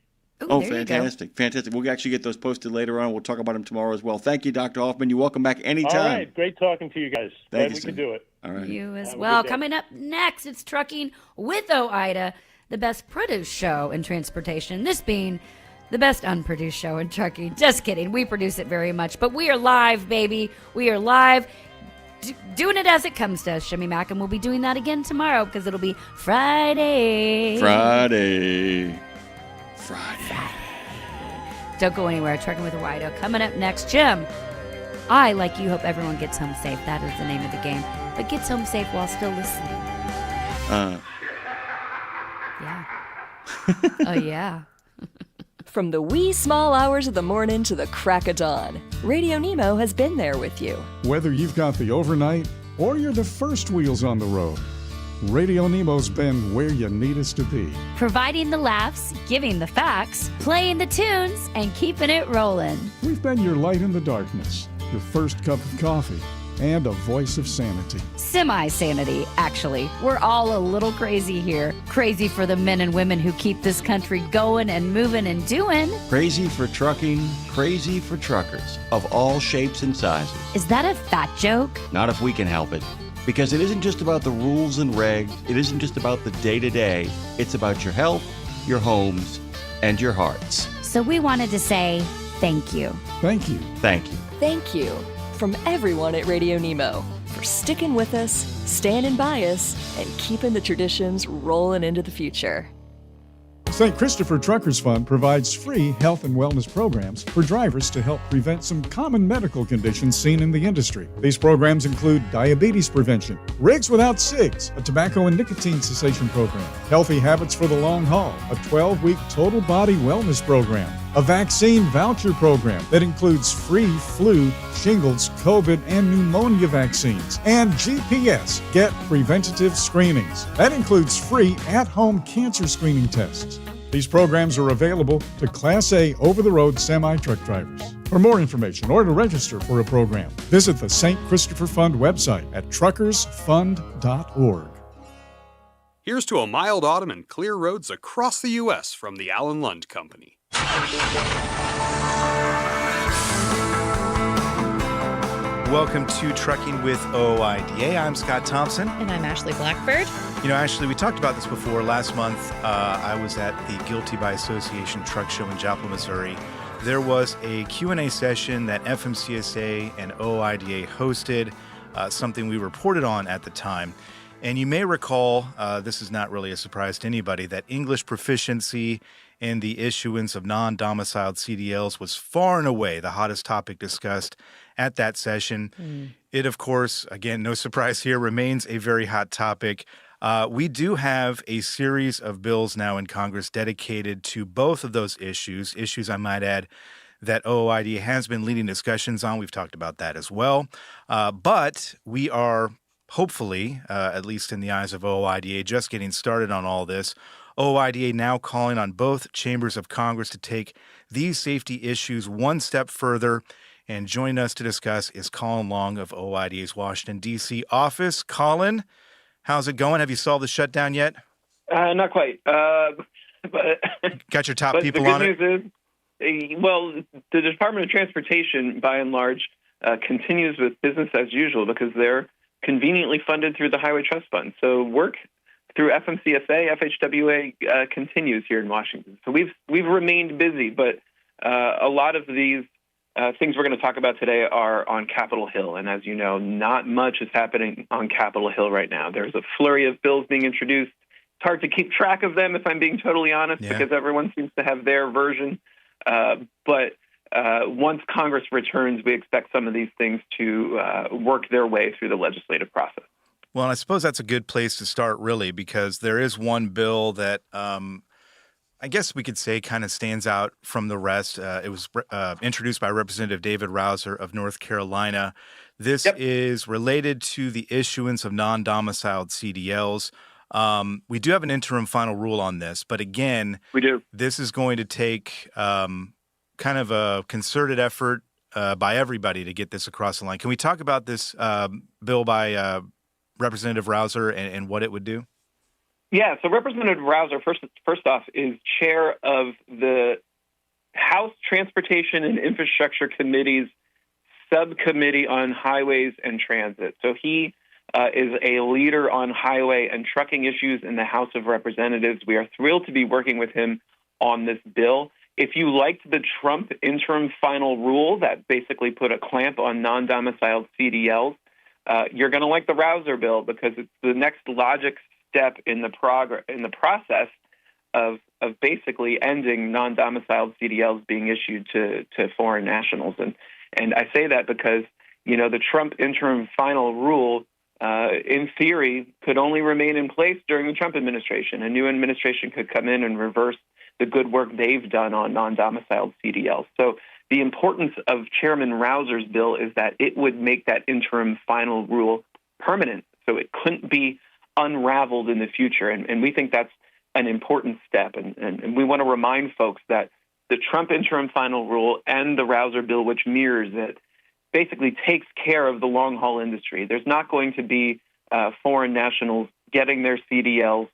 Oh, fantastic. Fantastic. We'll actually get those posted later on. We'll talk about them tomorrow as well. Thank you, Dr. Hoffman. You're welcome back anytime. All right. Great talking to you guys. Thank Glad you, we sir. could do it. All right. You as Have a well. good day. Coming up next, it's Trucking with OIDA, the best produced show in transportation. This being the best unproduced show in trucking. Just kidding. We produce it very much. But we are live, baby. We are live. Doing it as it comes to us, Jimmy Mack, and we'll be doing that again tomorrow because it'll be Friday. Don't go anywhere. Trucking with OIDA. Coming up next, Jim. I, like you, hope everyone gets home safe. That is the name of the game. But gets home safe while still listening. Yeah. Oh, yeah. From the wee small hours of the morning to the crack of dawn, RadioNemo has been there with you. Whether you've got the overnight or you're the first wheels on the road, RadioNemo's been where you need us to be. Providing the laughs, giving the facts, playing the tunes, and keeping it rolling. We've been your light in the darkness, your first cup of coffee, and a voice of sanity. Semi-sanity, actually. We're all a little crazy here. Crazy for the men and women who keep this country going and moving and doing. Crazy for trucking, crazy for truckers of all shapes and sizes. Is that a fat joke? Not if we can help it. Because it isn't just about the rules and regs. It isn't just about the day-to-day. It's about your health, your homes, and your hearts. So we wanted to say thank you. Thank you. Thank you. Thank you from everyone at RadioNemo for sticking with us, standing by us, and keeping the traditions rolling into the future. St. Christopher Truckers Fund provides free health and wellness programs for drivers to help prevent some common medical conditions seen in the industry. These programs include diabetes prevention, Rigs Without SIGs, a tobacco and nicotine cessation program, Healthy Habits for the Long Haul, a 12-week total body wellness program, a vaccine voucher program that includes free flu, shingles, COVID, and pneumonia vaccines, and GPS, Get Preventative Screenings. That includes free at-home cancer screening tests. These programs are available to Class A over-the-road semi-truck drivers. For more information or to register for a program, visit the St. Christopher Fund website at truckersfund.org. Here's to a mild autumn and clear roads across the U.S. from the Allen Lund Company. Welcome to Trucking with OIDA. I'm Scott Thompson. And I'm Ashley Blackbird. You know, Ashley, we talked about this before. Last month, I was at the Guilty by Association truck show in Joplin, Missouri. There was a Q&A session that FMCSA and OIDA hosted, something we reported on at the time. And you may recall, this is not really a surprise to anybody, that English proficiency and the issuance of non-domiciled CDLs was far and away the hottest topic discussed at that session. It, of course, again, no surprise here, remains a very hot topic. We do have a series of bills now in Congress dedicated to both of those issues, I might add, that OOIDA has been leading discussions on. We've talked about that as well. But we are hopefully, at least in the eyes of OOIDA, just getting started on all this. OOIDA now calling on both chambers of Congress to take these safety issues one step further. And joining us to discuss is Colin Long of OOIDA's Washington, D.C. office. Colin, how's it going? Have you solved the shutdown yet? Not quite. But got your top people on it? The good news is, well, the Department of Transportation, by and large, continues with business as usual because they're conveniently funded through the Highway Trust Fund. So work through FMCSA, FHWA continues here in Washington. So we've remained busy, but a lot of these things we're going to talk about today are on Capitol Hill. And as you know, not much is happening on Capitol Hill right now. There's a flurry of bills being introduced. It's hard to keep track of them, if I'm being totally honest, because everyone seems to have their version. But once Congress returns, we expect some of these things to work their way through the legislative process. Well, and I suppose that's a good place to start, really, because there is one bill that I guess we could say kind of stands out from the rest. It was introduced by Representative David Rouser of North Carolina. This is related to the issuance of non-domiciled CDLs. We do have an interim final rule on this, but again, we do. This is going to take kind of a concerted effort by everybody to get this across the line. Can we talk about this bill by Representative Rouser and what it would do? Yeah, so Representative Rouser, first off, is chair of the House Transportation and Infrastructure Committee's Subcommittee on Highways and Transit. So he is a leader on highway and trucking issues in the House of Representatives. We are thrilled to be working with him on this bill. If you liked the Trump interim final rule that basically put a clamp on non-domiciled CDLs, you're going to like the Rouser bill because it's the next logic step in the process of basically ending non-domiciled CDLs being issued to foreign nationals. And I say that because, you know, the Trump interim final rule, in theory, could only remain in place during the Trump administration. A new administration could come in and reverse the good work they've done on non-domiciled CDLs. So the importance of Chairman Rouser's bill is that it would make that interim final rule permanent, so it couldn't be unraveled in the future. And we think that's an important step. And we want to remind folks that the Trump interim final rule and the Rouser bill, which mirrors it, basically takes care of the long-haul industry. There's not going to be foreign nationals getting their CDLs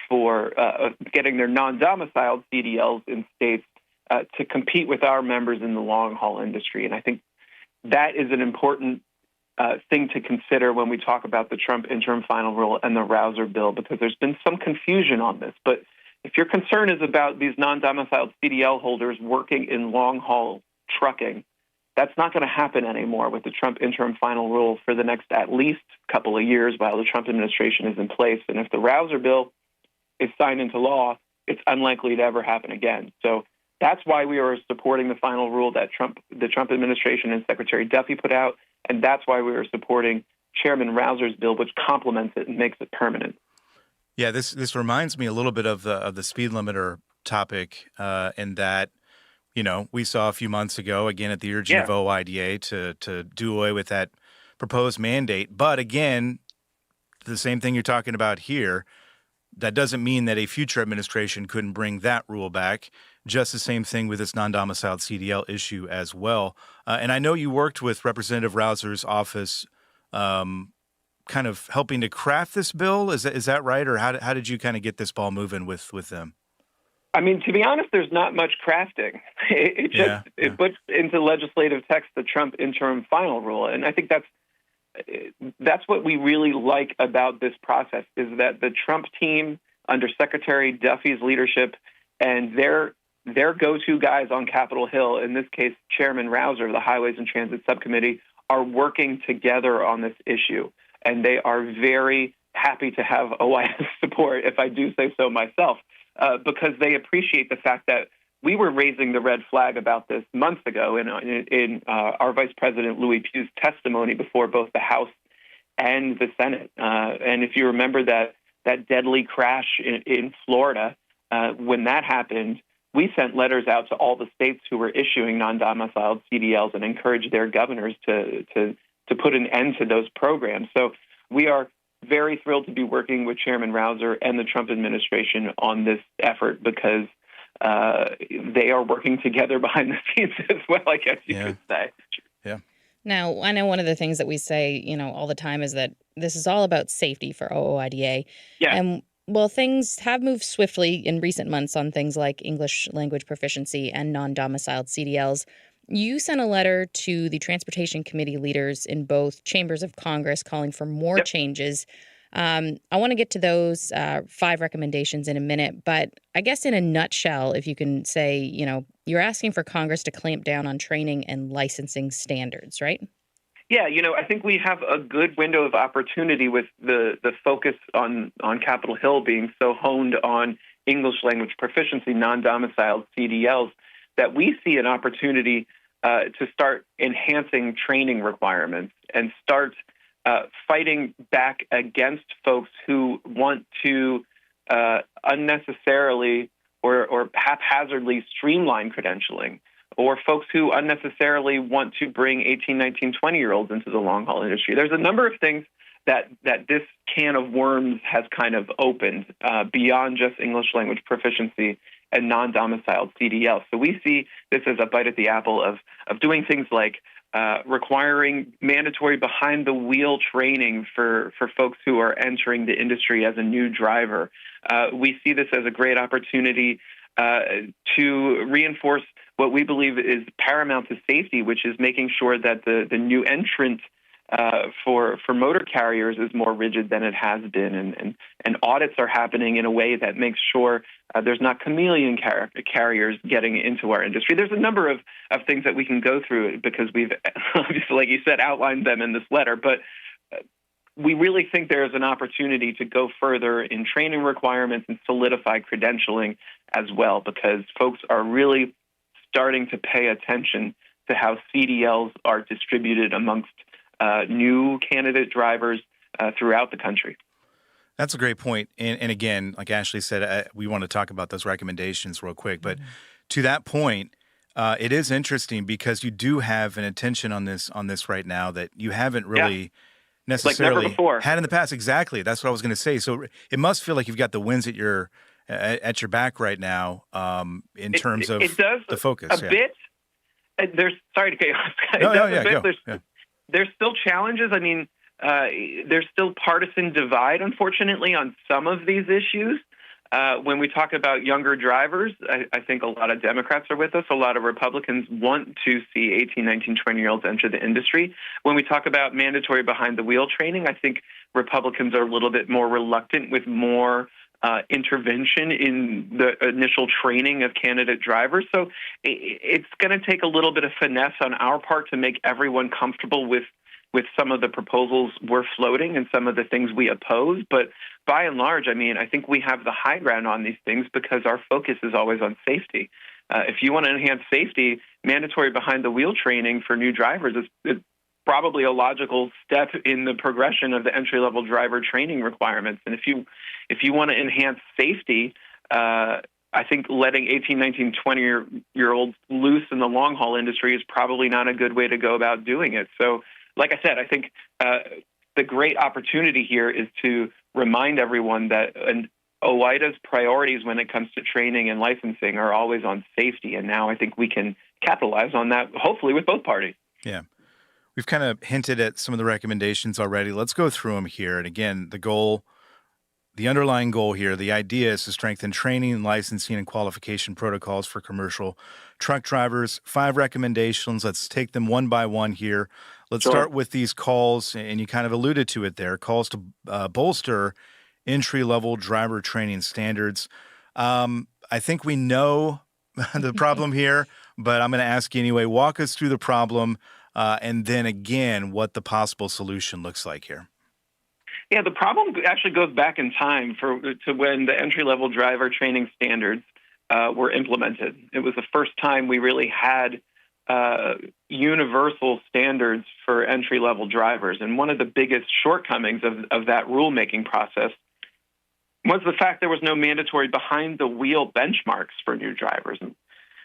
for getting their non-domiciled CDLs in states to compete with our members in the long-haul industry. And I think that is an important thing to consider when we talk about the Trump interim final rule and the Rouser bill, because there's been some confusion on this. But if your concern is about these non-domiciled CDL holders working in long-haul trucking, that's not going to happen anymore with the Trump interim final rule for the next at least couple of years while the Trump administration is in place. And if the Rouser bill is signed into law, it's unlikely to ever happen again. So that's why we are supporting the final rule that the Trump administration and Secretary Duffy put out, and that's why we are supporting Chairman Rouser's bill, which complements it and makes it permanent. Yeah, this reminds me a little bit of the speed limiter topic, in that, you know, we saw a few months ago, again at the urging of OIDA, to do away with that proposed mandate. But again, the same thing you're talking about here. That doesn't mean that a future administration couldn't bring that rule back. Just the same thing with this non-domiciled CDL issue as well. And I know you worked with Representative Rouser's office kind of helping to craft this bill. Is that right? Or how did you kind of get this ball moving with them? I mean, to be honest, there's not much crafting. It puts into legislative text the Trump interim final rule. And I think that's what we really like about this process, is that the Trump team under Secretary Duffy's leadership and their go-to guys on Capitol Hill, in this case, Chairman Rouser of the Highways and Transit Subcommittee, are working together on this issue. And they are very happy to have OIS support, if I do say so myself. because they appreciate the fact that we were raising the red flag about this months ago in our Vice President Louis Pugh's testimony before both the House and the Senate. And if you remember that deadly crash in Florida, when that happened, we sent letters out to all the states who were issuing non-domiciled CDLs and encouraged their governors to put an end to those programs. So we are very thrilled to be working with Chairman Rausser and the Trump administration on this effort because they are working together behind the scenes as well, I guess you could say. Yeah. Now, I know one of the things that we say, all the time is that this is all about safety for OOIDA. Yeah. And well, things have moved swiftly in recent months on things like English language proficiency and non-domiciled CDLs. You sent a letter to the Transportation Committee leaders in both chambers of Congress calling for more changes. I want to get to those 5 recommendations in a minute, but I guess in a nutshell, if you can say, you're asking for Congress to clamp down on training and licensing standards, right? Yeah, I think we have a good window of opportunity with the focus on Capitol Hill being so honed on English language proficiency, non-domiciled CDLs, that we see an opportunity to start enhancing training requirements and start fighting back against folks who want to unnecessarily or haphazardly streamline credentialing, or folks who unnecessarily want to bring 18, 19, 20-year-olds into the long-haul industry. There's a number of things that this can of worms has kind of opened beyond just English language proficiency and non-domiciled CDL. So we see this as a bite at the apple of doing things like requiring mandatory behind-the-wheel training for folks who are entering the industry as a new driver. We see this as a great opportunity to reinforce what we believe is paramount to safety, which is making sure that the new entrant for motor carriers is more rigid than it has been, and audits are happening in a way that makes sure there's not chameleon carriers getting into our industry. There's a number of things that we can go through because we've, obviously, like you said, outlined them in this letter, but we really think there's an opportunity to go further in training requirements and solidify credentialing as well, because folks are really starting to pay attention to how CDLs are distributed amongst new candidate drivers throughout the country. That's a great point. And again, like Ashley said, we want to talk about those recommendations real quick. But to that point, it is interesting because you do have an attention on this right now that you haven't really necessarily had in the past. Exactly. That's what I was going to say. So it must feel like you've got the winds at your back right now in terms of the focus. A bit. There's sorry to cut you off. There's still challenges. I mean, there's still partisan divide, unfortunately, on some of these issues. When we talk about younger drivers, I think a lot of Democrats are with us. A lot of Republicans want to see 18, 19, 20-year-olds enter the industry. When we talk about mandatory behind-the-wheel training, I think Republicans are a little bit more reluctant with more intervention in the initial training of candidate drivers. So it's going to take a little bit of finesse on our part to make everyone comfortable with some of the proposals we're floating and some of the things we oppose. But by and large, I mean, I think we have the high ground on these things because our focus is always on safety. If you want to enhance safety, mandatory behind-the-wheel training for new drivers is probably a logical step in the progression of the entry-level driver training requirements. And if you want to enhance safety, I think letting 18, 19, 20-year-olds loose in the long-haul industry is probably not a good way to go about doing it. So, like I said, I think the great opportunity here is to remind everyone that OOIDA's priorities when it comes to training and licensing are always on safety. And now I think we can capitalize on that, hopefully, with both parties. Yeah. We've kind of hinted at some of the recommendations already. Let's go through them here. And again, the underlying goal here, the idea is to strengthen training, licensing, and qualification protocols for commercial truck drivers. 5 recommendations. Let's take them one by one here. Let's start with these calls, and you kind of alluded to it there, calls to bolster entry-level driver training standards. I think we know the problem here, but I'm going to ask you anyway. Walk us through the problem, and then again, what the possible solution looks like here. Yeah, the problem actually goes back in time to when the entry-level driver training standards were implemented. It was the first time we really had universal standards for entry-level drivers. And one of the biggest shortcomings of that rulemaking process was the fact there was no mandatory behind-the-wheel benchmarks for new drivers. And,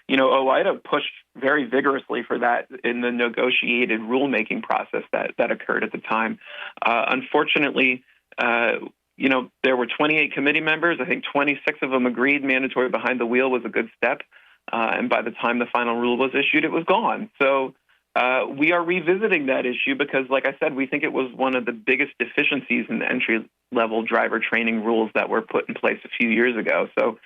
OOIDA pushed very vigorously for that in the negotiated rulemaking process that occurred at the time. Unfortunately, there were 28 committee members. I think 26 of them agreed mandatory behind the wheel was a good step. And by the time the final rule was issued, it was gone. So we are revisiting that issue because, like I said, we think it was one of the biggest deficiencies in the entry-level driver training rules that were put in place a few years ago. So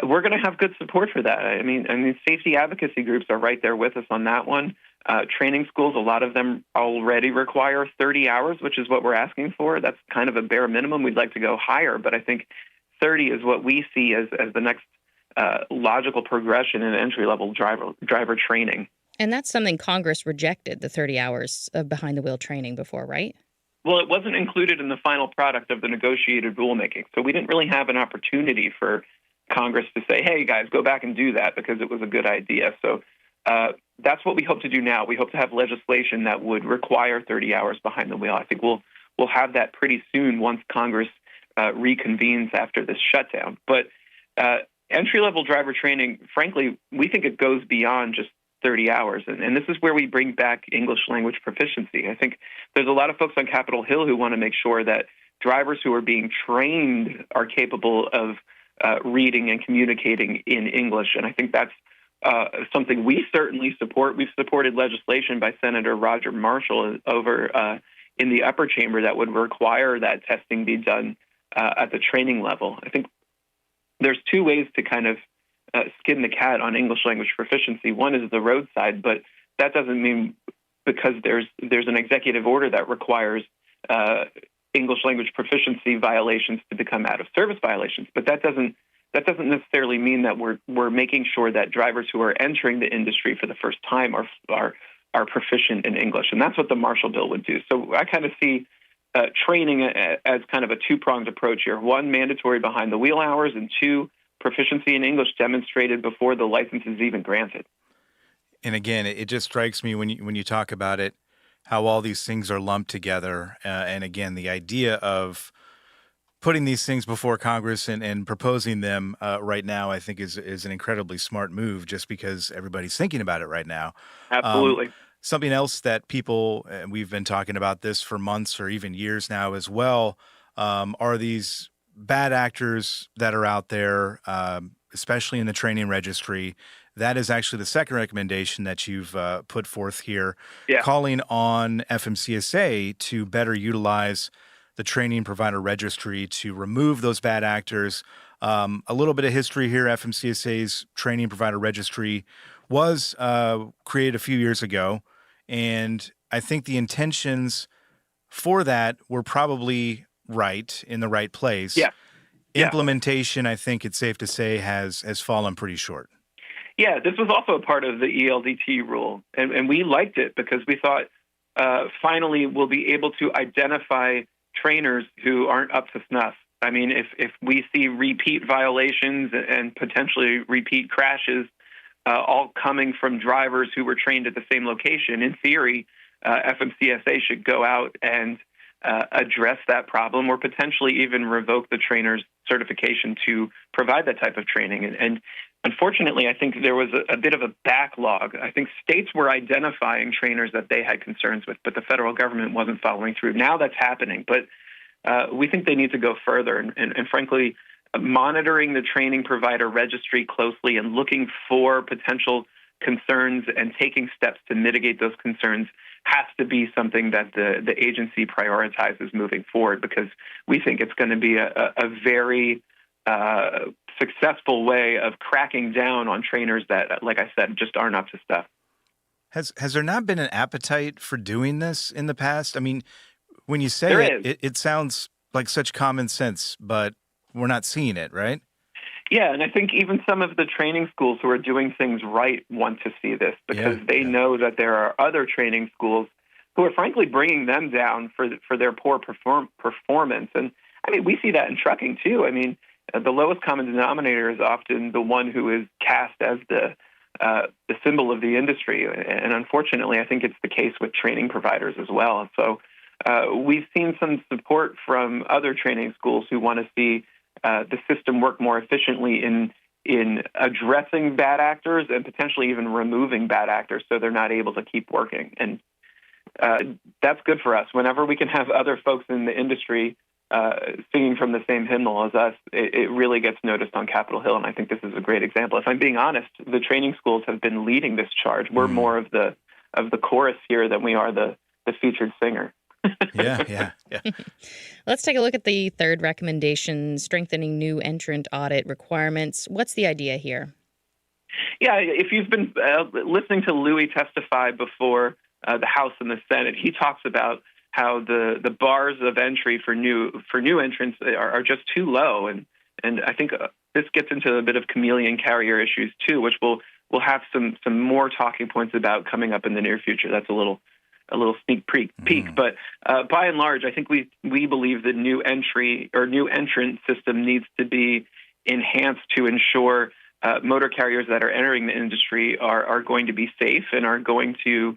we're going to have good support for that. I mean, safety advocacy groups are right there with us on that one. Training schools, a lot of them already require 30 hours, which is what we're asking for. That's kind of a bare minimum. We'd like to go higher, but I think 30 is what we see as the next logical progression in entry-level driver training. And that's something Congress rejected, the 30 hours of behind-the-wheel training before, right? Well, it wasn't included in the final product of the negotiated rulemaking, so we didn't really have an opportunity for Congress to say, hey, guys, go back and do that because it was a good idea. So that's what we hope to do now. We hope to have legislation that would require 30 hours behind the wheel. I think we'll have that pretty soon once Congress reconvenes after this shutdown. But entry-level driver training, frankly, we think it goes beyond just 30 hours. And this is where we bring back English language proficiency. I think there's a lot of folks on Capitol Hill who want to make sure that drivers who are being trained are capable of reading and communicating in English. And I think that's something we certainly support. We've supported legislation by Senator Roger Marshall over in the upper chamber that would require that testing be done at the training level. I think there's two ways to kind of skin the cat on English language proficiency. One is the roadside, but that doesn't mean because there's an executive order that requires English language proficiency violations to become out of service violations. But that doesn't necessarily mean that we're making sure that drivers who are entering the industry for the first time are proficient in English, and that's what the Marshall bill would do. So I kind of see training as kind of a two-pronged approach here: one, mandatory behind the wheel hours, and two, proficiency in English demonstrated before the license is even granted. And again, it just strikes me when you talk about it, how all these things are lumped together. And again, the idea of putting these things before Congress and proposing them right now, I think is an incredibly smart move just because everybody's thinking about it right now. Absolutely. Something else that people, and we've been talking about this for months or even years now as well, are these bad actors that are out there, especially in the training registry. That is actually the second recommendation that you've put forth here, calling on FMCSA to better utilize the training provider registry to remove those bad actors. A little bit of history here. FMCSA's training provider registry was created a few years ago, and I think the intentions for that were probably right, in the right place. Yeah. Implementation, I think it's safe to say, has fallen pretty short. Yeah, this was also a part of the ELDT rule, and we liked it because we thought finally we'll be able to identify trainers who aren't up to snuff. I mean, if we see repeat violations and potentially repeat crashes all coming from drivers who were trained at the same location, in theory, FMCSA should go out and address that problem or potentially even revoke the trainer's certification to provide that type of training. And unfortunately, I think there was a bit of a backlog. I think states were identifying trainers that they had concerns with, but the federal government wasn't following through. Now that's happening, but we think they need to go further. And frankly, monitoring the training provider registry closely and looking for potential concerns and taking steps to mitigate those concerns has to be something that the agency prioritizes moving forward, because we think it's going to be a very successful way of cracking down on trainers that, like I said, just aren't up to stuff. Has there not been an appetite for doing this in the past? I mean, when you say it sounds like such common sense, but we're not seeing it, right? Yeah, and I think even some of the training schools who are doing things right want to see this because they know that there are other training schools who are frankly bringing them down for their poor performance. And I mean, we see that in trucking too. I mean, the lowest common denominator is often the one who is cast as the symbol of the industry. And unfortunately, I think it's the case with training providers as well. So we've seen some support from other training schools who want to see the system work more efficiently in addressing bad actors and potentially even removing bad actors so they're not able to keep working. And that's good for us. Whenever we can have other folks in the industry singing from the same hymnal as us, it really gets noticed on Capitol Hill, and I think this is a great example. If I'm being honest, the training schools have been leading this charge. We're more of the chorus here than we are the featured singer. Yeah. Let's take a look at the third recommendation, strengthening new entrant audit requirements. What's the idea here? Yeah, if you've been listening to Louis testify before the House and the Senate, he talks about how the bars of entry for new entrants are just too low, and I think this gets into a bit of chameleon carrier issues too, which we'll have some more talking points about coming up in the near future. That's a little sneak peek, but by and large, I think we believe the new entrant system needs to be enhanced to ensure motor carriers that are entering the industry are going to be safe and are going to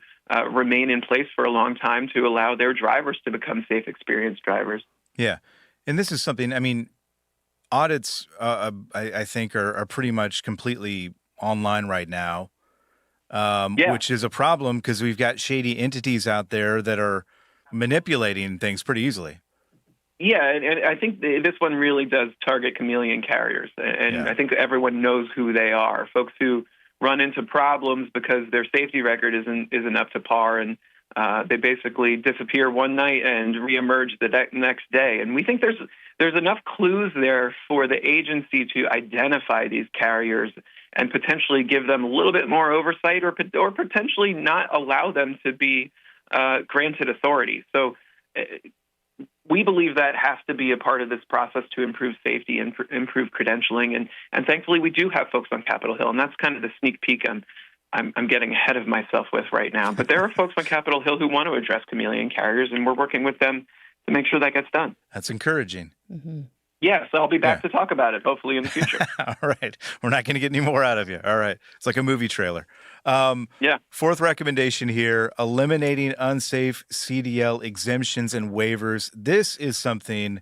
remain in place for a long time to allow their drivers to become safe, experienced drivers. Yeah. And this is something, I mean, audits, I think, are pretty much completely online right now, which is a problem because we've got shady entities out there that are manipulating things pretty easily. Yeah, and I think this one really does target chameleon carriers. And I think everyone knows who they are, folks who run into problems because their safety record isn't up to par, and they basically disappear one night and reemerge the next day. And we think there's enough clues there for the agency to identify these carriers and potentially give them a little bit more oversight, or potentially not allow them to be granted authority. So we believe that has to be a part of this process to improve safety and improve credentialing. And thankfully, we do have folks on Capitol Hill, and that's kind of the sneak peek I'm getting ahead of myself with right now. But there are folks on Capitol Hill who want to address chameleon carriers, and we're working with them to make sure that gets done. That's encouraging. Mm-hmm. Yes, I'll be back to talk about it, hopefully in the future. All right. We're not going to get any more out of you. All right. It's like a movie trailer. Fourth recommendation here, eliminating unsafe CDL exemptions and waivers. This is something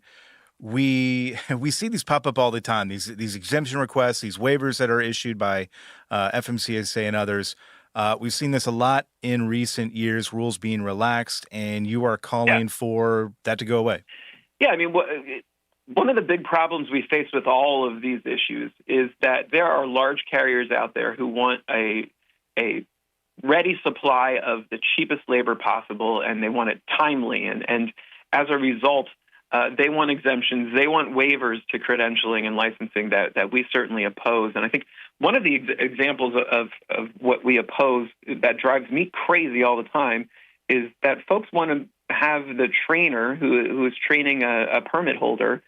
we see these pop up all the time, these exemption requests, these waivers that are issued by FMCSA and others. We've seen this a lot in recent years, rules being relaxed, and you are calling for that to go away. Yeah, I mean, one of the big problems we face with all of these issues is that there are large carriers out there who want a ready supply of the cheapest labor possible, and they want it timely. And as a result, they want exemptions. They want waivers to credentialing and licensing that we certainly oppose. And I think one of the examples of what we oppose that drives me crazy all the time is that folks want to have the trainer who is training a permit holder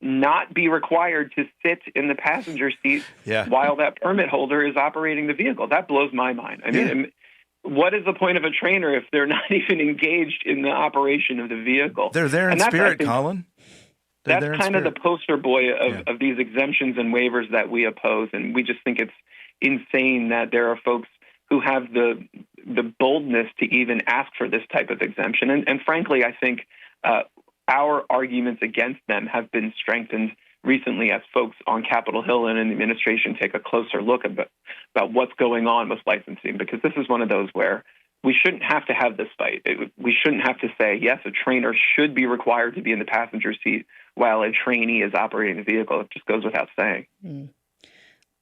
not be required to sit in the passenger seat while that permit holder is operating the vehicle. That blows my mind. I mean, what is the point of a trainer if they're not even engaged in the operation of the vehicle? They're there in spirit, Colin. That's kind of the poster boy of these exemptions and waivers that we oppose, and we just think it's insane that there are folks who have the boldness to even ask for this type of exemption. And frankly, I think our arguments against them have been strengthened recently as folks on Capitol Hill and in the administration take a closer look about what's going on with licensing, because this is one of those where we shouldn't have to have this fight. We shouldn't have to say, yes, a trainer should be required to be in the passenger seat while a trainee is operating the vehicle. It just goes without saying.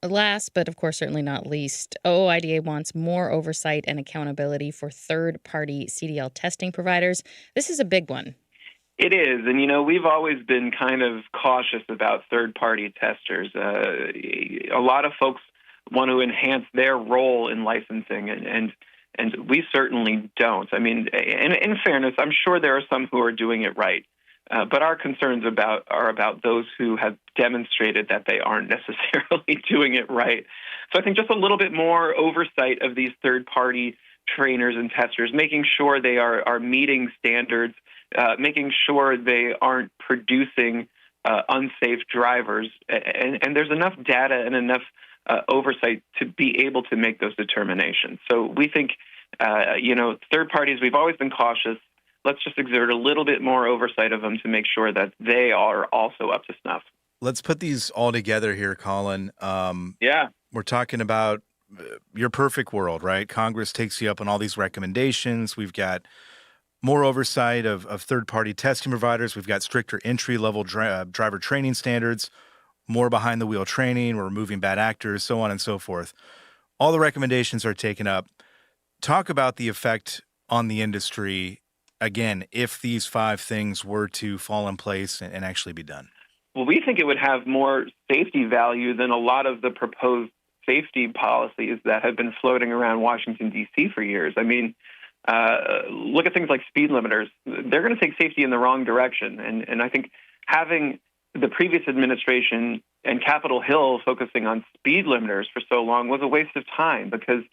Last, but of course certainly not least, OOIDA wants more oversight and accountability for third-party CDL testing providers. This is a big one. It is. And, we've always been kind of cautious about third-party testers. A lot of folks want to enhance their role in licensing, and we certainly don't. I mean, in fairness, I'm sure there are some who are doing it right. But our concerns are about those who have demonstrated that they aren't necessarily doing it right. So I think just a little bit more oversight of these third-party trainers and testers, making sure they are meeting standards, making sure they aren't producing unsafe drivers. And there's enough data and enough oversight to be able to make those determinations. So we think, third parties, we've always been cautious. Let's just exert a little bit more oversight of them to make sure that they are also up to snuff. Let's put these all together here, Colin. Yeah. We're talking about your perfect world, right? Congress takes you up on all these recommendations. We've got more oversight of third-party testing providers. We've got stricter entry-level driver training standards, more behind-the-wheel training. We're removing bad actors, so on and so forth. All the recommendations are taken up. Talk about the effect on the industry, again, if these 5 things were to fall in place and actually be done. Well, we think it would have more safety value than a lot of the proposed safety policies that have been floating around Washington, D.C. for years. I mean, look at things like speed limiters. They're going to take safety in the wrong direction. And I think having the previous administration and Capitol Hill focusing on speed limiters for so long was a waste of time, because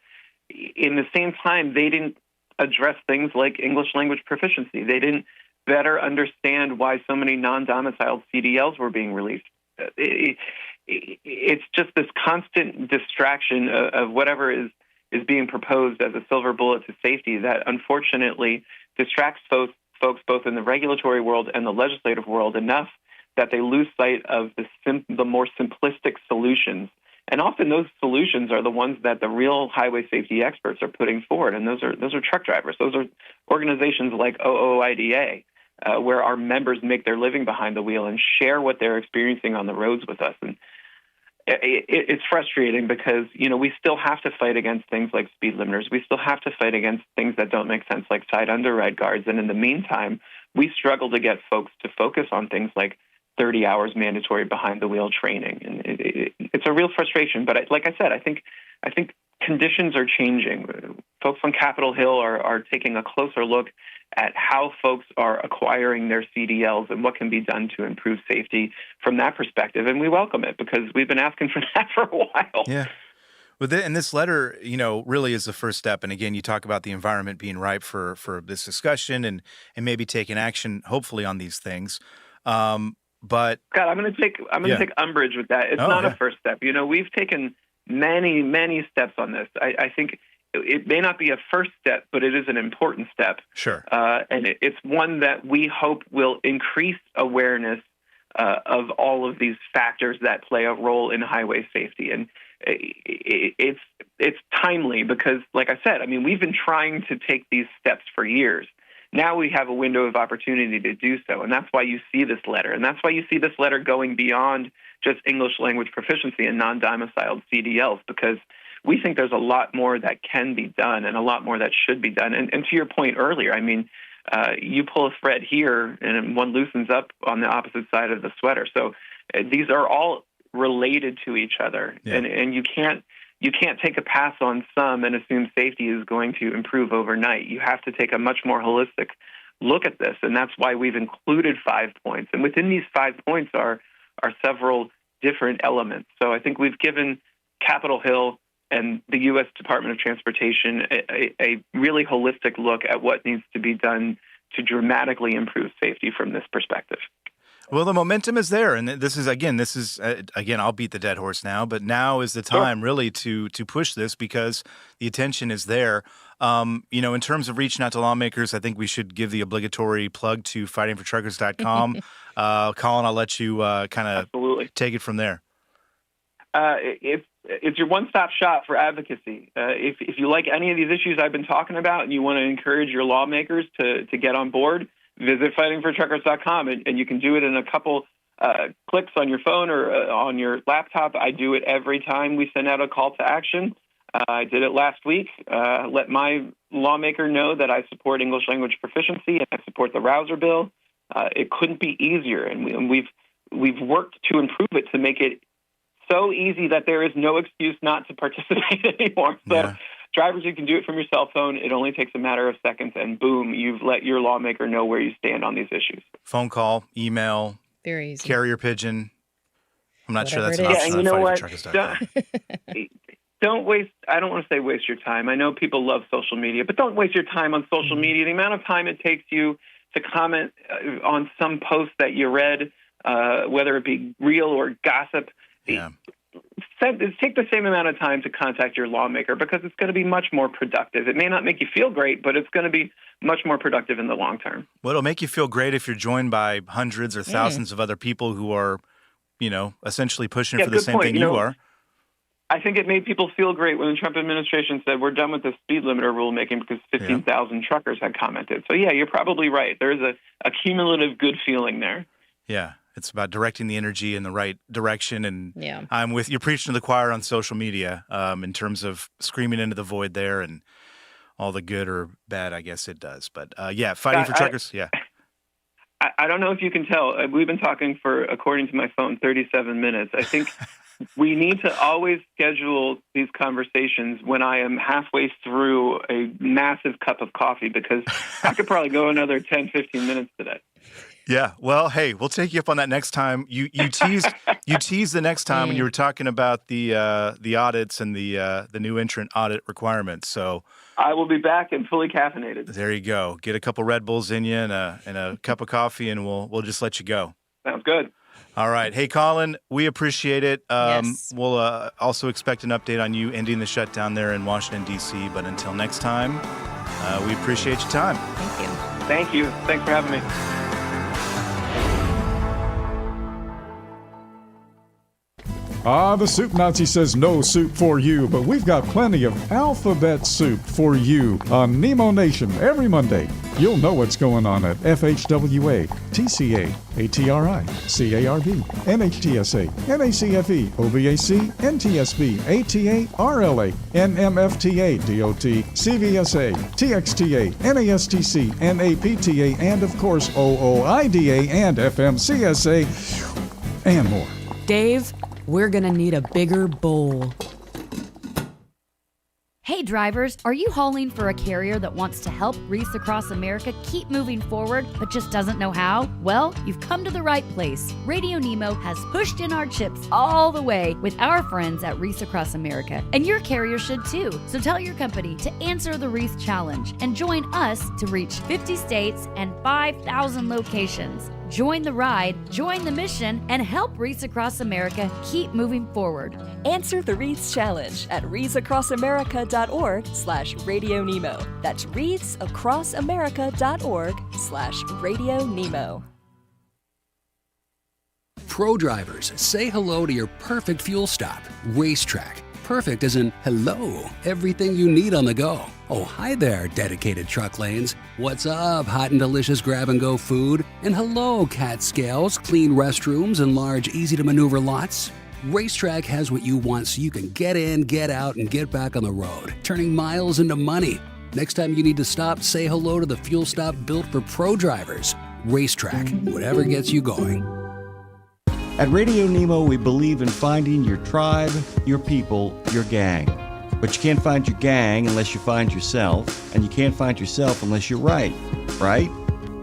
in the same time, they didn't address things like English language proficiency. They didn't better understand why so many non-domiciled CDLs were being released. It's just this constant distraction of whatever is being proposed as a silver bullet to safety that unfortunately distracts folks both in the regulatory world and the legislative world enough that they lose sight of the more simplistic solutions. And often those solutions are the ones that the real highway safety experts are putting forward, and those are truck drivers. Those are organizations like OOIDA, where our members make their living behind the wheel and share what they're experiencing on the roads with us. And it's frustrating because, we still have to fight against things like speed limiters. We still have to fight against things that don't make sense, like side underride guards. And in the meantime, we struggle to get folks to focus on things like 30 hours mandatory behind the wheel training. And it's a real frustration. But like I said, I think conditions are changing. Folks on Capitol Hill are taking a closer look at how folks are acquiring their CDLs and what can be done to improve safety from that perspective. And we welcome it because we've been asking for that for a while. Yeah. And this letter, really is the first step. And again, you talk about the environment being ripe for this discussion and maybe taking action, hopefully, on these things. But God, I'm going to take umbrage with that. It's not a first step. We've taken many steps on this. I think it may not be a first step, but it is an important step. Sure. And it's one that we hope will increase awareness of all of these factors that play a role in highway safety. And it's timely because, like I said, we've been trying to take these steps for years. Now we have a window of opportunity to do so, and that's why you see this letter. And that's why you see this letter going beyond just English language proficiency and non-domiciled CDLs, because we think there's a lot more that can be done and a lot more that should be done. And to your point earlier, you pull a thread here and one loosens up on the opposite side of the sweater. So these are all related to each other, and you can't take a pass on some and assume safety is going to improve overnight. You have to take a much more holistic look at this, and that's why we've included 5 points. And within these 5 points are several different elements. So I think we've given Capitol Hill and the U.S. Department of Transportation a really holistic look at what needs to be done to dramatically improve safety from this perspective. Well, the momentum is there, and this is again, I'll beat the dead horse now, but now is the time really to push this because the attention is there. In terms of reaching out to lawmakers, I think we should give the obligatory plug to fightingfortruckers.com. Colin, I'll let you kind of take it from there. It's your one-stop shop for advocacy. If you like any of these issues I've been talking about and you want to encourage your lawmakers to get on board, visit fightingfortruckers.com, and you can do it in a couple clicks on your phone or on your laptop. I do it every time we send out a call to action. I did it last week. Let my lawmaker know that I support English language proficiency and I support the Rouser bill. It couldn't be easier, and we've worked to improve it to make it so easy that there is no excuse not to participate anymore. So drivers, you can do it from your cell phone. It only takes a matter of seconds, and boom, you've let your lawmaker know where you stand on these issues. Phone call, email, very easy. Carrier pigeon. I'm not sure Whatever that's an option on fightingfortruckers.com. don't waste, I don't want to say waste your time. I know people love social media, but don't waste your time on social media. The amount of time it takes you to comment on some post that you read, whether it be real or gossip, take the same amount of time to contact your lawmaker, because it's going to be much more productive. It may not make you feel great, but it's going to be much more productive in the long term. Well, it'll make you feel great if you're joined by hundreds or thousands of other people who are, essentially pushing for the same thing you are. I think it made people feel great when the Trump administration said we're done with the speed limiter rulemaking because 15,000 truckers had commented. So, yeah, you're probably right. There's a cumulative good feeling there. Yeah. It's about directing the energy in the right direction. And I'm with you're preaching to the choir on social media in terms of screaming into the void there and all the good or bad, I guess it does. But fighting for truckers. I don't know if you can tell. We've been talking for, according to my phone, 37 minutes. I think we need to always schedule these conversations when I am halfway through a massive cup of coffee, because I could probably go another 10, 15 minutes today. Yeah. Well, hey, we'll take you up on that next time. You teased the next time when you were talking about the audits and the new entrant audit requirements. So I will be back and fully caffeinated. There you go. Get a couple Red Bulls in you and a cup of coffee, and we'll just let you go. Sounds good. All right. Hey, Colin, we appreciate it. We'll also expect an update on you ending the shutdown there in Washington, D.C. But until next time, we appreciate your time. Thank you. Thank you. Thanks for having me. The Soup Nazi says no soup for you, but we've got plenty of alphabet soup for you on Nemo Nation every Monday. You'll know what's going on at FHWA, TCA, ATRI, CARB, NHTSA, NACFE, OVAC, NTSB, ATA, RLA, NMFTA, DOT, CVSA, TXTA, NASTC, NAPTA, and of course OOIDA and FMCSA, and more. Dave, we're gonna need a bigger bowl. Hey drivers, are you hauling for a carrier that wants to help Reese Across America keep moving forward but just doesn't know how? Well, you've come to the right place. RadioNemo has pushed in our chips all the way with our friends at Reese Across America, and your carrier should too. So tell your company to answer the Reese Challenge and join us to reach 50 states and 5,000 locations. Join the ride, join the mission, and help Reese Across America keep moving forward. Answer the Reese Challenge at readsacrossamerica.org/RadioNemo. That's readsacrossamerica.org/RadioNemo. Pro drivers, say hello to your perfect fuel stop, Racetrack. Perfect as in hello, everything you need on the go. Oh, hi there, dedicated truck lanes. What's up, hot and delicious grab-and-go food? And hello, cat scales, clean restrooms, and large, easy-to-maneuver lots. Racetrack has what you want so you can get in, get out, and get back on the road, turning miles into money. Next time you need to stop, say hello to the fuel stop built for pro drivers. Racetrack, whatever gets you going. At Radio Nemo, we believe in finding your tribe, your people, your gang. But you can't find your gang unless you find yourself, and you can't find yourself unless you write, right?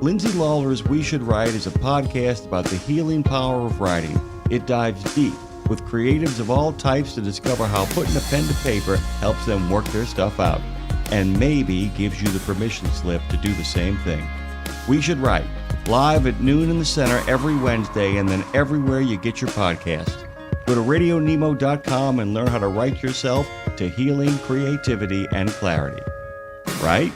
Lindsay Lawler's We Should Write is a podcast about the healing power of writing. It dives deep with creatives of all types to discover how putting a pen to paper helps them work their stuff out, and maybe gives you the permission slip to do the same thing. We Should Write. Live at noon in the center every Wednesday, and then everywhere you get your podcast. Go to RadioNemo.com and learn how to write yourself to healing, creativity, and clarity. Right?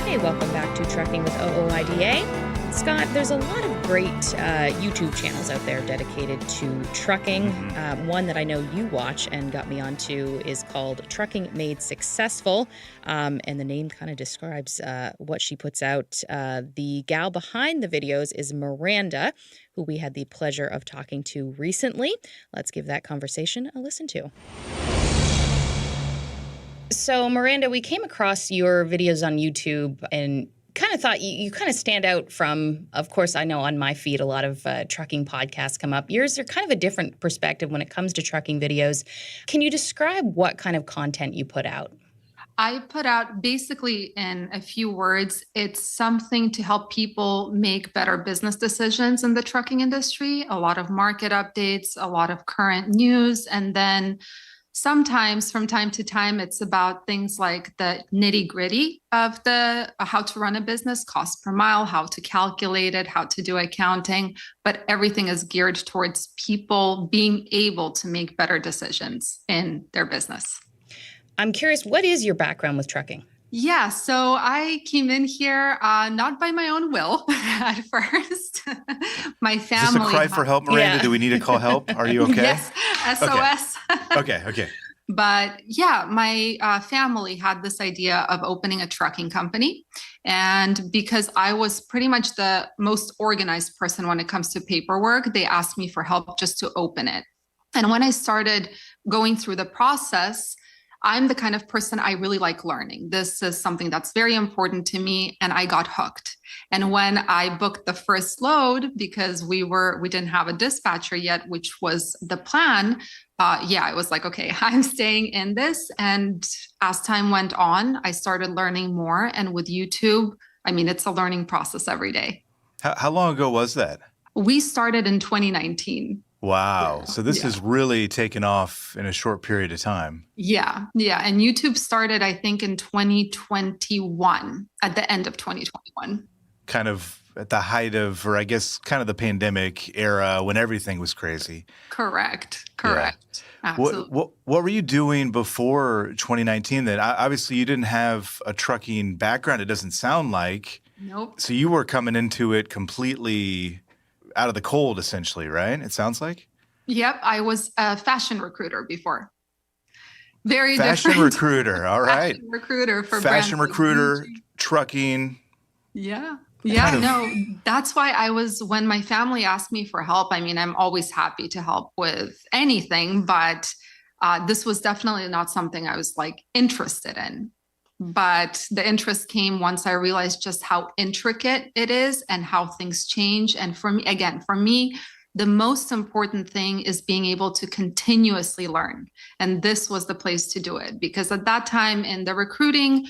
Hey, welcome back to Trucking with OOIDA. Scott, there's a lot of great YouTube channels out there dedicated to trucking. One that I know you watch and got me onto is called Trucking Made Successful, and the name kind of describes what she puts out. The gal behind the videos is Miranda, who we had the pleasure of talking to recently. Let's give that conversation a listen to. So, Miranda, we came across your videos on YouTube and kind of thought you kind of stand out from, of course, I know on my feed a lot of trucking podcasts come up. Yours are kind of a different perspective when it comes to trucking videos. Can you describe what kind of content you put out? I put out basically in a few words, it's something to help people make better business decisions in the trucking industry, a lot of market updates, a lot of current news, and then sometimes from time to time, it's about things like the nitty gritty of the how to run a business, cost per mile, how to calculate it, how to do accounting, but everything is geared towards people being able to make better decisions in their business. I'm curious, what is your background with trucking? Yeah, so I came in here not by my own will at first. My family. Is this a cry for help, Miranda? Yeah. Do we need to call help? Are you okay? Yes, SOS. Okay. But yeah, my family had this idea of opening a trucking company. And because I was pretty much the most organized person when it comes to paperwork, they asked me for help just to open it. And when I started going through the process, I'm the kind of person I really like learning. This is something that's very important to me, and I got hooked. And when I booked the first load, because we didn't have a dispatcher yet, which was the plan, I was like, okay, I'm staying in this. And as time went on, I started learning more. And with YouTube, I mean, it's a learning process every day. How long ago was that? We started in 2019. Wow. So this has really taken off in a short period of time. Yeah. And YouTube started, I think, in 2021, at the end of 2021. Kind of at the height of, or I guess kind of the pandemic era when everything was crazy. Correct. Yeah. Absolutely. What were you doing before 2019 then? Obviously, you didn't have a trucking background, it doesn't sound like. Nope. So you were coming into it completely out of the cold, essentially, right? It sounds like? Yep. I was a fashion recruiter before. Very fashion different. recruiter. All right. Fashion recruiter for fashion brands recruiter, like Gucci. trucking. Yeah. Kind of- No, that's why when my family asked me for help, I mean, I'm always happy to help with anything, but this was definitely not something I was like interested in. But the interest came once I realized just how intricate it is and how things change. And for me, the most important thing is being able to continuously learn. And this was the place to do it, because at that time in the recruiting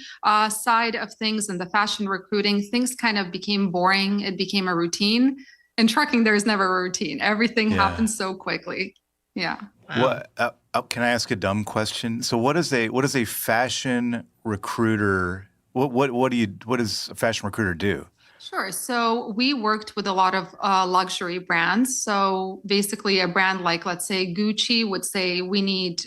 side of things and the fashion recruiting, things kind of became boring. It became a routine. In trucking, there's never a routine. Everything happens so quickly. Yeah. Wow. What? Can I ask a dumb question? So what is a fashion recruiter? What does a fashion recruiter do? Sure. So we worked with a lot of luxury brands. So basically a brand like, let's say Gucci would say, we need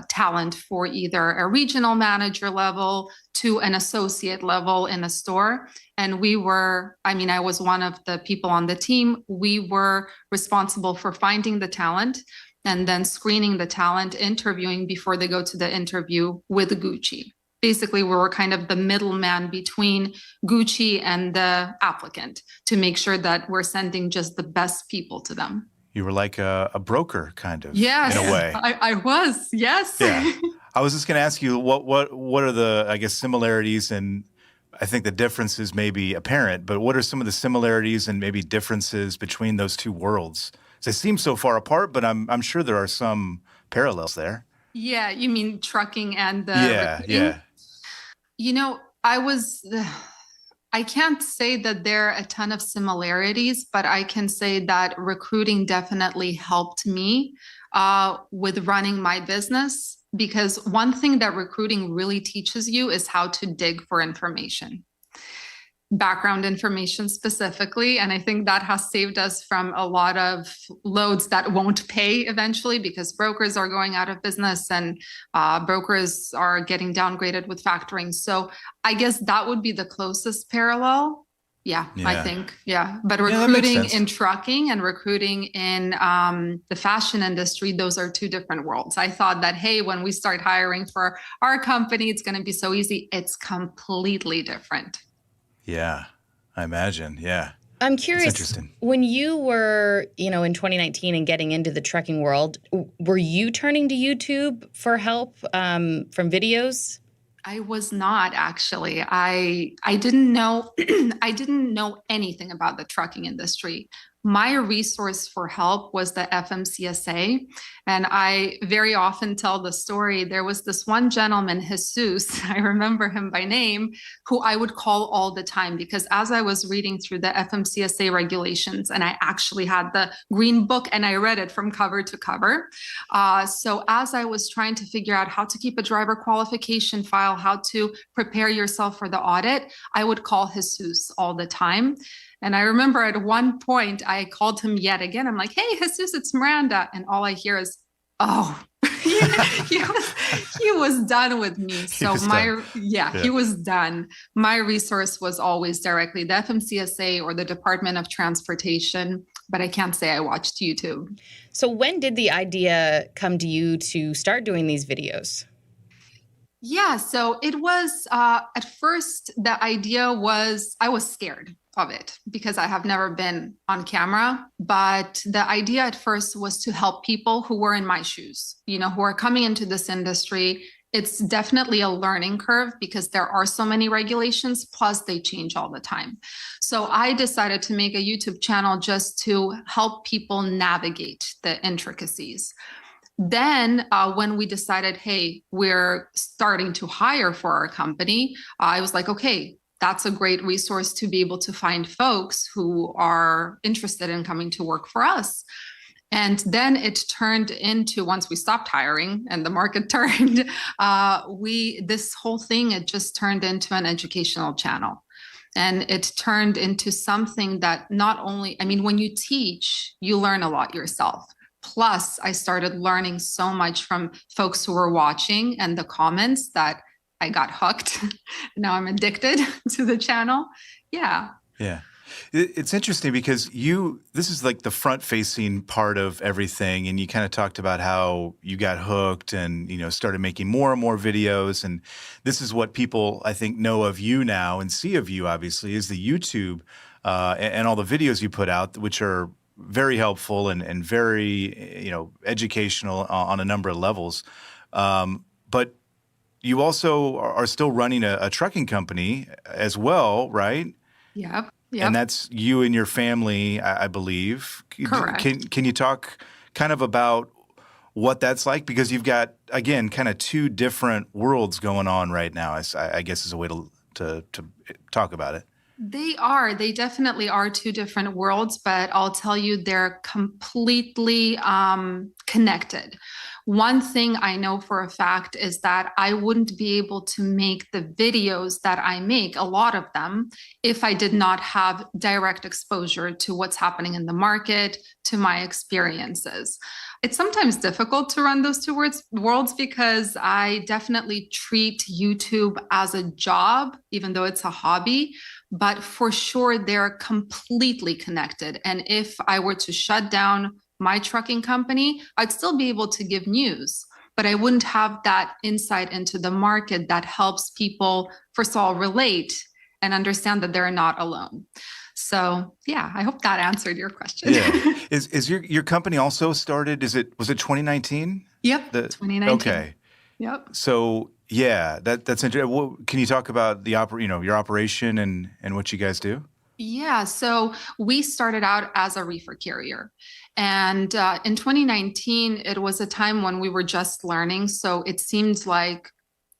talent for either a regional manager level to an associate level in a store. And I was one of the people on the team. We were responsible for finding the talent and then screening the talent, interviewing before they go to the interview with Gucci. Basically, we were kind of the middleman between Gucci and the applicant to make sure that we're sending just the best people to them. You were like a broker, kind of, yes, in a way. I was, yes. Yeah. I was just going to ask you, what are the, I guess, similarities, and I think the differences may be apparent, but what are some of the similarities and maybe differences between those two worlds? They seem so far apart, but I'm sure there are some parallels there. Yeah, you mean trucking and the recruiting? Yeah. You know, I can't say that there are a ton of similarities, but I can say that recruiting definitely helped me with running my business, because one thing that recruiting really teaches you is how to dig for information. Background information specifically. And I think that has saved us from a lot of loads that won't pay eventually, because brokers are going out of business and brokers are getting downgraded with factoring. So I guess that would be the closest parallel. Yeah. I think. Yeah. But recruiting in trucking and recruiting in the fashion industry, those are two different worlds. I thought that, hey, when we start hiring for our company, it's going to be so easy. It's completely different. Yeah, I imagine. Yeah. I'm curious, when you were, in 2019 and getting into the trucking world, were you turning to YouTube for help from videos? I was not, actually. I didn't know I didn't know anything about the trucking industry. My resource for help was the FMCSA. And I very often tell the story. There was this one gentleman, Jesus, I remember him by name, who I would call all the time because as I was reading through the FMCSA regulations, and I actually had the green book and I read it from cover to cover. So as I was trying to figure out how to keep a driver qualification file, how to prepare yourself for the audit, I would call Jesus all the time. And I remember at one point I called him yet again. I'm like, hey, Jesus, it's Miranda. And all I hear is, oh, he was done with me. So he was done. My resource was always directly the FMCSA or the Department of Transportation, but I can't say I watched YouTube. So when did the idea come to you to start doing these videos? Yeah, so it was at first the idea was I was scared of it because I have never been on camera. But the idea at first was to help people who were in my shoes, who are coming into this industry. It's definitely a learning curve because there are so many regulations, plus they change all the time. So I decided to make a YouTube channel just to help people navigate the intricacies. Then when we decided, hey, we're starting to hire for our company, I was like, okay, that's a great resource to be able to find folks who are interested in coming to work for us. And then it turned into, once we stopped hiring and the market turned, this whole thing, it just turned into an educational channel. And it turned into something that not only, when you teach, you learn a lot yourself. Plus, I started learning so much from folks who were watching and the comments that I got hooked. Now I'm addicted to the channel. Yeah. Yeah. It's interesting because this is like the front-facing part of everything, and you kind of talked about how you got hooked and, started making more and more videos, and this is what people, I think, know of you now and see of you, obviously, is the YouTube and all the videos you put out, which are very helpful and very, educational on a number of levels. But you also are still running a trucking company as well, right? Yep. And that's you and your family, I believe. Correct. Can you talk kind of about what that's like? Because you've got, again, kind of two different worlds going on right now, I guess is a way to talk about it. They definitely are two different worlds, but I'll tell you, they're completely connected. One thing I know for a fact is that I wouldn't be able to make the videos that I make, a lot of them, if I did not have direct exposure to what's happening in the market, to my experiences. It's sometimes difficult to run those two worlds because I definitely treat YouTube as a job, even though it's a hobby. But for sure, they're completely connected. And if I were to shut down my trucking company, I'd still be able to give news, but I wouldn't have that insight into the market that helps people, first of all, relate and understand that they're not alone. So yeah, I hope that answered your question. Yeah. Is your company also started, was it 2019? Yep, 2019. Okay. Yep. So yeah, that's interesting. Can you talk about your operation and what you guys do? Yeah, so we started out as a reefer carrier. And in 2019, it was a time when we were just learning. So it seemed like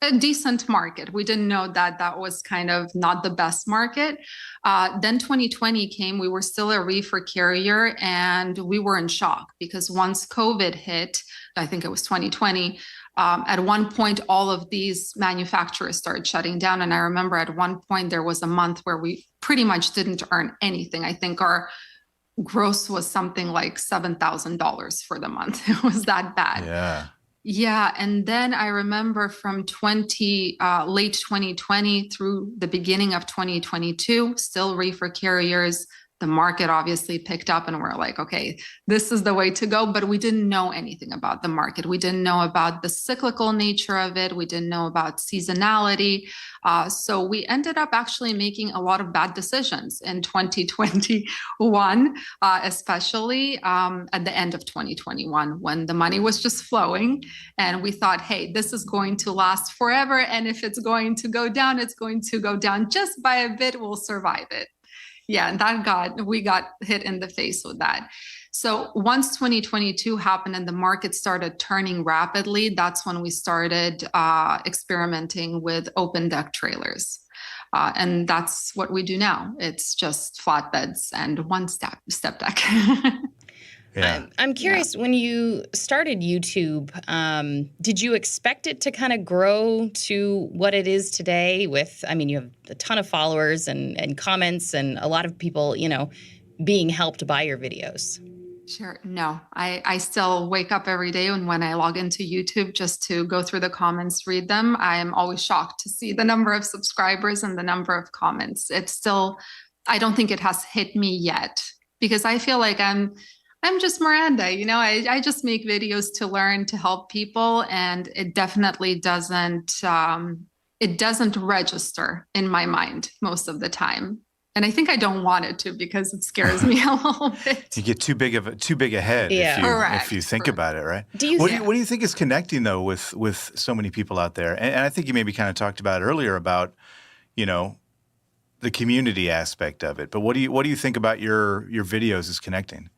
a decent market. We didn't know that that was kind of not the best market. Then 2020 came, we were still a reefer carrier, and we were in shock because once COVID hit, I think it was 2020, at one point, all of these manufacturers started shutting down. And I remember at one point, there was a month where we pretty much didn't earn anything. I think our gross was something like $7,000 for the month. It was that bad. Yeah. Yeah. And then I remember from late 2020 through the beginning of 2022, still reefer carriers. The market obviously picked up and we're like, okay, this is the way to go. But we didn't know anything about the market. We didn't know about the cyclical nature of it. We didn't know about seasonality. So we ended up actually making a lot of bad decisions in 2021, especially at the end of 2021, when the money was just flowing. And we thought, hey, this is going to last forever. And if it's going to go down, it's going to go down just by a bit. We'll survive it. Yeah, we got hit in the face with that. So once 2022 happened and the market started turning rapidly, that's when we started experimenting with open deck trailers. And that's what we do now. It's just flatbeds and one step deck. Yeah. I'm curious, when you started YouTube, did you expect it to kind of grow to what it is today with, I mean, you have a ton of followers and comments and a lot of people, being helped by your videos? Sure. No, I still wake up every day, and when I log into YouTube just to go through the comments, read them, I am always shocked to see the number of subscribers and the number of comments. I don't think it has hit me yet, because I feel like I'm just Miranda, I just make videos to learn, to help people. And it definitely doesn't register in my mind most of the time. And I think I don't want it to, because it scares me a little bit. You get too big a head if you think about it, right? What do you think is connecting though with so many people out there? And I think you maybe kind of talked about it earlier about, the community aspect of it. But what do you think about your videos is connecting?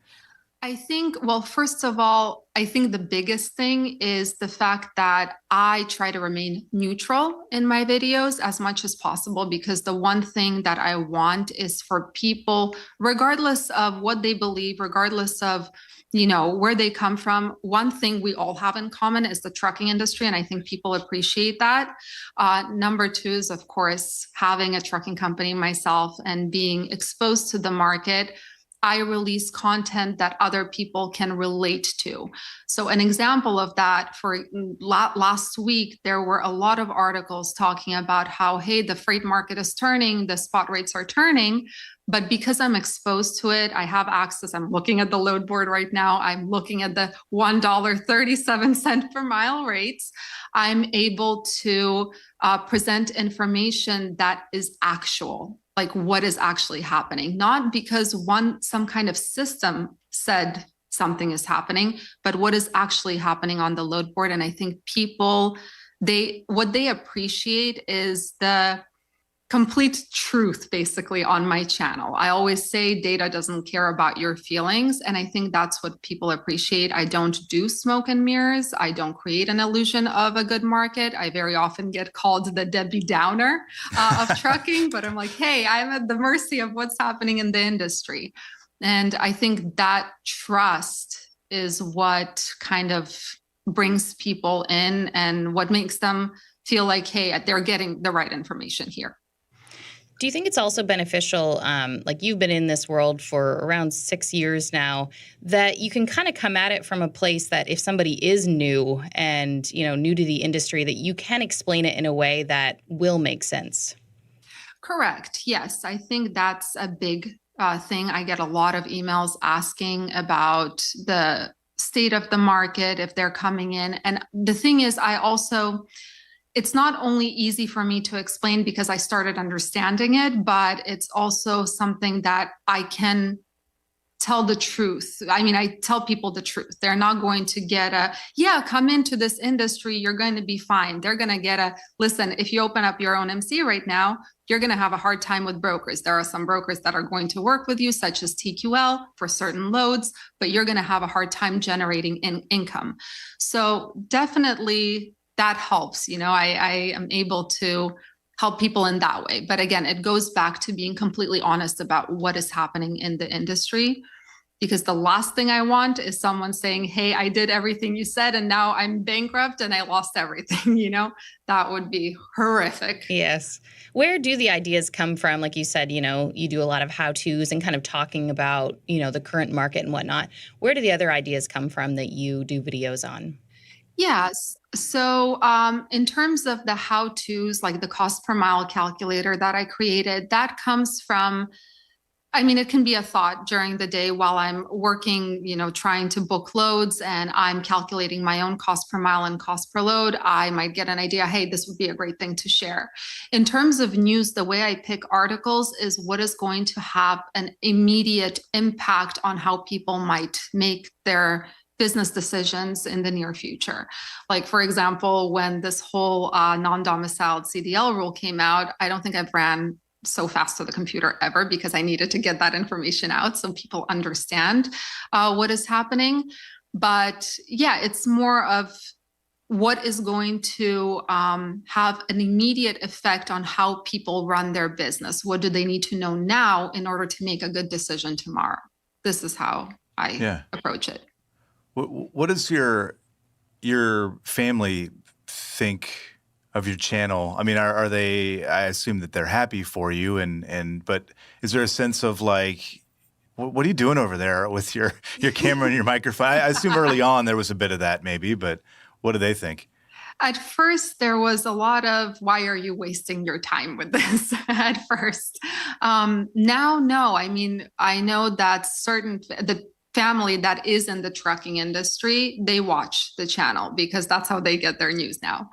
I think, well, first of all, I think the biggest thing is the fact that I try to remain neutral in my videos as much as possible, because the one thing that I want is for people, regardless of what they believe, regardless of, where they come from, one thing we all have in common is the trucking industry. And I think people appreciate that. Number two is, of course, having a trucking company myself and being exposed to the market. I release content that other people can relate to. So an example of that, for last week, there were a lot of articles talking about how, hey, the freight market is turning, the spot rates are turning. But because I'm exposed to it, I have access. I'm looking at the load board right now. I'm looking at the $1.37 per mile rates. I'm able to present information that is actual, like what is actually happening, not because some kind of system said something is happening, but what is actually happening on the load board. And I think people, what they appreciate is the complete truth, basically, on my channel. I always say data doesn't care about your feelings. And I think that's what people appreciate. I don't do smoke and mirrors. I don't create an illusion of a good market. I very often get called the Debbie Downer of trucking, but I'm like, hey, I'm at the mercy of what's happening in the industry. And I think that trust is what kind of brings people in and what makes them feel like, hey, they're getting the right information here. Do you think it's also beneficial, like you've been in this world for around 6 years now, that you can kind of come at it from a place that if somebody is new and, new to the industry, that you can explain it in a way that will make sense? Correct. Yes. I think that's a big thing. I get a lot of emails asking about the state of the market, if they're coming in. And the thing is, it's not only easy for me to explain because I started understanding it, but it's also something that I can tell the truth. I mean, I tell people the truth. They're not going to get come into this industry, you're going to be fine. They're going to get listen, if you open up your own MC right now, you're going to have a hard time with brokers. There are some brokers that are going to work with you, such as TQL for certain loads, but you're going to have a hard time generating income. So definitely, that helps. I am able to help people in that way. But again, it goes back to being completely honest about what is happening in the industry, because the last thing I want is someone saying, hey, I did everything you said and now I'm bankrupt and I lost everything. That would be horrific. Yes. Where do the ideas come from? Like you said, you do a lot of how-tos and kind of talking about, the current market and whatnot. Where do the other ideas come from that you do videos on? Yes. So in terms of the how-tos, like the cost per mile calculator that I created, that comes from, it can be a thought during the day while I'm working, trying to book loads and I'm calculating my own cost per mile and cost per load. I might get an idea, hey, this would be a great thing to share. In terms of news, the way I pick articles is what is going to have an immediate impact on how people might make their business decisions in the near future. Like, for example, when this whole non-domiciled CDL rule came out, I don't think I've ran so fast to the computer ever because I needed to get that information out so people understand what is happening. But yeah, it's more of what is going to have an immediate effect on how people run their business. What do they need to know now in order to make a good decision tomorrow? This is how I approach it. What does your family think of your channel? I mean, are they, I assume that they're happy for you but is there a sense of like, what are you doing over there with your camera and your microphone? I assume early on there was a bit of that maybe, but what do they think? At first, there was a lot of, why are you wasting your time with this at first? Now, no. I mean, I know that the family that is in the trucking industry, they watch the channel because that's how they get their news now,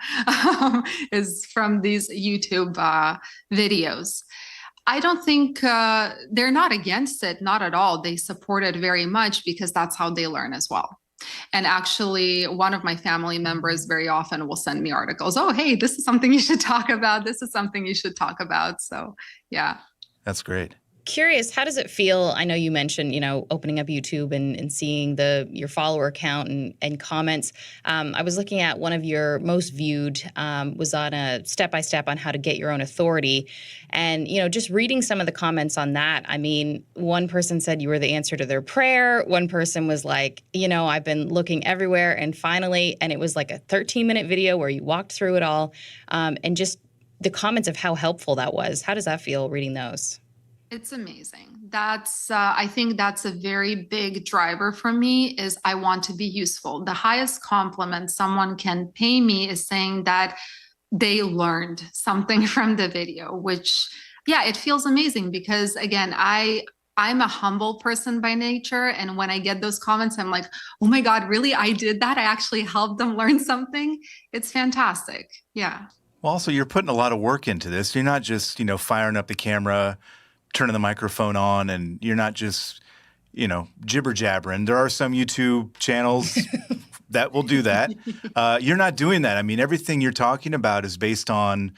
is from these YouTube videos. I don't think they're not against it, not at all. They support it very much because that's how they learn as well. And actually, one of my family members very often will send me articles. Oh, hey, this is something you should talk about. This is something you should talk about. So, yeah. That's great. Curious, how does it feel? I know you mentioned, opening up YouTube and seeing your follower count and comments. I was looking at one of your most viewed was on a step-by-step on how to get your own authority. And, just reading some of the comments on that, I mean, one person said you were the answer to their prayer. One person was like, I've been looking everywhere and finally, and it was like a 13-minute video where you walked through it all and just the comments of how helpful that was. How does that feel reading those? It's amazing. I think that's a very big driver for me is I want to be useful. The highest compliment someone can pay me is saying that they learned something from the video, which, it feels amazing because again, I'm a humble person by nature. And when I get those comments, I'm like, oh my God, really? I did that? I actually helped them learn something. It's fantastic. Yeah. Well, also you're putting a lot of work into this. You're not just, firing up the camera, turning the microphone on, and you're not just, jibber jabbering. There are some YouTube channels that will do that. You're not doing that. I mean, everything you're talking about is based on,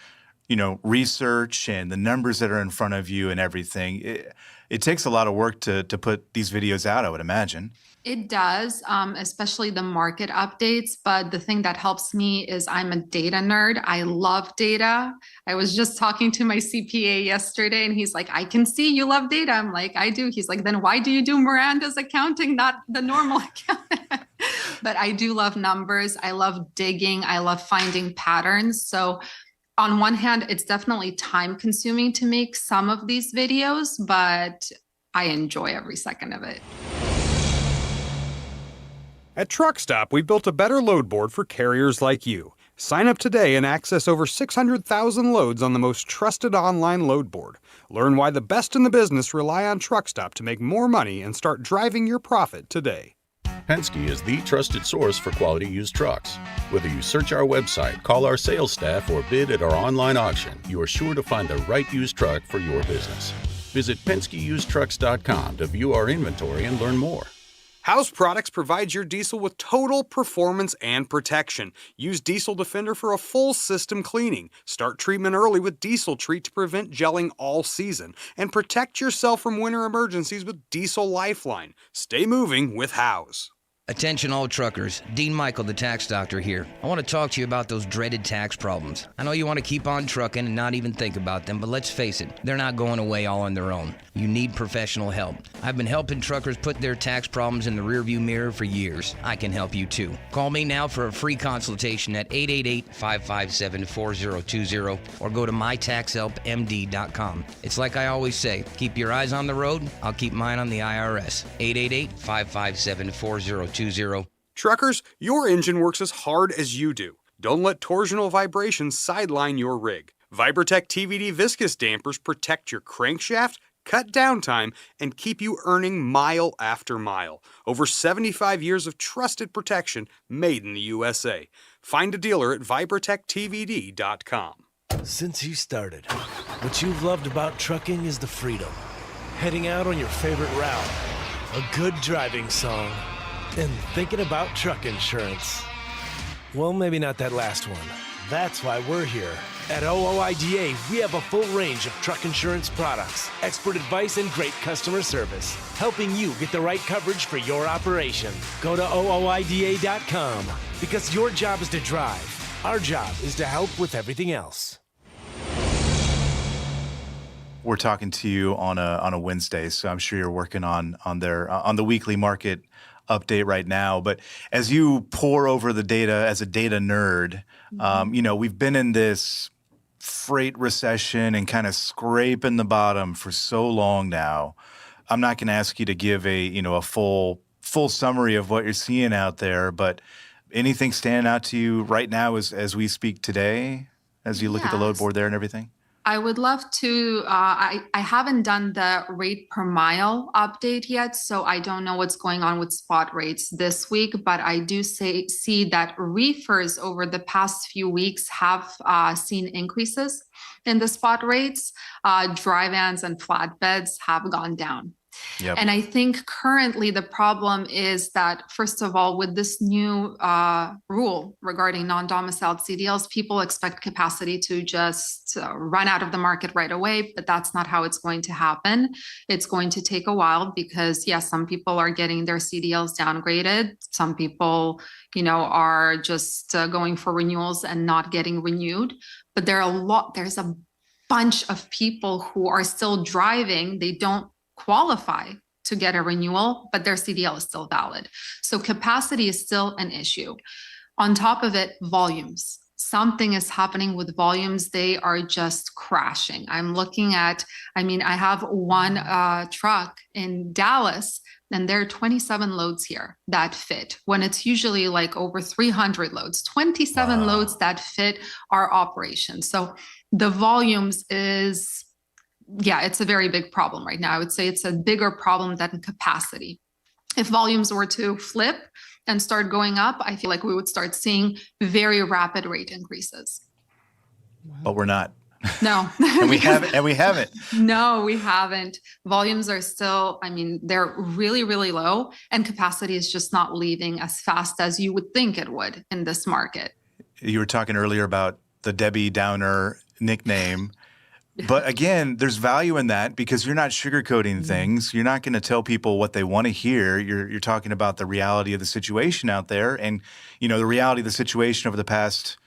research and the numbers that are in front of you and everything. It takes a lot of work to put these videos out, I would imagine. It does, especially the market updates. But the thing that helps me is I'm a data nerd. I love data. I was just talking to my CPA yesterday and he's like, I can see you love data. I'm like, I do. He's like, then why do you do Miranda's accounting, not the normal accounting? But I do love numbers. I love digging. I love finding patterns. So on one hand, it's definitely time consuming to make some of these videos, but I enjoy every second of it. At Truck Stop, we built a better load board for carriers like you. Sign up today and access over 600,000 loads on the most trusted online load board. Learn why the best in the business rely on Truck Stop to make more money and start driving your profit today. Penske is the trusted source for quality used trucks. Whether you search our website, call our sales staff, or bid at our online auction, you are sure to find the right used truck for your business. Visit PenskeUsedTrucks.com to view our inventory and learn more. House Products provides your diesel with total performance and protection. Use Diesel Defender for a full system cleaning. Start treatment early with Diesel Treat to prevent gelling all season. And protect yourself from winter emergencies with Diesel Lifeline. Stay moving with House. Attention all truckers, Dean Michael, the tax doctor here. I want to talk to you about those dreaded tax problems. I know you want to keep on trucking and not even think about them, but let's face it, they're not going away all on their own. You need professional help. I've been helping truckers put their tax problems in the rearview mirror for years. I can help you too. Call me now for a free consultation at 888-557-4020 or go to mytaxhelpmd.com. It's like I always say, keep your eyes on the road, I'll keep mine on the IRS. 888-557-4020. Truckers, your engine works as hard as you do. Don't let torsional vibrations sideline your rig. Vibratech TVD viscous dampers protect your crankshaft, cut downtime, and keep you earning mile after mile. Over 75 years of trusted protection made in the USA. Find a dealer at vibratechtvd.com. Since you started, what you've loved about trucking is the freedom. Heading out on your favorite route, a good driving song, and thinking about truck insurance. Well, maybe not that last one, That's why we're here. At OOIDA, we have a full range of truck insurance products, expert advice, and great customer service, helping you get the right coverage for your operation. Go to OOIDA.com because your job is to drive. Our job is to help with everything else. We're talking to you on a Wednesday, so I'm sure you're working on the weekly market update right now. But as you pore over the data as a data nerd, we've been in this freight recession and kind of scraping the bottom for so long now. I'm not going to ask you to give a full summary of what you're seeing out there, but anything standing out to you right now as we speak today, as you look at the load board there and everything? I would love to. I haven't done the rate per mile update yet, so I don't know what's going on with spot rates this week, but I do see that reefers over the past few weeks have seen increases in the spot rates. Dry vans and flatbeds have gone down. Yep. And I think currently the problem is that, first of all, with this new rule regarding non-domiciled CDLs, people expect capacity to just run out of the market right away, but that's not how it's going to happen. It's going to take a while because, yes, some people are getting their CDLs downgraded. Some people, are just going for renewals and not getting renewed. But there's a bunch of people who are still driving. They don't qualify to get a renewal, but their CDL is still valid. So capacity is still an issue. On top of it, volumes. Something is happening with volumes. They are just crashing. I'm looking at, I have one truck in Dallas, and there are 27 loads here that fit when it's usually like over 300 loads, 27 loads that fit our operation. So the volumes it's a very big problem right now. I would say it's a bigger problem than capacity. If volumes were to flip and start going up, I feel like we would start seeing very rapid rate increases. But we're not. No. and we haven't. No, we haven't. Volumes are still, they're really, really low, and capacity is just not leaving as fast as you would think it would in this market. You were talking earlier about the Debbie Downer nickname. But again, there's value in that because you're not sugarcoating things. You're not going to tell people what they want to hear. You're talking about the reality of the situation out there. And, the reality of the situation over the past,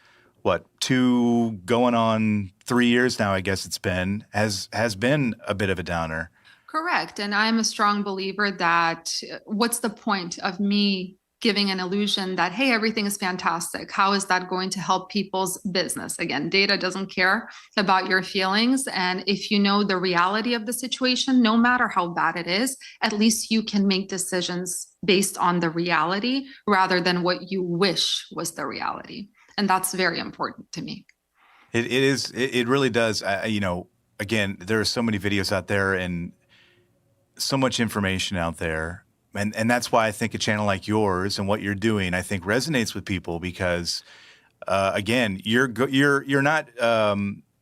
2 going on 3 years now, I guess it's been, has been a bit of a downer. Correct. And I'm a strong believer that what's the point of me giving an illusion that, hey, everything is fantastic? How is that going to help people's business? Again, data doesn't care about your feelings. And if you know the reality of the situation, no matter how bad it is, at least you can make decisions based on the reality rather than what you wish was the reality. And that's very important to me. It is. It really does. Again, there are so many videos out there and so much information out there. And that's why I think a channel like yours and what you're doing, I think resonates with people because, again, you're not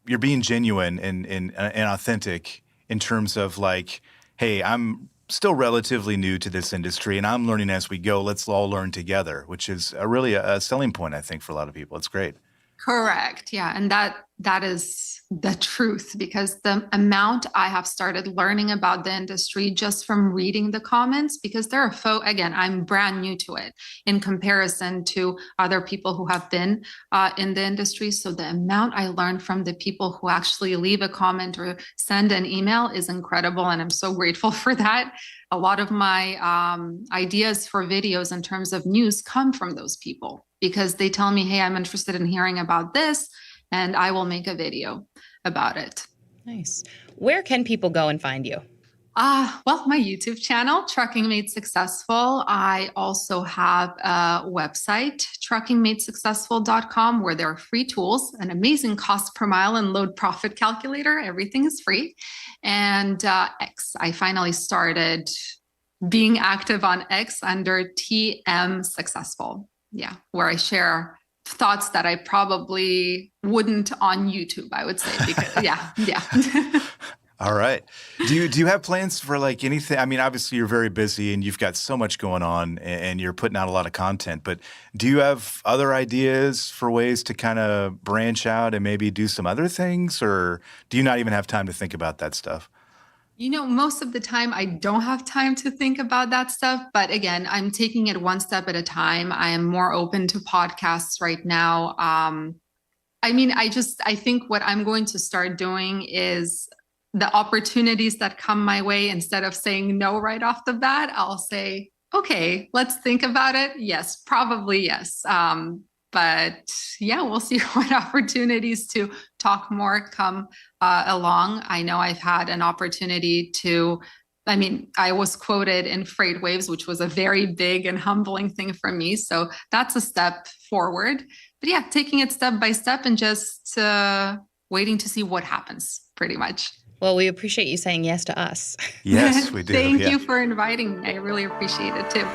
you're being genuine and authentic in terms of like, hey, I'm still relatively new to this industry and I'm learning as we go. Let's all learn together, which is really a selling point, I think, for a lot of people. It's great. Correct. Yeah. And that is the truth because the amount I have started learning about the industry just from reading the comments, because there are again, I'm brand new to it in comparison to other people who have been in the industry. So the amount I learned from the people who actually leave a comment or send an email is incredible. And I'm so grateful for that. A lot of my ideas for videos in terms of news come from those people because they tell me, hey, I'm interested in hearing about this, and I will make a video about it. Nice. Where can people go and find you? Well, my YouTube channel, Trucking Made Successful. I also have a website, truckingmadesuccessful.com, where there are free tools, an amazing cost per mile and load profit calculator. Everything is free. And X, I finally started being active on X under TM Successful. Yeah, where I share thoughts that I probably wouldn't on YouTube, I would say, because yeah. All right. Do you have plans for like anything? I mean, obviously you're very busy and you've got so much going on and you're putting out a lot of content, but do you have other ideas for ways to kind of branch out and maybe do some other things, or do you not even have time to think about that stuff? Most of the time I don't have time to think about that stuff. But again, I'm taking it one step at a time. I am more open to podcasts right now. I think what I'm going to start doing is the opportunities that come my way, instead of saying no right off the bat, I'll say, okay, let's think about it. Yes, probably yes. But yeah, we'll see what opportunities to talk more come along. I know I've had an opportunity I was quoted in Freight Waves, which was a very big and humbling thing for me. So that's a step forward. But yeah, taking it step by step and just waiting to see what happens, pretty much. Well, we appreciate you saying yes to us. Yes, we do. Thank you for inviting me. I really appreciate it too.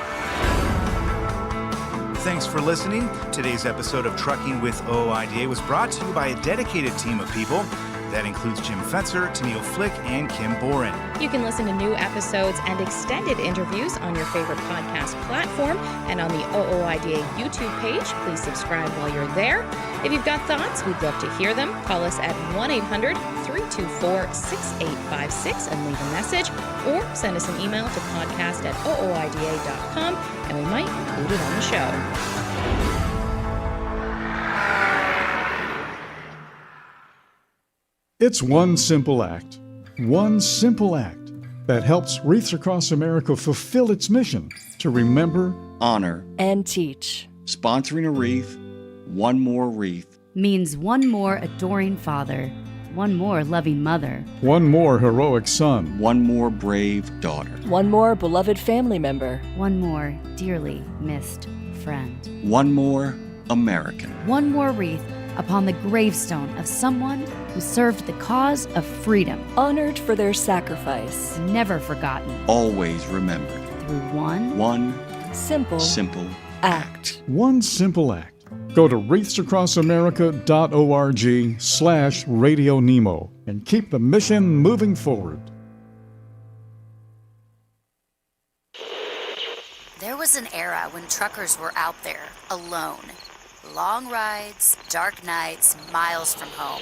Thanks for listening. Today's episode of Trucking with OOIDA was brought to you by a dedicated team of people. That includes Jim Fetzer, Tennille Flick, and Kim Boren. You can listen to new episodes and extended interviews on your favorite podcast platform and on the OOIDA YouTube page. Please subscribe while you're there. If you've got thoughts, we'd love to hear them. Call us at 1-800-324-6856 and leave a message, or send us an email to podcast@ooida.com, and we might include it on the show. It's one simple act that helps Wreaths Across America fulfill its mission to remember, honor, and teach. Sponsoring a wreath, one more wreath, means one more adoring father, one more loving mother, one more heroic son, one more brave daughter, one more beloved family member, one more dearly missed friend, one more American, one more wreath upon the gravestone of someone who served the cause of freedom, honored for their sacrifice, never forgotten, always remembered, through one simple act. One simple act. Go to wreathsacrossamerica.org/RadioNemo and keep the mission moving forward. There was an era when truckers were out there alone. Long rides, dark nights, miles from home.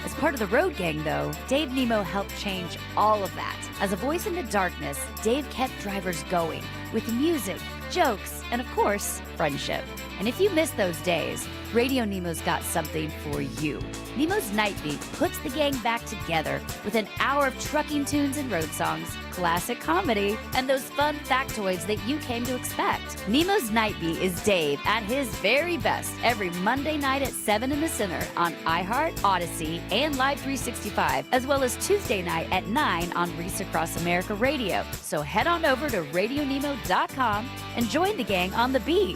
As part of the Road Gang, though, Dave Nemo helped change all of that. As a voice in the darkness, Dave kept drivers going with music, jokes, and of course, friendship. And if you miss those days, Radio Nemo's got something for you. Nemo's Night Beat puts the gang back together with an hour of trucking tunes and road songs, classic comedy, and those fun factoids that you came to expect. Nemo's Night Beat is Dave at his very best every Monday night at 7 in the Center on iHeart, Odyssey, and Live 365, as well as Tuesday night at 9 on Wreaths Across America Radio. So head on over to RadioNemo.com and join the gang on the beat.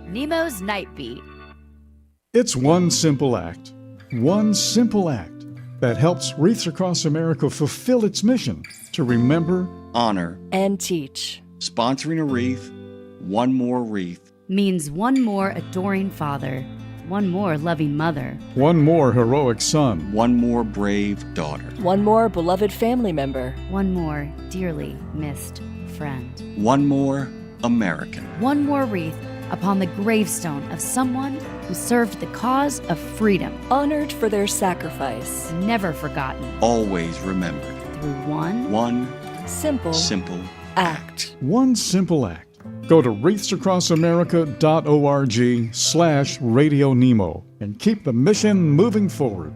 Nemo's Night Beat. It's one simple act that helps Wreaths Across America fulfill its mission to remember, honor, and teach. Sponsoring a wreath, one more wreath, means one more adoring father, one more loving mother, one more heroic son, one more brave daughter, one more beloved family member, one more dearly missed friend, one more American, one more wreath upon the gravestone of someone who served the cause of freedom, honored for their sacrifice, never forgotten, always remembered, through one simple act. One simple act. Go to wreathsacrossamerica.org/RadioNemo and keep the mission moving forward.